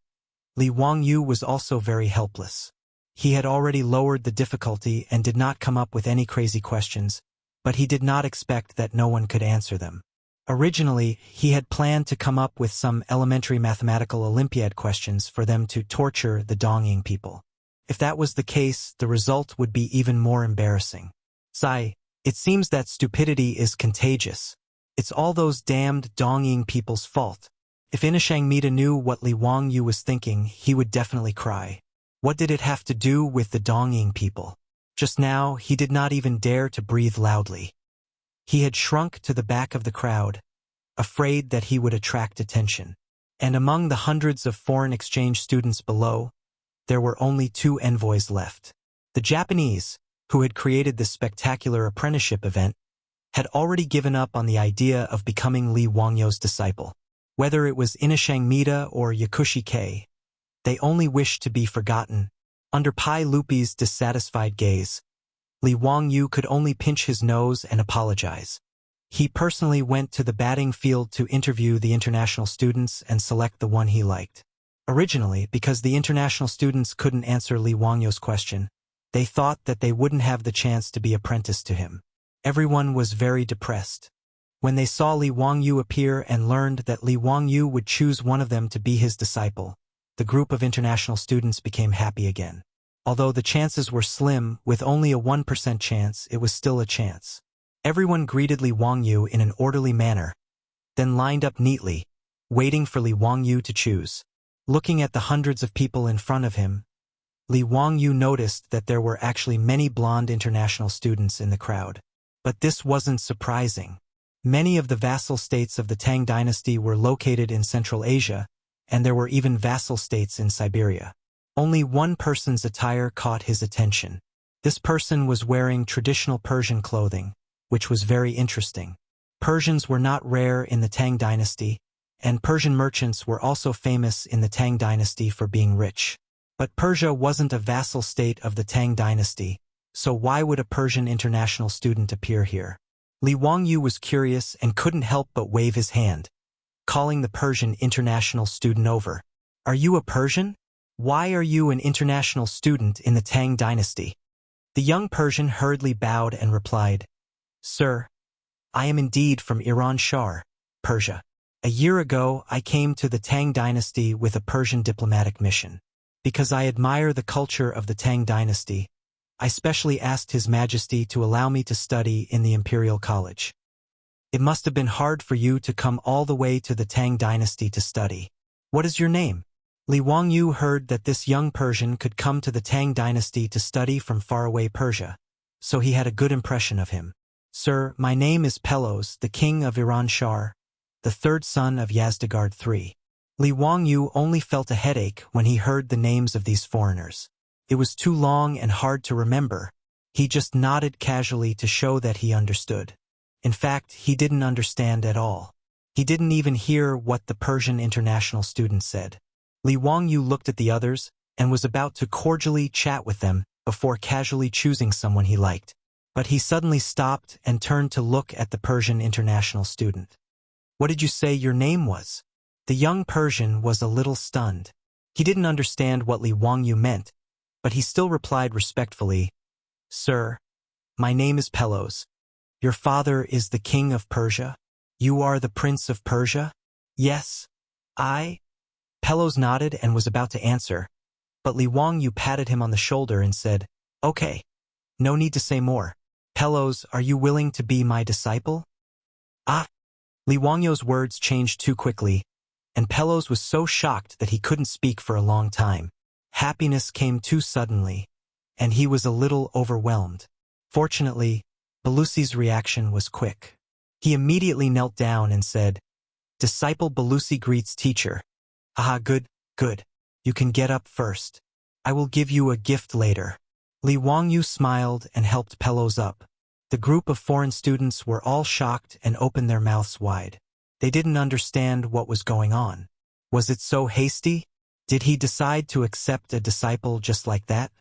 Li Wangyu was also very helpless. He had already lowered the difficulty and did not come up with any crazy questions, but he did not expect that no one could answer them. Originally, he had planned to come up with some elementary mathematical Olympiad questions for them to torture the Dongying people. If that was the case, the result would be even more embarrassing. Sigh, it seems that stupidity is contagious. It's all those damned Dongying people's fault. If Inashang Mida knew what Li Wangyu was thinking, he would definitely cry. What did it have to do with the Dongying people? Just now, he did not even dare to breathe loudly. He had shrunk to the back of the crowd, afraid that he would attract attention. And among the hundreds of foreign exchange students below, there were only 2 envoys left. The Japanese, who had created this spectacular apprenticeship event, had already given up on the idea of becoming Li Wangyou's disciple. Whether it was Inashang Mida or Yakushi Kei, they only wished to be forgotten. Under Pai Lupi's dissatisfied gaze, Li Wangyou could only pinch his nose and apologize. He personally went to the batting field to interview the international students and select the one he liked. Originally, because the international students couldn't answer Li Wangyou's question, they thought that they wouldn't have the chance to be apprenticed to him. Everyone was very depressed. When they saw Li Wangyou appear and learned that Li Wangyou would choose one of them to be his disciple, the group of international students became happy again. Although the chances were slim, with only a 1% chance, it was still a chance. Everyone greeted Li Wangyou in an orderly manner, then lined up neatly, waiting for Li Wangyou to choose. Looking at the hundreds of people in front of him, Li Wangyou noticed that there were actually many blonde international students in the crowd. But this wasn't surprising. Many of the vassal states of the Tang dynasty were located in Central Asia, and there were even vassal states in Siberia. Only one person's attire caught his attention. This person was wearing traditional Persian clothing, which was very interesting. Persians were not rare in the Tang dynasty, and Persian merchants were also famous in the Tang dynasty for being rich. But Persia wasn't a vassal state of the Tang dynasty, so why would a Persian international student appear here? Li Wangyou was curious and couldn't help but wave his hand, calling the Persian international student over. "Are you a Persian? Why are you an international student in the Tang dynasty?" The young Persian hurriedly bowed and replied, "Sir, I am indeed from Iran Shar, Persia. A year ago I came to the Tang dynasty with a Persian diplomatic mission. Because I admire the culture of the Tang dynasty, I specially asked His Majesty to allow me to study in the Imperial College. It must have been hard for you to come all the way to the Tang dynasty to study. What is your name?" Li Wangyou heard that this young Persian could come to the Tang dynasty to study from faraway Persia, so he had a good impression of him. "Sir, my name is Pelos, the king of Iran Shar, the 3rd son of Yazdegerd III." Li Wangyou only felt a headache when he heard the names of these foreigners. It was too long and hard to remember. He just nodded casually to show that he understood. In fact, he didn't understand at all. He didn't even hear what the Persian international student said. Li Wangyou looked at the others and was about to cordially chat with them before casually choosing someone he liked. But he suddenly stopped and turned to look at the Persian international student. "What did you say your name was?" The young Persian was a little stunned. He didn't understand what Li Wangyou meant, but he still replied respectfully, "Sir, my name is Pelos. Your father is the king of Persia? You are the prince of Persia?" "Yes, I..." Pelos nodded and was about to answer, but Li Wangyou patted him on the shoulder and said, "Okay, no need to say more. Pelos, are you willing to be my disciple?" "Ah!" Li Wangyou's words changed too quickly, and Pelos was so shocked that he couldn't speak for a long time. Happiness came too suddenly, and he was a little overwhelmed. Fortunately, Belusi's reaction was quick. He immediately knelt down and said, "Disciple Belusi greets teacher. Ah, good, good. You can get up first. I will give you a gift later." Li Wangyou smiled and helped Pelos up. The group of foreign students were all shocked and opened their mouths wide. They didn't understand what was going on. Was it so hasty? Did he decide to accept a disciple just like that?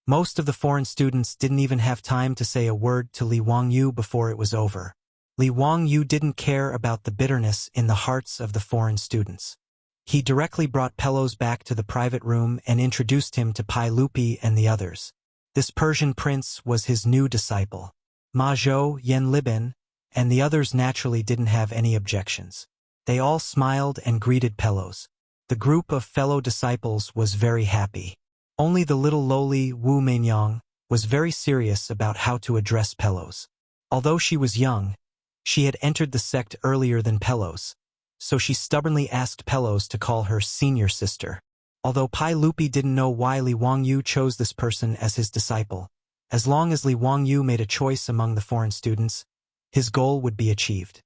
Most of the foreign students didn't even have time to say a word to Li Wangyou before it was over. Li Wangyou didn't care about the bitterness in the hearts of the foreign students. He directly brought Pelos back to the private room and introduced him to Pai Lupi and the others. This Persian prince was his new disciple. Ma Zhou, Yen Liben, and the others naturally didn't have any objections. They all smiled and greeted Pelos. The group of fellow disciples was very happy. Only the little lowly Wu Meinyang was very serious about how to address Pelos. Although she was young, she had entered the sect earlier than Pelos, so she stubbornly asked Pelos to call her senior sister. Although Pai Lupi didn't know why Li Wangyu chose this person as his disciple, as long as Li Wangyu made a choice among the foreign students, his goal would be achieved.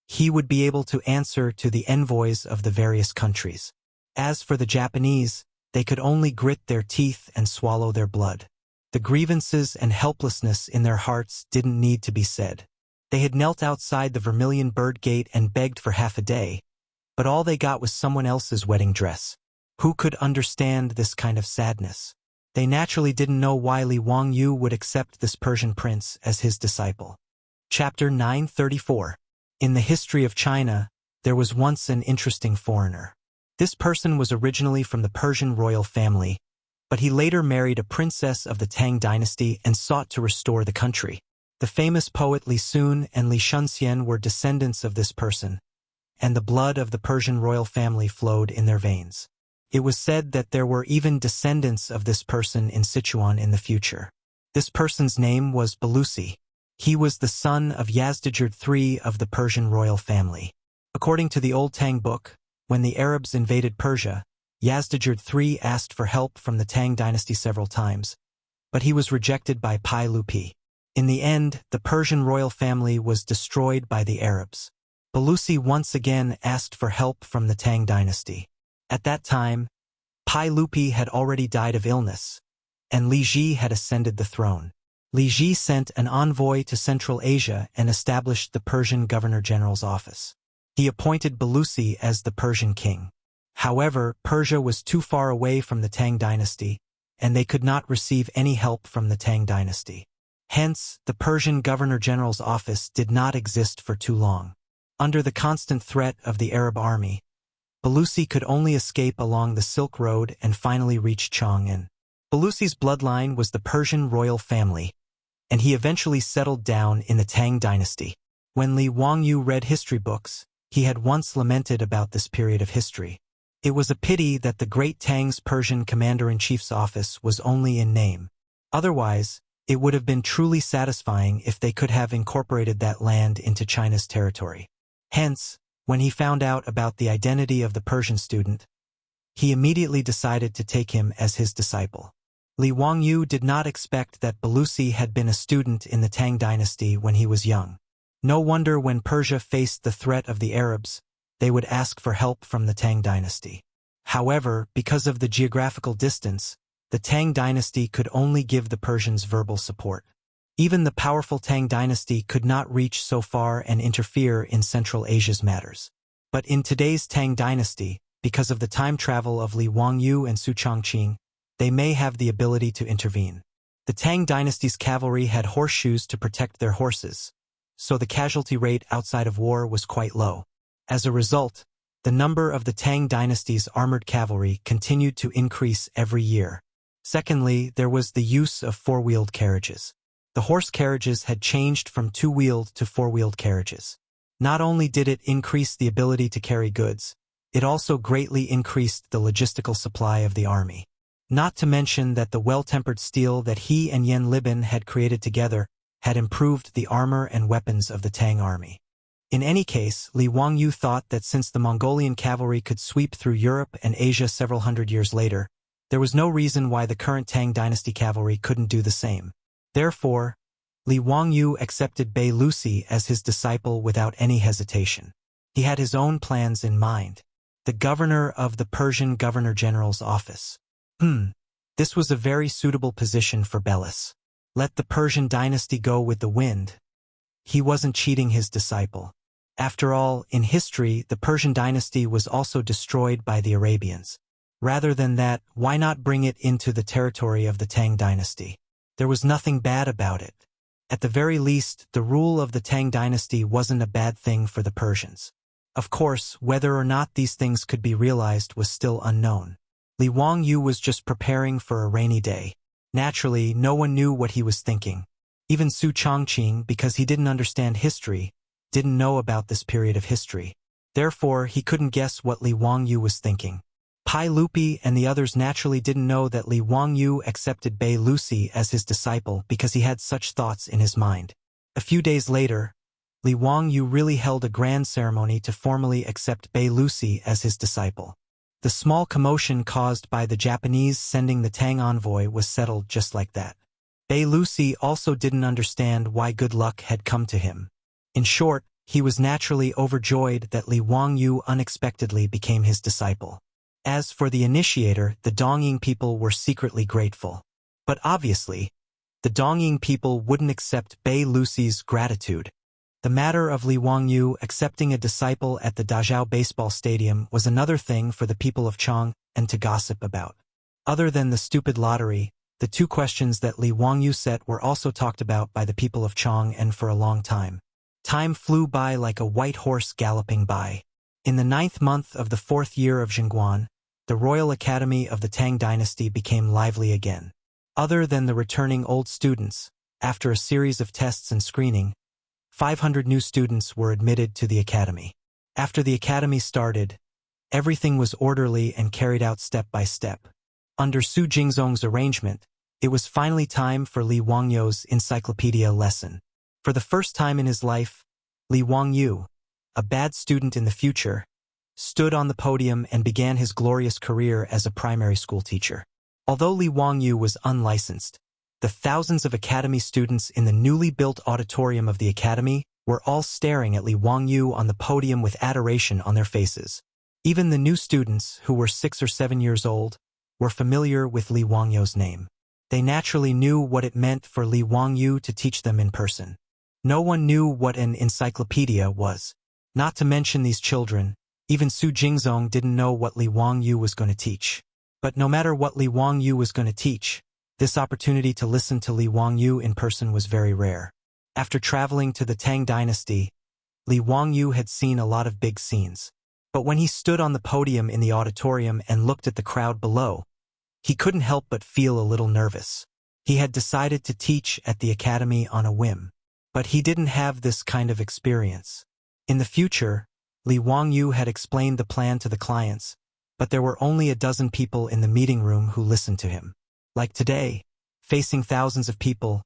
He would be able to answer to the envoys of the various countries. As for the Japanese, they could only grit their teeth and swallow their blood. The grievances and helplessness in their hearts didn't need to be said. They had knelt outside the Vermilion Bird Gate and begged for half a day, but all they got was someone else's wedding dress. Who could understand this kind of sadness? They naturally didn't know why Li Wangyu would accept this Persian prince as his disciple. Chapter 934. In the history of China, there was once an interesting foreigner. This person was originally from the Persian royal family, but he later married a princess of the Tang dynasty and sought to restore the country. The famous poet Li Sun and Li Shunxian were descendants of this person, and the blood of the Persian royal family flowed in their veins. It was said that there were even descendants of this person in Sichuan in the future. This person's name was Balusi. He was the son of Yazdijerd III of the Persian royal family. According to the Old Tang book, when the Arabs invaded Persia, Yazdijerd III asked for help from the Tang dynasty several times, but he was rejected by Pai Lupi. In the end, the Persian royal family was destroyed by the Arabs. Balusi once again asked for help from the Tang dynasty. At that time, Pai Lupi had already died of illness, and Li Ji had ascended the throne. Li Ji sent an envoy to Central Asia and established the Persian Governor-General's office. He appointed Balusi as the Persian king. However, Persia was too far away from the Tang dynasty, and they could not receive any help from the Tang dynasty. Hence, the Persian Governor-General's office did not exist for too long. Under the constant threat of the Arab army, Balusi could only escape along the Silk Road and finally reach Chang'an. Balusi's bloodline was the Persian royal family, and he eventually settled down in the Tang dynasty. When Li Wangyu read history books, he had once lamented about this period of history. It was a pity that the great Tang's Persian commander-in-chief's office was only in name. Otherwise, it would have been truly satisfying if they could have incorporated that land into China's territory. Hence, when he found out about the identity of the Persian student, he immediately decided to take him as his disciple. Li Wangyu did not expect that Balusi had been a student in the Tang dynasty when he was young. No wonder when Persia faced the threat of the Arabs, they would ask for help from the Tang dynasty. However, because of the geographical distance, the Tang dynasty could only give the Persians verbal support. Even the powerful Tang dynasty could not reach so far and interfere in Central Asia's matters. But in today's Tang dynasty, because of the time travel of Li Wangyu and Su Chongqing, they may have the ability to intervene. The Tang dynasty's cavalry had horseshoes to protect their horses, so the casualty rate outside of war was quite low. As a result, the number of the Tang dynasty's armored cavalry continued to increase every year. Secondly, there was the use of four-wheeled carriages. The horse carriages had changed from two-wheeled to four-wheeled carriages. Not only did it increase the ability to carry goods, it also greatly increased the logistical supply of the army. Not to mention that the well-tempered steel that he and Yen Libin had created together had improved the armor and weapons of the Tang army. In any case, Li Wangyu thought that since the Mongolian cavalry could sweep through Europe and Asia several hundred years later, there was no reason why the current Tang dynasty cavalry couldn't do the same. Therefore, Li Wangyu accepted Balusi as his disciple without any hesitation. He had his own plans in mind. The governor of the Persian Governor-General's office. This was a very suitable position for Belus. Let the Persian dynasty go with the wind. He wasn't cheating his disciple. After all, in history, the Persian dynasty was also destroyed by the Arabians. Rather than that, why not bring it into the territory of the Tang dynasty? There was nothing bad about it. At the very least, the rule of the Tang dynasty wasn't a bad thing for the Persians. Of course, whether or not these things could be realized was still unknown. Li Wangyu was just preparing for a rainy day. Naturally, no one knew what he was thinking. Even Su Chongqing, because he didn't understand history, didn't know about this period of history. Therefore, he couldn't guess what Li Wangyu was thinking. Pai Lupi and the others naturally didn't know that Li Wangyu accepted Balusi as his disciple because he had such thoughts in his mind. A few days later, Li Wangyu really held a grand ceremony to formally accept Balusi as his disciple. The small commotion caused by the Japanese sending the Tang envoy was settled just like that. Bei Lucy also didn't understand why good luck had come to him. In short, he was naturally overjoyed that Li Wangyu unexpectedly became his disciple. As for the initiator, the Dongying people were secretly grateful. But obviously, the Dongying people wouldn't accept Bei Lucy's gratitude. The matter of Li Wangyu accepting a disciple at the Dazhao baseball stadium was another thing for the people of Chang'an to gossip about. Other than the stupid lottery, the two questions that Li Wangyu set were also talked about by the people of Chang'an for a long time. Time flew by like a white horse galloping by. In the 9th month of the 4th year of Chang'an, the Royal Academy of the Tang Dynasty became lively again. Other than the returning old students, after a series of tests and screening, 500 new students were admitted to the academy. After the academy started, everything was orderly and carried out step by step. Under Su Jingzong's arrangement, it was finally time for Li Wangyu's encyclopedia lesson. For the first time in his life, Li Wangyu, a bad student in the future, stood on the podium and began his glorious career as a primary school teacher. Although Li Wangyu was unlicensed, the thousands of academy students in the newly built auditorium of the academy were all staring at Li Wangyu on the podium with adoration on their faces. Even the new students, who were 6 or 7 years old, were familiar with Li Wangyu's name. They naturally knew what it meant for Li Wangyu to teach them in person. No one knew what an encyclopedia was. Not to mention these children, even Su Jingzong didn't know what Li Wangyu was going to teach. But no matter what Li Wangyu was going to teach, this opportunity to listen to Li Wangyu in person was very rare. After traveling to the Tang Dynasty, Li Wangyu had seen a lot of big scenes. But when he stood on the podium in the auditorium and looked at the crowd below, he couldn't help but feel a little nervous. He had decided to teach at the academy on a whim. But he didn't have this kind of experience. In the future, Li Wangyu had explained the plan to the clients, but there were only a dozen people in the meeting room who listened to him. Like today, facing thousands of people,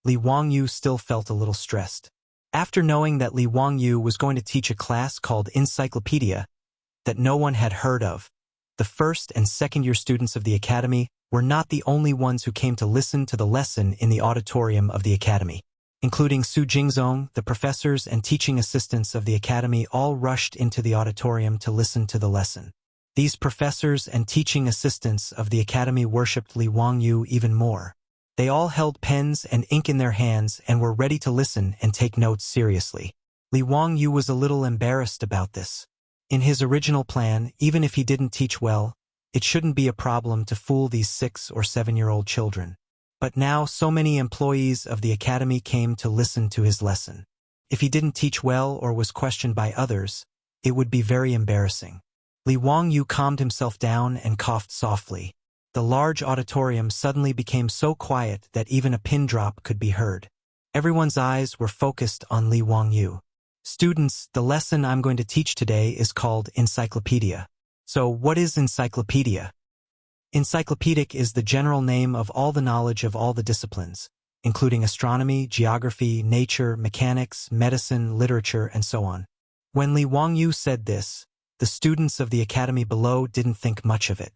Li Wangyu still felt a little stressed. After knowing that Li Wangyu was going to teach a class called Encyclopedia that no one had heard of, the 1st and 2nd year students of the academy were not the only ones who came to listen to the lesson in the auditorium of the academy. Including Su Jingzong, the professors and teaching assistants of the academy all rushed into the auditorium to listen to the lesson. These professors and teaching assistants of the academy worshipped Li Wangyu even more. They all held pens and ink in their hands and were ready to listen and take notes seriously. Li Wangyu was a little embarrassed about this. In his original plan, even if he didn't teach well, it shouldn't be a problem to fool these 6 or 7-year-old children. But now so many employees of the academy came to listen to his lesson. If he didn't teach well or was questioned by others, it would be very embarrassing. Li Wangyu calmed himself down and coughed softly. The large auditorium suddenly became so quiet that even a pin drop could be heard. Everyone's eyes were focused on Li Wangyu. Students, the lesson I'm going to teach today is called Encyclopedia. So what is encyclopedia? Encyclopedic is the general name of all the knowledge of all the disciplines, including astronomy, geography, nature, mechanics, medicine, literature, and so on. When Li Wangyu said this, the students of the academy below didn't think much of it.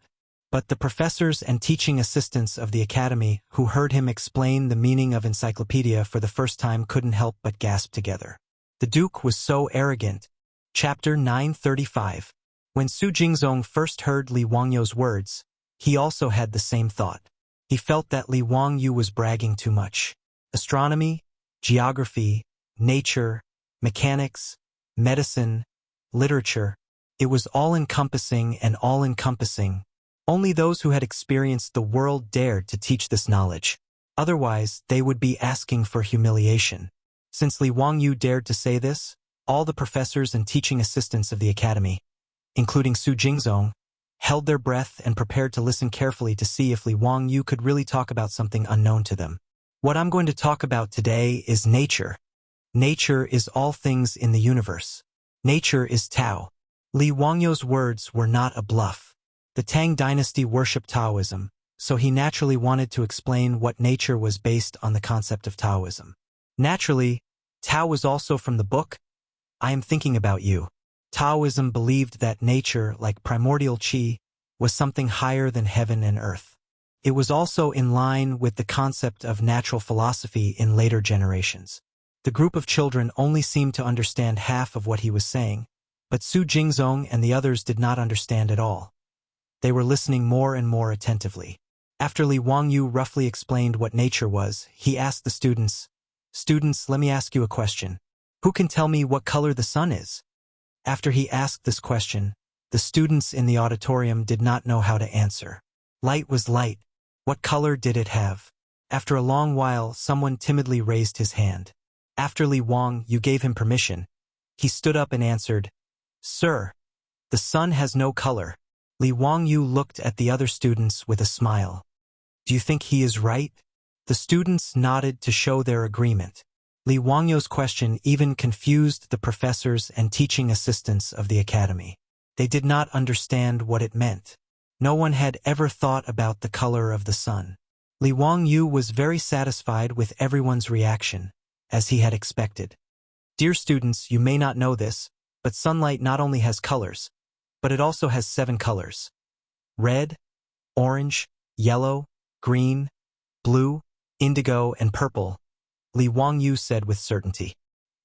But the professors and teaching assistants of the academy who heard him explain the meaning of encyclopedia for the first time couldn't help but gasp together. The Duke was so arrogant. Chapter 935. When Su Jingzong first heard Li Wangyu's words, he also had the same thought. He felt that Li Wangyu was bragging too much. Astronomy, geography, nature, mechanics, medicine, literature, it was all-encompassing and all-encompassing. Only those who had experienced the world dared to teach this knowledge. Otherwise, they would be asking for humiliation. Since Li Wangyu dared to say this, all the professors and teaching assistants of the academy, including Su Jingzong, held their breath and prepared to listen carefully to see if Li Wangyu could really talk about something unknown to them. What I'm going to talk about today is nature. Nature is all things in the universe. Nature is Tao. Li Wangyu's words were not a bluff. The Tang Dynasty worshipped Taoism, so he naturally wanted to explain what nature was based on the concept of Taoism. Naturally, Tao was also from the book, I Am Thinking About You. Taoism believed that nature, like primordial qi, was something higher than heaven and earth. It was also in line with the concept of natural philosophy in later generations. The group of children only seemed to understand half of what he was saying, but Su Jingzong and the others did not understand at all. They were listening more and more attentively. After Li Wangyu roughly explained what nature was, he asked the students, "Students, let me ask you a question. Who can tell me what color the sun is?" After he asked this question, the students in the auditorium did not know how to answer. Light was light. What color did it have? After a long while, someone timidly raised his hand. After Li Wangyu gave him permission, he stood up and answered, "Sir, the sun has no color." Li Wangyu looked at the other students with a smile. "Do you think he is right?" The students nodded to show their agreement. Li Wangyu's question even confused the professors and teaching assistants of the academy. They did not understand what it meant. No one had ever thought about the color of the sun. Li Wangyu was very satisfied with everyone's reaction, as he had expected. Dear students, you may not know this, but sunlight not only has colors, but it also has 7 colors. Red, orange, yellow, green, blue, indigo, and purple, Li Wangyu said with certainty.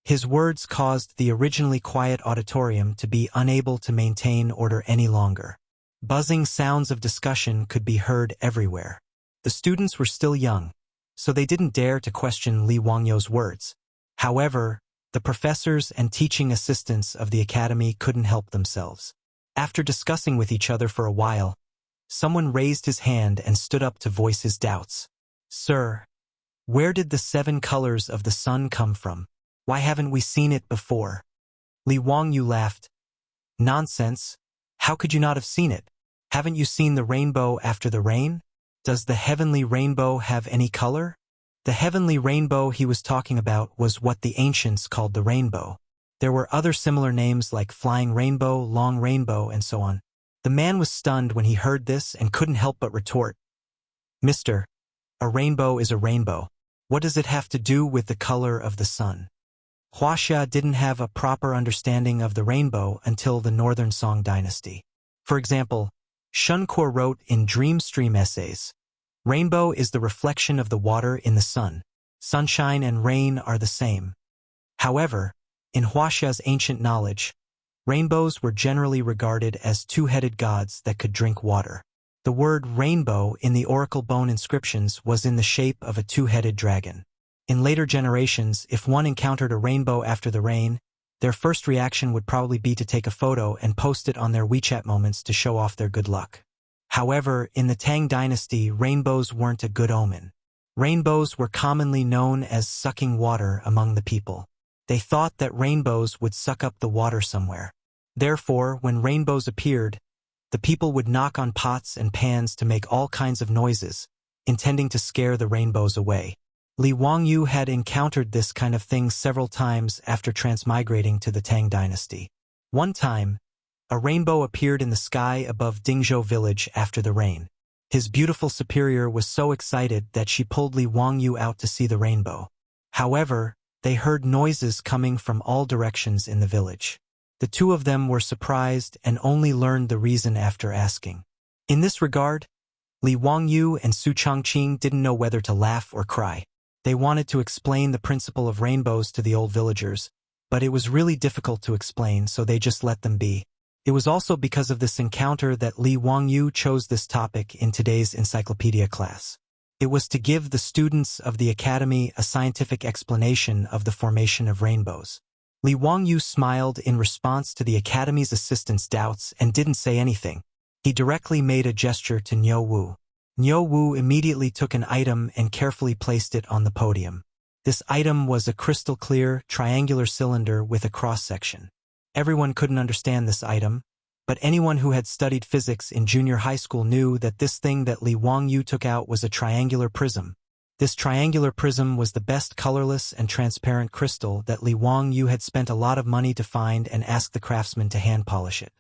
His words caused the originally quiet auditorium to be unable to maintain order any longer. Buzzing sounds of discussion could be heard everywhere. The students were still young, so they didn't dare to question Li Wangyu's words. However, the professors and teaching assistants of the academy couldn't help themselves. After discussing with each other for a while, someone raised his hand and stood up to voice his doubts. "Sir, where did the 7 colors of the sun come from? Why haven't we seen it before?" Li Wangyu laughed. "Nonsense. How could you not have seen it? Haven't you seen the rainbow after the rain? Does the heavenly rainbow have any color?" The heavenly rainbow he was talking about was what the ancients called the rainbow. There were other similar names like flying rainbow, long rainbow, and so on. The man was stunned when he heard this and couldn't help but retort, "Mister, a rainbow is a rainbow. What does it have to do with the color of the sun?" Wuxia didn't have a proper understanding of the rainbow until the Northern Song dynasty. For example, Shunkuo wrote in Dreamstream essays, "Rainbow is the reflection of the water in the sun. Sunshine and rain are the same." However, in Wuxia's ancient knowledge, rainbows were generally regarded as 2-headed gods that could drink water. The word rainbow in the oracle bone inscriptions was in the shape of a 2-headed dragon. In later generations, if one encountered a rainbow after the rain, their first reaction would probably be to take a photo and post it on their WeChat moments to show off their good luck. However, in the Tang dynasty, rainbows weren't a good omen. Rainbows were commonly known as sucking water among the people. They thought that rainbows would suck up the water somewhere. Therefore, when rainbows appeared, the people would knock on pots and pans to make all kinds of noises, intending to scare the rainbows away. Li Wangyu had encountered this kind of thing several times after transmigrating to the Tang dynasty. One time, a rainbow appeared in the sky above Dingzhou village after the rain. His beautiful superior was so excited that she pulled Li Wangyu out to see the rainbow. However, they heard noises coming from all directions in the village. The two of them were surprised and only learned the reason after asking. In this regard, Li Wangyu and Su Changqing didn't know whether to laugh or cry. They wanted to explain the principle of rainbows to the old villagers, but it was really difficult to explain, so they just let them be. It was also because of this encounter that Li Wangyu chose this topic in today's encyclopedia class. It was to give the students of the academy a scientific explanation of the formation of rainbows. Li Wangyu smiled in response to the academy's assistant's doubts and didn't say anything. He directly made a gesture to Niu Wu. Niu Wu immediately took an item and carefully placed it on the podium. This item was a crystal-clear, triangular cylinder with a cross-section. Everyone couldn't understand this item, but anyone who had studied physics in junior high school knew that this thing that Li Wangyu took out was a triangular prism. This triangular prism was the best colorless and transparent crystal that Li Wangyu had spent a lot of money to find and asked the craftsman to hand polish it.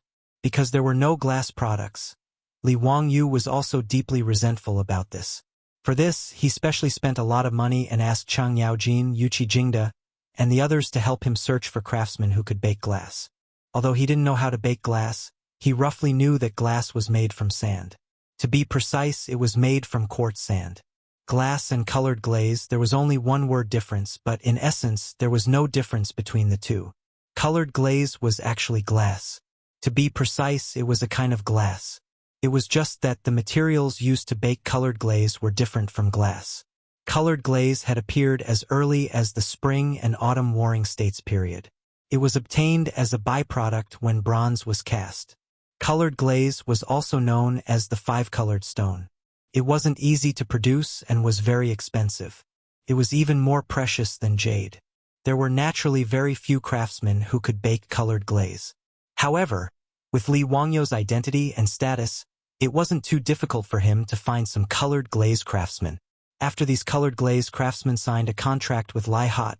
Because there were no glass products, Li Wangyu was also deeply resentful about this. For this, he specially spent a lot of money and asked Chang Yaojin, Yuqi Jingda, and the others to help him search for craftsmen who could bake glass. Although he didn't know how to bake glass, he roughly knew that glass was made from sand. To be precise, it was made from quartz sand. Glass and colored glaze, there was only one word difference, but in essence, there was no difference between the two. Colored glaze was actually glass. To be precise, it was a kind of glass. It was just that the materials used to bake colored glaze were different from glass. Colored glaze had appeared as early as the Spring and Autumn Warring States period. It was obtained as a byproduct when bronze was cast. Colored glaze was also known as the five-colored stone. It wasn't easy to produce and was very expensive. It was even more precious than jade. There were naturally very few craftsmen who could bake colored glaze. However, with Li Wangyou's identity and status, it wasn't too difficult for him to find some colored glaze craftsmen. After these colored glaze craftsmen signed a contract with Lai Hot,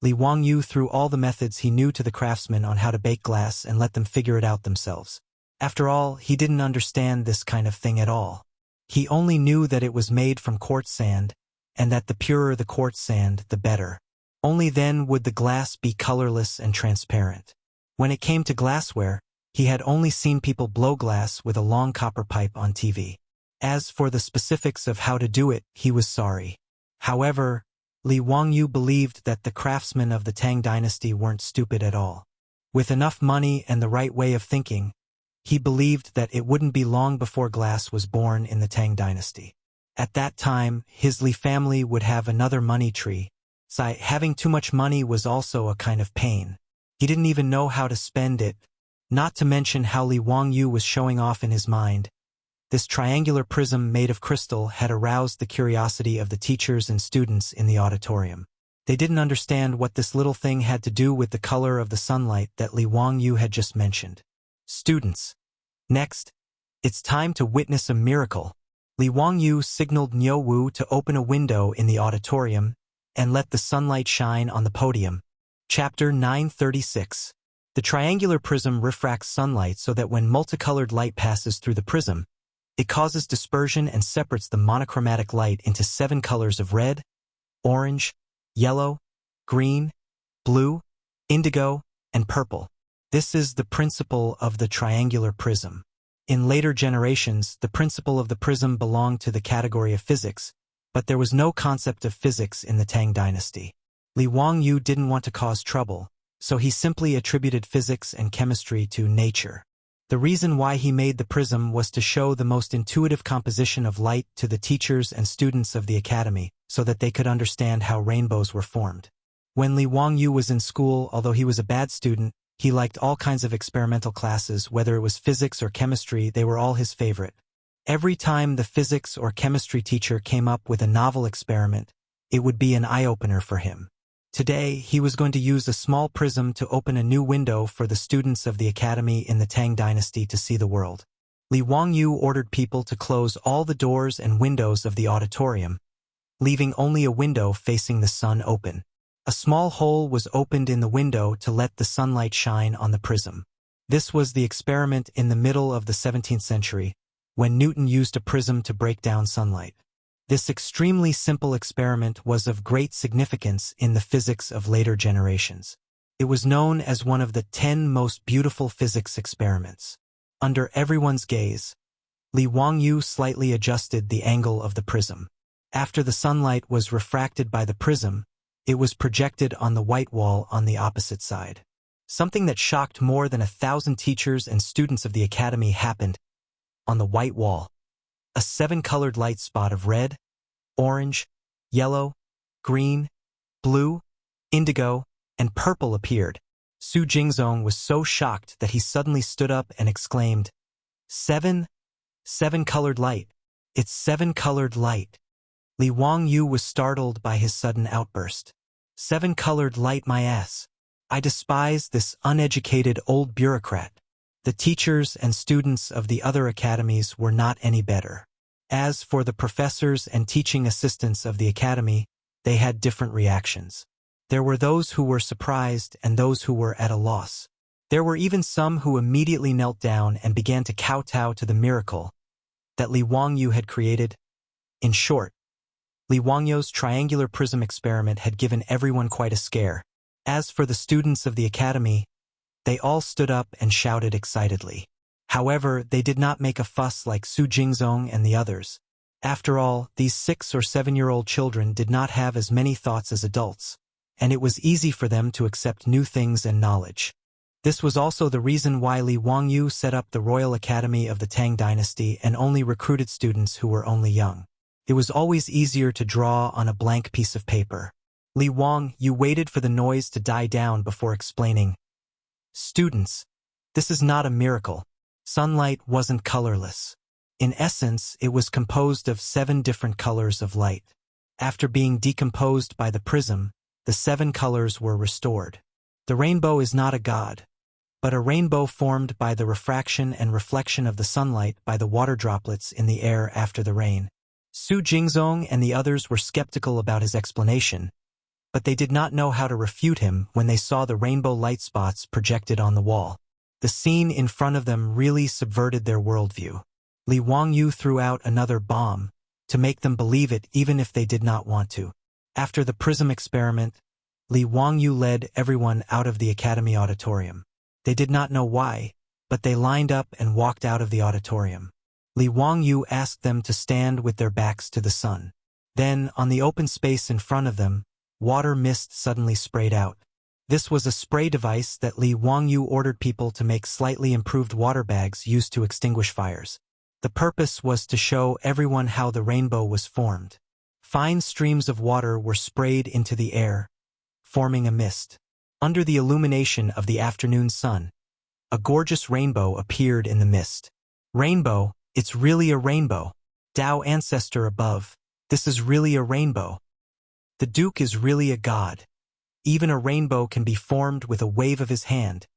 Li Wangyou threw all the methods he knew to the craftsmen on how to bake glass and let them figure it out themselves. After all, he didn't understand this kind of thing at all. He only knew that it was made from quartz sand, and that the purer the quartz sand, the better. Only then would the glass be colorless and transparent. When it came to glassware, he had only seen people blow glass with a long copper pipe on TV. As for the specifics of how to do it, he was sorry. However, Li Wangyou believed that the craftsmen of the Tang dynasty weren't stupid at all. With enough money and the right way of thinking, he believed that it wouldn't be long before glass was born in the Tang dynasty. At that time, his Li family would have another money tree. Having too much money was also a kind of pain. He didn't even know how to spend it, not to mention how Li Wangyou was showing off in his mind. This triangular prism made of crystal had aroused the curiosity of the teachers and students in the auditorium. They didn't understand what this little thing had to do with the color of the sunlight that Li Wangyou had just mentioned. Students. Next, it's time to witness a miracle. Li Wangyou signaled Niu Wu to open a window in the auditorium and let the sunlight shine on the podium. Chapter 936. The triangular prism refracts sunlight so that when multicolored light passes through the prism, it causes dispersion and separates the monochromatic light into 7 colors of red, orange, yellow, green, blue, indigo, and purple. This is the principle of the triangular prism. In later generations, the principle of the prism belonged to the category of physics, but there was no concept of physics in the Tang dynasty. Li Wangyou didn't want to cause trouble, so he simply attributed physics and chemistry to nature. The reason why he made the prism was to show the most intuitive composition of light to the teachers and students of the academy, so that they could understand how rainbows were formed. When Li Wangyou was in school, although he was a bad student, he liked all kinds of experimental classes, whether it was physics or chemistry, they were all his favorite. Every time the physics or chemistry teacher came up with a novel experiment, it would be an eye-opener for him. Today, he was going to use a small prism to open a new window for the students of the academy in the Tang dynasty to see the world. Li Wangyou ordered people to close all the doors and windows of the auditorium, leaving only a window facing the sun open. A small hole was opened in the window to let the sunlight shine on the prism. This was the experiment in the middle of the 17th century, when Newton used a prism to break down sunlight. This extremely simple experiment was of great significance in the physics of later generations. It was known as one of the 10 most beautiful physics experiments. Under everyone's gaze, Li Wangyou slightly adjusted the angle of the prism. After the sunlight was refracted by the prism, it was projected on the white wall on the opposite side. Something that shocked more than 1,000 teachers and students of the academy happened. On the white wall, a 7-colored light spot of red, orange, yellow, green, blue, indigo, and purple appeared. Su Jingzong was so shocked that he suddenly stood up and exclaimed, Seven-colored light. It's 7-colored light. Li Wangyou was startled by his sudden outburst. 7-colored light, my ass. I despise this uneducated old bureaucrat. The teachers and students of the other academies were not any better. As for the professors and teaching assistants of the academy, they had different reactions. There were those who were surprised and those who were at a loss. There were even some who immediately knelt down and began to kowtow to the miracle that Li Wangyou had created. In short, Li Wangyou's triangular prism experiment had given everyone quite a scare. As for the students of the academy, They all stood up and shouted excitedly. However, they did not make a fuss like Su Jingzong and the others. After all, these 6- or 7-year-old children did not have as many thoughts as adults, and it was easy for them to accept new things and knowledge. This was also the reason why Li Wangyu set up the Royal Academy of the Tang Dynasty and only recruited students who were only young. It was always easier to draw on a blank piece of paper. Li Wangyu waited for the noise to die down before explaining. Students, this is not a miracle. Sunlight wasn't colorless. In essence, it was composed of 7 different colors of light. After being decomposed by the prism, the 7 colors were restored. The rainbow is not a god, but a rainbow formed by the refraction and reflection of the sunlight by the water droplets in the air after the rain. Su Jingzong and the others were skeptical about his explanation, but they did not know how to refute him when they saw the rainbow light spots projected on the wall. The scene in front of them really subverted their worldview. Li Wangyu threw out another bomb to make them believe it even if they did not want to. After the prism experiment, Li Wangyu led everyone out of the academy auditorium. They did not know why, but they lined up and walked out of the auditorium. Li Wangyu asked them to stand with their backs to the sun. Then, on the open space in front of them, water mist suddenly sprayed out. This was a spray device that Li Wangyu ordered people to make slightly improved water bags used to extinguish fires. The purpose was to show everyone how the rainbow was formed. Fine streams of water were sprayed into the air, forming a mist. Under the illumination of the afternoon sun, a gorgeous rainbow appeared in the mist. Rainbow, it's really a rainbow. Tao ancestor above, this is really a rainbow. The Duke is really a god. Even a rainbow can be formed with a wave of his hand.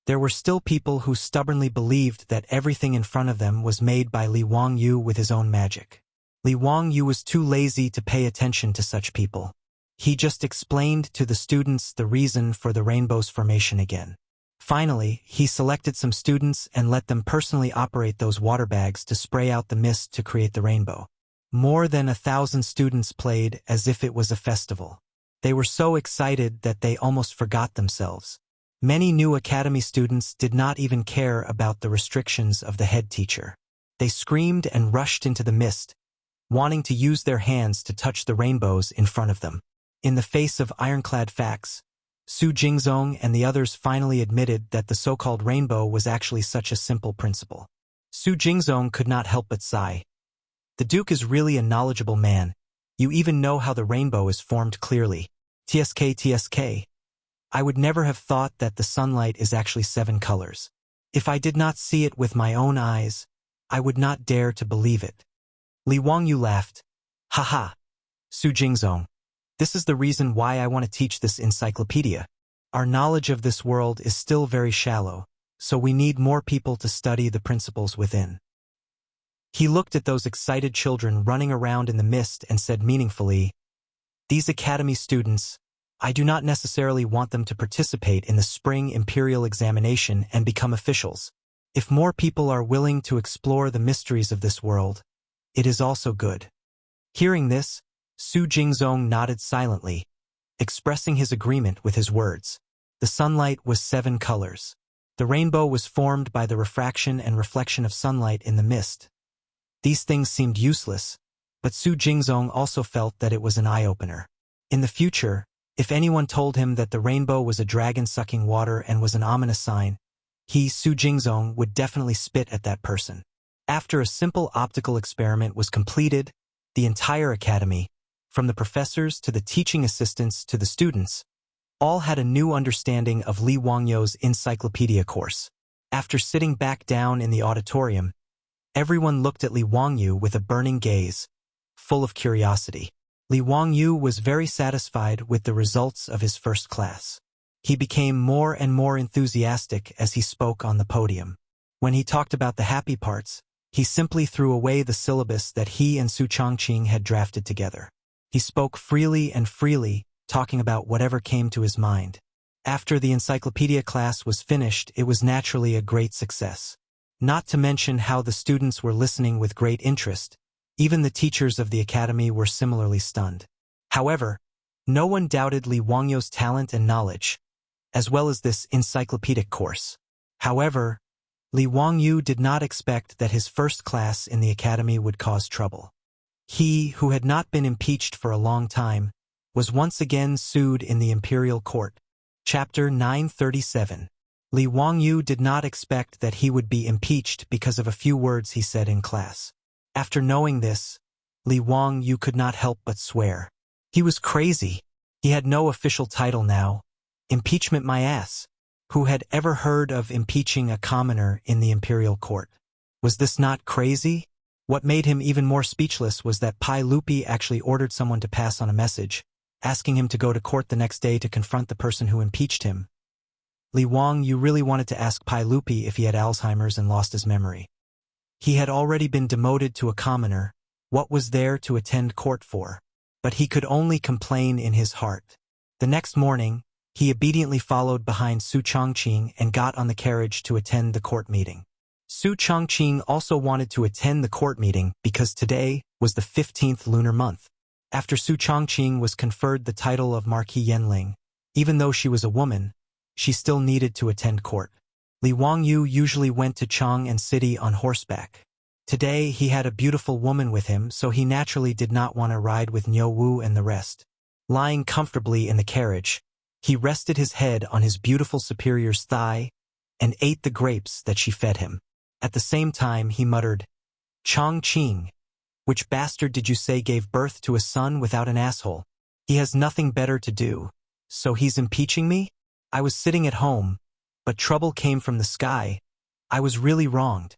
There were still people who stubbornly believed that everything in front of them was made by Li Wangyu with his own magic. Li Wangyu was too lazy to pay attention to such people. He just explained to the students the reason for the rainbow's formation again. Finally, he selected some students and let them personally operate those water bags to spray out the mist to create the rainbow. More than 1,000 students played as if it was a festival. They were so excited that they almost forgot themselves. Many new academy students did not even care about the restrictions of the head teacher. They screamed and rushed into the mist, wanting to use their hands to touch the rainbows in front of them. In the face of ironclad facts, Su Jingzong and the others finally admitted that the so-called rainbow was actually such a simple principle. Su Jingzong could not help but sigh. The Duke is really a knowledgeable man. You even know how the rainbow is formed clearly. TSK. I would never have thought that the sunlight is actually 7 colors. If I did not see it with my own eyes, I would not dare to believe it. Li Wangyu laughed. Haha. Su Jingzong. This is the reason why I want to teach this encyclopedia. Our knowledge of this world is still very shallow, so we need more people to study the principles within. He looked at those excited children running around in the mist and said meaningfully, These academy students, I do not necessarily want them to participate in the spring imperial examination and become officials. If more people are willing to explore the mysteries of this world, it is also good. Hearing this, Su Jingzong nodded silently, expressing his agreement with his words. The sunlight was 7 colors. The rainbow was formed by the refraction and reflection of sunlight in the mist. These things seemed useless, but Su Jingzong also felt that it was an eye-opener. In the future, if anyone told him that the rainbow was a dragon sucking water and was an ominous sign, he, Su Jingzong, would definitely spit at that person. After a simple optical experiment was completed, the entire academy, from the professors to the teaching assistants to the students, all had a new understanding of Li Wangyu's encyclopedia course. After sitting back down in the auditorium, everyone looked at Li Wangyu with a burning gaze, full of curiosity. Li Wangyu was very satisfied with the results of his first class. He became more and more enthusiastic as he spoke on the podium. When he talked about the happy parts, he simply threw away the syllabus that he and Su Changqing had drafted together. He spoke freely, talking about whatever came to his mind. After the encyclopedia class was finished, it was naturally a great success. Not to mention how the students were listening with great interest. Even the teachers of the academy were similarly stunned. However, no one doubted Li Wangyu's talent and knowledge. as well as this encyclopedic course. However, Li Wangyu did not expect that his first class in the academy would cause trouble. He, who had not been impeached for a long time, was once again sued in the imperial court. Chapter 937. Li Wangyu did not expect that he would be impeached because of a few words he said in class. After knowing this, Li Wangyu could not help but swear. He was crazy. He had no official title now. Impeachment my ass. Who had ever heard of impeaching a commoner in the imperial court? Was this not crazy? What made him even more speechless was that Pai Lupi actually ordered someone to pass on a message, asking him to go to court the next day to confront the person who impeached him. Li Wangyu really wanted to ask Pai Lupi if he had Alzheimer's and lost his memory. He had already been demoted to a commoner. What was there to attend court for? But he could only complain in his heart. The next morning, he obediently followed behind Su Chongqing and got on the carriage to attend the court meeting. Su Chongqing also wanted to attend the court meeting because today was the 15th lunar month. After Su Chongqing was conferred the title of Marquis Yanling, even though she was a woman, she still needed to attend court. Li Wangyu usually went to Chang'an city on horseback. Today he had a beautiful woman with him, so he naturally did not want to ride with Niu Wu and the rest. Lying comfortably in the carriage, he rested his head on his beautiful superior's thigh and ate the grapes that she fed him. At the same time he muttered, "Chongqing, which bastard did you say gave birth to a son without an asshole? He has nothing better to do, so he's impeaching me? I was sitting at home, but trouble came from the sky. I was really wronged."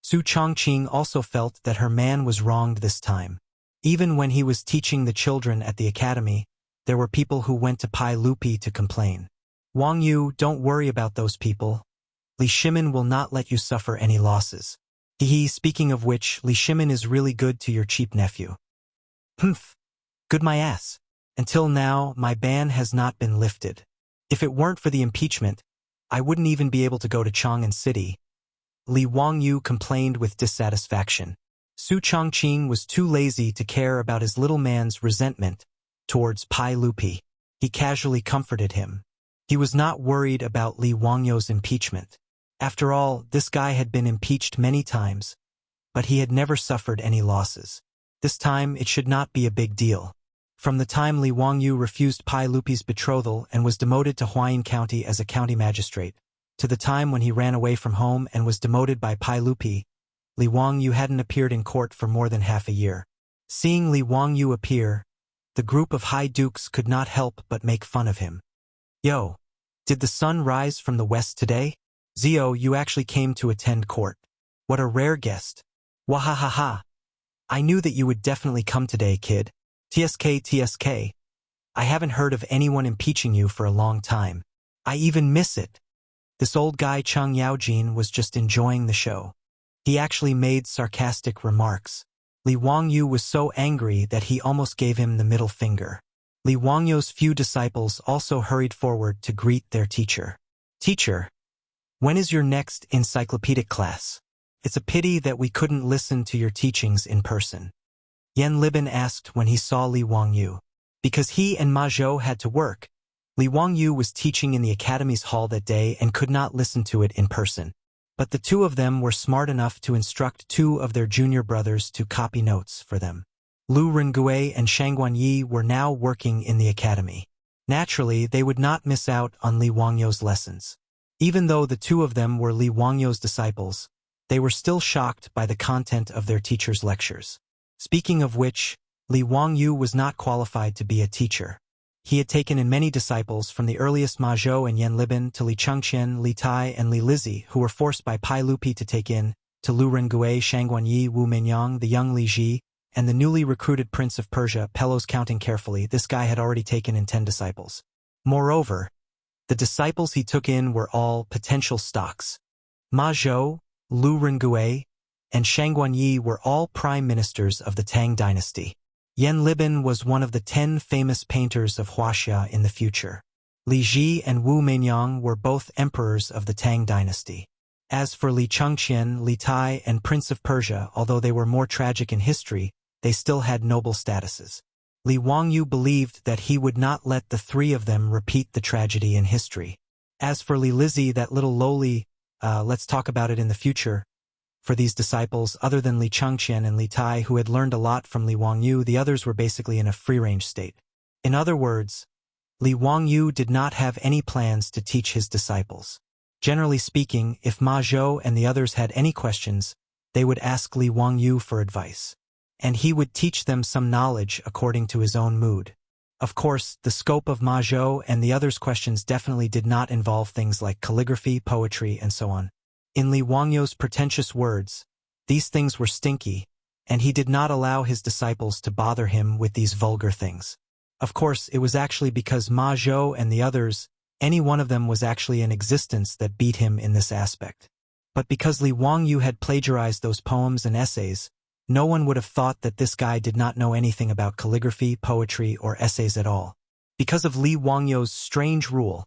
Su Chongqing also felt that her man was wronged this time. Even when he was teaching the children at the academy, there were people who went to Pai Lupi to complain. "Wangyu, don't worry about those people. Li Shimin will not let you suffer any losses. Speaking of which, Li Shimin is really good to your cheap nephew." "Humph. Good my ass. Until now, my ban has not been lifted. If it weren't for the impeachment, I wouldn't even be able to go to Chang'an City." Li Wangyu complained with dissatisfaction. Su Chongqing was too lazy to care about his little man's resentment towards Pai Lupi. He casually comforted him. He was not worried about Li Wangyu's impeachment. After all, this guy had been impeached many times, but he had never suffered any losses. This time it should not be a big deal. From the time Li Wangyu refused Pai Lupi's betrothal and was demoted to Huayin County as a county magistrate, to the time when he ran away from home and was demoted by Pai Lupi, Li Wangyu hadn't appeared in court for more than half a year. Seeing Li Wangyu appear, the group of high dukes could not help but make fun of him. "Yo, did the sun rise from the west today? Zio, you actually came to attend court. What a rare guest. Wahahaha. I knew that you would definitely come today, kid. TSK. I haven't heard of anyone impeaching you for a long time. I even miss it." This old guy Chang Yaojin was just enjoying the show. He actually made sarcastic remarks. Li Wangyu was so angry that he almost gave him the middle finger. Li Wangyu's few disciples also hurried forward to greet their teacher. "Teacher, when is your next encyclopedic class? It's a pity that we couldn't listen to your teachings in person." Yan Libin asked when he saw Li Wangyu. Because he and Ma Zhou had to work, Li Wangyu was teaching in the academy's hall that day and could not listen to it in person. But the two of them were smart enough to instruct two of their junior brothers to copy notes for them. Lu Rengue and Shangguan Yi were now working in the academy. Naturally, they would not miss out on Li Wangyu's lessons. Even though the two of them were Li Wangyu's disciples, they were still shocked by the content of their teacher's lectures. Speaking of which, Li Wangyu was not qualified to be a teacher. He had taken in many disciples from the earliest Ma Zhou and Yan Libin to Li Chengqian, Li Tai, and Li Lizhi, who were forced by Pai Lupi to take in, to Lu Rengue, Shangguan Yi, Wu Meinyang, the young Li Ji, and the newly recruited Prince of Persia. Pellos counting carefully, this guy had already taken in 10 disciples. Moreover, the disciples he took in were all potential stocks. Ma Zhou, Lu Rengue, and Shangguan Yi were all prime ministers of the Tang dynasty. Yan Libin was one of the 10 famous painters of Wuxia in the future. Li Ji and Wu Meinyang were both emperors of the Tang dynasty. As for Li Chengqian, Li Tai, and Prince of Persia, although they were more tragic in history, they still had noble statuses. Li Wangyu believed that he would not let the three of them repeat the tragedy in history. As for Li Lizzie, that little lowly, let's talk about it in the future. For these disciples, other than Li Changqian and Li Tai, who had learned a lot from Li Wangyu, the others were basically in a free-range state. In other words, Li Wangyu did not have any plans to teach his disciples. Generally speaking, if Ma Zhou and the others had any questions, they would ask Li Wangyu for advice. And he would teach them some knowledge according to his own mood. Of course, the scope of Ma Zhou and the others' questions definitely did not involve things like calligraphy, poetry, and so on. In Li Wangyu's pretentious words, these things were stinky, and he did not allow his disciples to bother him with these vulgar things. Of course, it was actually because Ma Zhou and the others, any one of them was actually in existence that beat him in this aspect. But because Li Wangyu had plagiarized those poems and essays, no one would have thought that this guy did not know anything about calligraphy, poetry, or essays at all. Because of Li Wangyu's strange rule,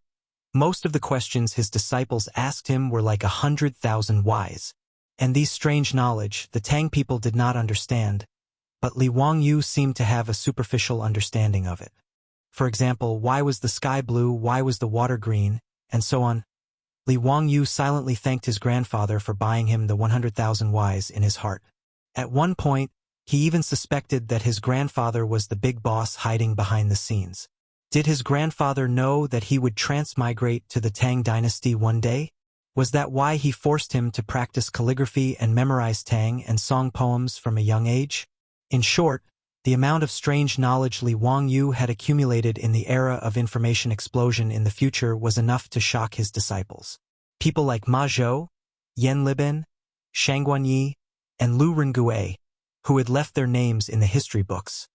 most of the questions his disciples asked him were like 100,000 whys. And these strange knowledge, the Tang people did not understand, but Li Wangyu seemed to have a superficial understanding of it. For example, why was the sky blue, why was the water green, and so on. Li Wangyu silently thanked his grandfather for buying him the 100,000 whys in his heart. At one point, he even suspected that his grandfather was the big boss hiding behind the scenes. Did his grandfather know that he would transmigrate to the Tang dynasty one day? Was that why he forced him to practice calligraphy and memorize Tang and song poems from a young age? In short, the amount of strange knowledge Li Wangyu had accumulated in the era of information explosion in the future was enough to shock his disciples. People like Ma Zhou, Yan Libin, Shang Guanyi, and Lu Rengue, who had left their names in the history books,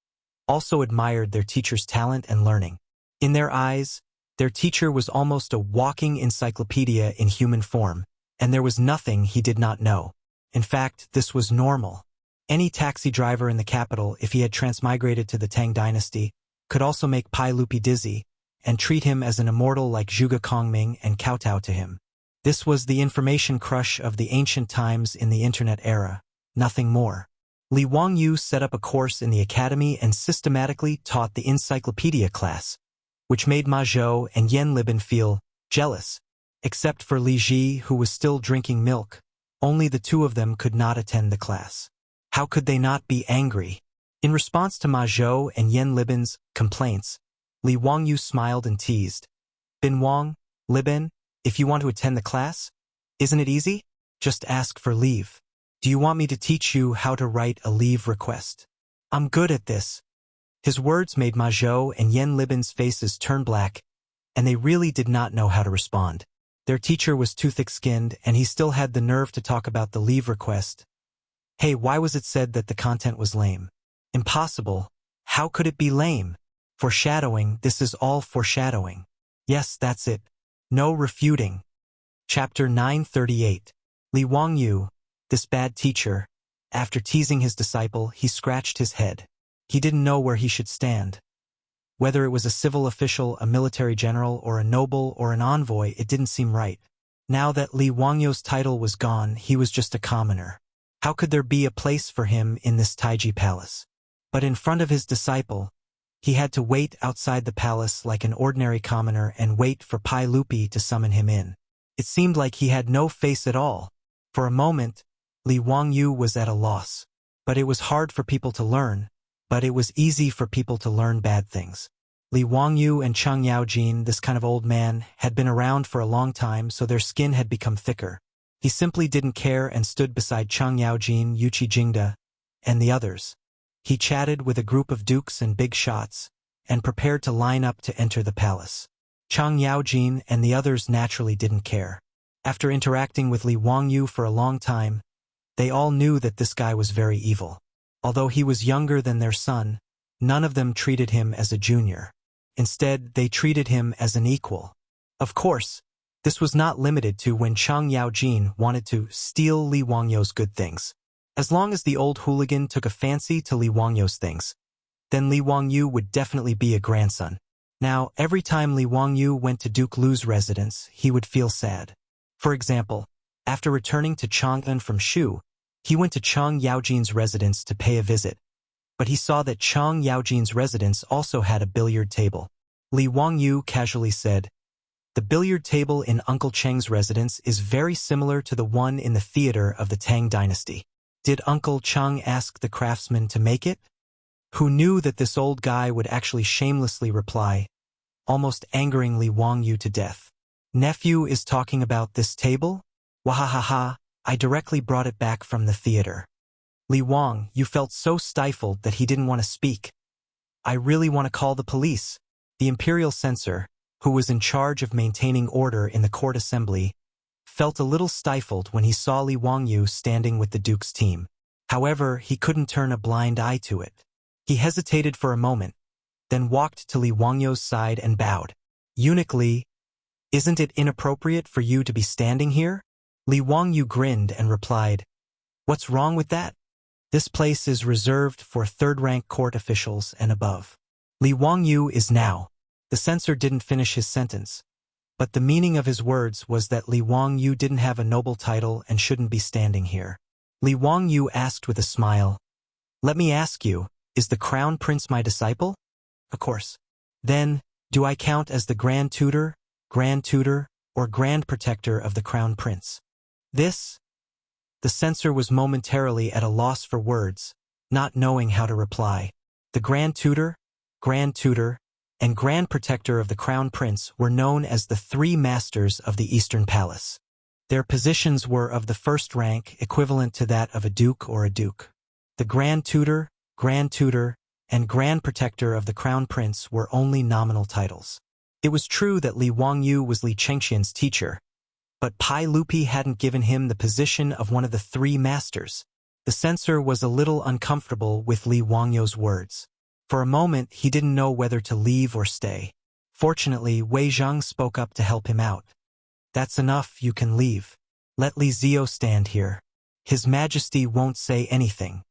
also admired their teacher's talent and learning. In their eyes, their teacher was almost a walking encyclopedia in human form, and there was nothing he did not know. In fact, this was normal. Any taxi driver in the capital, if he had transmigrated to the Tang dynasty, could also make Pai Lupi dizzy and treat him as an immortal like Zhuge Kongming and kowtow to him. This was the information crush of the ancient times in the internet era. Nothing more. Li Wangyu set up a course in the academy and systematically taught the encyclopedia class, which made Ma Zhou and Yan Libin feel jealous. Except for Li Ji, who was still drinking milk, only the two of them could not attend the class. How could they not be angry? In response to Ma Zhou and Yan Libin's complaints, Li Wangyu smiled and teased. Bin Wang, Libin, if you want to attend the class, isn't it easy? Just ask for leave. Do you want me to teach you how to write a leave request? I'm good at this. His words made Ma Zhou and Yan Libin's faces turn black, and they really did not know how to respond. Their teacher was too thick-skinned, and he still had the nerve to talk about the leave request. Hey, why was it said that the content was lame? Impossible. How could it be lame? Foreshadowing, this is all foreshadowing. Yes, that's it. No refuting. Chapter 938. Li Wangyu, this bad teacher, after teasing his disciple, he scratched his head. He didn't know where he should stand. Whether it was a civil official, a military general, or a noble, or an envoy, it didn't seem right. Now that Li Wangyu's title was gone, he was just a commoner. How could there be a place for him in this Taiji palace? But in front of his disciple, he had to wait outside the palace like an ordinary commoner and wait for Pai Lupi to summon him in. It seemed like he had no face at all. For a moment, Li Wangyu was at a loss. But it was hard for people to learn, but it was easy for people to learn bad things. Li Wangyu and Chang Yaojin, this kind of old man, had been around for a long time, so their skin had become thicker. He simply didn't care and stood beside Chang Yaojin, Yuqi Jingda, and the others. He chatted with a group of dukes and big shots, and prepared to line up to enter the palace. Chang Yaojin and the others naturally didn't care. After interacting with Li Wangyu for a long time, they all knew that this guy was very evil. Although he was younger than their son, none of them treated him as a junior. Instead, they treated him as an equal. Of course, this was not limited to when Chang Yaojin wanted to steal Li Wangyu's good things. As long as the old hooligan took a fancy to Li Wangyu's things, then Li Wangyu would definitely be a grandson. Now, every time Li Wangyu went to Duke Lu's residence, he would feel sad. For example, after returning to Chang'an from Shu, he went to Chang Yaojin's residence to pay a visit. But he saw that Chang Yaojin's residence also had a billiard table. Li Wangyu casually said, The billiard table in Uncle Cheng's residence is very similar to the one in the theater of the Tang dynasty. Did Uncle Cheng ask the craftsman to make it? Who knew that this old guy would actually shamelessly reply, almost angering Li Wangyu to death. Nephew is talking about this table? Wahahaha, I directly brought it back from the theater. Li Wang, you felt so stifled that he didn't want to speak. I really want to call the police. The imperial censor, who was in charge of maintaining order in the court assembly, felt a little stifled when he saw Li Wangyu standing with the duke's team. However, he couldn't turn a blind eye to it. He hesitated for a moment, then walked to Li Wangyu's side and bowed. Eunuch Li, isn't it inappropriate for you to be standing here? Li Wangyu grinned and replied, What's wrong with that? This place is reserved for third-rank court officials and above. Li Wangyu is now. The censor didn't finish his sentence, but the meaning of his words was that Li Wangyu didn't have a noble title and shouldn't be standing here. Li Wangyu asked with a smile, Let me ask you, is the crown prince my disciple? Of course. Then, do I count as the grand tutor, or grand protector of the crown prince? This? The censor was momentarily at a loss for words, not knowing how to reply. The grand tutor, and grand protector of the crown prince were known as the three masters of the Eastern Palace. Their positions were of the first rank, equivalent to that of a duke or a duke. The grand tutor, and grand protector of the crown prince were only nominal titles. It was true that Li Wangyu was Li Chengxian's teacher, but Pai Lupi hadn't given him the position of one of the three masters. The censor was a little uncomfortable with Li Wangyu's words. For a moment, he didn't know whether to leave or stay. Fortunately, Wei Zhang spoke up to help him out. That's enough, you can leave. Let Li Zio stand here. His Majesty won't say anything.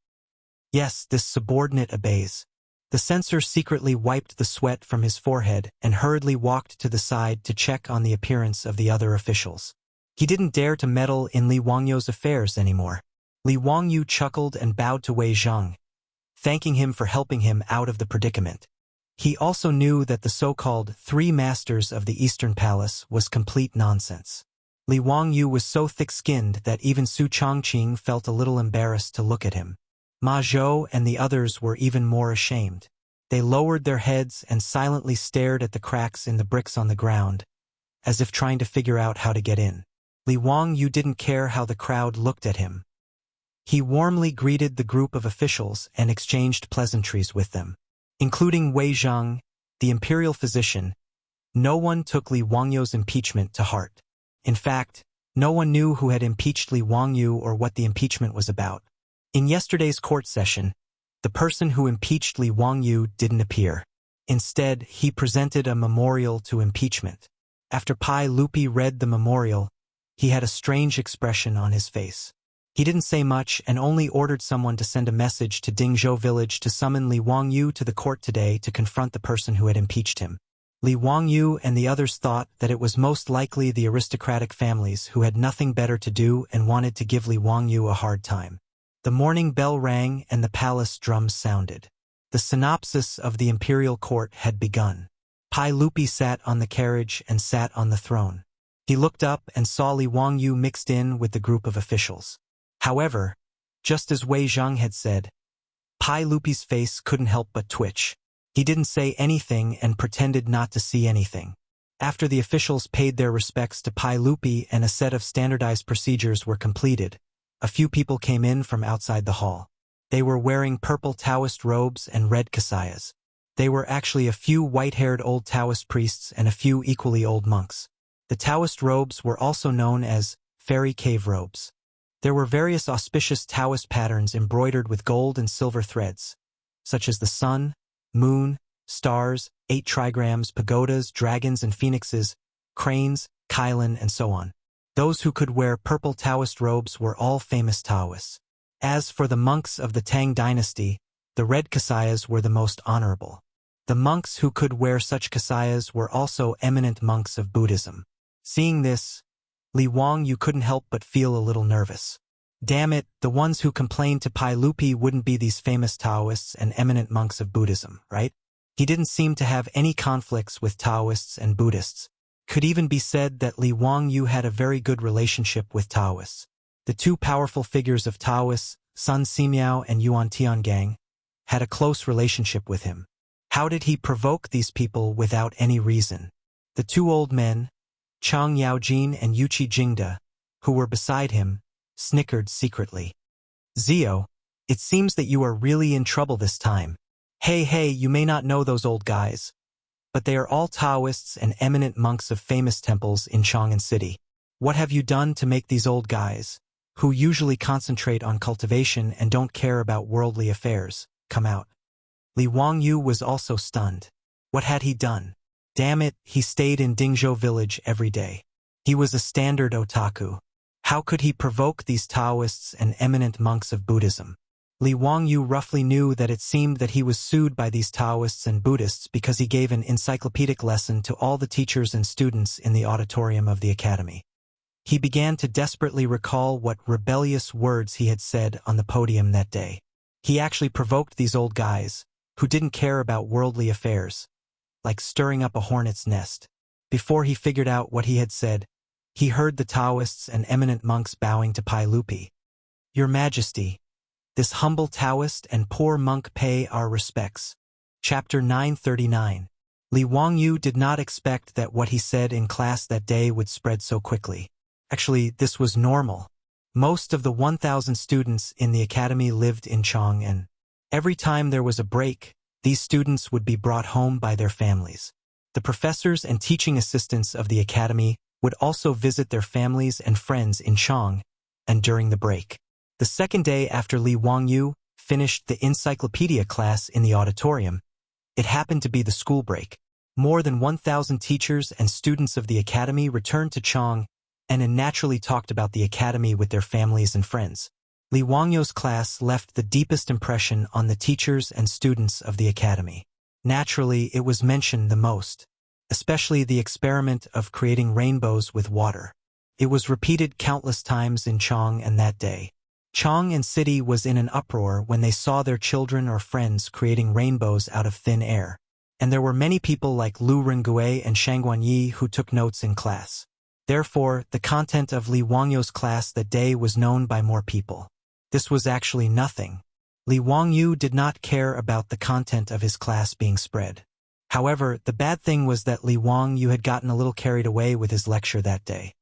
Yes, this subordinate obeys. The censor secretly wiped the sweat from his forehead and hurriedly walked to the side to check on the appearance of the other officials. He didn't dare to meddle in Li Wangyu's affairs anymore. Li Wangyu chuckled and bowed to Wei Zhang, thanking him for helping him out of the predicament. He also knew that the so-called three masters of the Eastern Palace was complete nonsense. Li Wangyu was so thick-skinned that even Su Chongqing felt a little embarrassed to look at him. Ma Zhou and the others were even more ashamed. They lowered their heads and silently stared at the cracks in the bricks on the ground, as if trying to figure out how to get in. Li Wangyu didn't care how the crowd looked at him. He warmly greeted the group of officials and exchanged pleasantries with them. Including Wei Zhang, the imperial physician, no one took Li Wangyu's impeachment to heart. In fact, no one knew who had impeached Li Wangyu or what the impeachment was about. In yesterday's court session, the person who impeached Li Wangyu didn't appear. Instead, he presented a memorial to impeachment. After Pai Lupi read the memorial, he had a strange expression on his face. He didn't say much and only ordered someone to send a message to Dingzhou village to summon Li Wangyu to the court today to confront the person who had impeached him. Li Wangyu and the others thought that it was most likely the aristocratic families who had nothing better to do and wanted to give Li Wangyu a hard time. The morning bell rang and the palace drums sounded. The synopsis of the imperial court had begun. Pai Lupi sat on the carriage and sat on the throne. He looked up and saw Li Wangyu mixed in with the group of officials. However, just as Wei Zhang had said, Pai Lupi's face couldn't help but twitch. He didn't say anything and pretended not to see anything. After the officials paid their respects to Pai Lupi and a set of standardized procedures were completed, a few people came in from outside the hall. They were wearing purple Taoist robes and red kasayas. They were actually a few white-haired old Taoist priests and a few equally old monks. The Taoist robes were also known as fairy cave robes. There were various auspicious Taoist patterns embroidered with gold and silver threads, such as the sun, moon, stars, 8 trigrams, pagodas, dragons and phoenixes, cranes, Kylin, and so on. Those who could wear purple Taoist robes were all famous Taoists. As for the monks of the Tang dynasty, the red kasayas were the most honorable. The monks who could wear such kasayas were also eminent monks of Buddhism. Seeing this, Li Wangyu couldn't help but feel a little nervous. Damn it, the ones who complained to Pai Lupi wouldn't be these famous Taoists and eminent monks of Buddhism, right? He didn't seem to have any conflicts with Taoists and Buddhists. could even be said that Li Wangyu had a very good relationship with Taoists. The two powerful figures of Taoists, Sun Simiao and Yuan Tiangang, had a close relationship with him. How did he provoke these people without any reason? The two old men, Chang Yaojin and Yuqi Jingda, who were beside him, snickered secretly. Zio, it seems that you are really in trouble this time. Hey, you may not know those old guys, but they are all Taoists and eminent monks of famous temples in Chang'an City. What have you done to make these old guys, who usually concentrate on cultivation and don't care about worldly affairs, come out? Li Wangyu was also stunned. What had he done? Damn it, he stayed in Dingzhou village every day. He was a standard otaku. How could he provoke these Taoists and eminent monks of Buddhism? Li Wangyu roughly knew that it seemed that he was sued by these Taoists and Buddhists because he gave an encyclopedic lesson to all the teachers and students in the auditorium of the academy. He began to desperately recall what rebellious words he had said on the podium that day. He actually provoked these old guys, who didn't care about worldly affairs, like stirring up a hornet's nest. Before he figured out what he had said, he heard the Taoists and eminent monks bowing to Pai Lupi. Your Majesty, this humble Taoist and poor monk pay our respects. Chapter 939. Li Wangyu did not expect that what he said in class that day would spread so quickly. Actually, this was normal. Most of the 1,000 students in the academy lived in Chang'an. Every time there was a break, these students would be brought home by their families. The professors and teaching assistants of the academy would also visit their families and friends in Chang'an during the break. The second day after Li Wangyu finished the encyclopedia class in the auditorium, it happened to be the school break. More than 1,000 teachers and students of the academy returned to Chang'an and naturally talked about the academy with their families and friends. Li Wangyu's class left the deepest impression on the teachers and students of the academy. Naturally, it was mentioned the most, especially the experiment of creating rainbows with water. It was repeated countless times in Chang'an that day. Chang'an City was in an uproar when they saw their children or friends creating rainbows out of thin air. And there were many people like Lu Rengue and Shangguan Yi who took notes in class. Therefore, the content of Li Wangyu's class that day was known by more people. This was actually nothing. Li Wangyu did not care about the content of his class being spread. However, the bad thing was that Li Wangyu had gotten a little carried away with his lecture that day.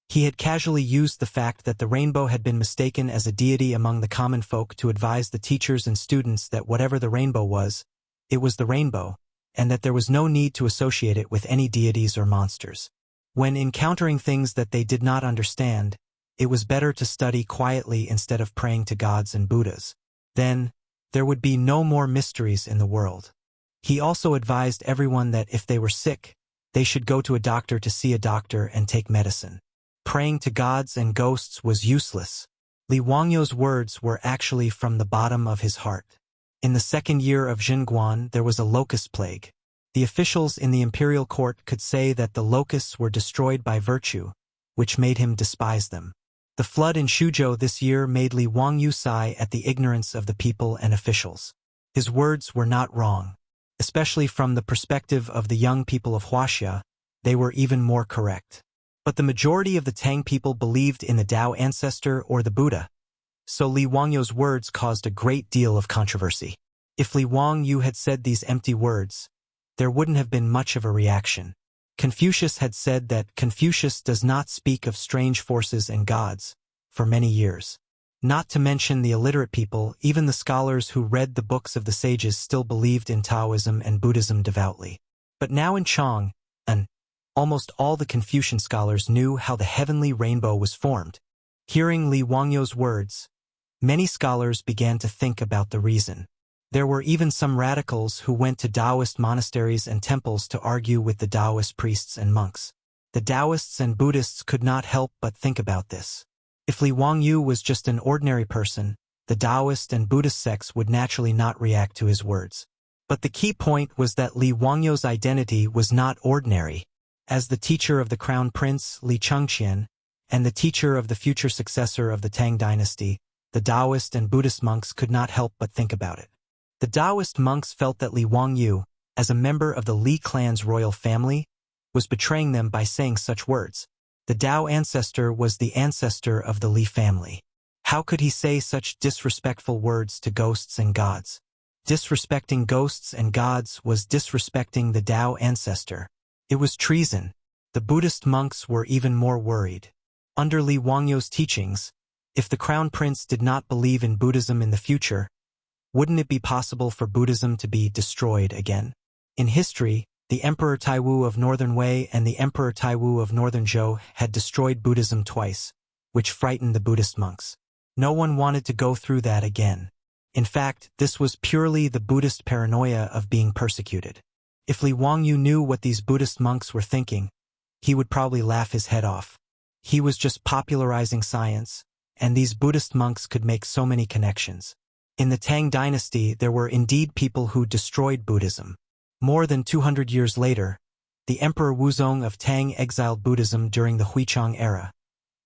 He had casually used the fact that the rainbow had been mistaken as a deity among the common folk to advise the teachers and students that whatever the rainbow was, it was the rainbow, and that there was no need to associate it with any deities or monsters. When encountering things that they did not understand, it was better to study quietly instead of praying to gods and Buddhas. Then, there would be no more mysteries in the world. He also advised everyone that if they were sick, they should go to a doctor to see a doctor and take medicine. Praying to gods and ghosts was useless. Li Wangyu's words were actually from the bottom of his heart. In the second year of Xinguan, there was a locust plague. The officials in the imperial court could say that the locusts were destroyed by virtue, which made him despise them. The flood in Shuzhou this year made Li Wangyu sigh at the ignorance of the people and officials. His words were not wrong. Especially from the perspective of the young people of Wuxia, they were even more correct. But the majority of the Tang people believed in the Tao ancestor or the Buddha, so Li Wangyu's words caused a great deal of controversy. If Li Wangyu had said these empty words, there wouldn't have been much of a reaction. Confucius had said that Confucius does not speak of strange forces and gods for many years. Not to mention the illiterate people, even the scholars who read the books of the sages still believed in Taoism and Buddhism devoutly. But now in Chang'an, almost all the Confucian scholars knew how the heavenly rainbow was formed. Hearing Li Wangyu's words, many scholars began to think about the reason. There were even some radicals who went to Taoist monasteries and temples to argue with the Taoist priests and monks. The Taoists and Buddhists could not help but think about this. If Li Wangyu was just an ordinary person, the Taoist and Buddhist sects would naturally not react to his words. But the key point was that Li Wangyu's identity was not ordinary. As the teacher of the crown prince, Li Chengqian, and the teacher of the future successor of the Tang dynasty, the Taoist and Buddhist monks could not help but think about it. The Taoist monks felt that Li Wangyu, as a member of the Li clan's royal family, was betraying them by saying such words. The Tao ancestor was the ancestor of the Li family. How could he say such disrespectful words to ghosts and gods? Disrespecting ghosts and gods was disrespecting the Tao ancestor. It was treason. The Buddhist monks were even more worried. Under Li Wangyu's teachings, if the crown prince did not believe in Buddhism in the future, wouldn't it be possible for Buddhism to be destroyed again? In history, the Emperor Taiwu of Northern Wei and the Emperor Taiwu of Northern Zhou had destroyed Buddhism twice, which frightened the Buddhist monks. No one wanted to go through that again. In fact, this was purely the Buddhist paranoia of being persecuted. If Li Wangyu knew what these Buddhist monks were thinking, he would probably laugh his head off. He was just popularizing science, and these Buddhist monks could make so many connections. In the Tang dynasty, there were indeed people who destroyed Buddhism. More than 200 years later, the Emperor Wuzong of Tang exiled Buddhism during the Huichang era,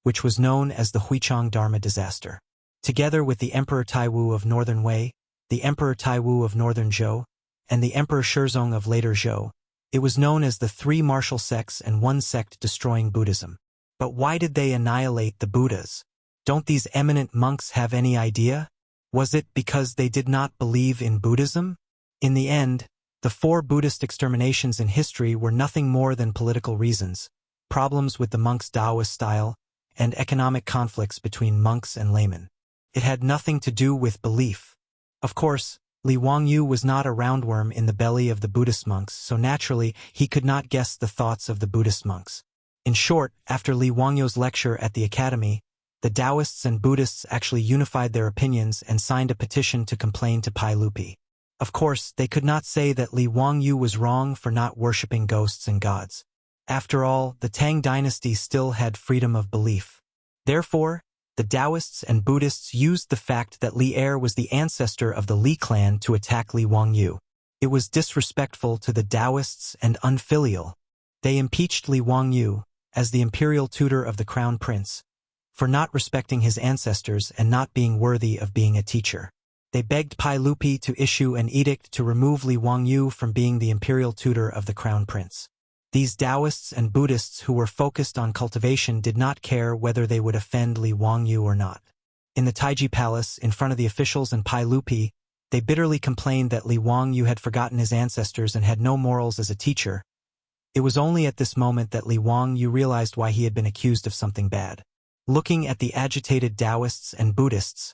which was known as the Huichang Dharma disaster. Together with the Emperor Taiwu of Northern Wei, the Emperor Taiwu of Northern Zhou, and the Emperor Shizong of later Zhou, it was known as the three martial sects and one sect destroying Buddhism. But why did they annihilate the Buddhas? Don't these eminent monks have any idea? Was it because they did not believe in Buddhism? In the end, the 4 Buddhist exterminations in history were nothing more than political reasons, problems with the monks' Taoist style, and economic conflicts between monks and laymen. It had nothing to do with belief. Of course, Li Wangyu was not a roundworm in the belly of the Buddhist monks, so naturally he could not guess the thoughts of the Buddhist monks. In short, after Li Wangyu's lecture at the academy, the Taoists and Buddhists actually unified their opinions and signed a petition to complain to Pai Lupi. Of course, they could not say that Li Wangyu was wrong for not worshipping ghosts and gods. After all, the Tang dynasty still had freedom of belief. Therefore, the Taoists and Buddhists used the fact that Li Er was the ancestor of the Li clan to attack Li Wangyu. It was disrespectful to the Taoists and unfilial. They impeached Li Wangyu, as the imperial tutor of the crown prince, for not respecting his ancestors and not being worthy of being a teacher. They begged Pai Lupi to issue an edict to remove Li Wangyu from being the imperial tutor of the crown prince. These Taoists and Buddhists who were focused on cultivation did not care whether they would offend Li Wangyu or not. In the Taiji Palace, in front of the officials and Pai Lupi, they bitterly complained that Li Wangyu had forgotten his ancestors and had no morals as a teacher. It was only at this moment that Li Wangyu realized why he had been accused of something bad. Looking at the agitated Taoists and Buddhists,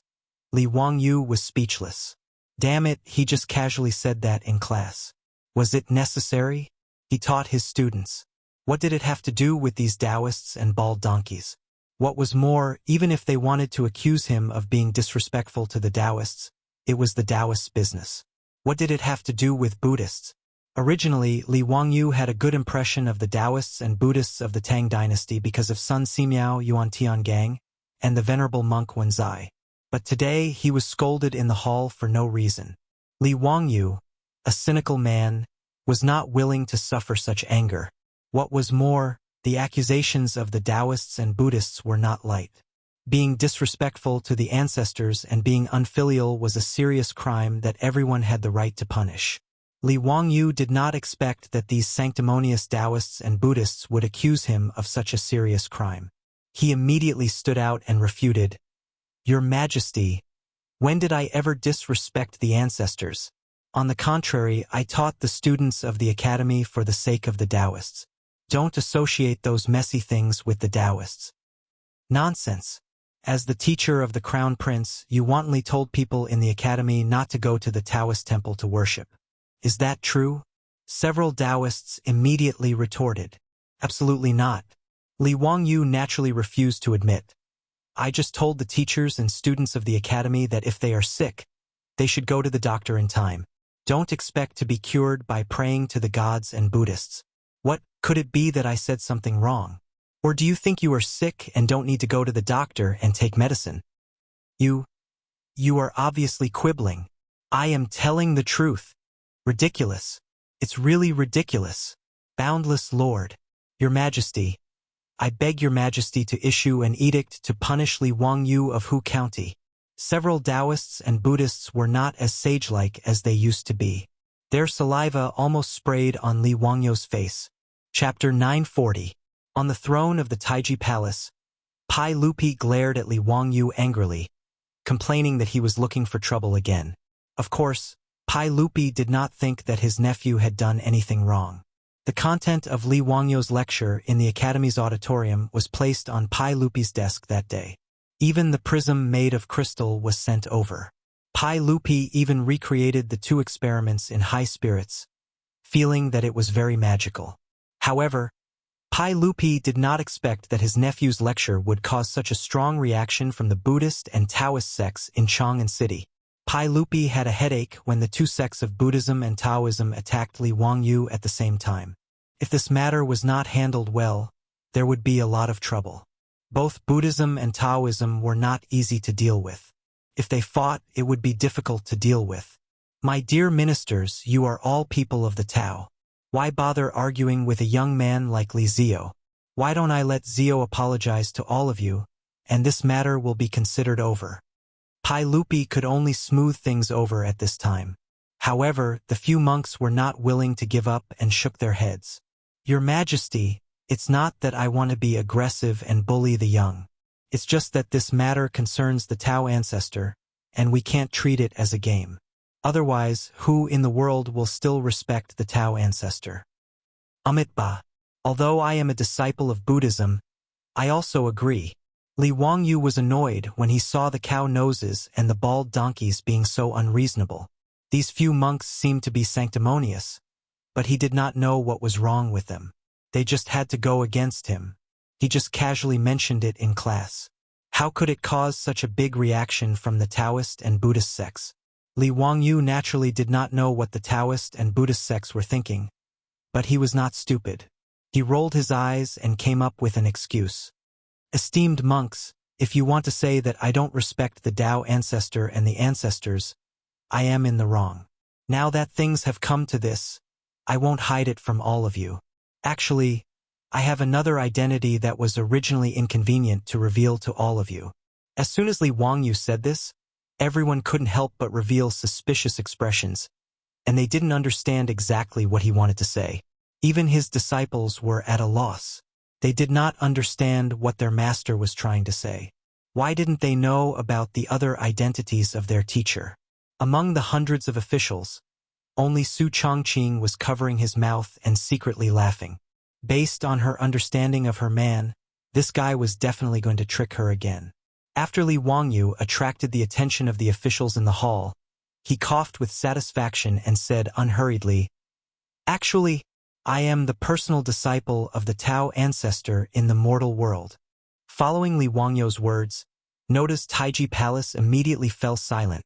Li Wangyu was speechless. Damn it, he just casually said that in class. Was it necessary? He taught his students. What did it have to do with these Taoists and bald donkeys? What was more, even if they wanted to accuse him of being disrespectful to the Taoists, it was the Taoists' business. What did it have to do with Buddhists? Originally, Li Wangyu had a good impression of the Taoists and Buddhists of the Tang dynasty because of Sun Simiao Yuan Tiangang and the venerable monk Wenzai. But today he was scolded in the hall for no reason. Li Wangyu, a cynical man, was not willing to suffer such anger. What was more, the accusations of the Taoists and Buddhists were not light. Being disrespectful to the ancestors and being unfilial was a serious crime that everyone had the right to punish. Li Wangyu did not expect that these sanctimonious Taoists and Buddhists would accuse him of such a serious crime. He immediately stood out and refuted, "Your Majesty, when did I ever disrespect the ancestors? On the contrary, I taught the students of the academy for the sake of the Taoists. Don't associate those messy things with the Taoists." Nonsense. As the teacher of the crown prince, you wantonly told people in the academy not to go to the Taoist temple to worship. Is that true? Several Taoists immediately retorted. Absolutely not. Li Wangyu naturally refused to admit. I just told the teachers and students of the academy that if they are sick, they should go to the doctor in time. Don't expect to be cured by praying to the gods and Buddhists. What, could it be that I said something wrong? Or do you think you are sick and don't need to go to the doctor and take medicine? You are obviously quibbling. I am telling the truth. Ridiculous. It's really ridiculous. Boundless Lord, Your Majesty, I beg Your Majesty to issue an edict to punish Li Wangyu of Hu County. Several Taoists and Buddhists were not as sage-like as they used to be. Their saliva almost sprayed on Li Wangyu's face. Chapter 940. On the throne of the Taiji Palace, Pai Lupi glared at Li Wangyu angrily, complaining that he was looking for trouble again. Of course, Pai Lupi did not think that his nephew had done anything wrong. The content of Li Wangyu's lecture in the Academy's auditorium was placed on Pai Lupi's desk that day. Even the prism made of crystal was sent over. Pai Lupi even recreated the two experiments in high spirits, feeling that it was very magical. However, Pai Lupi did not expect that his nephew's lecture would cause such a strong reaction from the Buddhist and Taoist sects in Chang'an City. Pai Lupi had a headache when the two sects of Buddhism and Taoism attacked Li Wangyu at the same time. If this matter was not handled well, there would be a lot of trouble. Both Buddhism and Taoism were not easy to deal with. If they fought, it would be difficult to deal with. My dear ministers, you are all people of the Tao. Why bother arguing with a young man like Li Zio? Why don't I let Zio apologize to all of you, and this matter will be considered over? Pai Lupi could only smooth things over at this time. However, the few monks were not willing to give up and shook their heads. Your Majesty, it's not that I want to be aggressive and bully the young. It's just that this matter concerns the Tao ancestor, and we can't treat it as a game. Otherwise, who in the world will still respect the Tao ancestor? Amitabha. Although I am a disciple of Buddhism, I also agree. Li Wangyu was annoyed when he saw the cow noses and the bald donkeys being so unreasonable. These few monks seemed to be sanctimonious, but he did not know what was wrong with them. They just had to go against him. He just casually mentioned it in class. How could it cause such a big reaction from the Taoist and Buddhist sects? Li Wangyu naturally did not know what the Taoist and Buddhist sects were thinking, but he was not stupid. He rolled his eyes and came up with an excuse. Esteemed monks, if you want to say that I don't respect the Tao ancestor and the ancestors, I am in the wrong. Now that things have come to this, I won't hide it from all of you. Actually, I have another identity that was originally inconvenient to reveal to all of you. As soon as Li Wangyu said this, everyone couldn't help but reveal suspicious expressions, and they didn't understand exactly what he wanted to say. Even his disciples were at a loss. They did not understand what their master was trying to say. Why didn't they know about the other identities of their teacher? Among the hundreds of officials, only Su Chongqing was covering his mouth and secretly laughing. Based on her understanding of her man, this guy was definitely going to trick her again. After Li Wangyu attracted the attention of the officials in the hall, he coughed with satisfaction and said unhurriedly, "Actually, I am the personal disciple of the Tao ancestor in the mortal world." Following Li Wangyu's words, Noda's Taiji Palace immediately fell silent.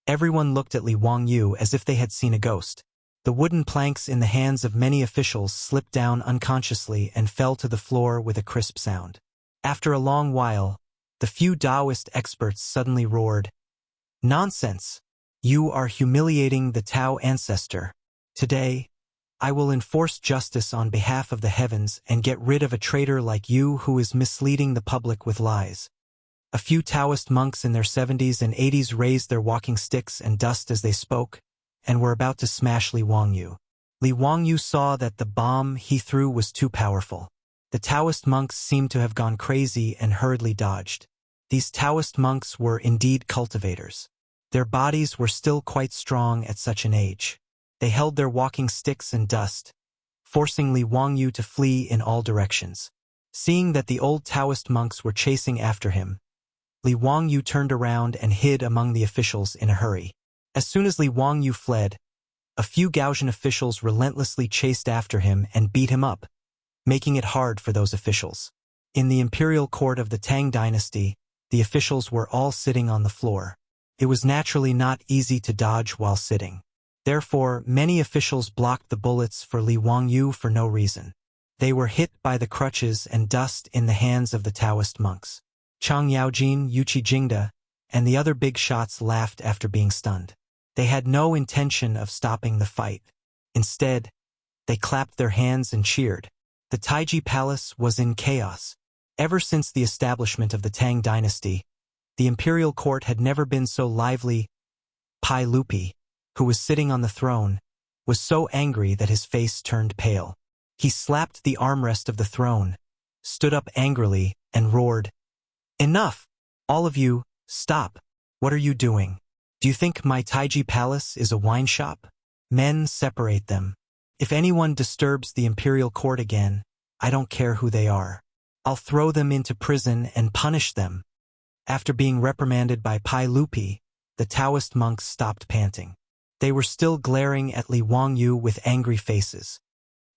Everyone looked at Li Wangyu as if they had seen a ghost. The wooden planks in the hands of many officials slipped down unconsciously and fell to the floor with a crisp sound. After a long while, the few Taoist experts suddenly roared, "Nonsense! You are humiliating the Tao ancestor. Today, I will enforce justice on behalf of the heavens and get rid of a traitor like you who is misleading the public with lies." A few Taoist monks in their 70s and 80s raised their walking sticks and dust as they spoke, and were about to smash Li Wangyu. Li Wangyu saw that the bomb he threw was too powerful. The Taoist monks seemed to have gone crazy and hurriedly dodged. These Taoist monks were indeed cultivators. Their bodies were still quite strong at such an age. They held their walking sticks and dust, forcing Li Wangyu to flee in all directions. Seeing that the old Taoist monks were chasing after him, Li Wangyu turned around and hid among the officials in a hurry. As soon as Li Wangyu fled, a few Gaotian officials relentlessly chased after him and beat him up, making it hard for those officials. In the imperial court of the Tang dynasty, the officials were all sitting on the floor. It was naturally not easy to dodge while sitting. Therefore, many officials blocked the bullets for Li Wangyu for no reason. They were hit by the crutches and dust in the hands of the Taoist monks. Chang Yaojin, Yuchi Jingda, and the other big shots laughed after being stunned. They had no intention of stopping the fight. Instead, they clapped their hands and cheered. The Taiji Palace was in chaos. Ever since the establishment of the Tang dynasty, the imperial court had never been so lively. Pai Lupi, who was sitting on the throne, was so angry that his face turned pale. He slapped the armrest of the throne, stood up angrily, and roared, "Enough! All of you, stop! What are you doing? Do you think my Taiji palace is a wine shop? Men, separate them. If anyone disturbs the imperial court again, I don't care who they are. I'll throw them into prison and punish them." After being reprimanded by Pai Lupi, the Taoist monks stopped panting. They were still glaring at Li Wangyu with angry faces.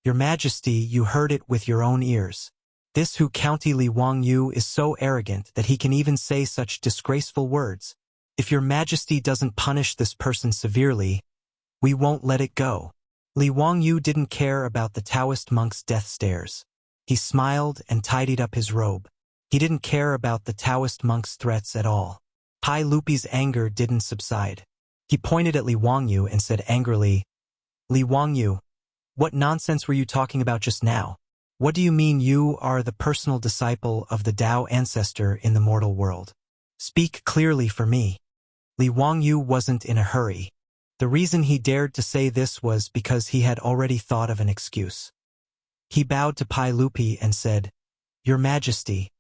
"Your Majesty, you heard it with your own ears. This Hu County Li Wangyu is so arrogant that he can even say such disgraceful words. If your Majesty doesn't punish this person severely, we won't let it go." Li Wangyu didn't care about the Taoist monk's death stares. He smiled and tidied up his robe. He didn't care about the Taoist monk's threats at all. Pai Lupi's anger didn't subside. He pointed at Li Wangyu and said angrily, "Li Wangyu, what nonsense were you talking about just now? What do you mean you are the personal disciple of the Tao ancestor in the mortal world? Speak clearly for me." Li Wangyu wasn't in a hurry. The reason he dared to say this was because he had already thought of an excuse. He bowed to Pai Lupi and said, "Your Majesty,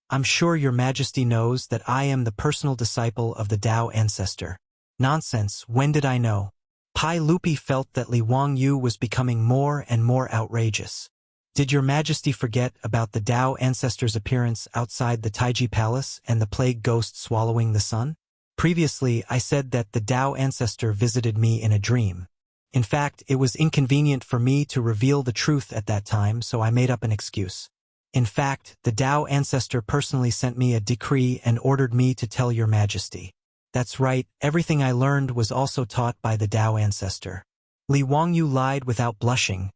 I'm sure your Majesty knows that I am the personal disciple of the Tao ancestor." "Nonsense, when did I know?" Pai Lupi felt that Li Wangyu was becoming more and more outrageous. "Did your Majesty forget about the Tao ancestor's appearance outside the Taiji palace and the plague ghost swallowing the sun? Previously, I said that the Tao ancestor visited me in a dream. In fact, it was inconvenient for me to reveal the truth at that time, so I made up an excuse. In fact, the Tao ancestor personally sent me a decree and ordered me to tell your Majesty. That's right, everything I learned was also taught by the Tao ancestor." Li Wangyu lied without blushing,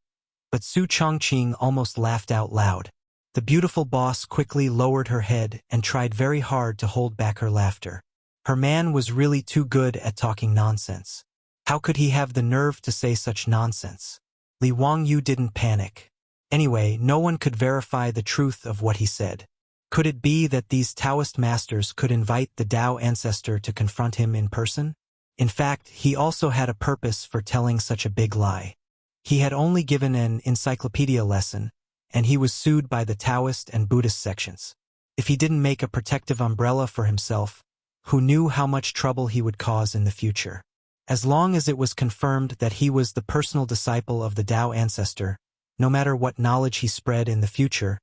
but Su Chongqing almost laughed out loud. The beautiful boss quickly lowered her head and tried very hard to hold back her laughter. Her man was really too good at talking nonsense. How could he have the nerve to say such nonsense? Li Wangyu didn't panic. Anyway, no one could verify the truth of what he said. Could it be that these Taoist masters could invite the Tao ancestor to confront him in person? In fact, he also had a purpose for telling such a big lie. He had only given an encyclopedia lesson, and he was sued by the Taoist and Buddhist sections. If he didn't make a protective umbrella for himself, who knew how much trouble he would cause in the future? As long as it was confirmed that he was the personal disciple of the Tao ancestor, no matter what knowledge he spread in the future,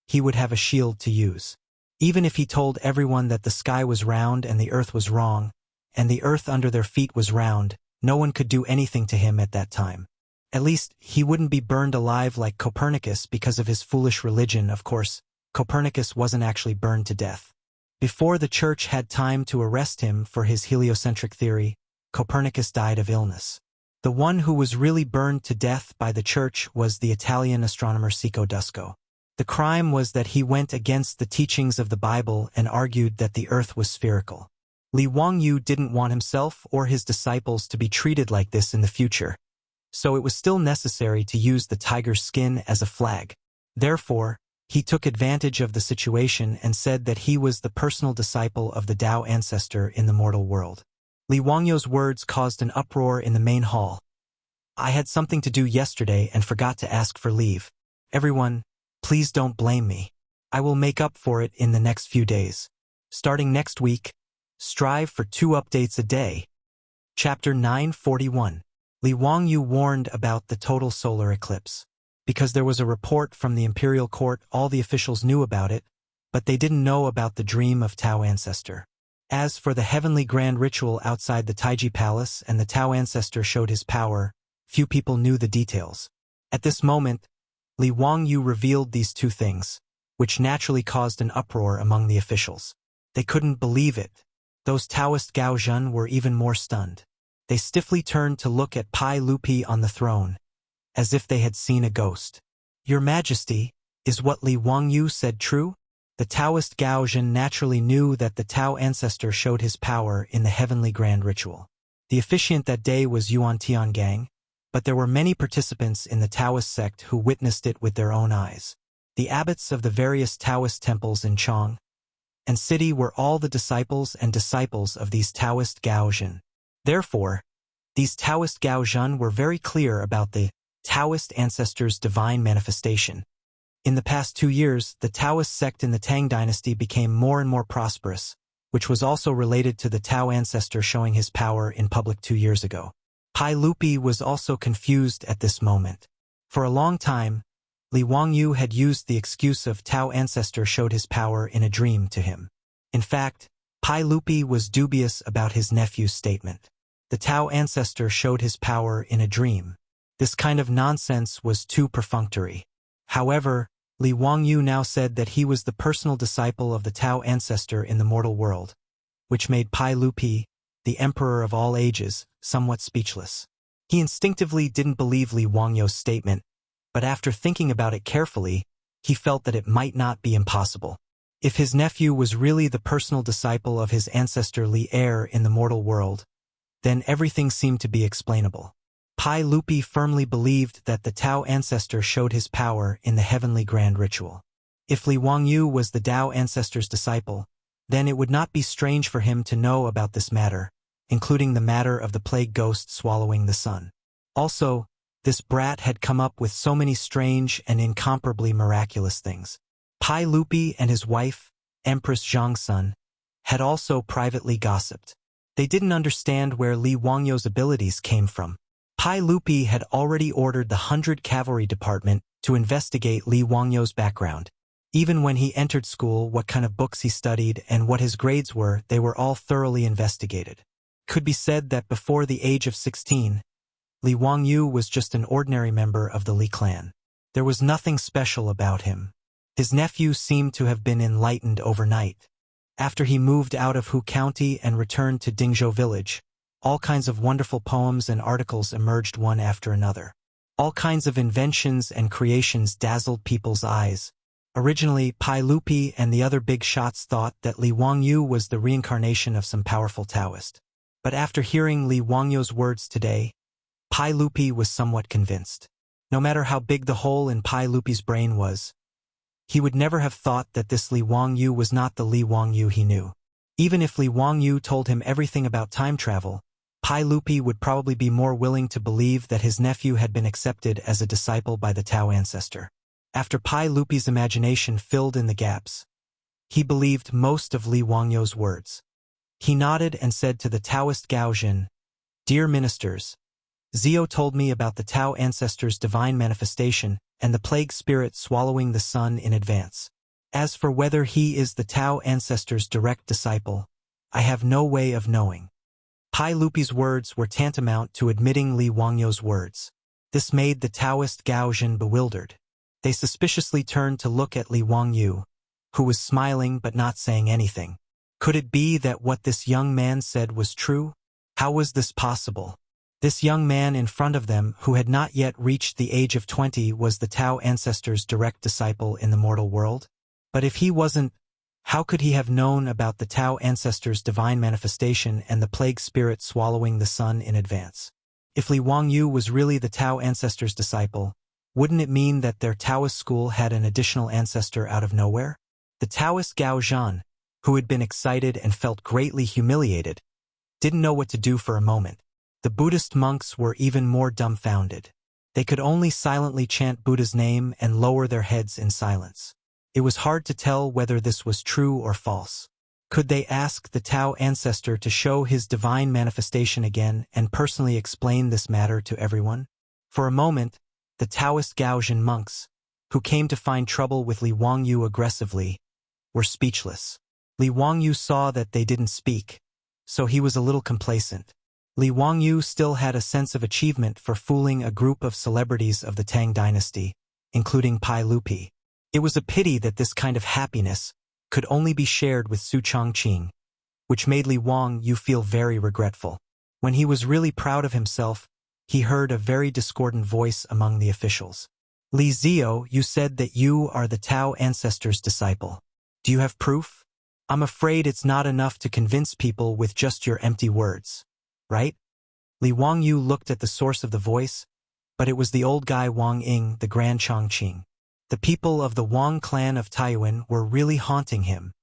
he would have a shield to use. Even if he told everyone that the sky was round and the earth was wrong, and the earth under their feet was round, no one could do anything to him at that time. At least, he wouldn't be burned alive like Copernicus because of his foolish religion. Of course, Copernicus wasn't actually burned to death. Before the church had time to arrest him for his heliocentric theory, Copernicus died of illness. The one who was really burned to death by the church was the Italian astronomer Cicco Dusco. The crime was that he went against the teachings of the Bible and argued that the earth was spherical. Li Wangyu didn't want himself or his disciples to be treated like this in the future, so it was still necessary to use the tiger's skin as a flag. Therefore, he took advantage of the situation and said that he was the personal disciple of the Tao ancestor in the mortal world. Li Wangyu's words caused an uproar in the main hall. "I had something to do yesterday and forgot to ask for leave. Everyone, please don't blame me. I will make up for it in the next few days. Starting next week, strive for 2 updates a day." Chapter 941. Li Wangyu warned about the total solar eclipse. Because there was a report from the imperial court, all the officials knew about it, but they didn't know about the dream of Tao ancestor. As for the heavenly grand ritual outside the Taiji palace and the Tao ancestor showed his power, few people knew the details. At this moment, Li Wangyu revealed these 2 things, which naturally caused an uproar among the officials. They couldn't believe it. Those Taoist Gaozhen were even more stunned. They stiffly turned to look at Pai Lupi on the throne, as if they had seen a ghost. "Your Majesty, is what Li Wangyu said true?" The Taoist Gaozhen naturally knew that the Tao ancestor showed his power in the heavenly grand ritual. The officiant that day was Yuan Tiangang, but there were many participants in the Taoist sect who witnessed it with their own eyes. The abbots of the various Taoist temples in Chang'an and city were all the disciples of these Taoist Gaozhen. Therefore, these Taoist Gaozhen were very clear about the Taoist ancestors' divine manifestation. In the past 2 years, the Taoist sect in the Tang dynasty became more and more prosperous, which was also related to the Tao ancestor showing his power in public 2 years ago. Pai Lupi was also confused at this moment. For a long time, Li Wangyu had used the excuse of Tao ancestor showed his power in a dream to him. In fact, Pai Lupi was dubious about his nephew's statement. The Tao ancestor showed his power in a dream. This kind of nonsense was too perfunctory. However, Li Wangyu now said that he was the personal disciple of the Tao ancestor in the mortal world, which made Pai Lupi, the emperor of all ages, somewhat speechless. He instinctively didn't believe Li Wangyu's statement, but after thinking about it carefully, he felt that it might not be impossible. If his nephew was really the personal disciple of his ancestor Li Er in the mortal world, then everything seemed to be explainable. Pai Lupi firmly believed that the Tao ancestor showed his power in the heavenly grand ritual. If Li Wangyu was the Tao ancestor's disciple, then it would not be strange for him to know about this matter, including the matter of the plague ghost swallowing the sun. Also, this brat had come up with so many strange and incomparably miraculous things. Pai Lupi and his wife, Empress Zhangsun, had also privately gossiped. They didn't understand where Li Wangyu's abilities came from. Pai Lupi had already ordered the 100 Cavalry Department to investigate Li Wangyu's background. Even when he entered school, what kind of books he studied and what his grades were, they were all thoroughly investigated. Could be said that before the age of 16, Li Wangyu was just an ordinary member of the Li clan. There was nothing special about him. His nephew seemed to have been enlightened overnight. After he moved out of Hu County and returned to Dingzhou village, all kinds of wonderful poems and articles emerged one after another. All kinds of inventions and creations dazzled people's eyes. Originally, Pai Lupi and the other big shots thought that Li Wangyu was the reincarnation of some powerful Taoist. But after hearing Li Wangyu's words today, Pai Lupi was somewhat convinced. No matter how big the hole in Pai Lupi's brain was, he would never have thought that this Li Wangyu was not the Li Wangyu he knew. Even if Li Wangyu told him everything about time travel, Pai Lupi would probably be more willing to believe that his nephew had been accepted as a disciple by the Tao ancestor. After Pai Lupi's imagination filled in the gaps, he believed most of Li Wangyu's words. He nodded and said to the Taoist Gaojin, "Dear ministers, Zio told me about the Tao ancestor's divine manifestation and the plague spirit swallowing the sun in advance. As for whether he is the Tao ancestor's direct disciple, I have no way of knowing." Pai Lupi's words were tantamount to admitting Li Wangyu's words. This made the Taoist Gaojin bewildered. They suspiciously turned to look at Li Wangyu, who was smiling but not saying anything. Could it be that what this young man said was true? How was this possible? This young man in front of them, who had not yet reached the age of 20, was the Tao ancestor's direct disciple in the mortal world? But if he wasn't, how could he have known about the Tao ancestor's divine manifestation and the plague spirit swallowing the sun in advance? If Li Wangyu was really the Tao ancestor's disciple, wouldn't it mean that their Taoist school had an additional ancestor out of nowhere? The Taoist Gao Zhan, who had been excited and felt greatly humiliated, didn't know what to do for a moment. The Buddhist monks were even more dumbfounded. They could only silently chant Buddha's name and lower their heads in silence. It was hard to tell whether this was true or false. Could they ask the Tao ancestor to show his divine manifestation again and personally explain this matter to everyone? For a moment, the Taoist Gaojin monks, who came to find trouble with Li Wangyu aggressively, were speechless. Li Wangyu saw that they didn't speak, so he was a little complacent. Li Wangyu still had a sense of achievement for fooling a group of celebrities of the Tang dynasty, including Pai Lupi. It was a pity that this kind of happiness could only be shared with Su Chongqing, which made Li Wangyu feel very regretful. When he was really proud of himself, he heard a very discordant voice among the officials. "Li Zio, you said that you are the Tao ancestor's disciple. Do you have proof? I'm afraid it's not enough to convince people with just your empty words, right?" Li Wangyu looked at the source of the voice, but it was the old guy Wang Ying, the Grand Chongqing. The people of the Wang clan of Taiyuan were really haunting him.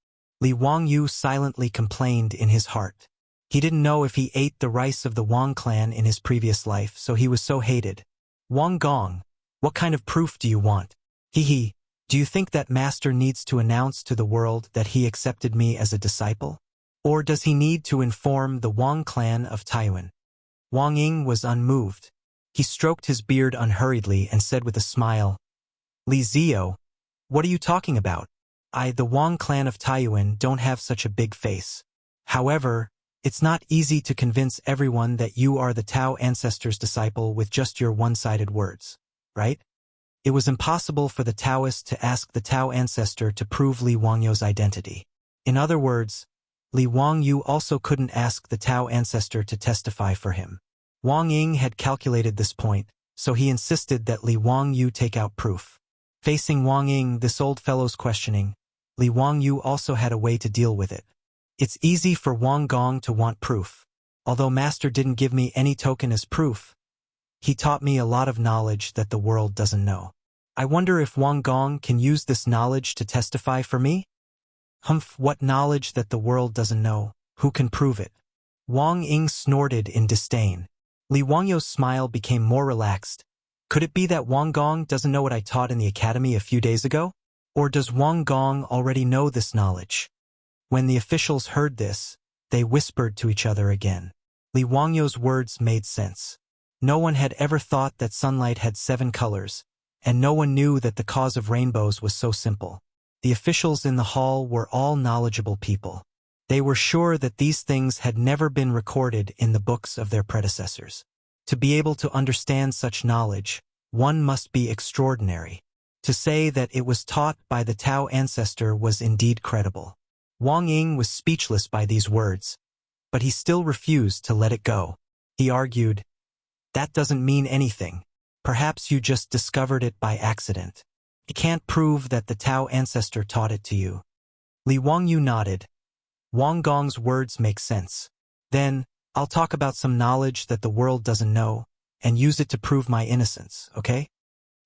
Li Wangyu silently complained in his heart. He didn't know if he ate the rice of the Wang clan in his previous life, so he was so hated. Wang Gong, what kind of proof do you want? He, do you think that master needs to announce to the world that he accepted me as a disciple? Or does he need to inform the Wang clan of Taiwan? Wang Ying was unmoved. He stroked his beard unhurriedly and said with a smile, Li Zio, what are you talking about? The Wang clan of Taiwan don't have such a big face. However, it's not easy to convince everyone that you are the Tao ancestor's disciple with just your one-sided words, right? It was impossible for the Taoist to ask the Tao ancestor to prove Li Wangyu's identity. In other words, Li Wangyu also couldn't ask the Tao ancestor to testify for him. Wang Ying had calculated this point, so he insisted that Li Wangyu take out proof. Facing Wang Ying, this old fellow's questioning, Li Wangyu also had a way to deal with it. It's easy for Wang Gong to want proof. Although master didn't give me any token as proof, he taught me a lot of knowledge that the world doesn't know. I wonder if Wang Gong can use this knowledge to testify for me? Humph, what knowledge that the world doesn't know? Who can prove it? Wang Ying snorted in disdain. Li Wangyu's smile became more relaxed. Could it be that Wang Gong doesn't know what I taught in the academy a few days ago? Or does Wang Gong already know this knowledge? When the officials heard this, they whispered to each other again. Li Wangyu's words made sense. No one had ever thought that sunlight had 7 colors, and no one knew that the cause of rainbows was so simple. The officials in the hall were all knowledgeable people. They were sure that these things had never been recorded in the books of their predecessors. To be able to understand such knowledge, one must be extraordinary. To say that it was taught by the Tao ancestor was indeed credible. Wang Ying was speechless by these words, but he still refused to let it go. He argued, that doesn't mean anything. Perhaps you just discovered it by accident. It can't prove that the Tao ancestor taught it to you. Li Wangyu nodded. Wang Gong's words make sense. Then, I'll talk about some knowledge that the world doesn't know, and use it to prove my innocence, okay?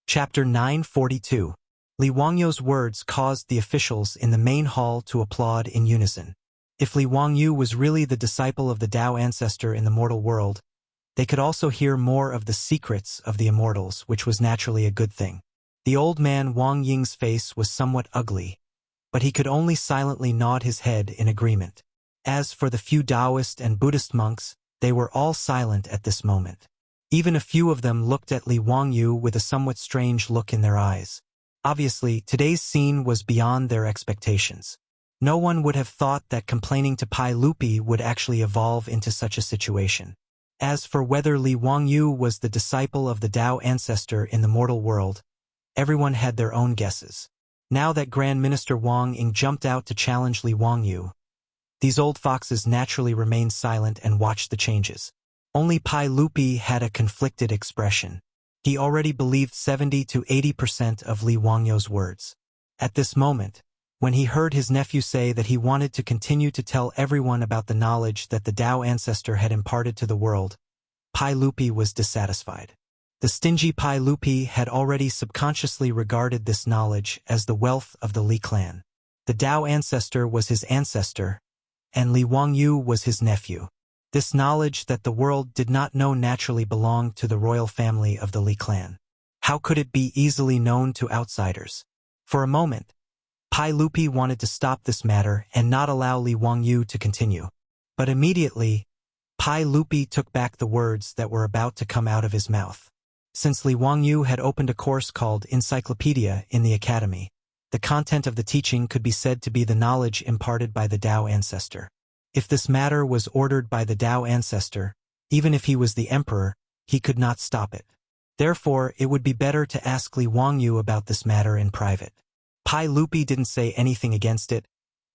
Chapter 942. Li Wangyu's words caused the officials in the main hall to applaud in unison. If Li Wangyu was really the disciple of the Tao ancestor in the mortal world, they could also hear more of the secrets of the immortals, which was naturally a good thing. The old man Wang Ying's face was somewhat ugly, but he could only silently nod his head in agreement. As for the few Taoist and Buddhist monks, they were all silent at this moment. Even a few of them looked at Li Wangyu with a somewhat strange look in their eyes. Obviously, today's scene was beyond their expectations. No one would have thought that complaining to Pai Lupi would actually evolve into such a situation. As for whether Li Wangyu was the disciple of the Tao ancestor in the mortal world, everyone had their own guesses. Now that Grand Minister Wang Ying jumped out to challenge Li Wangyu, these old foxes naturally remained silent and watched the changes. Only Pai Lupi had a conflicted expression. He already believed 70 to 80% of Li Wangyu's words. At this moment, when he heard his nephew say that he wanted to continue to tell everyone about the knowledge that the Tao ancestor had imparted to the world, Pai Lupi was dissatisfied. The stingy Pai Lupi had already subconsciously regarded this knowledge as the wealth of the Li clan. The Tao ancestor was his ancestor, and Li Wangyu was his nephew. This knowledge that the world did not know naturally belonged to the royal family of the Li clan. How could it be easily known to outsiders? For a moment, Pai Lupi wanted to stop this matter and not allow Li Wangyu to continue. But immediately, Pai Lupi took back the words that were about to come out of his mouth. Since Li Wangyu had opened a course called Encyclopedia in the academy, the content of the teaching could be said to be the knowledge imparted by the Tao ancestor. If this matter was ordered by the Tao ancestor, even if he was the emperor, he could not stop it. Therefore, it would be better to ask Li Wangyu about this matter in private. Pai Lupi didn't say anything against it,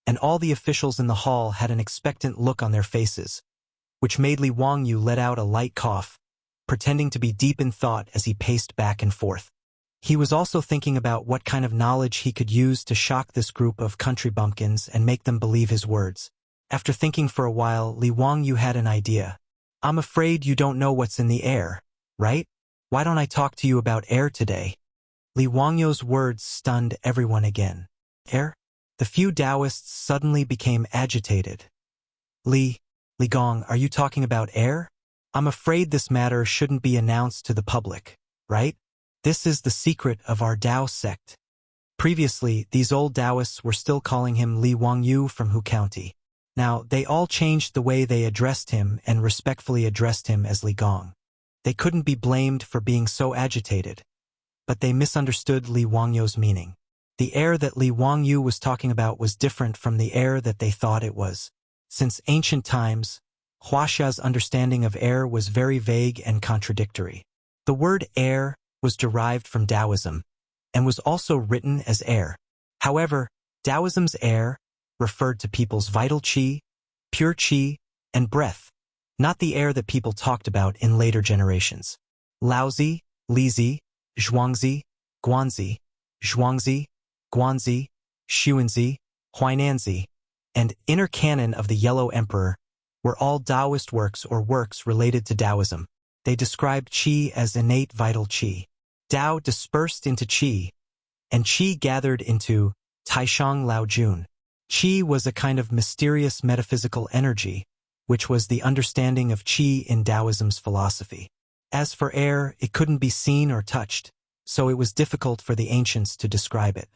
and all the officials in the hall had an expectant look on their faces, which made Li Wangyu let out a light cough, pretending to be deep in thought as he paced back and forth. He was also thinking about what kind of knowledge he could use to shock this group of country bumpkins and make them believe his words. After thinking for a while, Li Wangyu had an idea. I'm afraid you don't know what's in the air, right? Why don't I talk to you about air today? Li Wangyu's words stunned everyone again. Air? The few Taoists suddenly became agitated. Li Gong, are you talking about air? I'm afraid this matter shouldn't be announced to the public. right? This is the secret of our Tao sect. Previously, these old Taoists were still calling him Li Wangyu from Hu County. Now, they all changed the way they addressed him and respectfully addressed him as Li Gong. They couldn't be blamed for being so agitated, but they misunderstood Li Wangyu's meaning. The air that Li Wangyu was talking about was different from the air that they thought it was. Since ancient times, Wuxia's understanding of air was very vague and contradictory. The word air was derived from Taoism, and was also written as air. However, Taoism's air referred to people's vital qi, pure qi, and breath, not the air that people talked about in later generations. Laozi, Lizi, Zhuangzi, Guanzi, Zhuangzi, Guanzi, Xuanzi, Huainanzi, and Inner Canon of the Yellow Emperor were all Taoist works or works related to Taoism. They described qi as innate vital qi. Tao dispersed into qi, and qi gathered into Taishang Laojun. Qi was a kind of mysterious metaphysical energy, which was the understanding of qi in Taoism's philosophy. As for air, it couldn't be seen or touched, so it was difficult for the ancients to describe it.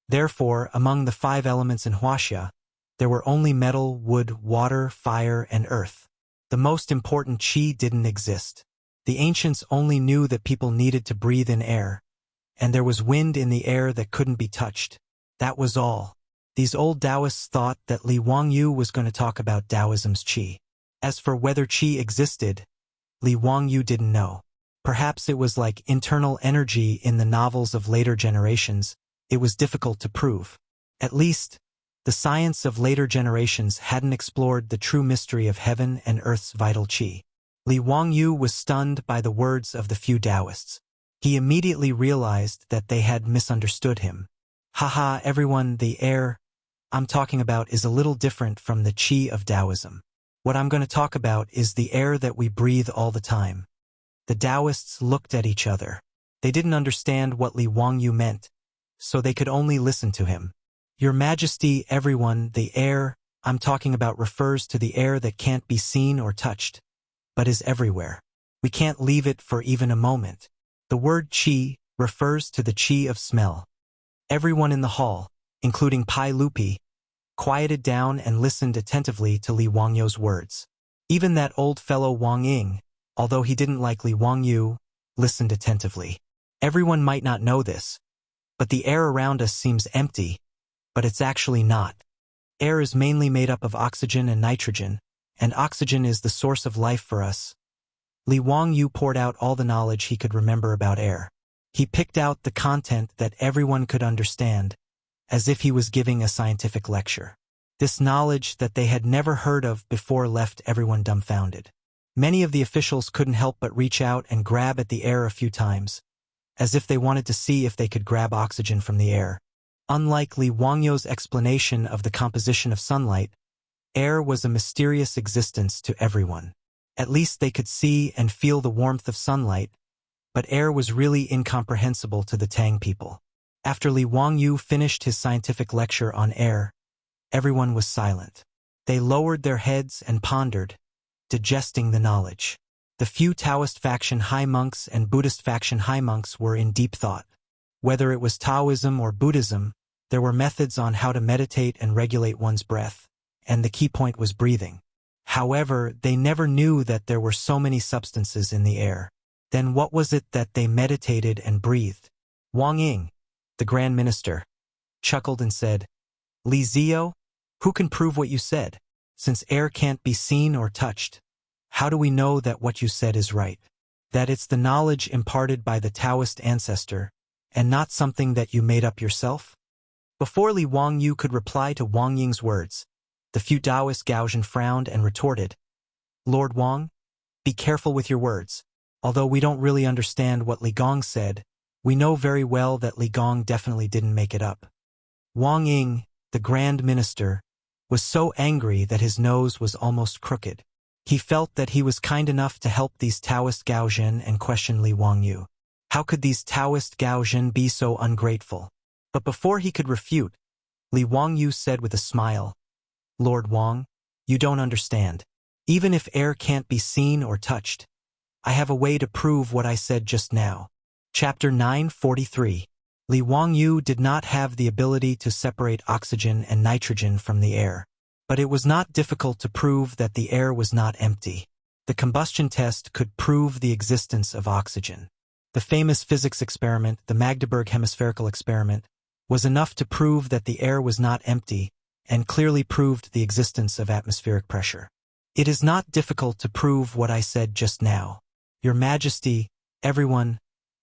Therefore, among the 5 elements in Wuxia, there were only metal, wood, water, fire, and earth. The most important qi didn't exist. The ancients only knew that people needed to breathe in air, and there was wind in the air that couldn't be touched. That was all. These old Taoists thought that Li Wangyu was going to talk about Taoism's qi. As for whether qi existed, Li Wangyu didn't know. Perhaps it was like internal energy in the novels of later generations. It was difficult to prove. At least, the science of later generations hadn't explored the true mystery of heaven and earth's vital qi. Li Wangyu was stunned by the words of the few Taoists. He immediately realized that they had misunderstood him. Haha, everyone, the air I'm talking about is a little different from the qi of Taoism. What I'm going to talk about is the air that we breathe all the time. The Taoists looked at each other. They didn't understand what Li Wangyu meant, so they could only listen to him. Your Majesty, everyone, the air I'm talking about refers to the air that can't be seen or touched, but is everywhere. We can't leave it for even a moment. The word qi refers to the qi of smell. Everyone in the hall, including Pai Lupi, quieted down and listened attentively to Li Wangyu's words. Even that old fellow Wang Ying, although he didn't like Li Wangyu, listened attentively. Everyone might not know this, but the air around us seems empty, but it's actually not. Air is mainly made up of oxygen and nitrogen, and oxygen is the source of life for us. Li Wangyu poured out all the knowledge he could remember about air. He picked out the content that everyone could understand, as if he was giving a scientific lecture. This knowledge that they had never heard of before left everyone dumbfounded. Many of the officials couldn't help but reach out and grab at the air a few times, as if they wanted to see if they could grab oxygen from the air. Unlike Li Wangyu's explanation of the composition of sunlight, air was a mysterious existence to everyone. At least they could see and feel the warmth of sunlight, but air was really incomprehensible to the Tang people. After Li Wangyu finished his scientific lecture on air, everyone was silent. They lowered their heads and pondered, digesting the knowledge. The few Taoist faction high monks and Buddhist faction high monks were in deep thought. Whether it was Taoism or Buddhism, there were methods on how to meditate and regulate one's breath, and the key point was breathing. However, they never knew that there were so many substances in the air. Then what was it that they meditated and breathed? Wang Ying, the Grand Minister, chuckled and said, "Li Zio, who can prove what you said? Since air can't be seen or touched, how do we know that what you said is right? That it's the knowledge imparted by the Taoist ancestor, and not something that you made up yourself?" Before Li Wangyu could reply to Wang Ying's words, the few Taoist Gaoxian frowned and retorted, "Lord Wang, be careful with your words. Although we don't really understand what Li Gong said, we know very well that Li Gong definitely didn't make it up." Wang Ying, the Grand Minister, was so angry that his nose was almost crooked. He felt that he was kind enough to help these Taoist Gaoxian and question Li Wangyu. How could these Taoist Gaoxian be so ungrateful? But before he could refute, Li Wangyu said with a smile, "Lord Wang, you don't understand. Even if air can't be seen or touched, I have a way to prove what I said just now. Chapter 943. Li Wangyu did not have the ability to separate oxygen and nitrogen from the air, but it was not difficult to prove that the air was not empty. The combustion test could prove the existence of oxygen. The famous physics experiment, the Magdeburg hemispherical experiment, was enough to prove that the air was not empty and clearly proved the existence of atmospheric pressure. It is not difficult to prove what I said just now. Your Majesty, everyone,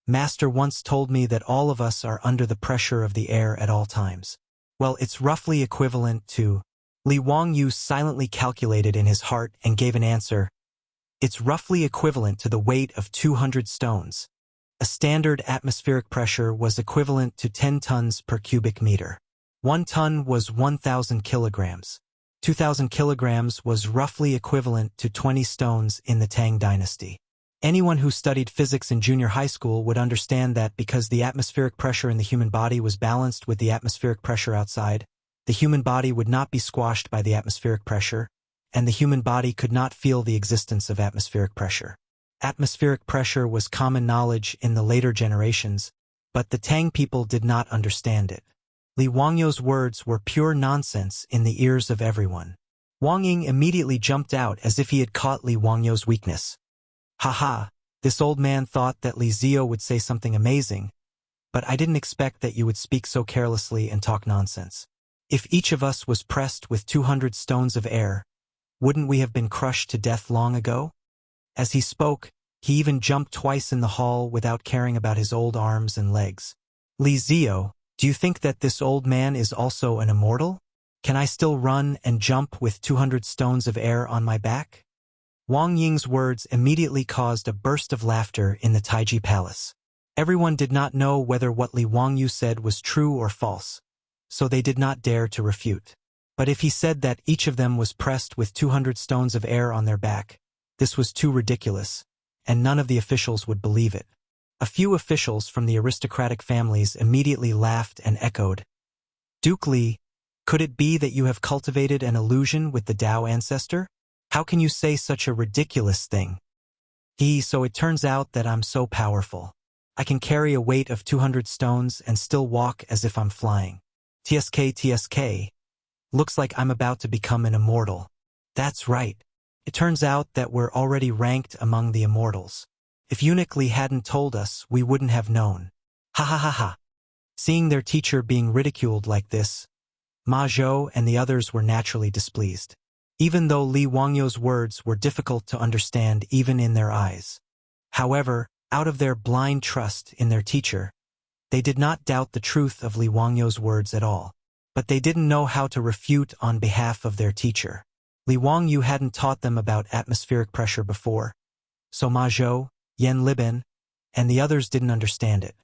Master once told me that all of us are under the pressure of the air at all times. Well, it's roughly equivalent to... Li Wangyu silently calculated in his heart and gave an answer. It's roughly equivalent to the weight of 200 stones. A standard atmospheric pressure was equivalent to 10 tons per cubic meter. 1 ton was 1,000 kilograms. 2,000 kilograms was roughly equivalent to 20 stones in the Tang dynasty. Anyone who studied physics in junior high school would understand that because the atmospheric pressure in the human body was balanced with the atmospheric pressure outside, the human body would not be squashed by the atmospheric pressure, and the human body could not feel the existence of atmospheric pressure. Atmospheric pressure was common knowledge in the later generations, but the Tang people did not understand it. Li Wangyu's words were pure nonsense in the ears of everyone. Wang Ying immediately jumped out as if he had caught Li Wangyu's weakness. Haha, this old man thought that Li Zio would say something amazing, but I didn't expect that you would speak so carelessly and talk nonsense. If each of us was pressed with 200 stones of air, wouldn't we have been crushed to death long ago? As he spoke, he even jumped twice in the hall without caring about his old arms and legs. Li Zio, do you think that this old man is also an immortal? Can I still run and jump with 200 stones of air on my back? Wang Ying's words immediately caused a burst of laughter in the Taiji Palace. Everyone did not know whether what Li Wangyu said was true or false, so they did not dare to refute. But if he said that each of them was pressed with 200 stones of air on their back, this was too ridiculous, and none of the officials would believe it. A few officials from the aristocratic families immediately laughed and echoed, "Duke Li, could it be that you have cultivated an illusion with the Tao ancestor? How can you say such a ridiculous thing?" So it turns out that I'm so powerful. I can carry a weight of 200 stones and still walk as if I'm flying. TSK. Looks like I'm about to become an immortal. That's right. It turns out that we're already ranked among the immortals. If Eunuch Li hadn't told us, we wouldn't have known. Ha ha ha ha. Seeing their teacher being ridiculed like this, Ma Zhou and the others were naturally displeased. Even though Li Wangyu's words were difficult to understand even in their eyes. However, out of their blind trust in their teacher, they did not doubt the truth of Li Wangyu's words at all. But they didn't know how to refute on behalf of their teacher. Li Wangyu hadn't taught them about atmospheric pressure before, so Ma Zhou, Yan Liben, and the others didn't understand it.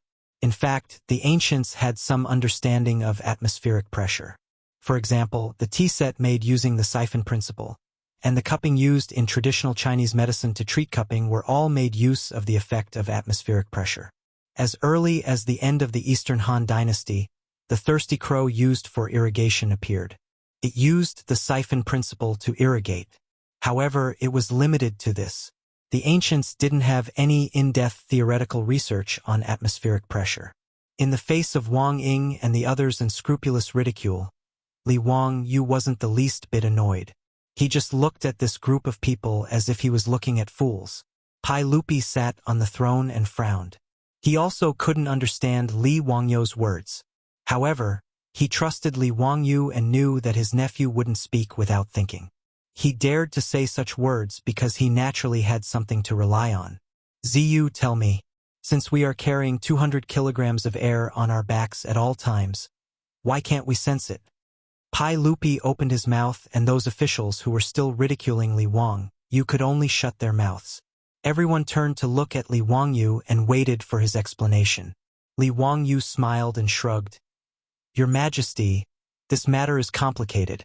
In fact, the ancients had some understanding of atmospheric pressure. For example, the tea set made using the siphon principle, and the cupping used in traditional Chinese medicine to treat cupping were all made use of the effect of atmospheric pressure. As early as the end of the Eastern Han Dynasty, the thirsty crow used for irrigation appeared. It used the siphon principle to irrigate. However, it was limited to this. The ancients didn't have any in-depth theoretical research on atmospheric pressure. In the face of Wang Ying and the others' unscrupulous ridicule, Li Wangyu wasn't the least bit annoyed. He just looked at this group of people as if he was looking at fools. Pai Lupi sat on the throne and frowned. He also couldn't understand Li Wangyu's words. However, he trusted Li Wangyu and knew that his nephew wouldn't speak without thinking. He dared to say such words because he naturally had something to rely on. Ziyu, tell me, since we are carrying 200 kilograms of air on our backs at all times, why can't we sense it? Pai Lupi opened his mouth, and those officials who were still ridiculing Li Wangyu could only shut their mouths. Everyone turned to look at Li Wangyu and waited for his explanation. Li Wangyu smiled and shrugged. Your Majesty, this matter is complicated,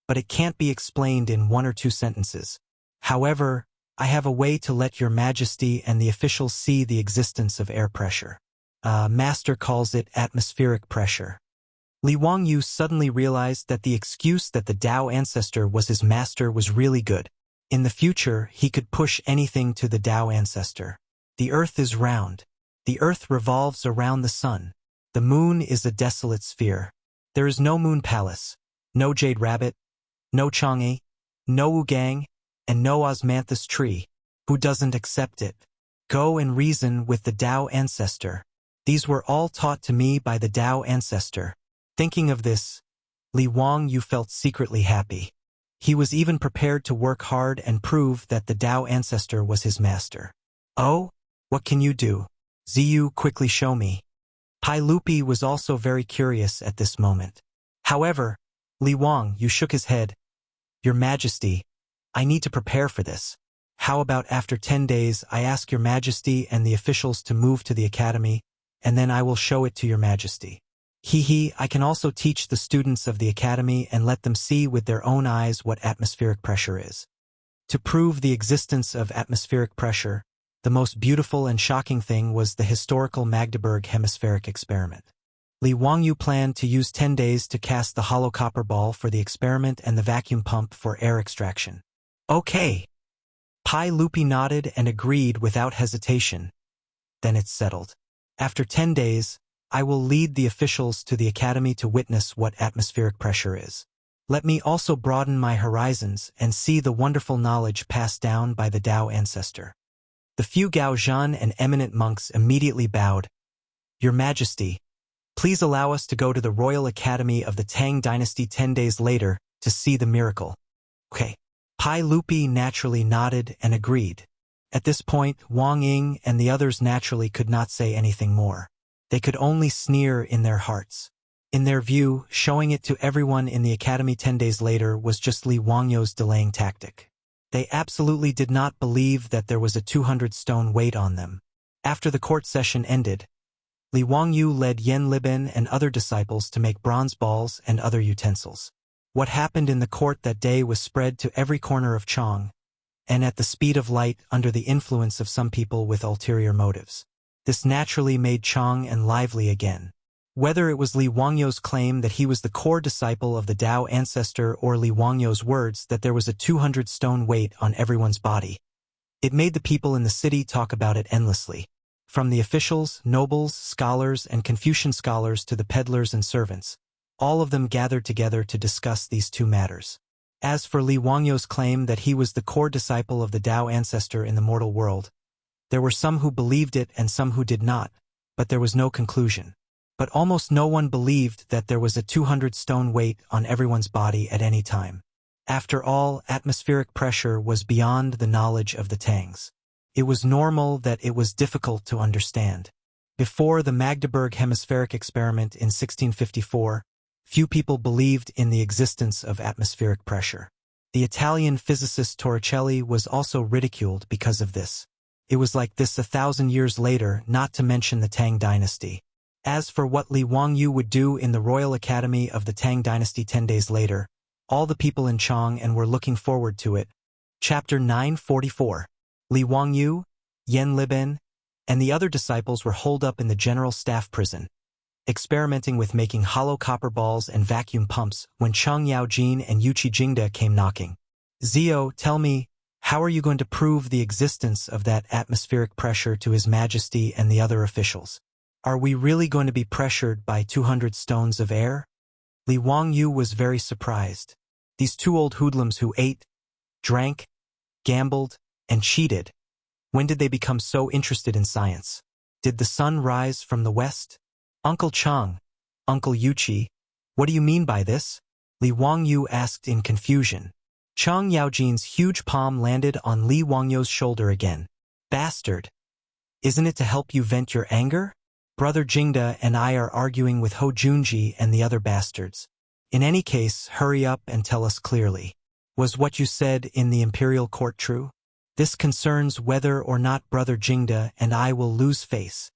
but it can't be explained in 1 or 2 sentences. However, I have a way to let Your Majesty and the officials see the existence of air pressure. Master calls it atmospheric pressure. Li Wangyu suddenly realized that the excuse that the Tao ancestor was his master was really good. In the future, he could push anything to the Tao ancestor. The earth is round. The earth revolves around the sun. The moon is a desolate sphere. There is no moon palace, no jade rabbit, no Chang'an, no Wugang, and no osmanthus tree. Who doesn't accept it? Go and reason with the Tao ancestor. These were all taught to me by the Tao ancestor. Thinking of this, Li Wangyu felt secretly happy. He was even prepared to work hard and prove that the Tao ancestor was his master. Oh, what can you do? Ziyu, quickly show me. Pai Lupi was also very curious at this moment. However, Li Wangyu shook his head. Your Majesty, I need to prepare for this. How about after 10 days I ask your Majesty and the officials to move to the academy, and then I will show it to your Majesty. I can also teach the students of the academy and let them see with their own eyes what atmospheric pressure is. To prove the existence of atmospheric pressure, the most beautiful and shocking thing was the historical Magdeburg hemispheric experiment. Li Wangyu planned to use 10 days to cast the hollow copper ball for the experiment and the vacuum pump for air extraction. Okay. Pai Lupi nodded and agreed without hesitation. Then it's settled. After 10 days, I will lead the officials to the academy to witness what atmospheric pressure is. Let me also broaden my horizons and see the wonderful knowledge passed down by the Tao ancestor. The few Gaozhan and eminent monks immediately bowed. Your Majesty, please allow us to go to the Royal Academy of the Tang Dynasty 10 days later to see the miracle. Okay. Pai Lupi naturally nodded and agreed. At this point, Wang Ying and the others naturally could not say anything more. They could only sneer in their hearts. In their view, showing it to everyone in the academy 10 days later was just Li Wangyu's delaying tactic. They absolutely did not believe that there was a 200-stone weight on them. After the court session ended, Li Wangyu led Yen Liben and other disciples to make bronze balls and other utensils. What happened in the court that day was spread to every corner of Chang, and at the speed of light under the influence of some people with ulterior motives. This naturally made Chang'an lively again. Whether it was Li Wangyu's claim that he was the core disciple of the Tao ancestor or Li Wangyu's words that there was a 200-stone weight on everyone's body, it made the people in the city talk about it endlessly. From the officials, nobles, scholars, and Confucian scholars to the peddlers and servants, all of them gathered together to discuss these two matters. As for Li Wangyu's claim that he was the core disciple of the Tao ancestor in the mortal world, there were some who believed it and some who did not, but there was no conclusion. But almost no one believed that there was a 200-stone weight on everyone's body at any time. After all, atmospheric pressure was beyond the knowledge of the Tangs. It was normal that it was difficult to understand. Before the Magdeburg hemispheric experiment in 1654, few people believed in the existence of atmospheric pressure. The Italian physicist Torricelli was also ridiculed because of this. It was like this 1,000 years later, not to mention the Tang dynasty. As for what Li Wangyu would do in the Royal Academy of the Tang dynasty 10 days later, all the people in Chang'an were looking forward to it. Chapter 944. Li Wangyu, Yen Liben, and the other disciples were holed up in the general staff prison, experimenting with making hollow copper balls and vacuum pumps when Cheng Yaojin and Yuqi Jingda came knocking. Zio, tell me, how are you going to prove the existence of that atmospheric pressure to His Majesty and the other officials? Are we really going to be pressured by 200 stones of air? Li Wangyu was very surprised. These two old hoodlums who ate, drank, gambled, and cheated. When did they become so interested in science? Did the sun rise from the west? Uncle Chang, Uncle Yuqi, what do you mean by this? Li Wangyu asked in confusion. Cheng Yaojin's huge palm landed on Li Wangyu's shoulder again. Bastard! Isn't it to help you vent your anger? Brother Jingda and I are arguing with Ho Junji and the other bastards. In any case, hurry up and tell us clearly. Was what you said in the imperial court true? This concerns whether or not Brother Jingda and I will lose face.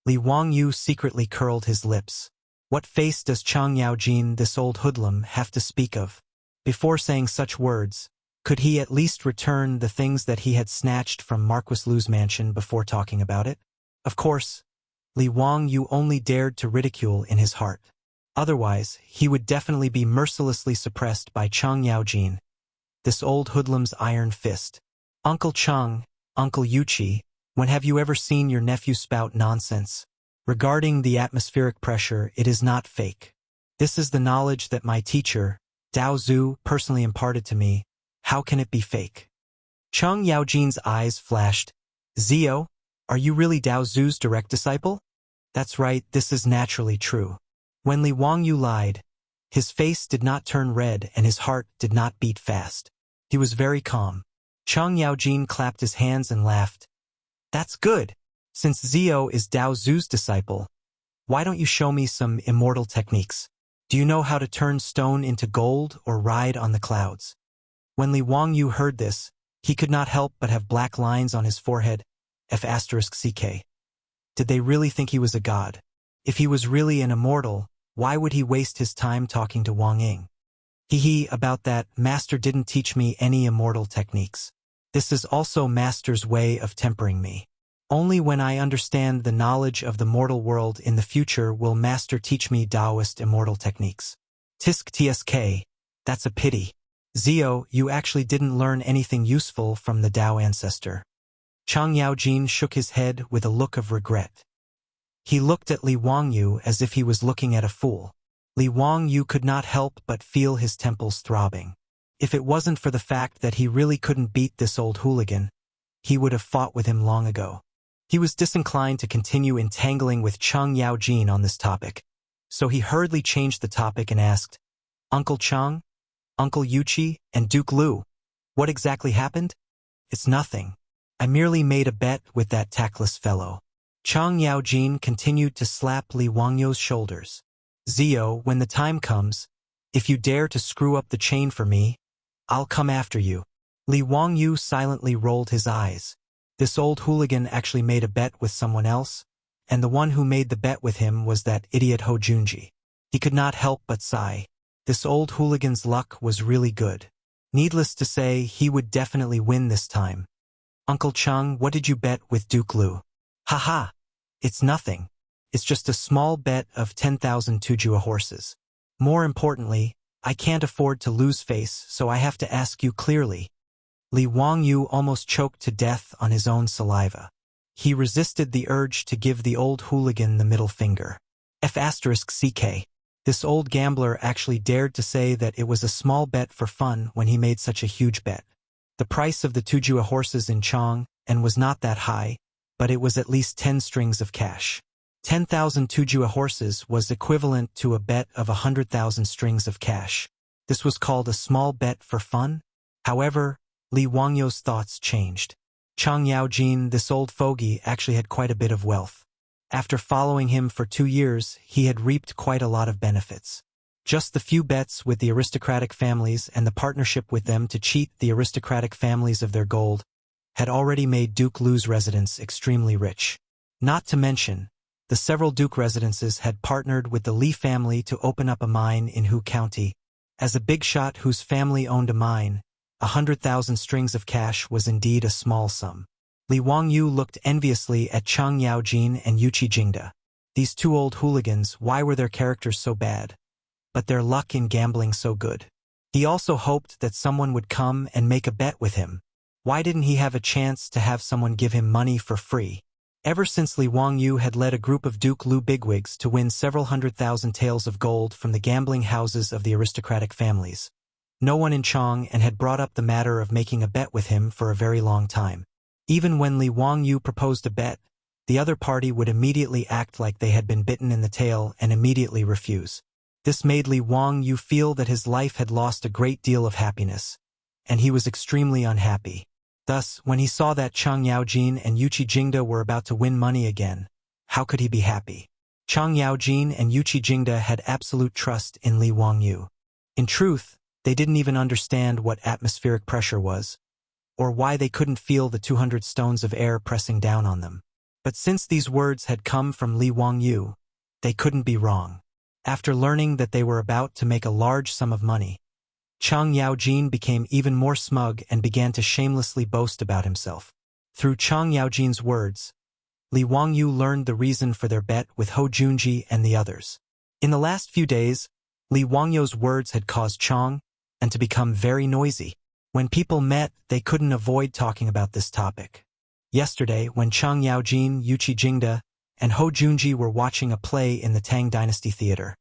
Li Wangyu secretly curled his lips. What face does Cheng Yaojin, this old hoodlum, have to speak of? Before saying such words, could he at least return the things that he had snatched from Marquis Lu's mansion before talking about it? Of course, Li Wangyu only dared to ridicule in his heart. Otherwise, he would definitely be mercilessly suppressed by Cheng Yaojin, this old hoodlum's iron fist. Uncle Cheng, Uncle Yuqi, When have you ever seen your nephew spout nonsense? Regarding the atmospheric pressure, it is not fake. This is the knowledge that my teacher, Dao Zhu, personally imparted to me. How can it be fake? Cheng Yaojin's eyes flashed. Zio, are you really Dao Zhu's direct disciple? That's right, this is naturally true. When Li Wangyu lied, his face did not turn red and his heart did not beat fast. He was very calm. Cheng Yaojin clapped his hands and laughed. That's good. Since Zio is Dao Zhu's disciple, why don't you show me some immortal techniques? Do you know how to turn stone into gold or ride on the clouds? When Li Wangyu heard this, he could not help but have black lines on his forehead, F***CK. Did they really think he was a god? If he was really an immortal, why would he waste his time talking to Wang Ying? Hee about that, Master didn't teach me any immortal techniques. This is also Master's way of tempering me. Only when I understand the knowledge of the mortal world in the future will Master teach me Taoist immortal techniques. Tisk tsk, that's a pity. Zio, you actually didn't learn anything useful from the Tao ancestor. Cheng Yaojin shook his head with a look of regret. He looked at Li Wangyu as if he was looking at a fool. Li Wangyu could not help but feel his temples throbbing. If it wasn't for the fact that he really couldn't beat this old hooligan, he would have fought with him long ago. He was disinclined to continue entangling with Cheng Yaojin on this topic, so he hurriedly changed the topic and asked, Uncle Cheng, Uncle Yuchi, and Duke Lu, what exactly happened? It's nothing. I merely made a bet with that tactless fellow. Cheng Yaojin continued to slap Li Wangyu's shoulders. Zio, when the time comes, if you dare to screw up the chain for me, I'll come after you. Li Wangyu silently rolled his eyes. This old hooligan actually made a bet with someone else, and the one who made the bet with him was that idiot Ho Junji. He could not help but sigh. This old hooligan's luck was really good. Needless to say, he would definitely win this time. Uncle Cheng, what did you bet with Duke Lu? Haha, it's nothing. It's just a small bet of 10,000 Tujua horses. More importantly, I can't afford to lose face, so I have to ask you clearly. Li Wangyu almost choked to death on his own saliva. He resisted the urge to give the old hooligan the middle finger. F***CK. This old gambler actually dared to say that it was a small bet for fun when he made such a huge bet. The price of the Tujua horses in Chang'an was not that high, but it was at least 10 strings of cash. 10,000 Tujua horses was equivalent to a bet of 100,000 strings of cash. This was called a small bet for fun? However, Li Wangyu's thoughts changed. Cheng Yaojin, this old fogey, actually had quite a bit of wealth. After following him for 2 years, he had reaped quite a lot of benefits. Just the few bets with the aristocratic families and the partnership with them to cheat the aristocratic families of their gold had already made Duke Lu's residence extremely rich. Not to mention, the several Duke residences had partnered with the Li family to open up a mine in Hu County. As a big shot whose family owned a mine, 100,000 strings of cash was indeed a small sum. Li Wangyu looked enviously at Cheng Yaojin and Yuchi Jingda. These two old hooligans, why were their characters so bad, but their luck in gambling so good? He also hoped that someone would come and make a bet with him. Why didn't he have a chance to have someone give him money for free? Ever since Li Wangyu had led a group of Duke Lu bigwigs to win several 100,000 taels of gold from the gambling houses of the aristocratic families, no one in Chang'an had brought up the matter of making a bet with him for a very long time. Even when Li Wangyu proposed a bet, the other party would immediately act like they had been bitten in the tail and immediately refuse. This made Li Wangyu feel that his life had lost a great deal of happiness, and he was extremely unhappy. Thus, when he saw that Cheng Yaojin and Yuchi Jingda were about to win money again, how could he be happy? Cheng Yaojin and Yuchi Jingda had absolute trust in Li Wangyu. In truth, they didn't even understand what atmospheric pressure was, or why they couldn't feel the 200 stones of air pressing down on them. But since these words had come from Li Wangyu, they couldn't be wrong. After learning that they were about to make a large sum of money, Cheng Yaojin became even more smug and began to shamelessly boast about himself. Through Cheng Yaojin's words, Li Wangyu learned the reason for their bet with Ho Junji and the others. In the last few days, Li Wangyu's words had caused Chang'an to become very noisy. When people met, they couldn't avoid talking about this topic. Yesterday, when Chang Yaojin, Yuqi Jingde, and Hou Junji were watching a play in the Tang Dynasty Theater,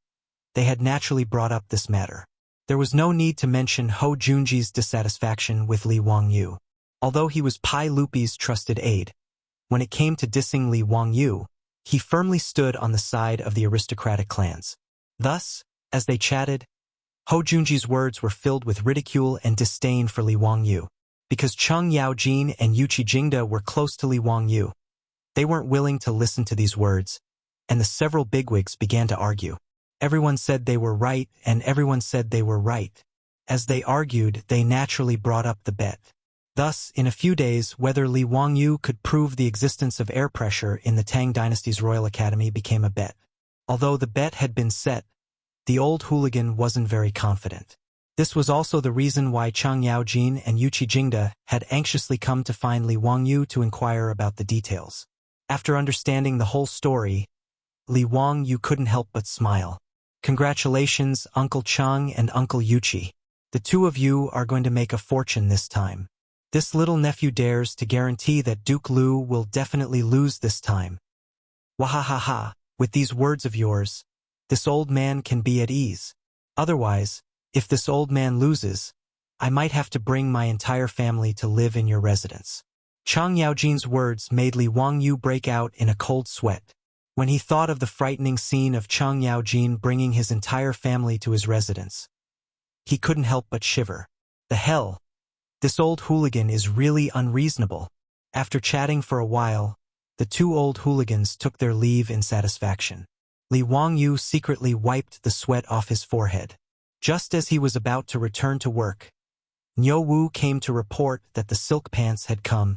they had naturally brought up this matter. There was no need to mention Hou Junji's dissatisfaction with Li Wangyu. Although he was Pai Lupi's trusted aide, when it came to dissing Li Wangyu, he firmly stood on the side of the aristocratic clans. Thus, as they chatted, Hou Junji's words were filled with ridicule and disdain for Li Wangyu. Because Chang Yaojin and Yuqi Jingde were close to Li Wangyu, they weren't willing to listen to these words, and the several bigwigs began to argue. Everyone said they were right, and everyone said they were right. As they argued, they naturally brought up the bet. Thus, in a few days, whether Li Wangyu could prove the existence of air pressure in the Tang Dynasty's Royal Academy became a bet. Although the bet had been set, the old hooligan wasn't very confident. This was also the reason why Chang Yaojin and Yuqi Jingde had anxiously come to find Li Wangyu to inquire about the details. After understanding the whole story, Li Wangyu couldn't help but smile. Congratulations, Uncle Chang and Uncle Yuqi. The two of you are going to make a fortune this time. This little nephew dares to guarantee that Duke Lu will definitely lose this time. Wahahaha, with these words of yours, this old man can be at ease. Otherwise, if this old man loses, I might have to bring my entire family to live in your residence. Chang Yaojin's words made Li Wangyu break out in a cold sweat. When he thought of the frightening scene of Chang Yaojin bringing his entire family to his residence, he couldn't help but shiver. The hell? This old hooligan is really unreasonable. After chatting for a while, the two old hooligans took their leave in satisfaction. Li Wangyu secretly wiped the sweat off his forehead. Just as he was about to return to work, Niu Wu came to report that the silk pants had come.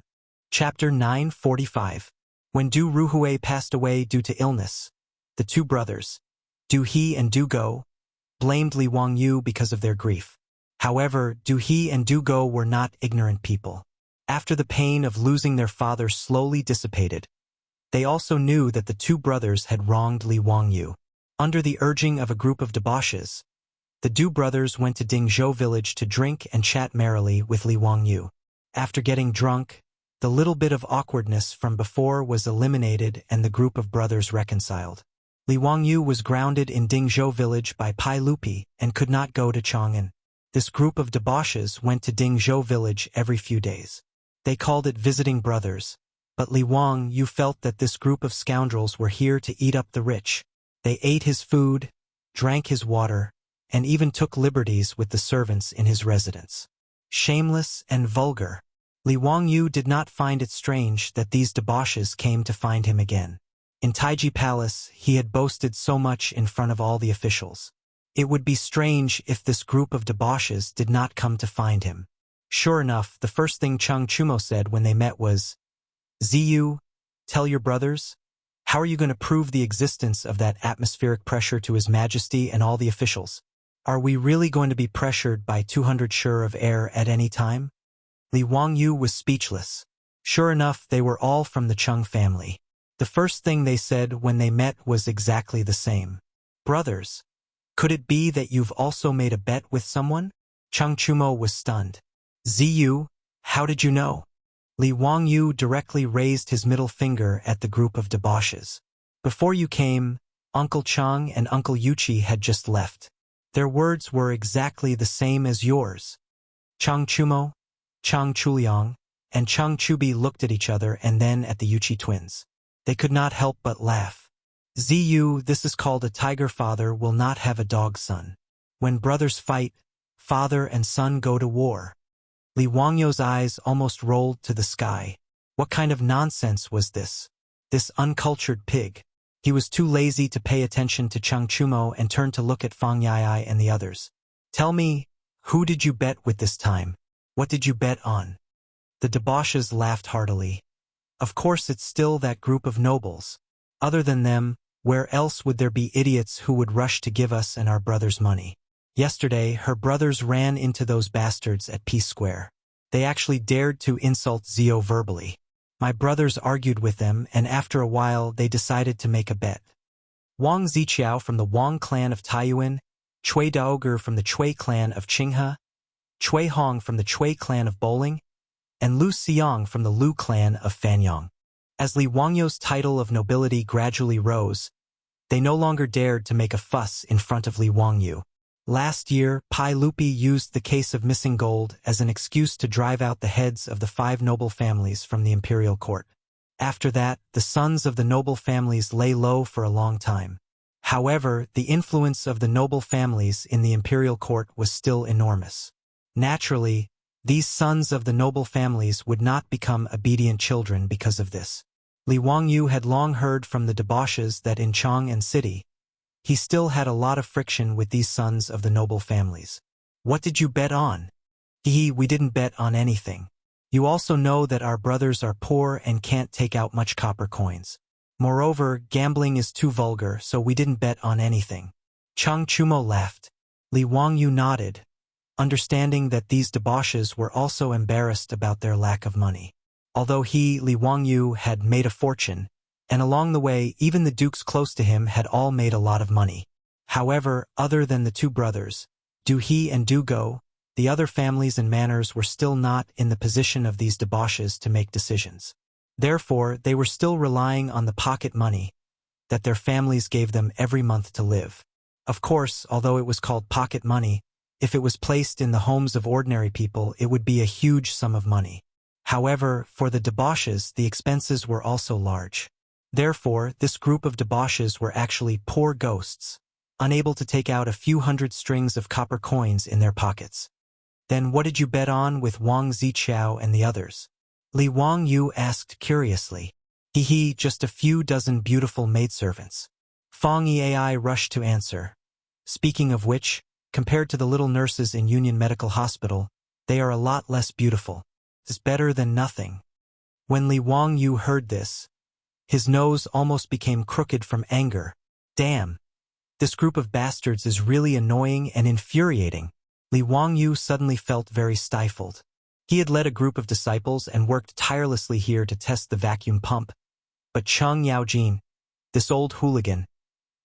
Chapter 945. When Du Ruhui passed away due to illness, the two brothers, Du He and Du Go, blamed Li Wangyu because of their grief. However, Du He and Du Go were not ignorant people. After the pain of losing their father slowly dissipated, they also knew that the two brothers had wronged Li Wangyu. Under the urging of a group of debauches, the Du brothers went to Dingzhou village to drink and chat merrily with Li Wangyu. After getting drunk, the little bit of awkwardness from before was eliminated and the group of brothers reconciled. Li Wangyu was grounded in Dingzhou village by Pai Lupi and could not go to Chang'an. This group of debauches went to Dingzhou village every few days. They called it visiting brothers, but Li Wangyu felt that this group of scoundrels were here to eat up the rich. They ate his food, drank his water, and even took liberties with the servants in his residence. Shameless and vulgar, Li Wangyu did not find it strange that these debauches came to find him again. In Taiji Palace, he had boasted so much in front of all the officials. It would be strange if this group of debauches did not come to find him. Sure enough, the first thing Chang Chumo said when they met was, "Ziyu, tell your brothers, how are you going to prove the existence of that atmospheric pressure to His Majesty and all the officials? Are we really going to be pressured by 200 shur of air at any time?" Li Wangyu was speechless. Sure enough, they were all from the Cheng family. The first thing they said when they met was exactly the same. "Brothers, could it be that you've also made a bet with someone?" Chang Chumo was stunned. "Ziyu, how did you know?" Li Wangyu directly raised his middle finger at the group of debauches. "Before you came, Uncle Chang and Uncle Yuqi had just left. Their words were exactly the same as yours." Chang Chumo, Chang Chuliang, and Chang Chubi looked at each other and then at the Yuqi twins. They could not help but laugh. "Ziyu, this is called a tiger father will not have a dog son. When brothers fight, father and son go to war." Li Wangyu's eyes almost rolled to the sky. What kind of nonsense was this? This uncultured pig. He was too lazy to pay attention to Chang Chumo and turned to look at Fang Yai and the others. "Tell me, who did you bet with this time? What did you bet on?" The debauches laughed heartily. "Of course it's still that group of nobles. Other than them, where else would there be idiots who would rush to give us and our brothers money? Yesterday, her brothers ran into those bastards at Peace Square. They actually dared to insult Zio verbally. My brothers argued with them, and after a while they decided to make a bet. Wang Ziqiao from the Wang clan of Taiyuan, Cui Daoger from the Cui clan of Qinghe, Cui Hong from the Cui clan of Bowling, and Lu Xiang from the Lu clan of Fanyang. As Li Wangyu's title of nobility gradually rose, they no longer dared to make a fuss in front of Li Wangyu. Last year, Pai Lupi used the case of missing gold as an excuse to drive out the heads of the 5 noble families from the imperial court. After that, the sons of the noble families lay low for a long time. However, the influence of the noble families in the imperial court was still enormous. Naturally, these sons of the noble families would not become obedient children because of this. Li Wangyu had long heard from the debauches that in Chang'an city, he still had a lot of friction with these sons of the noble families. What did you bet on? We didn't bet on anything. You also know that our brothers are poor and can't take out much copper coins. Moreover, gambling is too vulgar, so we didn't bet on anything. Chang Chumo laughed. Li Wangyu nodded, understanding that these debauches were also embarrassed about their lack of money. Although he, Li Wangyu, had made a fortune, and along the way even the dukes close to him had all made a lot of money. However, other than the 2 brothers, Du He and Du Go, the other families and manors were still not in the position of these debauches to make decisions. Therefore, they were still relying on the pocket money that their families gave them every month to live. Of course, although it was called pocket money, if it was placed in the homes of ordinary people, it would be a huge sum of money. However, for the debauches, the expenses were also large. Therefore, this group of debauches were actually poor ghosts, unable to take out a few hundred strings of copper coins in their pockets. Then what did you bet on with Wang Ziqiao and the others? Li Wangyu asked curiously. Just a few dozen beautiful maidservants. Fang Yi rushed to answer. Speaking of which, compared to the little nurses in Union Medical Hospital, they are a lot less beautiful. It's better than nothing. When Li Wangyu heard this, his nose almost became crooked from anger. Damn! This group of bastards is really annoying and infuriating. Li Wangyu suddenly felt very stifled. He had led a group of disciples and worked tirelessly here to test the vacuum pump. But Cheng Yaojin, this old hooligan,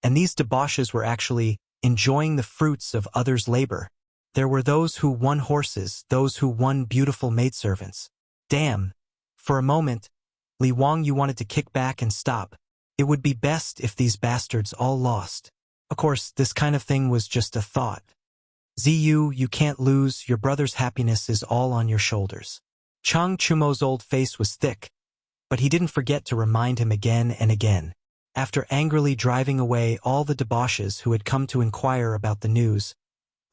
and these debauches were actually enjoying the fruits of others' labor. There were those who won horses, those who won beautiful maidservants. Damn! For a moment, Li Wangyu wanted to kick back and stop. It would be best if these bastards all lost. Of course, this kind of thing was just a thought. Ziyu, you can't lose, your brother's happiness is all on your shoulders. Chang Chumo's old face was thick, but he didn't forget to remind him again and again. After angrily driving away all the debauches who had come to inquire about the news,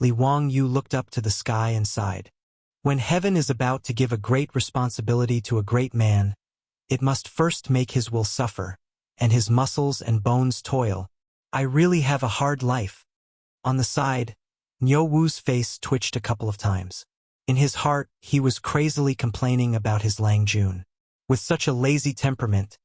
Li Wangyu looked up to the sky and sighed. When heaven is about to give a great responsibility to a great man, it must first make his will suffer, and his muscles and bones toil. I really have a hard life. On the side, Niu Wu's face twitched a couple of times. In his heart, he was crazily complaining about his Lang Jun. With such a lazy temperament,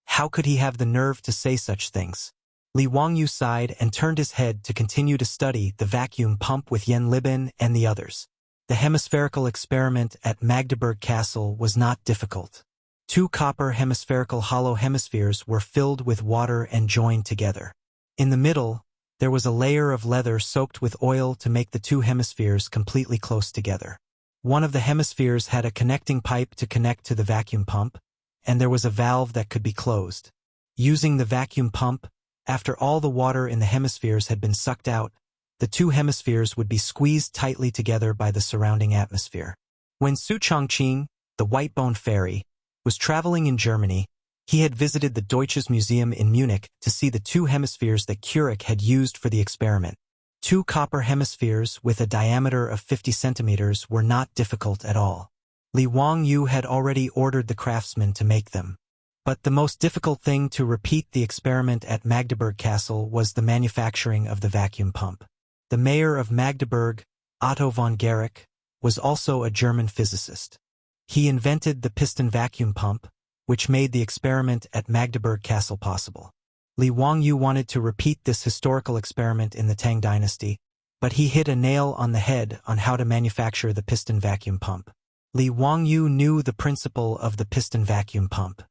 how could he have the nerve to say such things? Li Wangyu sighed and turned his head to continue to study the vacuum pump with Yan Libin and the others. The hemispherical experiment at Magdeburg Castle was not difficult. 2 copper hemispherical hollow hemispheres were filled with water and joined together. In the middle, there was a layer of leather soaked with oil to make the 2 hemispheres completely close together. One of the hemispheres had a connecting pipe to connect to the vacuum pump, and there was a valve that could be closed. Using the vacuum pump, after all the water in the hemispheres had been sucked out, the 2 hemispheres would be squeezed tightly together by the surrounding atmosphere. When Su Chongqing, the white-bone fairy, was traveling in Germany, he had visited the Deutsches Museum in Munich to see the 2 hemispheres that Keurig had used for the experiment. 2 copper hemispheres with a diameter of 50 centimeters were not difficult at all. Li Wangyu had already ordered the craftsmen to make them. But the most difficult thing to repeat the experiment at Magdeburg Castle was the manufacturing of the vacuum pump. The mayor of Magdeburg, Otto von Guericke, was also a German physicist. He invented the piston vacuum pump, which made the experiment at Magdeburg Castle possible. Li Wangyu wanted to repeat this historical experiment in the Tang dynasty, but he hit a nail on the head on how to manufacture the piston vacuum pump. Li Wangyu knew the principle of the piston vacuum pump.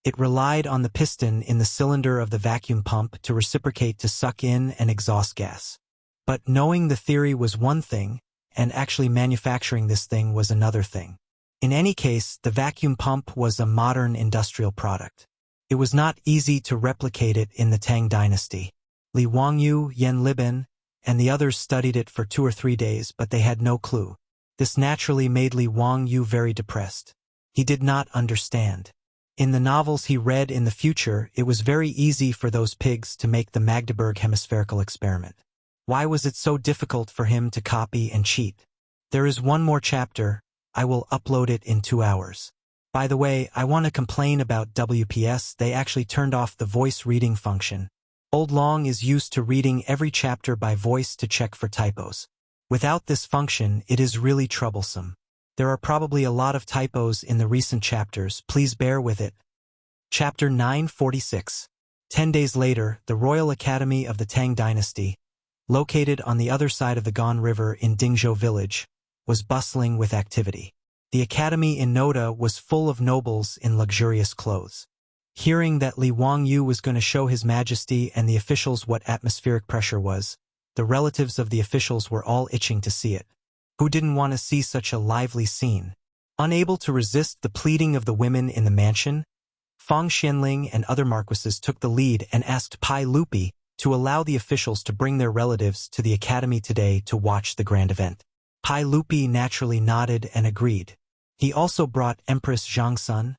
It relied on the piston in the cylinder of the vacuum pump to reciprocate to suck in and exhaust gas. But knowing the theory was one thing, and actually manufacturing this thing was another thing. In any case, the vacuum pump was a modern industrial product. It was not easy to replicate it in the Tang dynasty. Li Wangyu, Yan Libin, and the others studied it for 2 or 3 days, but they had no clue. This naturally made Li Wangyu very depressed. He did not understand. In the novels he read in the future, it was very easy for those pigs to make the Magdeburg hemispherical experiment. Why was it so difficult for him to copy and cheat? There is one more chapter. I will upload it in 2 hours. By the way, I want to complain about WPS. They actually turned off the voice reading function. Old Long is used to reading every chapter by voice to check for typos. Without this function, it is really troublesome. There are probably a lot of typos in the recent chapters. Please bear with it. Chapter 946. 10 days later, the Royal Academy of the Tang Dynasty, located on the other side of the Gan River in Dingzhou village, was bustling with activity. The academy in Noda was full of nobles in luxurious clothes. Hearing that Li Wangyu was going to show His Majesty and the officials what atmospheric pressure was, the relatives of the officials were all itching to see it. Who didn't want to see such a lively scene? Unable to resist the pleading of the women in the mansion, Fang Xianling and other marquises took the lead and asked Pai Lupi to allow the officials to bring their relatives to the academy today to watch the grand event. Pai Lupi naturally nodded and agreed. He also brought Empress Zhangsun,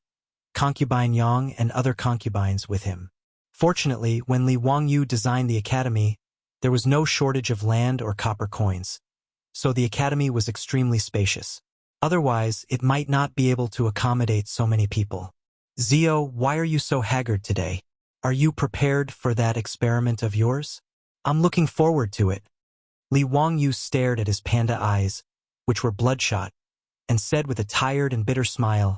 concubine Yang, and other concubines with him. Fortunately, when Li Wangyu designed the academy, there was no shortage of land or copper coins, so the academy was extremely spacious. Otherwise, it might not be able to accommodate so many people. Zio, why are you so haggard today? Are you prepared for that experiment of yours? I'm looking forward to it. Li Wangyu stared at his panda eyes, which were bloodshot, and said with a tired and bitter smile,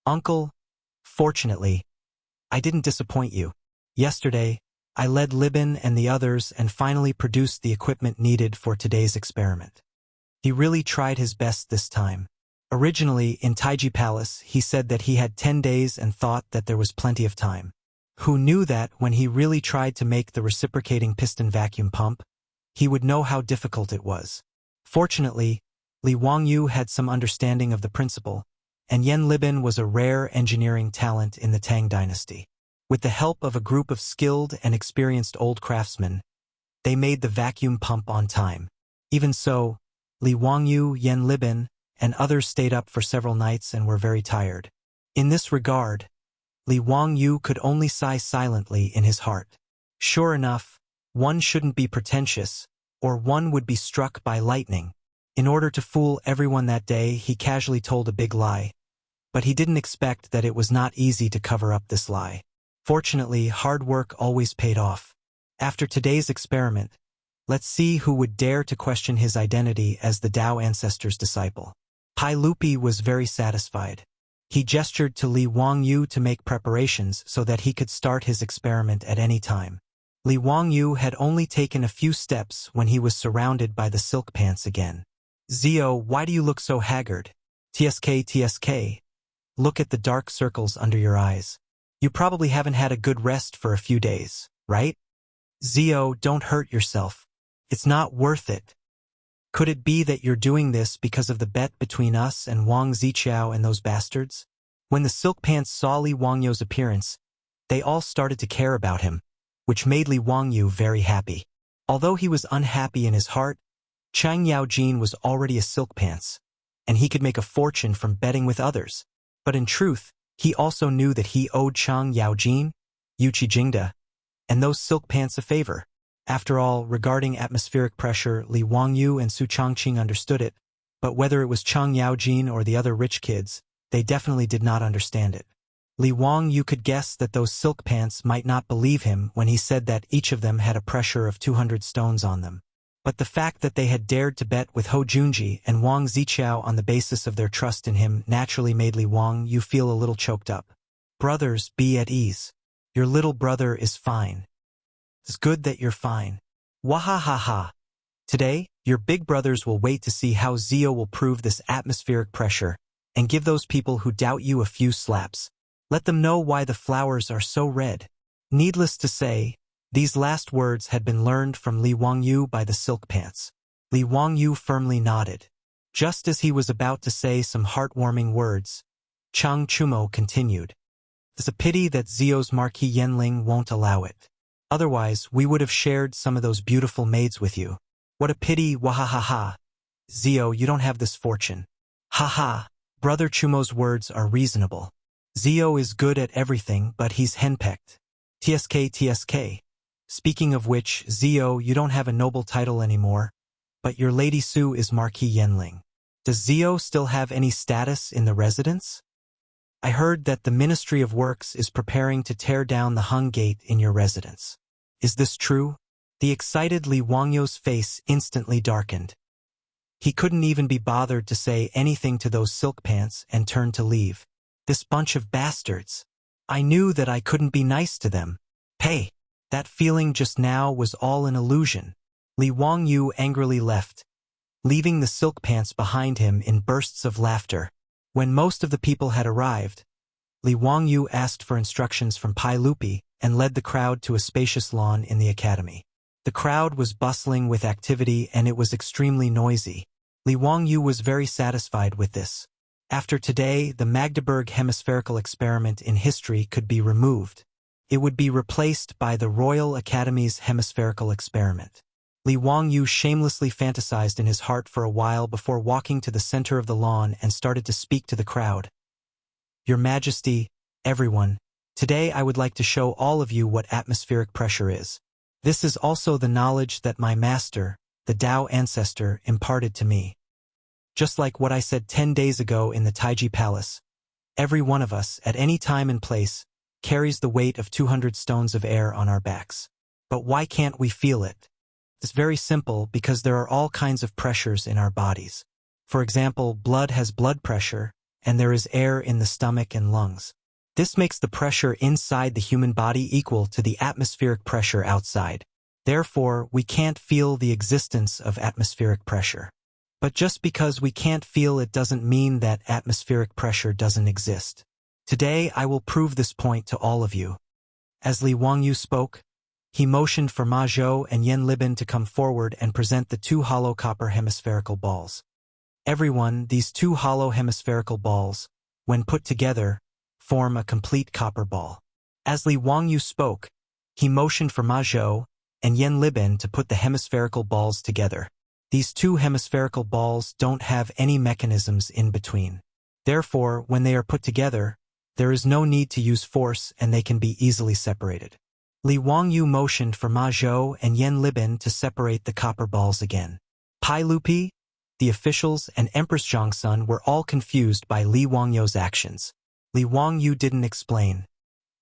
Uncle, fortunately, I didn't disappoint you. Yesterday, I led Libin and the others and finally produced the equipment needed for today's experiment. He really tried his best this time. Originally, in Taiji Palace, he said that he had 10 days and thought that there was plenty of time. Who knew that when he really tried to make the reciprocating piston vacuum pump, he would know how difficult it was. Fortunately, Li Wangyu had some understanding of the principle, and Yan Libin was a rare engineering talent in the Tang dynasty. With the help of a group of skilled and experienced old craftsmen, they made the vacuum pump on time. Even so, Li Wangyu, Yan Libin, and others stayed up for several nights and were very tired. In this regard, Li Wangyu could only sigh silently in his heart. Sure enough, one shouldn't be pretentious, or one would be struck by lightning. In order to fool everyone that day, he casually told a big lie. But he didn't expect that it was not easy to cover up this lie. Fortunately, hard work always paid off. After today's experiment, let's see who would dare to question his identity as the Tao ancestor's disciple. Pai Lupi was very satisfied. He gestured to Li Wangyu to make preparations so that he could start his experiment at any time. Li Wangyu had only taken a few steps when he was surrounded by the silk pants again. Zio, why do you look so haggard? TSK. Look at the dark circles under your eyes. You probably haven't had a good rest for a few days, right? Zio, don't hurt yourself. It's not worth it. Could it be that you're doing this because of the bet between us and Wang Ziqiao and those bastards? When the silk pants saw Li Wangyu's appearance, they all started to care about him, which made Li Wangyu very happy. Although he was unhappy in his heart, Chang Yaojin was already a silk pants, and he could make a fortune from betting with others. But in truth, he also knew that he owed Chang Yaojin, Yu Qijingda, and those silk pants a favor. After all, regarding atmospheric pressure, Li Wangyu and Su Changqing understood it, but whether it was Chang Yaojin or the other rich kids, they definitely did not understand it. Li Wangyu could guess that those silk pants might not believe him when he said that each of them had a pressure of 200 stones on them. But the fact that they had dared to bet with Hou Junji and Wang Ziqiao on the basis of their trust in him naturally made Li Wangyu feel a little choked up. Brothers, be at ease. Your little brother is fine. It's good that you're fine. Wahahaha. Today, your big brothers will wait to see how Zio will prove this atmospheric pressure and give those people who doubt you a few slaps. Let them know why the flowers are so red. Needless to say, these last words had been learned from Li Wangyu by the silk pants. Li Wangyu firmly nodded. Just as he was about to say some heartwarming words, Chang Chumo continued. It's a pity that Zio's Marquis Yenling won't allow it. Otherwise, we would have shared some of those beautiful maids with you. What a pity, wahahaha. Zio, you don't have this fortune. Ha. Brother Chumo's words are reasonable. Zio is good at everything, but he's henpecked. TSK. Speaking of which, Zio, you don't have a noble title anymore, but your Lady Su is Marquis Yenling. Does Zio still have any status in the residence? I heard that the Ministry of Works is preparing to tear down the hung gate in your residence. Is this true? The excited Li Wangyo's face instantly darkened. He couldn't even be bothered to say anything to those silk pants and turned to leave. This bunch of bastards. I knew that I couldn't be nice to them. Hey, that feeling just now was all an illusion. Li Wangyu angrily left, leaving the silk pants behind him in bursts of laughter. When most of the people had arrived, Li Wangyu asked for instructions from Pai Lupi and led the crowd to a spacious lawn in the academy. The crowd was bustling with activity and it was extremely noisy. Li Wangyu was very satisfied with this. After today, the Magdeburg hemispherical experiment in history could be removed. It would be replaced by the Royal Academy's hemispherical experiment. Li Wangyu shamelessly fantasized in his heart for a while before walking to the center of the lawn and started to speak to the crowd. Your Majesty, everyone, today I would like to show all of you what atmospheric pressure is. This is also the knowledge that my master, the Tao ancestor, imparted to me. Just like what I said 10 days ago in the Taiji Palace, every one of us, at any time and place, carries the weight of 200 stones of air on our backs. But why can't we feel it? It's very simple because there are all kinds of pressures in our bodies. For example, blood has blood pressure, and there is air in the stomach and lungs. This makes the pressure inside the human body equal to the atmospheric pressure outside. Therefore, we can't feel the existence of atmospheric pressure. But just because we can't feel it doesn't mean that atmospheric pressure doesn't exist. Today, I will prove this point to all of you. As Li Wangyu spoke, he motioned for Ma Zhou and Yen Libin to come forward and present the two hollow copper hemispherical balls. Everyone, these two hollow hemispherical balls, when put together, form a complete copper ball. As Li Wangyu spoke, he motioned for Ma Zhou and Yen Libin to put the hemispherical balls together. These two hemispherical balls don't have any mechanisms in between. Therefore, when they are put together, there is no need to use force and they can be easily separated. Li Wangyu motioned for Ma Zhou and Yen Libin to separate the copper balls again. Pai Lupi, the officials, and Empress Zhongsun were all confused by Li Wangyu's actions. Li Wangyu didn't explain.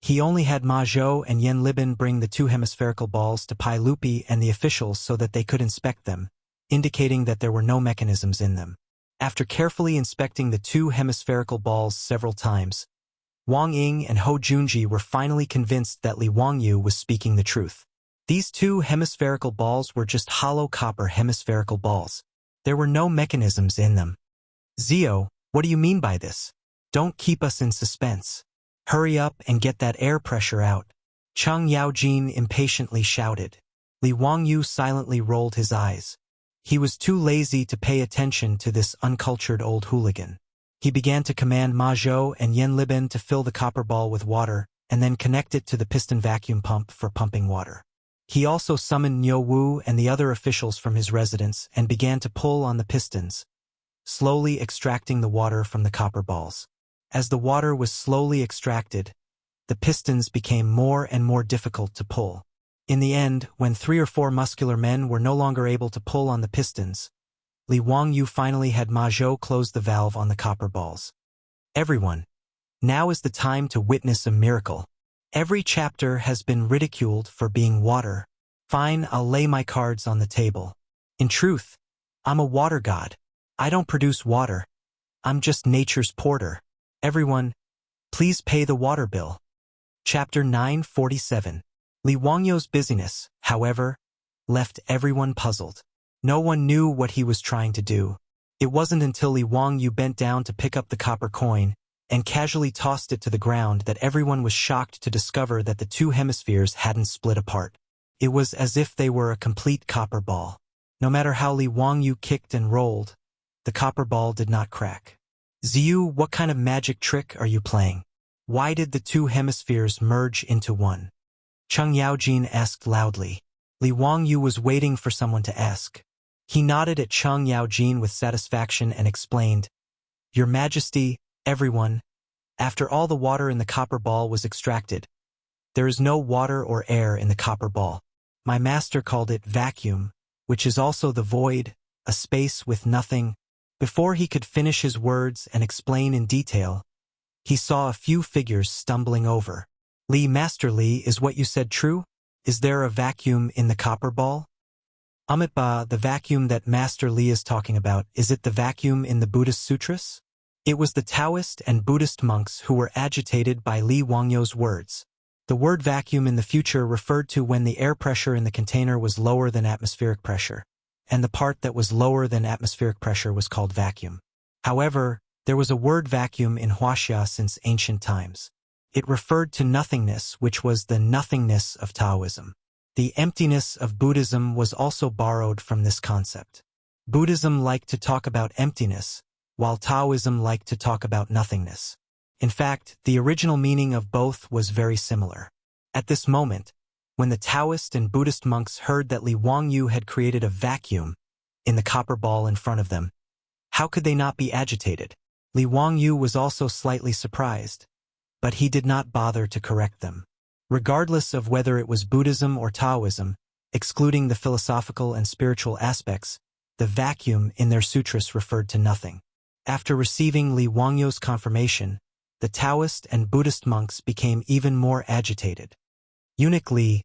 He only had Ma Zhou and Yen Libin bring the two hemispherical balls to Pai Lupi and the officials so that they could inspect them, indicating that there were no mechanisms in them. After carefully inspecting the two hemispherical balls several times, Wang Ying and Hou Junji were finally convinced that Li Wangyu was speaking the truth. These two hemispherical balls were just hollow copper hemispherical balls. There were no mechanisms in them. Zio, what do you mean by this? Don't keep us in suspense. Hurry up and get that air pressure out. Cheng Yaojin impatiently shouted. Li Wangyu silently rolled his eyes. He was too lazy to pay attention to this uncultured old hooligan. He began to command Ma Zhou and Yen Libin to fill the copper ball with water and then connect it to the piston vacuum pump for pumping water. He also summoned Niu Wu and the other officials from his residence and began to pull on the pistons, slowly extracting the water from the copper balls. As the water was slowly extracted, the pistons became more and more difficult to pull. In the end, when 3 or 4 muscular men were no longer able to pull on the pistons, Li Wangyu finally had Ma Zhou close the valve on the copper balls. Everyone, now is the time to witness a miracle. Every chapter has been ridiculed for being water. Fine, I'll lay my cards on the table. In truth, I'm a water god. I don't produce water. I'm just nature's porter. Everyone, please pay the water bill. Chapter 947. Li Wangyu's busyness, however, left everyone puzzled. No one knew what he was trying to do. It wasn't until Li Wangyu bent down to pick up the copper coin and casually tossed it to the ground that everyone was shocked to discover that the two hemispheres hadn't split apart. It was as if they were a complete copper ball. No matter how Li Wangyu kicked and rolled, the copper ball did not crack. Ziyu, what kind of magic trick are you playing? Why did the two hemispheres merge into one? Cheng Yaojin asked loudly. Li Wangyu was waiting for someone to ask. He nodded at Cheng Yaojin with satisfaction and explained, Your Majesty, everyone, after all the water in the copper ball was extracted, there is no water or air in the copper ball. My master called it vacuum, which is also the void, a space with nothing. Before he could finish his words and explain in detail, he saw a few figures stumbling over. Master Li, is what you said true? Is there a vacuum in the copper ball? Amitba, the vacuum that Master Li is talking about, is it the vacuum in the Buddhist sutras? It was the Taoist and Buddhist monks who were agitated by Li Wangyu's words. The word vacuum in the future referred to when the air pressure in the container was lower than atmospheric pressure, and the part that was lower than atmospheric pressure was called vacuum. However, there was a word vacuum in Wuxia since ancient times. It referred to nothingness, which was the nothingness of Taoism. The emptiness of Buddhism was also borrowed from this concept. Buddhism liked to talk about emptiness, while Taoism liked to talk about nothingness. In fact, the original meaning of both was very similar. At this moment, when the Taoist and Buddhist monks heard that Li Wangyu had created a vacuum in the copper ball in front of them, how could they not be agitated? Li Wangyu was also slightly surprised, but he did not bother to correct them. Regardless of whether it was Buddhism or Taoism, excluding the philosophical and spiritual aspects, the vacuum in their sutras referred to nothing. After receiving Li Wangyu's confirmation, the Taoist and Buddhist monks became even more agitated. Eunuch Li,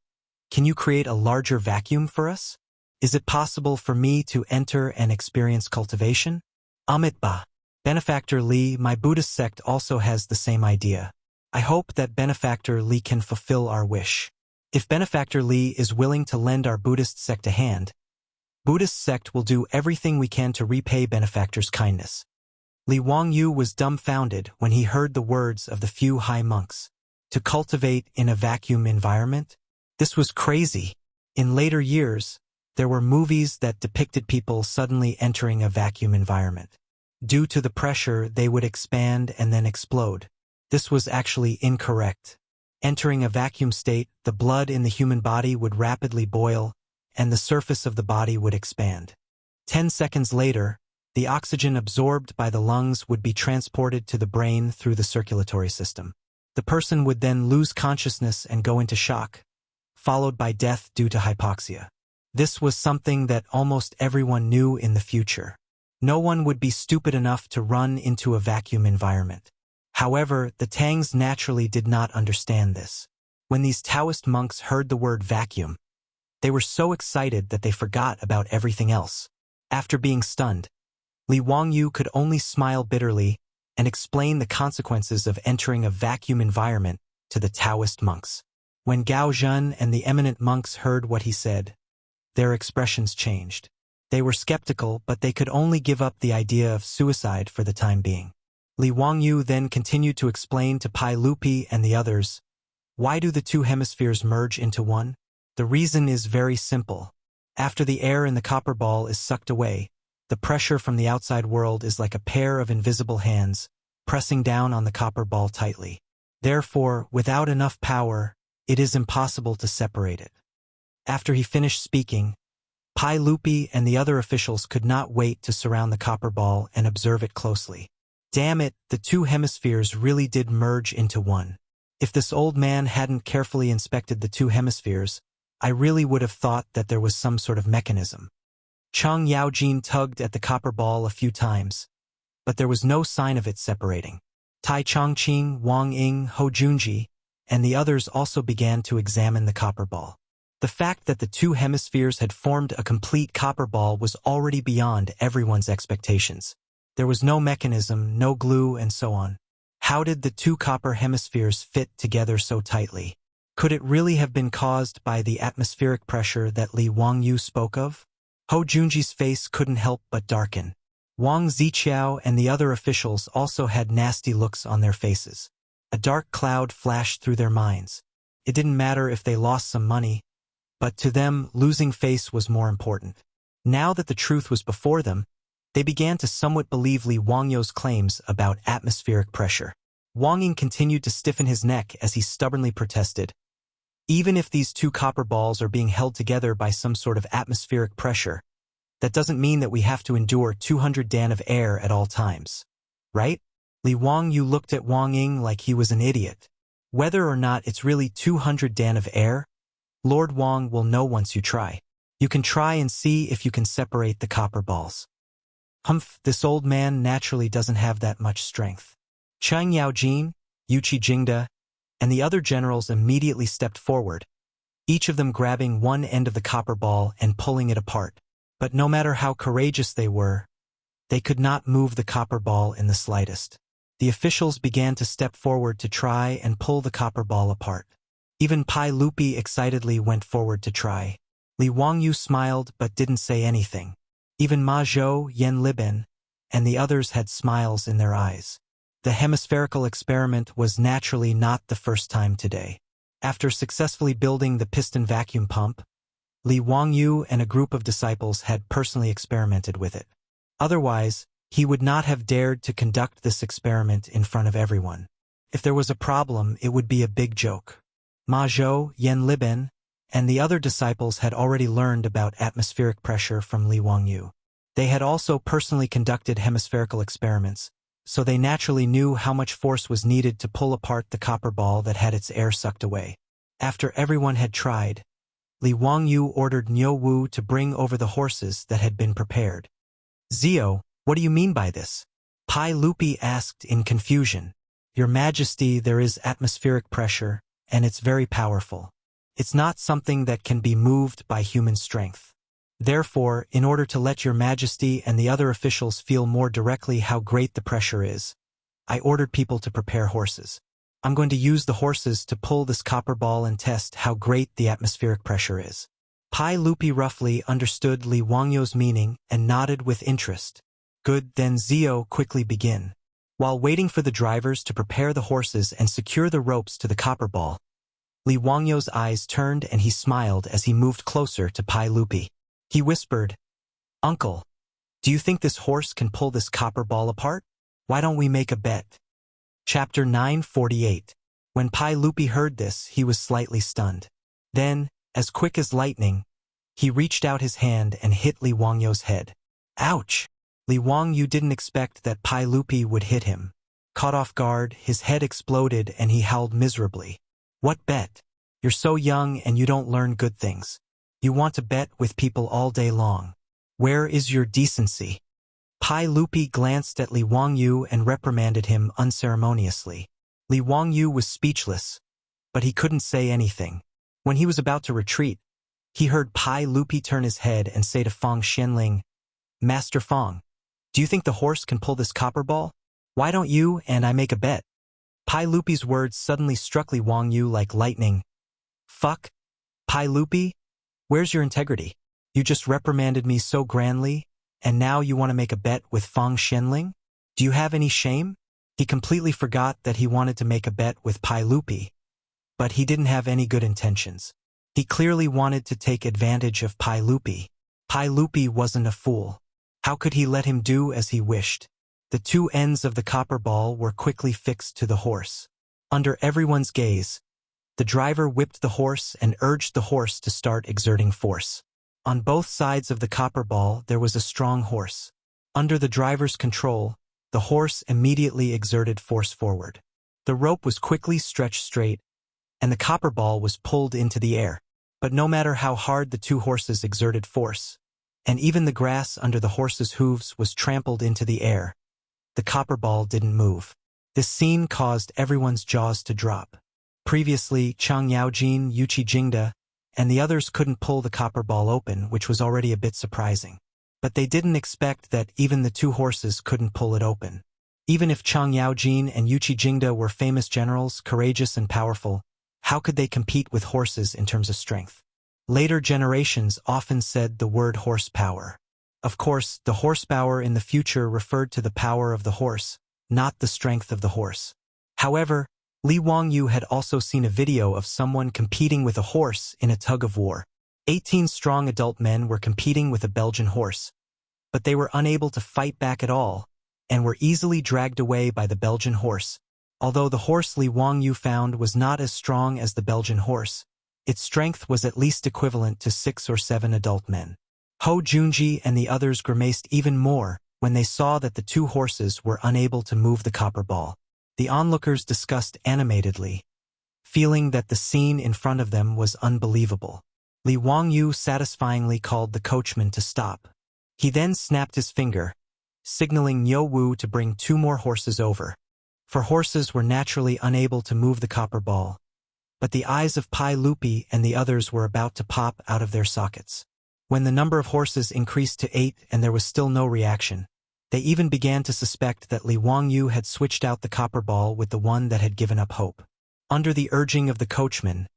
can you create a larger vacuum for us? Is it possible for me to enter and experience cultivation? Amitba, Benefactor Li, my Buddhist sect also has the same idea. I hope that Benefactor Li can fulfill our wish. If Benefactor Li is willing to lend our Buddhist sect a hand, Buddhist sect will do everything we can to repay Benefactor's kindness. Li Wangyu was dumbfounded when he heard the words of the few high monks. To cultivate in a vacuum environment? This was crazy. In later years, there were movies that depicted people suddenly entering a vacuum environment. Due to the pressure, they would expand and then explode. This was actually incorrect. Entering a vacuum state, the blood in the human body would rapidly boil, and the surface of the body would expand. 10 seconds later, the oxygen absorbed by the lungs would be transported to the brain through the circulatory system. The person would then lose consciousness and go into shock, followed by death due to hypoxia. This was something that almost everyone knew in the future. No one would be stupid enough to run into a vacuum environment. However, the Tangs naturally did not understand this. When these Taoist monks heard the word vacuum, they were so excited that they forgot about everything else. After being stunned, Li Wangyu could only smile bitterly and explain the consequences of entering a vacuum environment to the Taoist monks. When Gao Zhen and the eminent monks heard what he said, their expressions changed. They were skeptical, but they could only give up the idea of suicide for the time being. Li Wangyu then continued to explain to Pai Lupi and the others, why do the two hemispheres merge into one? The reason is very simple. After the air in the copper ball is sucked away, the pressure from the outside world is like a pair of invisible hands, pressing down on the copper ball tightly. Therefore, without enough power, it is impossible to separate it. After he finished speaking, Pai Lupi and the other officials could not wait to surround the copper ball and observe it closely. Damn it, the two hemispheres really did merge into one. If this old man hadn't carefully inspected the two hemispheres, I really would have thought that there was some sort of mechanism. Cheng Yaojin tugged at the copper ball a few times, but there was no sign of it separating. Tai Chongqing, Wang Ying, Ho Junji, and the others also began to examine the copper ball. The fact that the two hemispheres had formed a complete copper ball was already beyond everyone's expectations. There was no mechanism, no glue, and so on. How did the two copper hemispheres fit together so tightly? Could it really have been caused by the atmospheric pressure that Li Wangyu spoke of? Ho Junji's face couldn't help but darken. Wang Ziqiao and the other officials also had nasty looks on their faces. A dark cloud flashed through their minds. It didn't matter if they lost some money, but to them, losing face was more important. Now that the truth was before them, They began to somewhat believe Li Wangyou's claims about atmospheric pressure. Wang Ying continued to stiffen his neck as he stubbornly protested. Even if these two copper balls are being held together by some sort of atmospheric pressure, that doesn't mean that we have to endure 200 dan of air at all times. Right? Li Wangyou looked at Wang Ying like he was an idiot. Whether or not it's really 200 dan of air, Lord Wang will know once you try. You can try and see if you can separate the copper balls. Humph, this old man naturally doesn't have that much strength. Chang Yaojin, Yuqi Jingda, and the other generals immediately stepped forward, each of them grabbing one end of the copper ball and pulling it apart. But no matter how courageous they were, they could not move the copper ball in the slightest. The officials began to step forward to try and pull the copper ball apart. Even Pai Lupi excitedly went forward to try. Li Wangyou smiled but didn't say anything. Even Ma Zhou, Yan Liben, and the others had smiles in their eyes. The hemispherical experiment was naturally not the first time today. After successfully building the piston vacuum pump, Li Wangyou and a group of disciples had personally experimented with it. Otherwise, he would not have dared to conduct this experiment in front of everyone. If there was a problem, it would be a big joke. Ma Zhou, Yan Liben, and the other disciples had already learned about atmospheric pressure from Li Wangyou. They had also personally conducted hemispherical experiments, so they naturally knew how much force was needed to pull apart the copper ball that had its air sucked away. After everyone had tried, Li Wangyou ordered Niu Wu to bring over the horses that had been prepared. Zio, what do you mean by this? Pai Lupi asked in confusion. Your Majesty, there is atmospheric pressure, and it's very powerful. It's not something that can be moved by human strength. Therefore, in order to let Your Majesty and the other officials feel more directly how great the pressure is, I ordered people to prepare horses. I'm going to use the horses to pull this copper ball and test how great the atmospheric pressure is. Pai Lupi roughly understood Li Wangyou's meaning and nodded with interest. Good, then Zio, quickly begin. While waiting for the drivers to prepare the horses and secure the ropes to the copper ball, Li Wangyou's eyes turned and he smiled as he moved closer to Pai Lupi. He whispered, Uncle, do you think this horse can pull this copper ball apart? Why don't we make a bet? Chapter 948. When Pai Lupi heard this, he was slightly stunned. Then, as quick as lightning, he reached out his hand and hit Li Wangyou's head. Ouch! Li Wangyou didn't expect that Pai Lupi would hit him. Caught off guard, his head exploded and he howled miserably. What bet? You're so young and you don't learn good things. You want to bet with people all day long. Where is your decency? Pai Lupi glanced at Li Wangyou and reprimanded him unceremoniously. Li Wangyou was speechless, but he couldn't say anything. When he was about to retreat, he heard Pai Lupi turn his head and say to Fang Xianling, Master Fang, do you think the horse can pull this copper ball? Why don't you and I make a bet? Pai Lupi's words suddenly struck Li Wangyou like lightning. Fuck? Pai Lupi? Where's your integrity? You just reprimanded me so grandly, and now you want to make a bet with Fang Xianling? Do you have any shame? He completely forgot that he wanted to make a bet with Pai Lupi, but he didn't have any good intentions. He clearly wanted to take advantage of Pai Lupi. Pai Lupi wasn't a fool. How could he let him do as he wished? The two ends of the copper ball were quickly fixed to the horse. Under everyone's gaze, the driver whipped the horse and urged the horse to start exerting force. On both sides of the copper ball there was a strong horse. Under the driver's control, the horse immediately exerted force forward. The rope was quickly stretched straight, and the copper ball was pulled into the air. But no matter how hard the two horses exerted force, and even the grass under the horses' hooves was trampled into the air, the copper ball didn't move. This scene caused everyone's jaws to drop. Previously, Chang Yaojin, Yuqi Jingda, and the others couldn't pull the copper ball open, which was already a bit surprising. But they didn't expect that even the two horses couldn't pull it open. Even if Chang Yaojin and Yuqi Jingda were famous generals, courageous and powerful, how could they compete with horses in terms of strength? Later generations often said the word horsepower. Of course, the horsepower in the future referred to the power of the horse, not the strength of the horse. However, Li Wangyou had also seen a video of someone competing with a horse in a tug-of-war. 18 strong adult men were competing with a Belgian horse. but they were unable to fight back at all, and were easily dragged away by the Belgian horse. Although the horse Li Wangyu found was not as strong as the Belgian horse, its strength was at least equivalent to 6 or 7 adult men. Hou Junji and the others grimaced even more when they saw that the 2 horses were unable to move the copper ball. The onlookers discussed animatedly, feeling that the scene in front of them was unbelievable. Li Wangyu satisfyingly called the coachman to stop. He then snapped his finger, signaling Niu Wu to bring 2 more horses over. For horses were naturally unable to move the copper ball, but the eyes of Pai Lupi and the others were about to pop out of their sockets. When the number of horses increased to 8 and there was still no reaction, they even began to suspect that Li Wangyu had switched out the copper ball with the one that had given up hope. Under the urging of the coachman,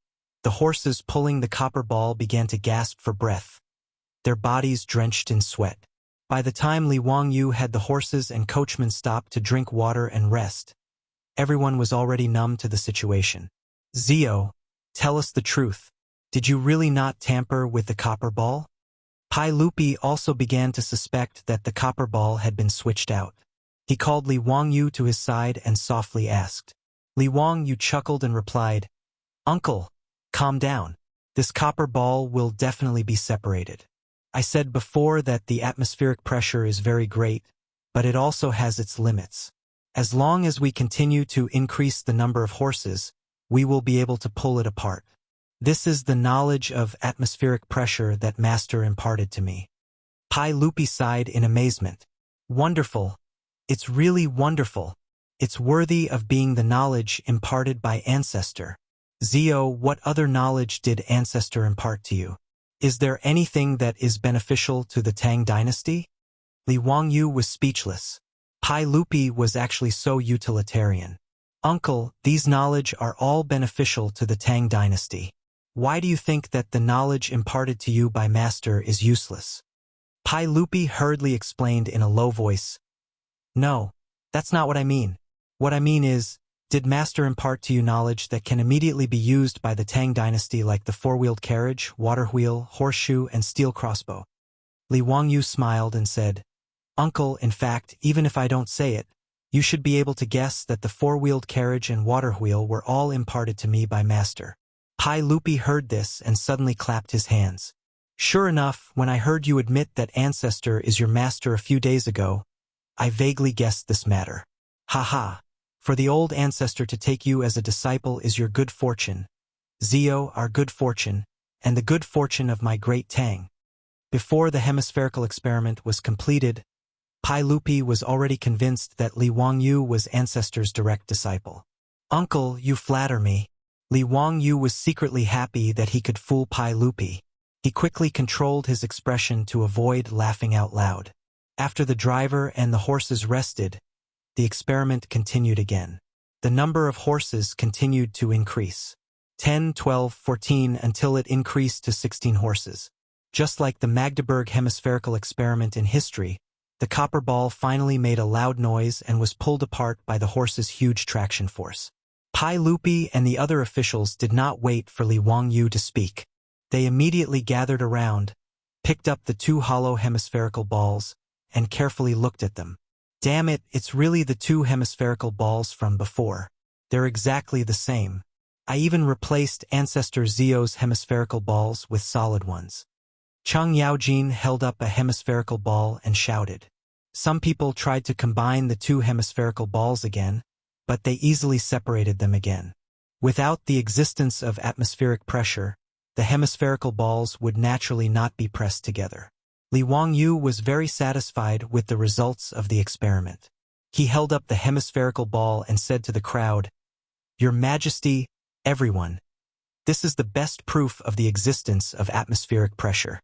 the horses pulling the copper ball began to gasp for breath, their bodies drenched in sweat. By the time Li Wangyu had the horses and coachman stop to drink water and rest, everyone was already numb to the situation. Zio, tell us the truth. Did you really not tamper with the copper ball? Pai Lupi also began to suspect that the copper ball had been switched out. He called Li Wangyu to his side and softly asked. Li Wangyu chuckled and replied, "Uncle, calm down. This copper ball will definitely be separated. I said before that the atmospheric pressure is very great, but it also has its limits. As long as we continue to increase the number of horses, we will be able to pull it apart. This is the knowledge of atmospheric pressure that Master imparted to me." Pai Lupi sighed in amazement. "Wonderful. It's really wonderful. It's worthy of being the knowledge imparted by Ancestor. Zio, what other knowledge did Ancestor impart to you? Is there anything that is beneficial to the Tang dynasty?" Li Wangyu was speechless. Pai Lupi was actually so utilitarian. "Uncle, these knowledge are all beneficial to the Tang dynasty. Why do you think that the knowledge imparted to you by Master is useless?" Pai Lupi hurriedly explained in a low voice. "No, that's not what I mean. What I mean is, did Master impart to you knowledge that can immediately be used by the Tang dynasty like the 4-wheeled carriage, water wheel, horseshoe, and steel crossbow?" Li Wangyu smiled and said, "Uncle, in fact, even if I don't say it, you should be able to guess that the 4-wheeled carriage and water wheel were all imparted to me by Master." Pai Lupi heard this and suddenly clapped his hands. "Sure enough, when I heard you admit that Ancestor is your master a few days ago, I vaguely guessed this matter. Ha ha. For the old Ancestor to take you as a disciple is your good fortune, Zio, our good fortune, and the good fortune of my great Tang." Before the hemispherical experiment was completed, Pai Lupi was already convinced that Li Wangyu was Ancestor's direct disciple. "Uncle, you flatter me." Li Wangyu was secretly happy that he could fool Pai Lupi. He quickly controlled his expression to avoid laughing out loud. After the driver and the horses rested, the experiment continued again. The number of horses continued to increase. 10, 12, 14 until it increased to 16 horses. Just like the Magdeburg hemispherical experiment in history, the copper ball finally made a loud noise and was pulled apart by the horse's huge traction force. Pai Lupi and the other officials did not wait for Li Wangyu to speak. They immediately gathered around, picked up the 2 hollow hemispherical balls, and carefully looked at them. "Damn it, it's really the 2 hemispherical balls from before. They're exactly the same. I even replaced Ancestor Zio's hemispherical balls with solid ones." Chang Yaojin held up a hemispherical ball and shouted. Some people tried to combine the 2 hemispherical balls again, but they easily separated them again. Without the existence of atmospheric pressure, the hemispherical balls would naturally not be pressed together. Li Wangyu was very satisfied with the results of the experiment. He held up the hemispherical ball and said to the crowd, "Your Majesty, everyone, this is the best proof of the existence of atmospheric pressure.